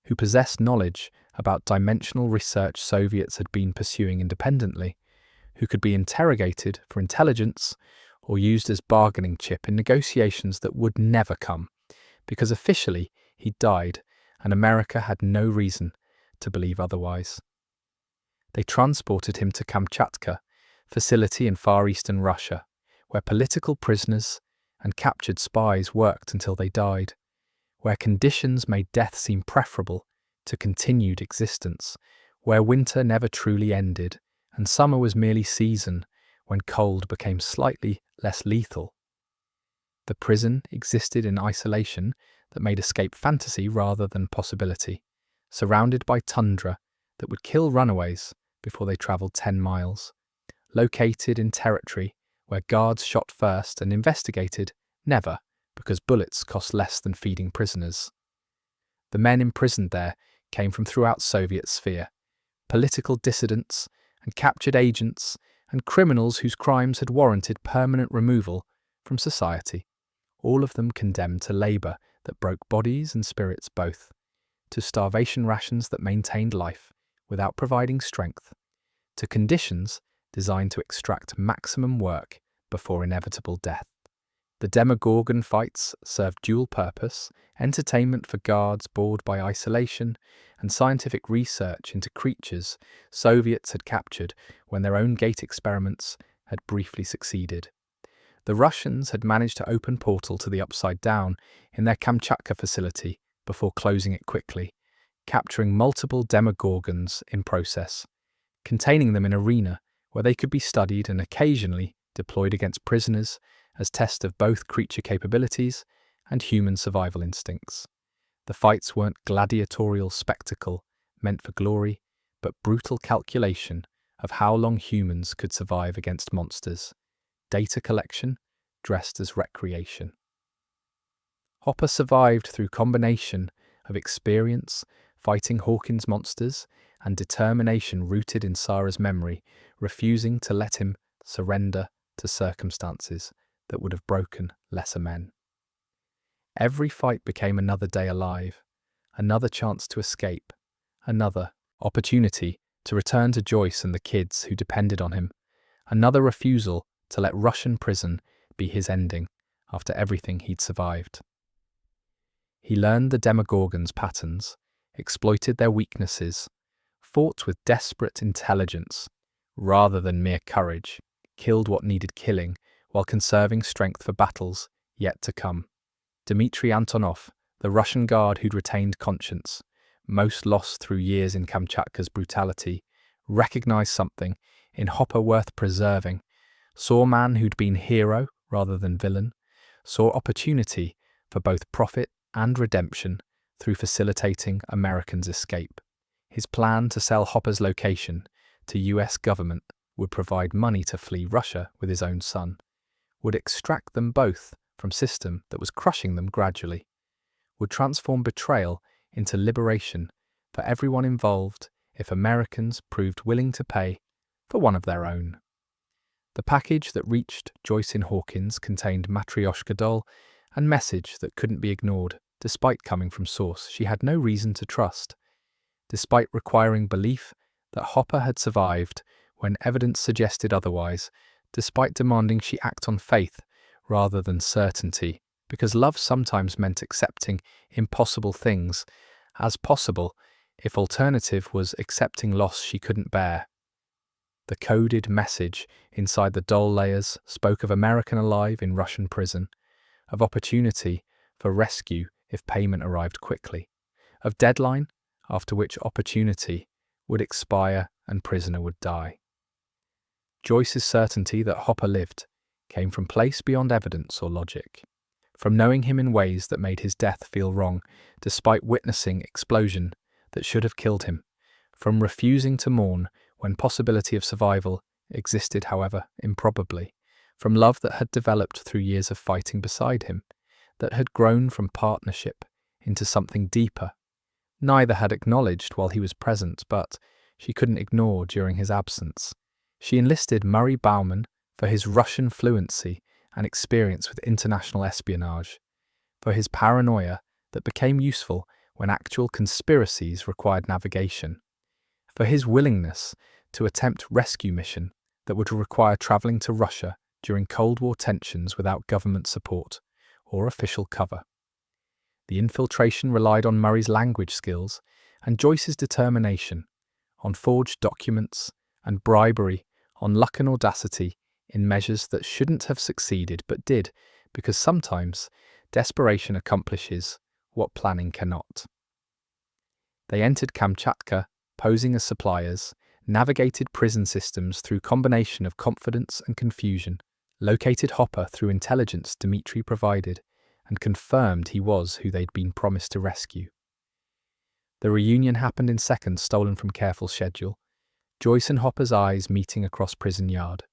who possessed knowledge about dimensional research Soviets had been pursuing independently, who could be interrogated for intelligence or used as bargaining chip in negotiations that would never come, because officially he died and America had no reason to believe otherwise. They transported him to Kamchatka, facility in Far Eastern Russia, where political prisoners and captured spies worked until they died, where conditions made death seem preferable to continued existence, where winter never truly ended and summer was merely season when cold became slightly less lethal. The prison existed in isolation that made escape fantasy rather than possibility, surrounded by tundra that would kill runaways before they travelled 10 miles, located in territory where guards shot first and investigated never, because bullets cost less than feeding prisoners. The men imprisoned there came from throughout Soviet sphere, political dissidents and captured agents and criminals whose crimes had warranted permanent removal from society, all of them condemned to labour that broke bodies and spirits both, to starvation rations that maintained life without providing strength, to conditions designed to extract maximum work before inevitable death. The Demogorgon fights served dual purpose: entertainment for guards bored by isolation, and scientific research into creatures Soviets had captured when their own gate experiments had briefly succeeded. The Russians had managed to open portal to the Upside Down in their Kamchatka facility before closing it quickly, capturing multiple Demogorgons in process, containing them in arena where they could be studied and occasionally deployed against prisoners as test of both creature capabilities and human survival instincts. The fights weren't gladiatorial spectacle meant for glory, but brutal calculation of how long humans could survive against monsters. Data collection dressed as recreation. Hopper survived through combination of experience fighting Hawkins monsters and determination rooted in Sarah's memory, refusing to let him surrender to circumstances that would have broken lesser men. Every fight became another day alive, another chance to escape, another opportunity to return to Joyce and the kids who depended on him, another refusal to let Russian prison be his ending after everything he'd survived. He learned the Demogorgons' patterns, exploited their weaknesses, fought with desperate intelligence rather than mere courage, killed what needed killing while conserving strength for battles yet to come. Dmitry Antonov, the Russian guard who'd retained conscience, most lost through years in Kamchatka's brutality, recognized something in Hopper worth preserving, saw a man who'd been hero rather than villain, saw opportunity for both profit and redemption through facilitating Americans' escape. His plan to sell Hopper's location to US government would provide money to flee Russia with his own son, would extract them both from system that was crushing them gradually, would transform betrayal into liberation for everyone involved if Americans proved willing to pay for one of their own. The package that reached Joyce in Hawkins contained Matryoshka doll and message that couldn't be ignored, despite coming from source she had no reason to trust, despite requiring belief that Hopper had survived when evidence suggested otherwise, despite demanding she act on faith rather than certainty, because love sometimes meant accepting impossible things as possible if alternative was accepting loss she couldn't bear. The coded message inside the doll layers spoke of American alive in Russian prison, of opportunity for rescue if payment arrived quickly, of deadline after which opportunity would expire and prisoner would die. Joyce's certainty that Hopper lived came from place beyond evidence or logic, from knowing him in ways that made his death feel wrong, despite witnessing explosion that should have killed him, from refusing to mourn when possibility of survival existed, however, improbably, from love that had developed through years of fighting beside him, that had grown from partnership into something deeper. Neither had acknowledged while he was present, but she couldn't ignore during his absence. She enlisted Murray Bauman for his Russian fluency and experience with international espionage, for his paranoia that became useful when actual conspiracies required navigation, for his willingness to attempt rescue mission that would require travelling to Russia during Cold War tensions without government support or official cover. The infiltration relied on Murray's language skills and Joyce's determination, on forged documents and bribery, on luck and audacity in measures that shouldn't have succeeded but did, because sometimes desperation accomplishes what planning cannot. They entered Kamchatka, posing as suppliers, navigated prison systems through combination of confidence and confusion, located Hopper through intelligence Dmitri provided, and confirmed he was who they'd been promised to rescue. The reunion happened in seconds, stolen from careful schedule. Joyce and Hopper's eyes meeting across prison yard.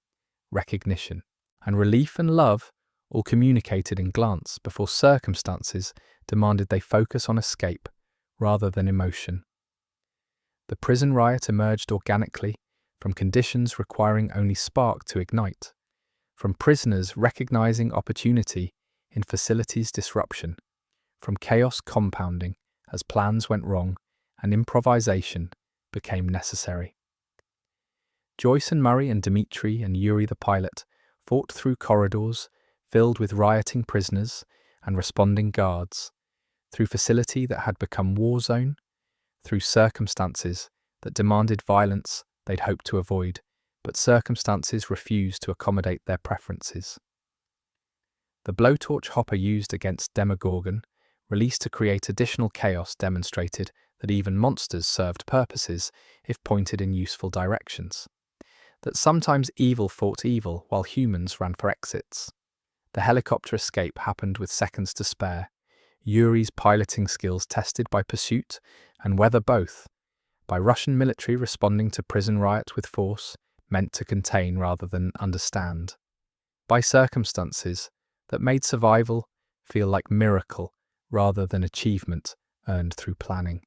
Recognition and relief and love all communicated in glance before circumstances demanded they focus on escape rather than emotion. The prison riot emerged organically from conditions requiring only spark to ignite, from prisoners recognizing opportunity in facilities disruption, from chaos compounding as plans went wrong and improvisation became necessary. Joyce and Murray and Dmitri and Yuri the pilot fought through corridors filled with rioting prisoners and responding guards, through facility that had become war zone, through circumstances that demanded violence they'd hoped to avoid, but circumstances refused to accommodate their preferences. The blowtorch Hopper used against Demogorgon, released to create additional chaos, demonstrated that even monsters served purposes if pointed in useful directions. That sometimes evil fought evil while humans ran for exits. The helicopter escape happened with seconds to spare, Yuri's piloting skills tested by pursuit and weather both, by Russian military responding to prison riot with force meant to contain rather than understand, by circumstances that made survival feel like miracle rather than achievement earned through planning.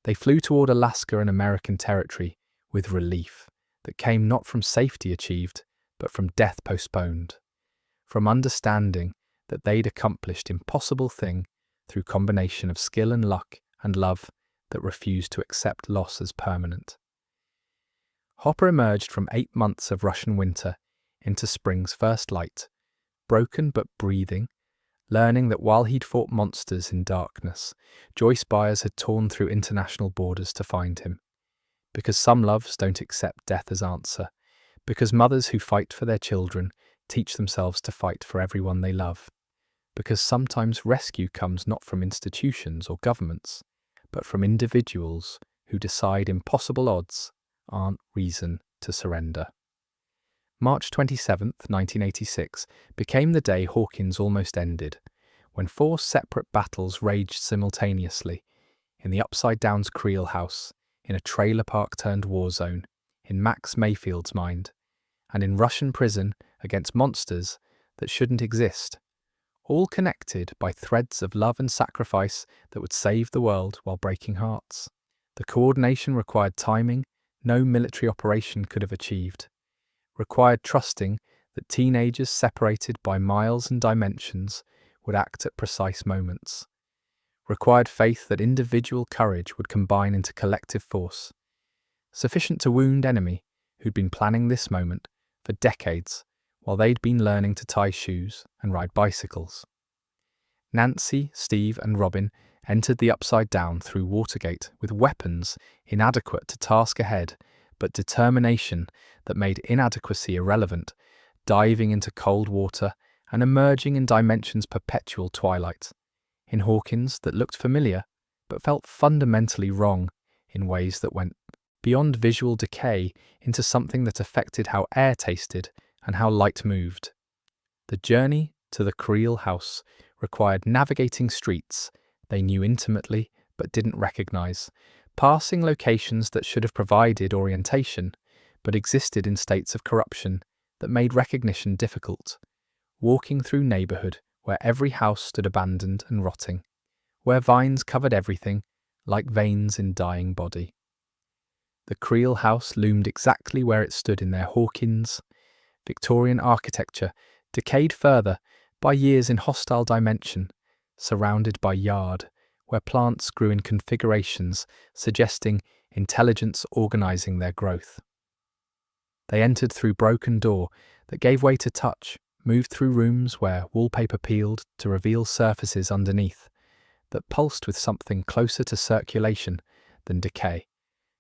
They flew toward Alaska and American territory with relief that came not from safety achieved, but from death postponed, from understanding that they'd accomplished impossible thing through combination of skill and luck and love that refused to accept loss as permanent. Hopper emerged from 8 months of Russian winter into spring's first light, broken but breathing, learning that while he'd fought monsters in darkness, Joyce Byers had torn through international borders to find him. Because some loves don't accept death as answer, because mothers who fight for their children teach themselves to fight for everyone they love, because sometimes rescue comes not from institutions or governments, but from individuals who decide impossible odds aren't reason to surrender. March 27, 1986, became the day Hawkins almost ended, when 4 separate battles raged simultaneously, in the Upside Down's Creel house, in a trailer park turned war zone, in Max Mayfield's mind, and in Russian prison against monsters that shouldn't exist, all connected by threads of love and sacrifice that would save the world while breaking hearts. The coordination required timing no military operation could have achieved, required trusting that teenagers separated by miles and dimensions would act at precise moments, required faith that individual courage would combine into collective force, sufficient to wound enemy who'd been planning this moment for decades while they'd been learning to tie shoes and ride bicycles. Nancy, Steve and Robin entered the Upside Down through Watergate with weapons inadequate to task ahead, but determination that made inadequacy irrelevant, diving into cold water and emerging in Dimension's perpetual twilight, in Hawkins that looked familiar but felt fundamentally wrong in ways that went beyond visual decay into something that affected how air tasted and how light moved. The journey to the Creel house required navigating streets they knew intimately but didn't recognize, passing locations that should have provided orientation but existed in states of corruption that made recognition difficult, walking through neighborhood where every house stood abandoned and rotting, where vines covered everything like veins in dying body. The Creel house loomed exactly where it stood in their Hawkins Victorian architecture, decayed further by years in hostile Dimension, surrounded by yard, where plants grew in configurations suggesting intelligence organizing their growth. They entered through broken door that gave way to touch, moved through rooms where wallpaper peeled to reveal surfaces underneath that pulsed with something closer to circulation than decay,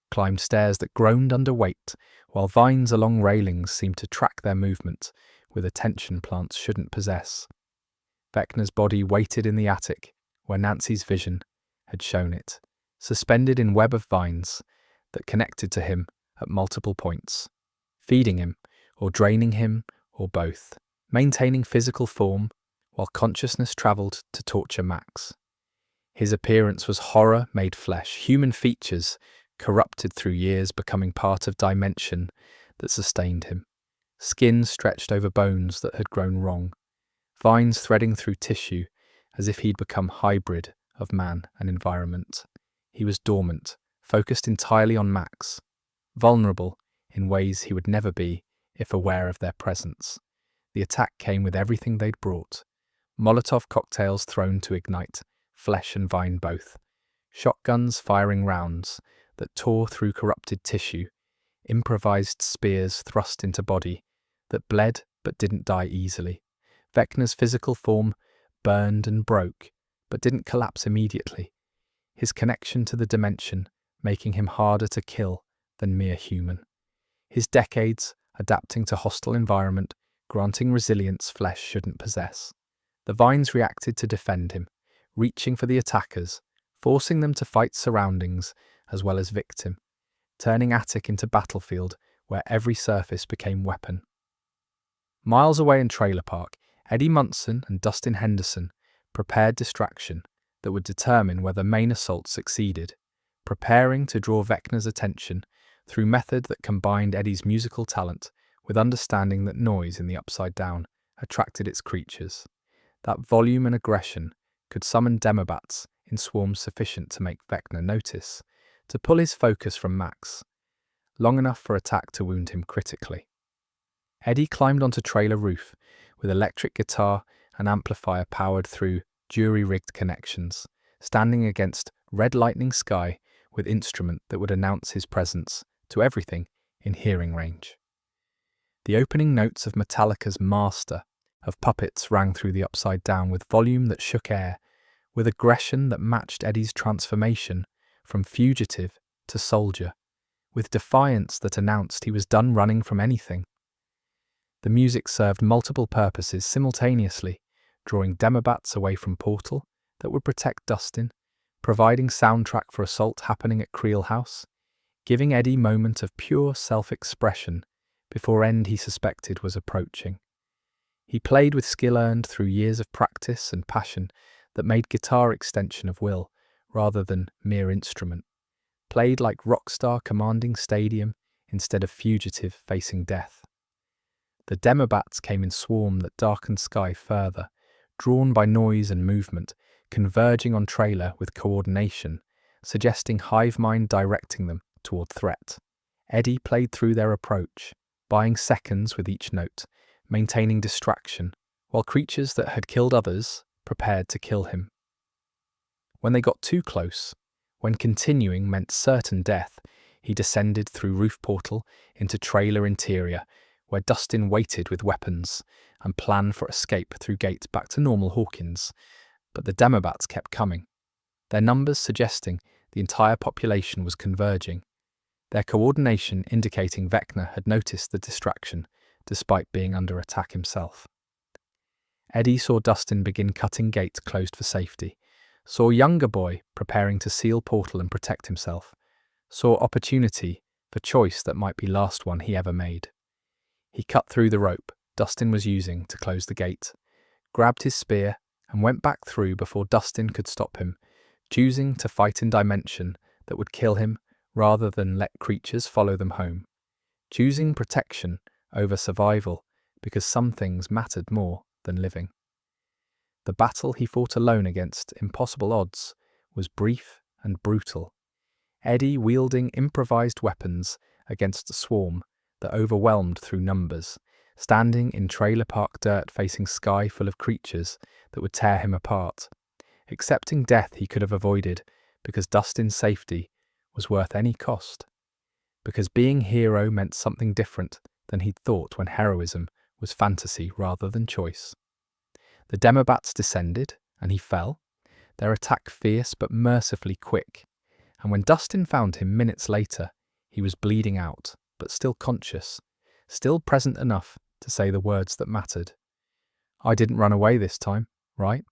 climbed stairs that groaned under weight, while vines along railings seemed to track their movement with attention plants shouldn't possess. Vecna's body waited in the attic, where Nancy's vision had shown it, suspended in web of vines that connected to him at multiple points, feeding him, or draining him, or both, maintaining physical form while consciousness travelled to torture Max. His appearance was horror made flesh, human features corrupted through years becoming part of Dimension that sustained him, skin stretched over bones that had grown wrong, vines threading through tissue as if he'd become hybrid of man and environment. He was dormant, focused entirely on Max, vulnerable in ways he would never be if aware of their presence. The attack came with everything they'd brought. Molotov cocktails thrown to ignite, flesh and vine both. Shotguns firing rounds that tore through corrupted tissue. Improvised spears thrust into body that bled but didn't die easily. Vecna's physical form burned and broke, but didn't collapse immediately. His connection to the dimension making him harder to kill than mere human. His decades adapting to hostile environment, granting resilience flesh shouldn't possess. The vines reacted to defend him, reaching for the attackers, forcing them to fight surroundings as well as victim, turning attic into battlefield where every surface became weapon. Miles away in Trailer Park, Eddie Munson and Dustin Henderson prepared distraction that would determine whether main assault succeeded, preparing to draw Vecna's attention through method that combined Eddie's musical talent with understanding that noise in the Upside Down attracted its creatures. That volume and aggression could summon demobats in swarms sufficient to make Vecna notice, to pull his focus from Max, long enough for attack to wound him critically. Eddie climbed onto trailer roof with electric guitar and amplifier powered through jury-rigged connections, standing against red lightning sky with instrument that would announce his presence to everything in hearing range. The opening notes of Metallica's Master of Puppets rang through the Upside Down with volume that shook air, with aggression that matched Eddie's transformation from fugitive to soldier, with defiance that announced he was done running from anything. The music served multiple purposes simultaneously, drawing demobats away from Portal that would protect Dustin, providing soundtrack for assault happening at Creel House, giving Eddie moment of pure self-expression before end he suspected was approaching. He played with skill earned through years of practice and passion that made guitar extension of will rather than mere instrument, played like rock star commanding stadium instead of fugitive facing death. The demobats came in swarm that darkened sky further, drawn by noise and movement, converging on trailer with coordination, suggesting hive mind directing them toward threat. Eddie played through their approach, buying seconds with each note, maintaining distraction, while creatures that had killed others prepared to kill him. When they got too close, when continuing meant certain death, he descended through roof portal into trailer interior, where Dustin waited with weapons and planned for escape through gate back to normal Hawkins. But the demobats kept coming, their numbers suggesting the entire population was converging, their coordination indicating Vecna had noticed the distraction despite being under attack himself. Eddie saw Dustin begin cutting gates closed for safety, saw younger boy preparing to seal portal and protect himself, saw opportunity for choice that might be last one he ever made. He cut through the rope Dustin was using to close the gate, grabbed his spear and went back through before Dustin could stop him, choosing to fight in dimension that would kill him rather than let creatures follow them home, choosing protection over survival because some things mattered more than living. The battle he fought alone against impossible odds was brief and brutal, Eddie wielding improvised weapons against a swarm that overwhelmed through numbers, standing in trailer park dirt facing sky full of creatures that would tear him apart, accepting death he could have avoided because Dustin's safety was worth any cost, because being hero meant something different than he'd thought when heroism was fantasy rather than choice. The Demobats descended, and he fell, their attack fierce but mercifully quick, and when Dustin found him minutes later, he was bleeding out, but still conscious, still present enough to say the words that mattered. "I didn't run away this time, right?"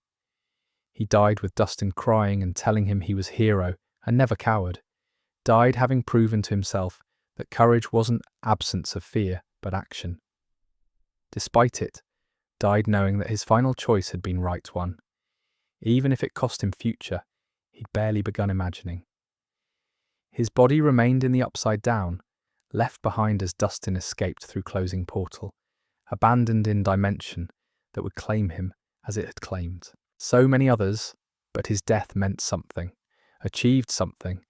He died with Dustin crying and telling him he was hero and never coward, died having proven to himself that courage wasn't absence of fear, but action. Despite it, died knowing that his final choice had been right one, even if it cost him future he'd barely begun imagining. His body remained in the Upside Down, left behind as Dustin escaped through closing portal, abandoned in dimension that would claim him as it had claimed so many others, but his death meant something, achieved something,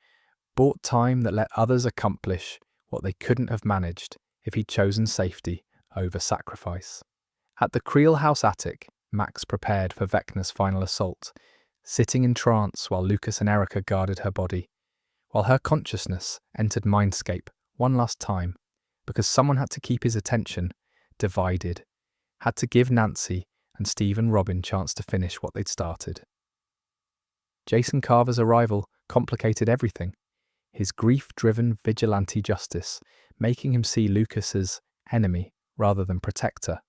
bought time that let others accomplish what they couldn't have managed if he'd chosen safety over sacrifice. At the Creel house attic, Max prepared for Vecna's final assault, sitting in trance while Lucas and Erica guarded her body, while her consciousness entered Mindscape one last time, because someone had to keep his attention divided, had to give Nancy and Steve and Robin chance to finish what they'd started. Jason Carver's arrival complicated everything, his grief-driven vigilante justice, making him see Lucas as enemy rather than protector,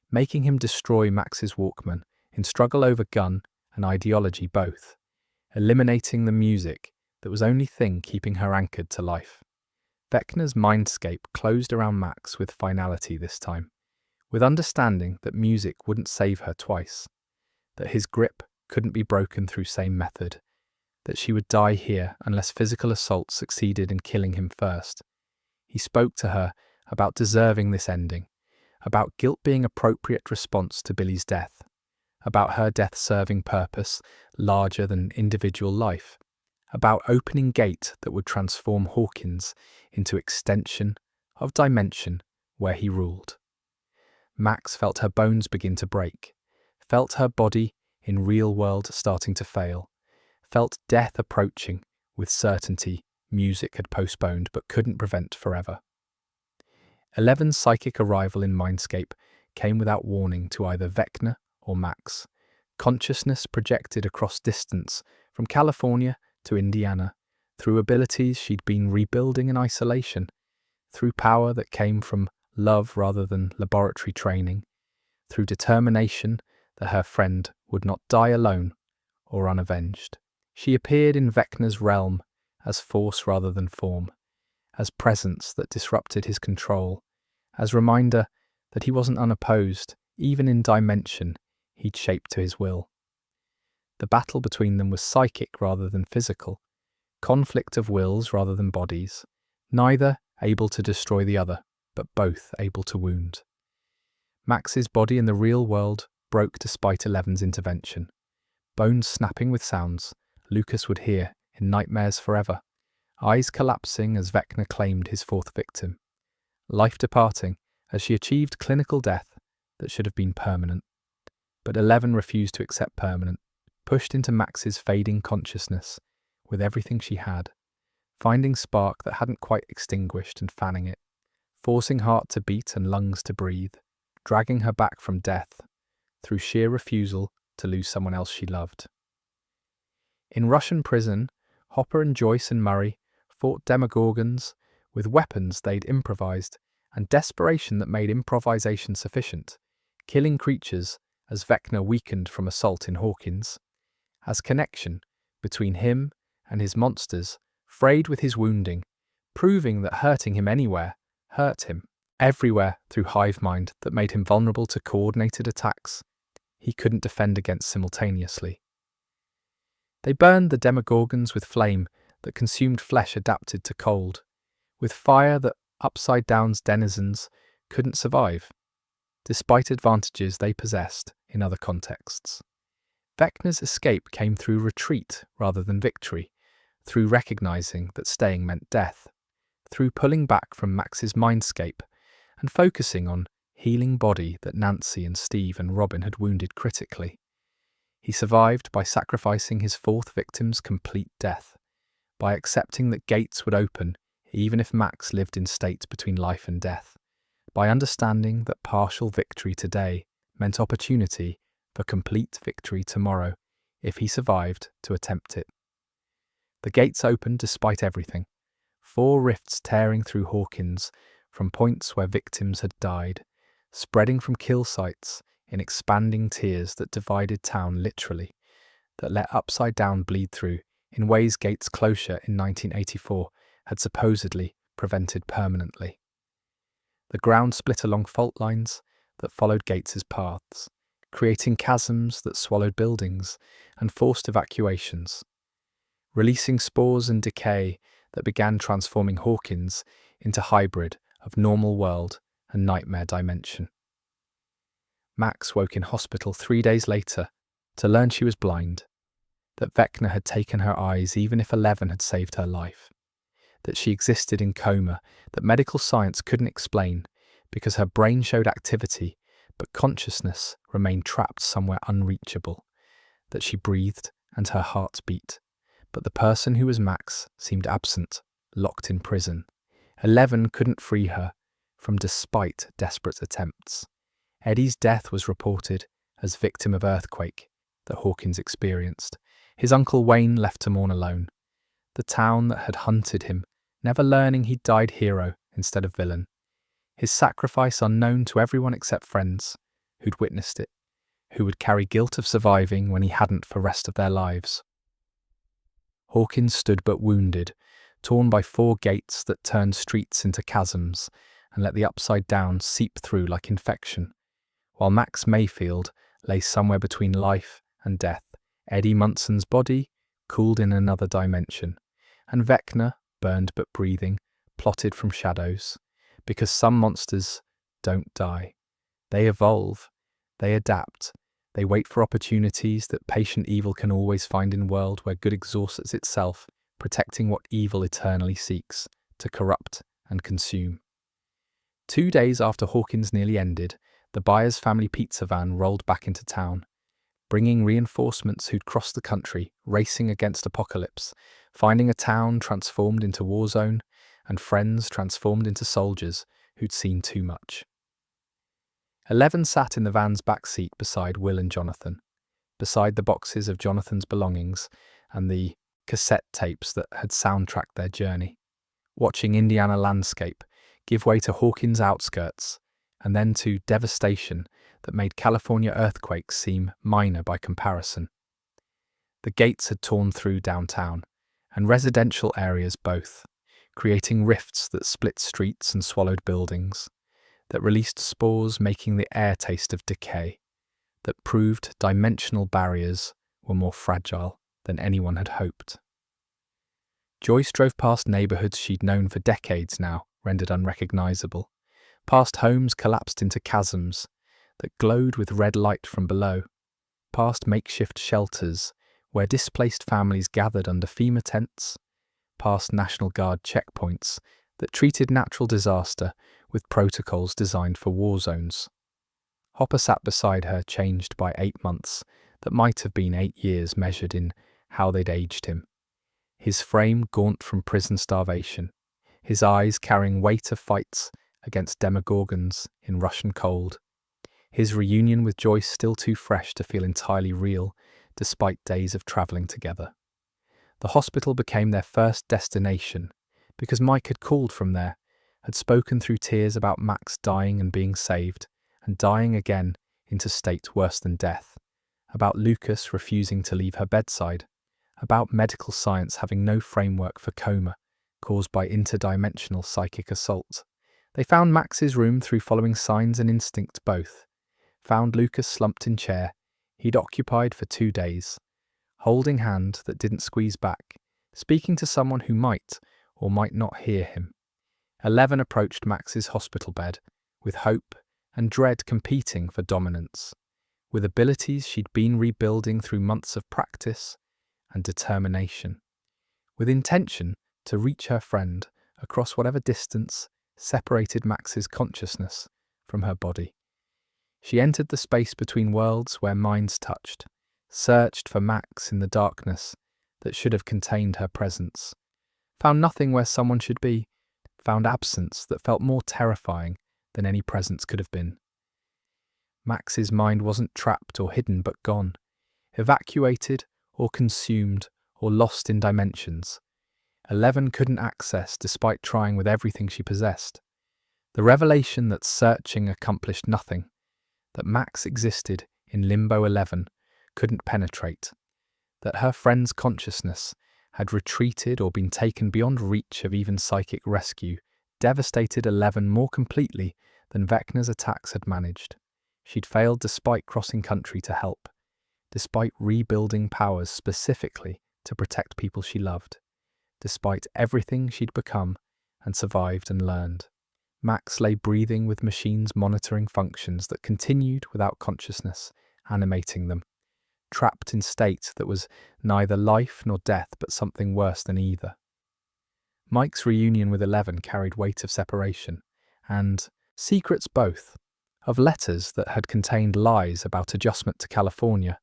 making him destroy Max's Walkman in struggle over gun and ideology both, eliminating the music that was only thing keeping her anchored to life. Vecna's mindscape closed around Max with finality this time, with understanding that music wouldn't save her twice, that his grip couldn't be broken through same method, that she would die here unless physical assault succeeded in killing him first. He spoke to her about deserving this ending, about guilt being appropriate response to Billy's death, about her death serving purpose larger than individual life, about opening gate that would transform Hawkins into extension of dimension where he ruled. Max felt her bones begin to break, felt her body in real world starting to fail, felt death approaching with certainty music had postponed but couldn't prevent forever. 11's psychic arrival in Mindscape came without warning to either Vecna or Max. Consciousness projected across distance from California to Indiana, through abilities she'd been rebuilding in isolation, through power that came from love rather than laboratory training, through determination that her friend would not die alone or unavenged. She appeared in Vecna's realm as force rather than form, as presence that disrupted his control, as reminder that he wasn't unopposed, even in dimension he'd shaped to his will. The battle between them was psychic rather than physical, conflict of wills rather than bodies, neither able to destroy the other, but both able to wound. Max's body in the real world broke despite 11's intervention. Bones snapping with sounds Lucas would hear in nightmares forever, eyes collapsing as Vecna claimed his fourth victim, life departing as she achieved clinical death that should have been permanent. But 11 refused to accept permanent, pushed into Max's fading consciousness with everything she had, finding spark that hadn't quite extinguished and fanning it, forcing heart to beat and lungs to breathe, dragging her back from death through sheer refusal to lose someone else she loved. In Russian prison, Hopper and Joyce and Murray fought demogorgons with weapons they'd improvised and desperation that made improvisation sufficient, killing creatures as Vecna weakened from assault in Hawkins, as connection between him and his monsters frayed with his wounding, proving that hurting him anywhere hurt him everywhere through hive mind that made him vulnerable to coordinated attacks he couldn't defend against simultaneously. They burned the demogorgons with flame that consumed flesh adapted to cold, with fire that Upside Down's denizens couldn't survive, despite advantages they possessed in other contexts. Vecna's escape came through retreat rather than victory, through recognizing that staying meant death, through pulling back from Max's mindscape and focusing on healing body that Nancy and Steve and Robin had wounded critically. He survived by sacrificing his fourth victim's complete death, by accepting that gates would open even if Max lived in states between life and death, by understanding that partial victory today meant opportunity for complete victory tomorrow if he survived to attempt it. The gates opened despite everything, 4 rifts tearing through Hawkins from points where victims had died, spreading from kill sites in expanding tiers that divided town literally, that let Upside Down bleed through in ways Gates' closure in 1984 had supposedly prevented permanently. The ground split along fault lines that followed Gates's paths, creating chasms that swallowed buildings and forced evacuations, releasing spores and decay that began transforming Hawkins into hybrid of normal world and nightmare dimension. Max woke in hospital 3 days later to learn she was blind, that Vecna had taken her eyes even if 11 had saved her life, that she existed in coma that medical science couldn't explain because her brain showed activity but consciousness remained trapped somewhere unreachable, that she breathed and her heart beat, but the person who was Max seemed absent, locked in prison. 11 couldn't free her from despite desperate attempts. Eddie's death was reported as victim of earthquake that Hawkins experienced. His uncle Wayne left to mourn alone. The town that had hunted him, never learning he'd died hero instead of villain. His sacrifice unknown to everyone except friends who'd witnessed it, who would carry guilt of surviving when he hadn't for rest of their lives. Hawkins stood but wounded, torn by 4 gates that turned streets into chasms and let the Upside Down seep through like infection, while Max Mayfield lay somewhere between life and death. Eddie Munson's body cooled in another dimension, and Vecna, burned but breathing, plotted from shadows, because some monsters don't die. They evolve, they adapt, they wait for opportunities that patient evil can always find in a world where good exhausts itself, protecting what evil eternally seeks to corrupt and consume. 2 days after Hawkins nearly ended, the Byers family pizza van rolled back into town, bringing reinforcements who'd crossed the country, racing against apocalypse, finding a town transformed into war zone, and friends transformed into soldiers who'd seen too much. 11 sat in the van's back seat beside Will and Jonathan, beside the boxes of Jonathan's belongings and the cassette tapes that had soundtracked their journey, watching Indiana landscape give way to Hawkins' outskirts, and then to devastation that made California earthquakes seem minor by comparison. The gates had torn through downtown, and residential areas both, creating rifts that split streets and swallowed buildings, that released spores making the air taste of decay, that proved dimensional barriers were more fragile than anyone had hoped. Joyce drove past neighborhoods she'd known for decades now, rendered unrecognizable, past homes collapsed into chasms that glowed with red light from below, past makeshift shelters where displaced families gathered under FEMA tents, past National Guard checkpoints that treated natural disaster with protocols designed for war zones. Hopper sat beside her, changed by 8 months that might have been 8 years measured in how they'd aged him. His frame gaunt from prison starvation, his eyes carrying weight of fights against demogorgons in Russian cold, his reunion with Joyce still too fresh to feel entirely real despite days of travelling together. The hospital became their first destination because Mike had called from there, had spoken through tears about Max dying and being saved, and dying again into state worse than death, about Lucas refusing to leave her bedside, about medical science having no framework for coma caused by interdimensional psychic assault. They found Max's room through following signs and instinct both. Found Lucas slumped in chair he'd occupied for 2 days, holding hand that didn't squeeze back, speaking to someone who might or might not hear him. 11 approached Max's hospital bed, with hope and dread competing for dominance, with abilities she'd been rebuilding through months of practice and determination, with intention to reach her friend across whatever distance separated Max's consciousness from her body. She entered the space between worlds where minds touched, searched for Max in the darkness that should have contained her presence, found nothing where someone should be, found absence that felt more terrifying than any presence could have been. Max's mind wasn't trapped or hidden but gone, evacuated or consumed or lost in dimensions. 11 couldn't access despite trying with everything she possessed. The revelation that searching accomplished nothing, that Max existed in limbo 11 couldn't penetrate, that her friend's consciousness had retreated or been taken beyond reach of even psychic rescue, devastated 11 more completely than Vecna's attacks had managed. She'd failed despite crossing country to help, despite rebuilding powers specifically to protect people she loved, despite everything she'd become and survived and learned. Max lay breathing with machines monitoring functions that continued without consciousness, animating them, trapped in state that was neither life nor death but something worse than either. Mike's reunion with 11 carried weight of separation, and secrets both, of letters that had contained lies about adjustment to California,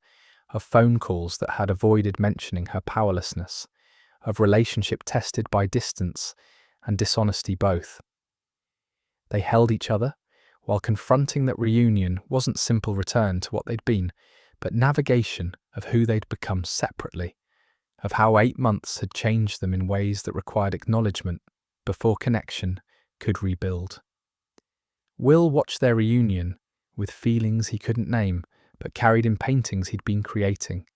of phone calls that had avoided mentioning her powerlessness, of relationship tested by distance and dishonesty both. They held each other, while confronting that reunion wasn't simple return to what they'd been, but navigation of who they'd become separately, of how 8 months had changed them in ways that required acknowledgement before connection could rebuild. Will watched their reunion with feelings he couldn't name, but carried in paintings he'd been creating,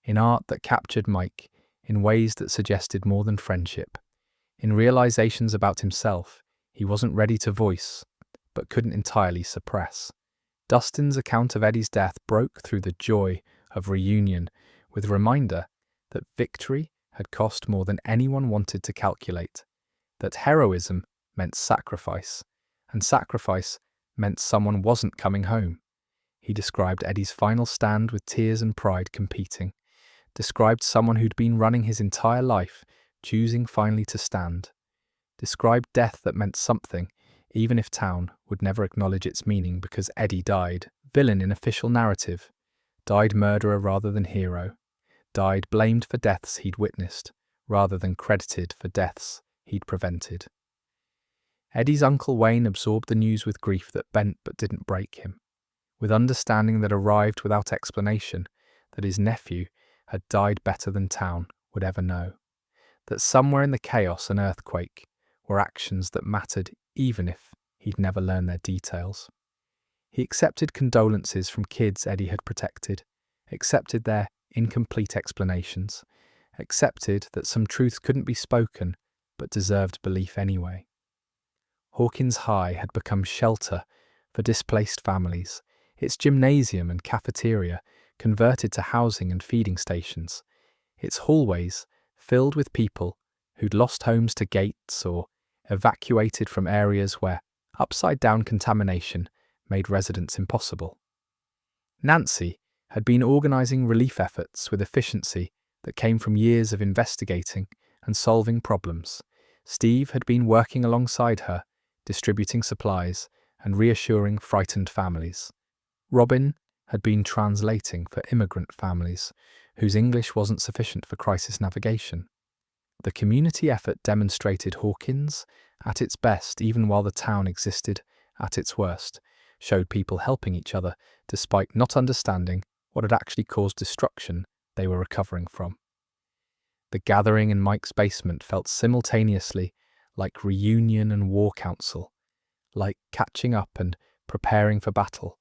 in art that captured Mike in ways that suggested more than friendship, in realizations about himself he wasn't ready to voice, but couldn't entirely suppress. Dustin's account of Eddie's death broke through the joy of reunion with a reminder that victory had cost more than anyone wanted to calculate, that heroism meant sacrifice, and sacrifice meant someone wasn't coming home. He described Eddie's final stand with tears and pride competing, described someone who'd been running his entire life, choosing finally to stand, described death that meant something, even if town would never acknowledge its meaning because Eddie died, villain in official narrative, died murderer rather than hero, died blamed for deaths he'd witnessed, rather than credited for deaths he'd prevented. Eddie's uncle Wayne absorbed the news with grief that bent but didn't break him, with understanding that arrived without explanation, that his nephew had died better than town would ever know, that somewhere in the chaos and earthquake were actions that mattered even if he'd never learn their details. He accepted condolences from kids Eddie had protected, accepted their incomplete explanations, accepted that some truths couldn't be spoken but deserved belief anyway. Hawkins High had become shelter for displaced families, its gymnasium and cafeteria converted to housing and feeding stations, its hallways filled with people who'd lost homes to gates or evacuated from areas where upside-down contamination made residence impossible. Nancy had been organising relief efforts with efficiency that came from years of investigating and solving problems. Steve had been working alongside her, distributing supplies and reassuring frightened families. Robin had been translating for immigrant families whose English wasn't sufficient for crisis navigation. The community effort demonstrated Hawkins at its best even while the town existed at its worst, showed people helping each other despite not understanding what had actually caused destruction they were recovering from. The gathering in Mike's basement felt simultaneously like reunion and war council, like catching up and preparing for battle,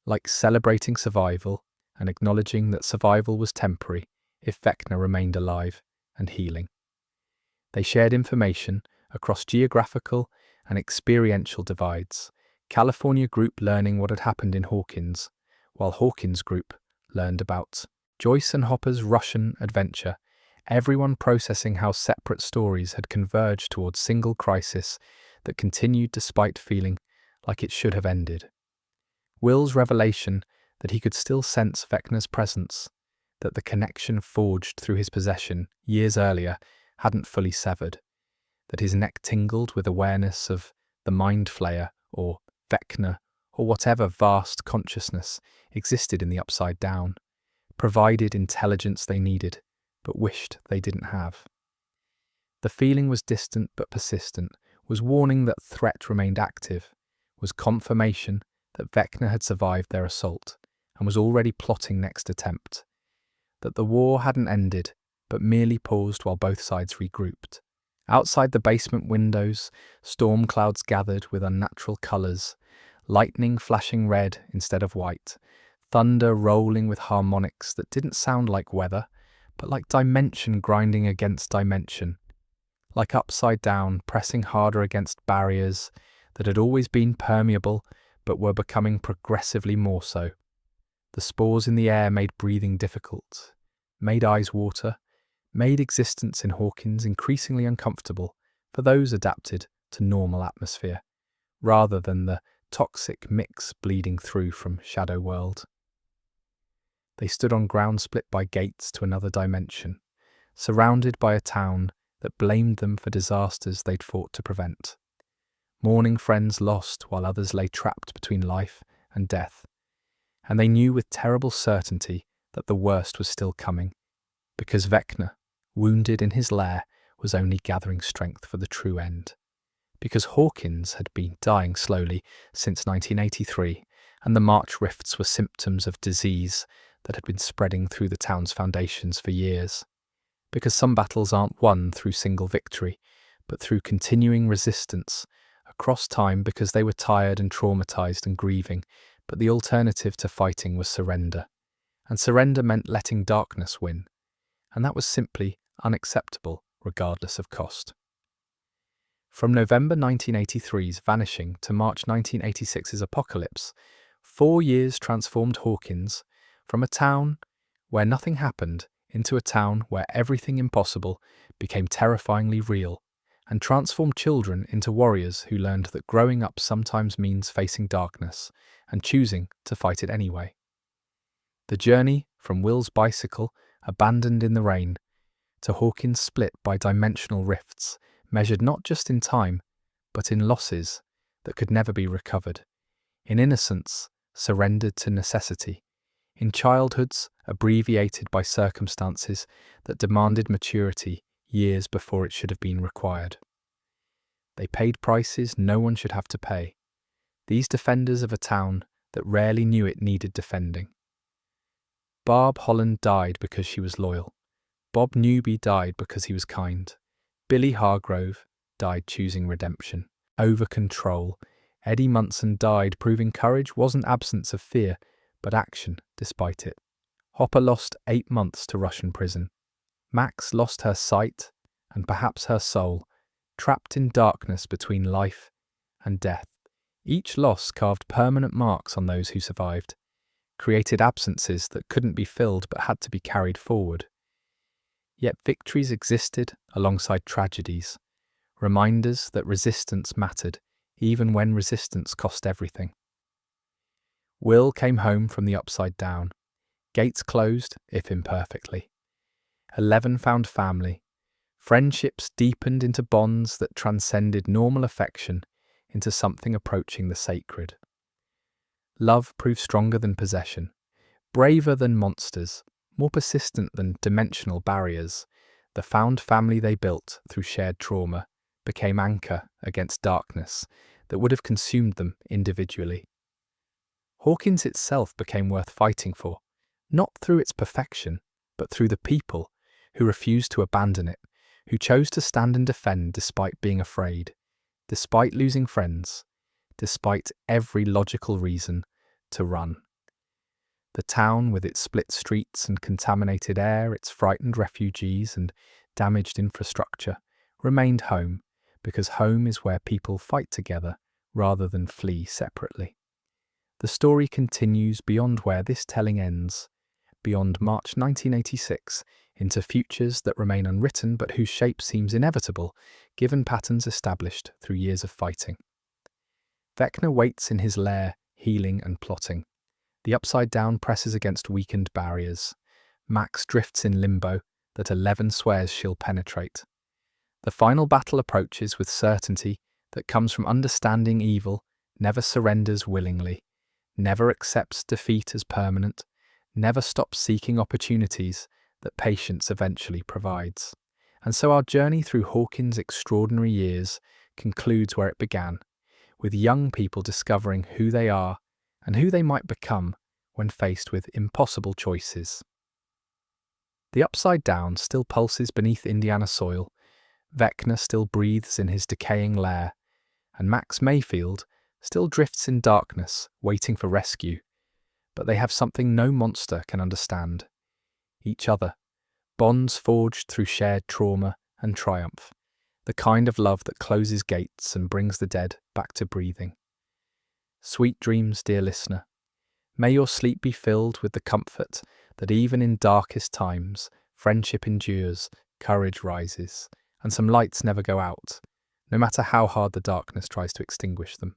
like celebrating survival and acknowledging that survival was temporary if Vecna remained alive and healing. They shared information across geographical and experiential divides, California group learning what had happened in Hawkins, while Hawkins group learned about Joyce and Hopper's Russian adventure, everyone processing how separate stories had converged towards single crisis that continued despite feeling like it should have ended. Will's revelation that he could still sense Vecna's presence, that the connection forged through his possession years earlier hadn't fully severed, that his neck tingled with awareness of the Mind Flayer or Vecna or whatever vast consciousness existed in the Upside Down, provided intelligence they needed but wished they didn't have. The feeling was distant but persistent, was warning that threat remained active, was confirmation that Vecna had survived their assault and was already plotting next attempt, that the war hadn't ended but merely paused while both sides regrouped. Outside the basement windows, storm clouds gathered with unnatural colours, lightning flashing red instead of white, thunder rolling with harmonics that didn't sound like weather, but like dimension grinding against dimension, like Upside Down pressing harder against barriers that had always been permeable but were becoming progressively more so. The spores in the air made breathing difficult, made eyes water, made existence in Hawkins increasingly uncomfortable for those adapted to normal atmosphere, rather than the toxic mix bleeding through from Shadow World. They stood on ground split by gates to another dimension, surrounded by a town that blamed them for disasters they'd fought to prevent. Mourning friends lost while others lay trapped between life and death, and they knew with terrible certainty that the worst was still coming, because Vecna, wounded in his lair, was only gathering strength for the true end. Because Hawkins had been dying slowly since 1983, and the March rifts were symptoms of disease that had been spreading through the town's foundations for years. Because some battles aren't won through single victory, but through continuing resistance across time, because they were tired and traumatized and grieving, but the alternative to fighting was surrender. And surrender meant letting darkness win, and that was simply unacceptable regardless of cost. From November 1983's vanishing to March 1986's apocalypse, 4 years transformed Hawkins from a town where nothing happened into a town where everything impossible became terrifyingly real, and transformed children into warriors who learned that growing up sometimes means facing darkness and choosing to fight it anyway. The journey from Will's bicycle, abandoned in the rain, to Hawkins split by dimensional rifts, measured not just in time, but in losses that could never be recovered, in innocence surrendered to necessity, in childhoods abbreviated by circumstances that demanded maturity years before it should have been required. They paid prices no one should have to pay, these defenders of a town that rarely knew it needed defending. Barb Holland died because she was loyal. Bob Newby died because he was kind. Billy Hargrove died choosing redemption over control. Eddie Munson died proving courage wasn't absence of fear, but action despite it. Hopper lost 8 months to Russian prison. Max lost her sight and perhaps her soul, trapped in darkness between life and death. Each loss carved permanent marks on those who survived, created absences that couldn't be filled but had to be carried forward. Yet victories existed alongside tragedies, reminders that resistance mattered, even when resistance cost everything. Will came home from the Upside Down, gates closed, if imperfectly. 11 found family. Friendships deepened into bonds that transcended normal affection into something approaching the sacred. Love proved stronger than possession, braver than monsters, more persistent than dimensional barriers. The found family they built through shared trauma became anchor against darkness that would have consumed them individually. Hawkins itself became worth fighting for, not through its perfection, but through the people who refused to abandon it, who chose to stand and defend despite being afraid, despite losing friends, despite every logical reason to run. The town, with its split streets and contaminated air, its frightened refugees and damaged infrastructure, remained home, because home is where people fight together rather than flee separately. The story continues beyond where this telling ends, beyond March 1986, into futures that remain unwritten but whose shape seems inevitable, given patterns established through years of fighting. Vecna waits in his lair, healing and plotting. The Upside Down presses against weakened barriers. Max drifts in limbo that 11 swears she'll penetrate. The final battle approaches with certainty that comes from understanding evil, never surrenders willingly, never accepts defeat as permanent, never stops seeking opportunities that patience eventually provides. And so our journey through Hawkins' extraordinary years concludes where it began, with young people discovering who they are and who they might become when faced with impossible choices. The Upside Down still pulses beneath Indiana soil, Vecna still breathes in his decaying lair, and Max Mayfield still drifts in darkness, waiting for rescue. But they have something no monster can understand: each other, bonds forged through shared trauma and triumph, the kind of love that closes gates and brings the dead back to breathing. Sweet dreams, dear listener. May your sleep be filled with the comfort that even in darkest times, friendship endures, courage rises, and some lights never go out, no matter how hard the darkness tries to extinguish them.